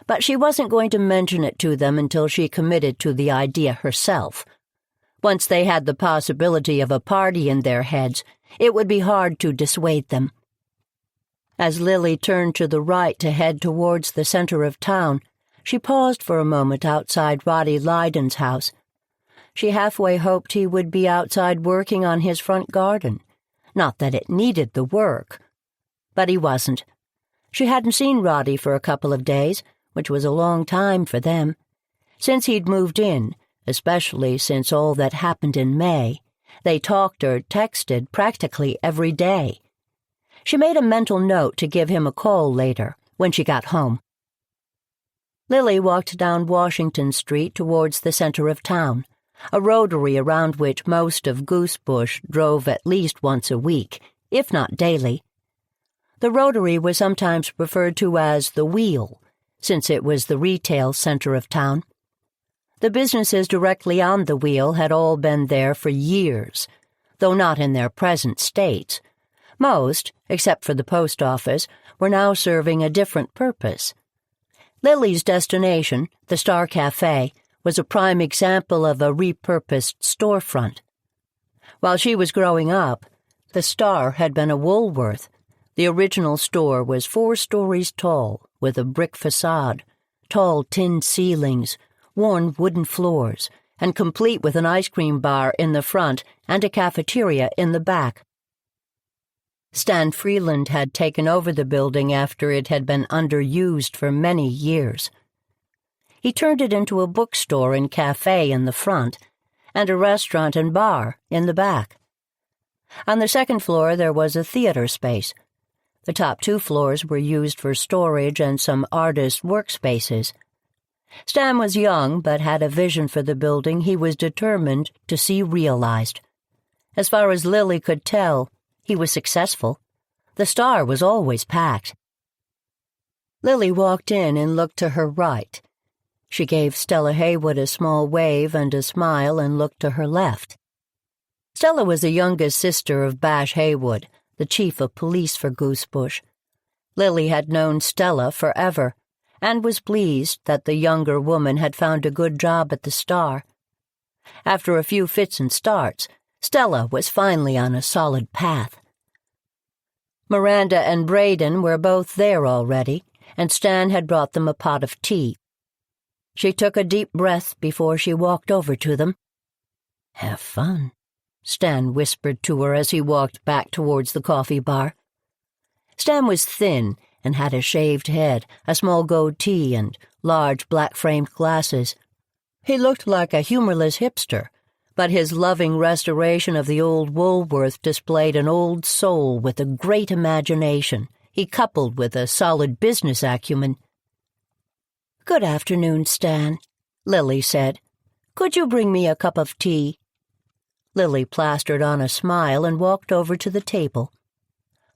But she wasn't going to mention it to them until she committed to the idea herself. Once they had the possibility of a party in their heads, it would be hard to dissuade them. As Lily turned to the right to head towards the center of town, she paused for a moment outside Roddy Lydon's house. She halfway hoped he would be outside working on his front garden. Not that it needed the work. But he wasn't. She hadn't seen Roddy for a couple of days, which was a long time for them. Since he'd moved in, especially since all that happened in May, they talked or texted practically every day. She made a mental note to give him a call later, when she got home. Lily walked down Washington Street towards the center of town, a rotary around which most of Goosebush drove at least once a week, if not daily. The rotary was sometimes referred to as the Wheel, since it was the retail center of town. The businesses directly on the Wheel had all been there for years, though not in their present states. Most, except for the post office, were now serving a different purpose. Lily's destination, the Star Cafe, was a prime example of a repurposed storefront. While she was growing up, the Star had been a Woolworth. The original store was 4 stories tall, with a brick facade, tall tin ceilings, worn wooden floors, and complete with an ice cream bar in the front and a cafeteria in the back. Stan Freeland had taken over the building after it had been underused for many years. He turned it into a bookstore and cafe in the front, and a restaurant and bar in the back. On the second floor there was a theater space. The top 2 floors were used for storage and some artist workspaces. Stan was young, but had a vision for the building he was determined to see realized. As far as Lily could tell, he was successful. The Star was always packed. Lily walked in and looked to her right. She gave Stella Haywood a small wave and a smile and looked to her left. Stella was the youngest sister of Bash Haywood, the chief of police for Goosebush. Lily had known Stella forever, and was pleased that the younger woman had found a good job at the Star. After a few fits and starts, Stella was finally on a solid path. Miranda and Braden were both there already, and Stan had brought them a pot of tea. She took a deep breath before she walked over to them. "Have fun," Stan whispered to her as he walked back towards the coffee bar. Stan was thin and had a shaved head, a small goatee, and large black-framed glasses. He looked like a humorless hipster, but his loving restoration of the old Woolworth displayed an old soul with a great imagination, he coupled with a solid business acumen. "Good afternoon, Stan," Lily said. "Could you bring me a cup of tea?" Lily plastered on a smile and walked over to the table.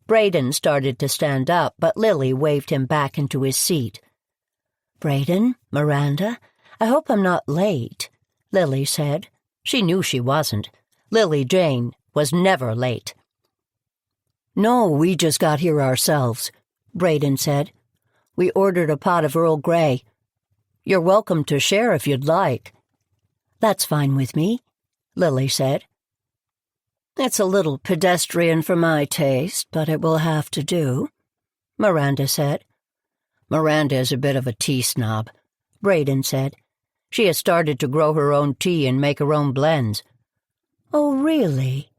Braden started to stand up, but Lily waved him back into his seat. "Braden, Miranda, I hope I'm not late," Lily said. She knew she wasn't. Lily Jane was never late. "No, we just got here ourselves," Braden said. "We ordered a pot of Earl Grey. You're welcome to share if you'd like." "That's fine with me," Lily said. "It's a little pedestrian for my taste, but it will have to do," Miranda said. "Miranda is a bit of a tea snob," Braden said. "She has started to grow her own tea and make her own blends." "Oh, really?"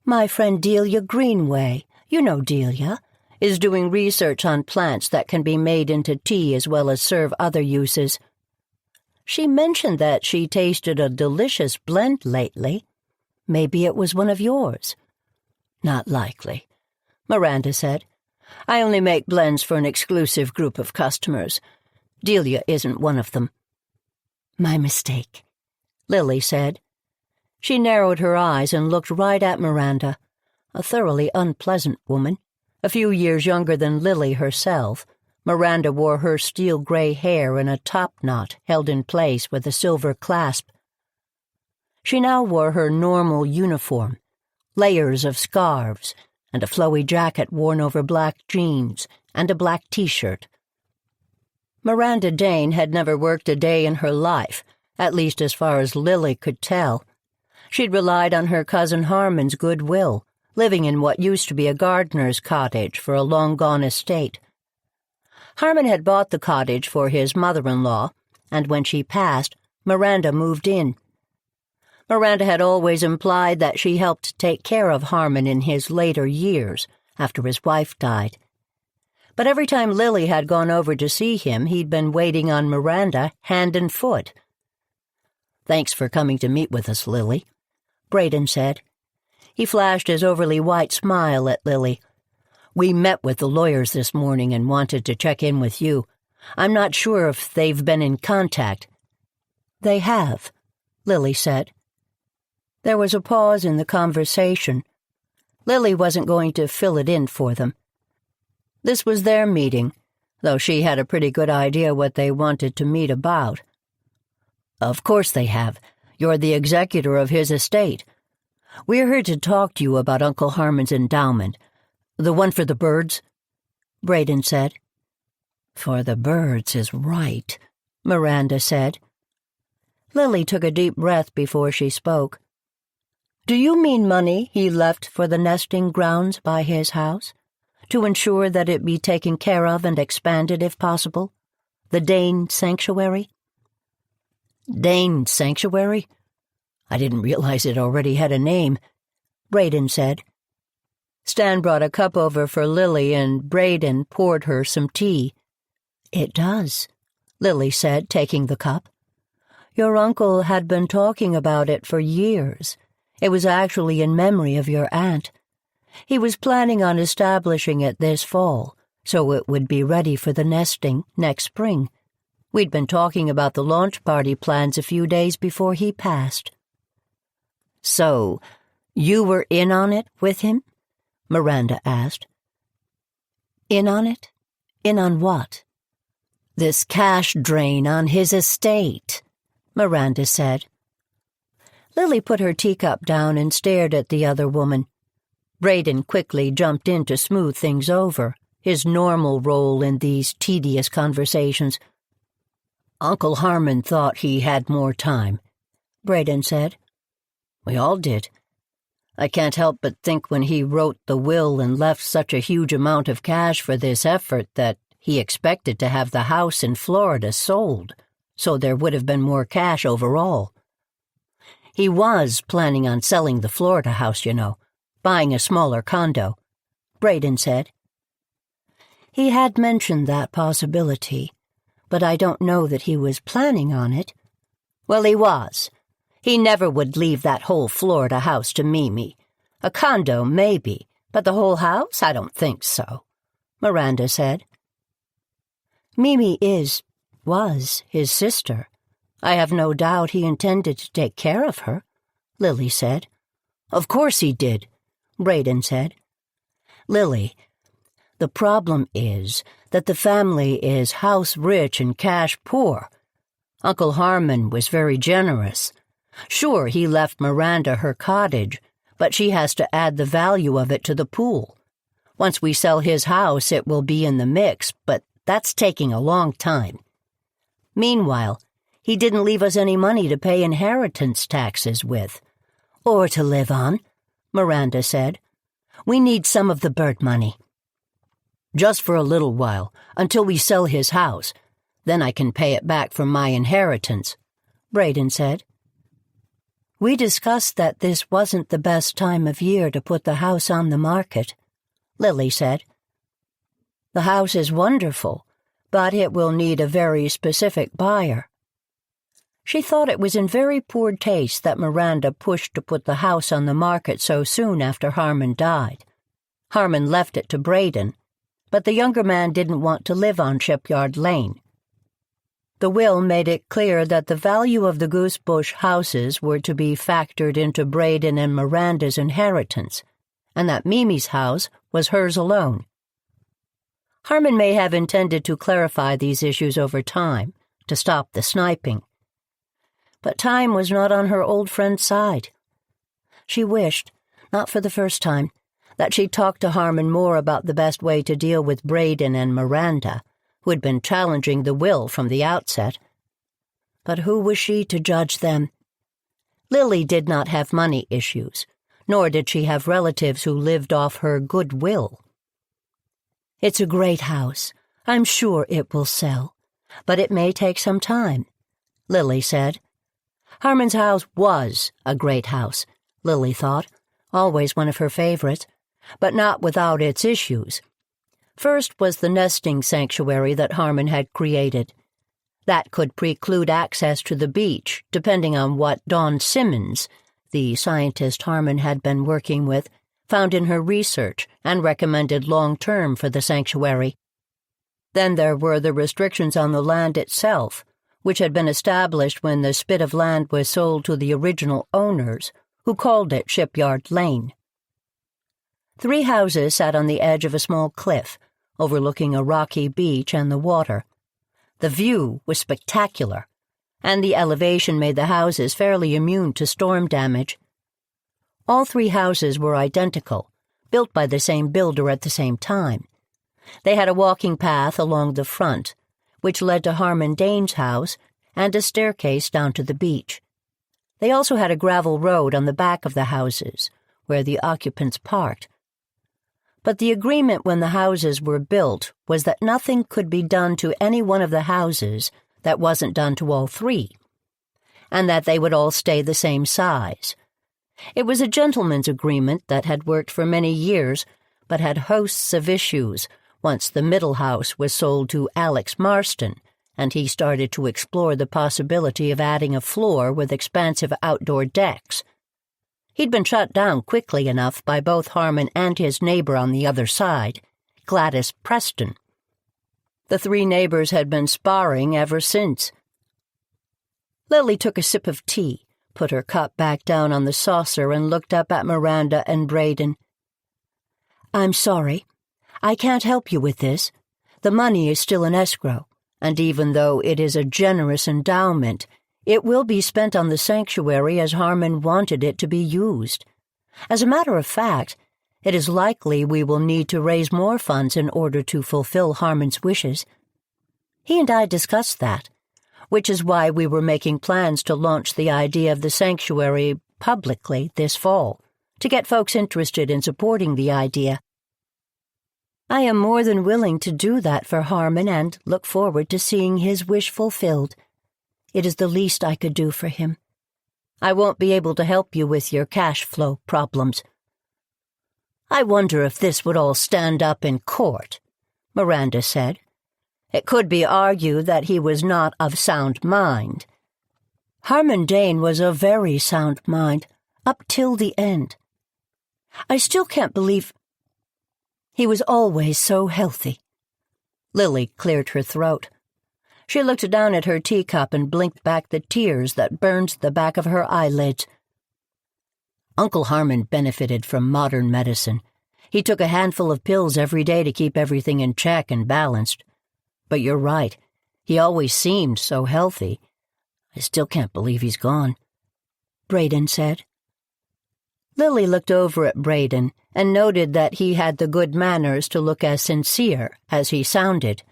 "My friend Delia Greenway, you know Delia, is doing research on plants that can be made into tea as well as serve other uses. She mentioned that she tasted a delicious blend lately. Maybe it was one of yours." "Not likely," Miranda said. "I only make blends for an exclusive group of customers. Delia isn't one of them." "My mistake," Lily said. She narrowed her eyes and looked right at Miranda, a thoroughly unpleasant woman. A few years younger than Lily herself, Miranda wore her steel-gray hair in a top-knot held in place with a silver clasp. She now wore her normal uniform, layers of scarves, and a flowy jacket worn over black jeans, and a black T-shirt. Miranda Dane had never worked a day in her life, at least as far as Lily could tell. She'd relied on her cousin Harmon's goodwill, living in what used to be a gardener's cottage for a long-gone estate. Harmon had bought the cottage for his mother-in-law, and when she passed, Miranda moved in. Miranda had always implied that she helped take care of Harmon in his later years, after his wife died. But every time Lily had gone over to see him, he'd been waiting on Miranda hand and foot. "Thanks for coming to meet with us, Lily," Braden said. He flashed his overly white smile at Lily. "We met with the lawyers this morning and wanted to check in with you. I'm not sure if they've been in contact." "They have," Lily said. There was a pause in the conversation. Lily wasn't going to fill it in for them. This was their meeting, though she had a pretty good idea what they wanted to meet about. "Of course they have. You're the executor of his estate. We're here to talk to you about Uncle Harmon's endowment. The one for the birds?" Braden said. "For the birds is right," Miranda said. Lily took a deep breath before she spoke. "Do you mean money he left for the nesting grounds by his house? To ensure that it be taken care of and expanded if possible? The Dane Sanctuary?" "Dane Sanctuary? I didn't realize it already had a name," Braden said. Stan brought a cup over for Lily, and Braden poured her some tea. "It does," Lily said, taking the cup. "Your uncle had been talking about it for years. It was actually in memory of your aunt. He was planning on establishing it this fall, so it would be ready for the nesting next spring. We'd been talking about the launch party plans a few days before he passed." "So, you were in on it with him?" Miranda asked. "In on it? In on what?" "This cash drain on his estate," Miranda said. Lily put her teacup down and stared at the other woman. Braden quickly jumped in to smooth things over, his normal role in these tedious conversations. "Uncle Harmon thought he had more time," Braden said. "We all did. I can't help but think when he wrote the will and left such a huge amount of cash for this effort that he expected to have the house in Florida sold, so there would have been more cash overall. He was planning on selling the Florida house, you know, buying a smaller condo," Braden said. "He had mentioned that possibility, but I don't know that he was planning on it." "Well, he was. He never would leave that whole Florida house to Mimi. A condo, maybe, but the whole house? I don't think so," Miranda said. "Mimi was his sister. I have no doubt he intended to take care of her," Lily said. "Of course he did," Braden said. "Lily, the problem is that the family is house rich and cash poor. Uncle Harmon was very generous. Sure, he left Miranda her cottage, but she has to add the value of it to the pool. Once we sell his house, it will be in the mix, but that's taking a long time. Meanwhile, he didn't leave us any money to pay inheritance taxes with. Or to live on," Miranda said. "We need some of the bird money." "Just for a little while, until we sell his house. Then I can pay it back from my inheritance," Braden said. "We discussed that this wasn't the best time of year to put the house on the market," Lily said. "The house is wonderful, but it will need a very specific buyer." She thought it was in very poor taste that Miranda pushed to put the house on the market so soon after Harmon died. Harmon left it to Braden, but the younger man didn't want to live on Shipyard Lane. The will made it clear that the value of the Goosebush houses were to be factored into Braden and Miranda's inheritance, and that Mimi's house was hers alone. Harmon may have intended to clarify these issues over time, to stop the sniping. But time was not on her old friend's side. She wished, not for the first time, that she'd talked to Harmon more about the best way to deal with Braden and Miranda, who had been challenging the will from the outset. But who was she to judge them? Lily did not have money issues, nor did she have relatives who lived off her goodwill. "It's a great house. I'm sure it will sell, but it may take some time," Lily said. Harmon's house was a great house, Lily thought, always one of her favorites, but not without its issues. First was the nesting sanctuary that Harmon had created. That could preclude access to the beach, depending on what Dawn Simmons, the scientist Harmon had been working with, found in her research and recommended long-term for the sanctuary. Then there were the restrictions on the land itself, which had been established when the spit of land was sold to the original owners, who called it Shipyard Lane. 3 houses sat on the edge of a small cliff, overlooking a rocky beach and the water. The view was spectacular, and the elevation made the houses fairly immune to storm damage. All 3 houses were identical, built by the same builder at the same time. They had a walking path along the front, which led to Harmon Dane's house, and a staircase down to the beach. They also had a gravel road on the back of the houses, where the occupants parked. But the agreement when the houses were built was that nothing could be done to any one of the houses that wasn't done to all 3, and that they would all stay the same size. It was a gentleman's agreement that had worked for many years, but had hosts of issues once the middle house was sold to Alex Marston, and he started to explore the possibility of adding a floor with expansive outdoor decks. He'd been shut down quickly enough by both Harmon and his neighbor on the other side, Gladys Preston. The 3 neighbors had been sparring ever since. Lily took a sip of tea, put her cup back down on the saucer, and looked up at Miranda and Braden. "I'm sorry. I can't help you with this. The money is still in escrow, and even though it is a generous endowment, it will be spent on the sanctuary as Harmon wanted it to be used. As a matter of fact, it is likely we will need to raise more funds in order to fulfill Harmon's wishes. He and I discussed that, which is why we were making plans to launch the idea of the sanctuary publicly this fall, to get folks interested in supporting the idea. I am more than willing to do that for Harmon and look forward to seeing his wish fulfilled. It is the least I could do for him. I won't be able to help you with your cash flow problems." "I wonder if this would all stand up in court," Miranda said. "It could be argued that he was not of sound mind." "Harmon Dane was of very sound mind, up till the end. I still can't believe he was always so healthy." Lily cleared her throat. She looked down at her teacup and blinked back the tears that burned the back of her eyelids. "Uncle Harmon benefited from modern medicine. He took a handful of pills every day to keep everything in check and balanced. But you're right, he always seemed so healthy. I still can't believe he's gone," Braden said. Lily looked over at Braden and noted that he had the good manners to look as sincere as he sounded.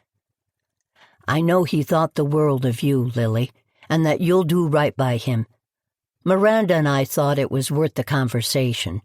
"I know he thought the world of you, Lily, and that you'll do right by him. Miranda and I thought it was worth the conversation,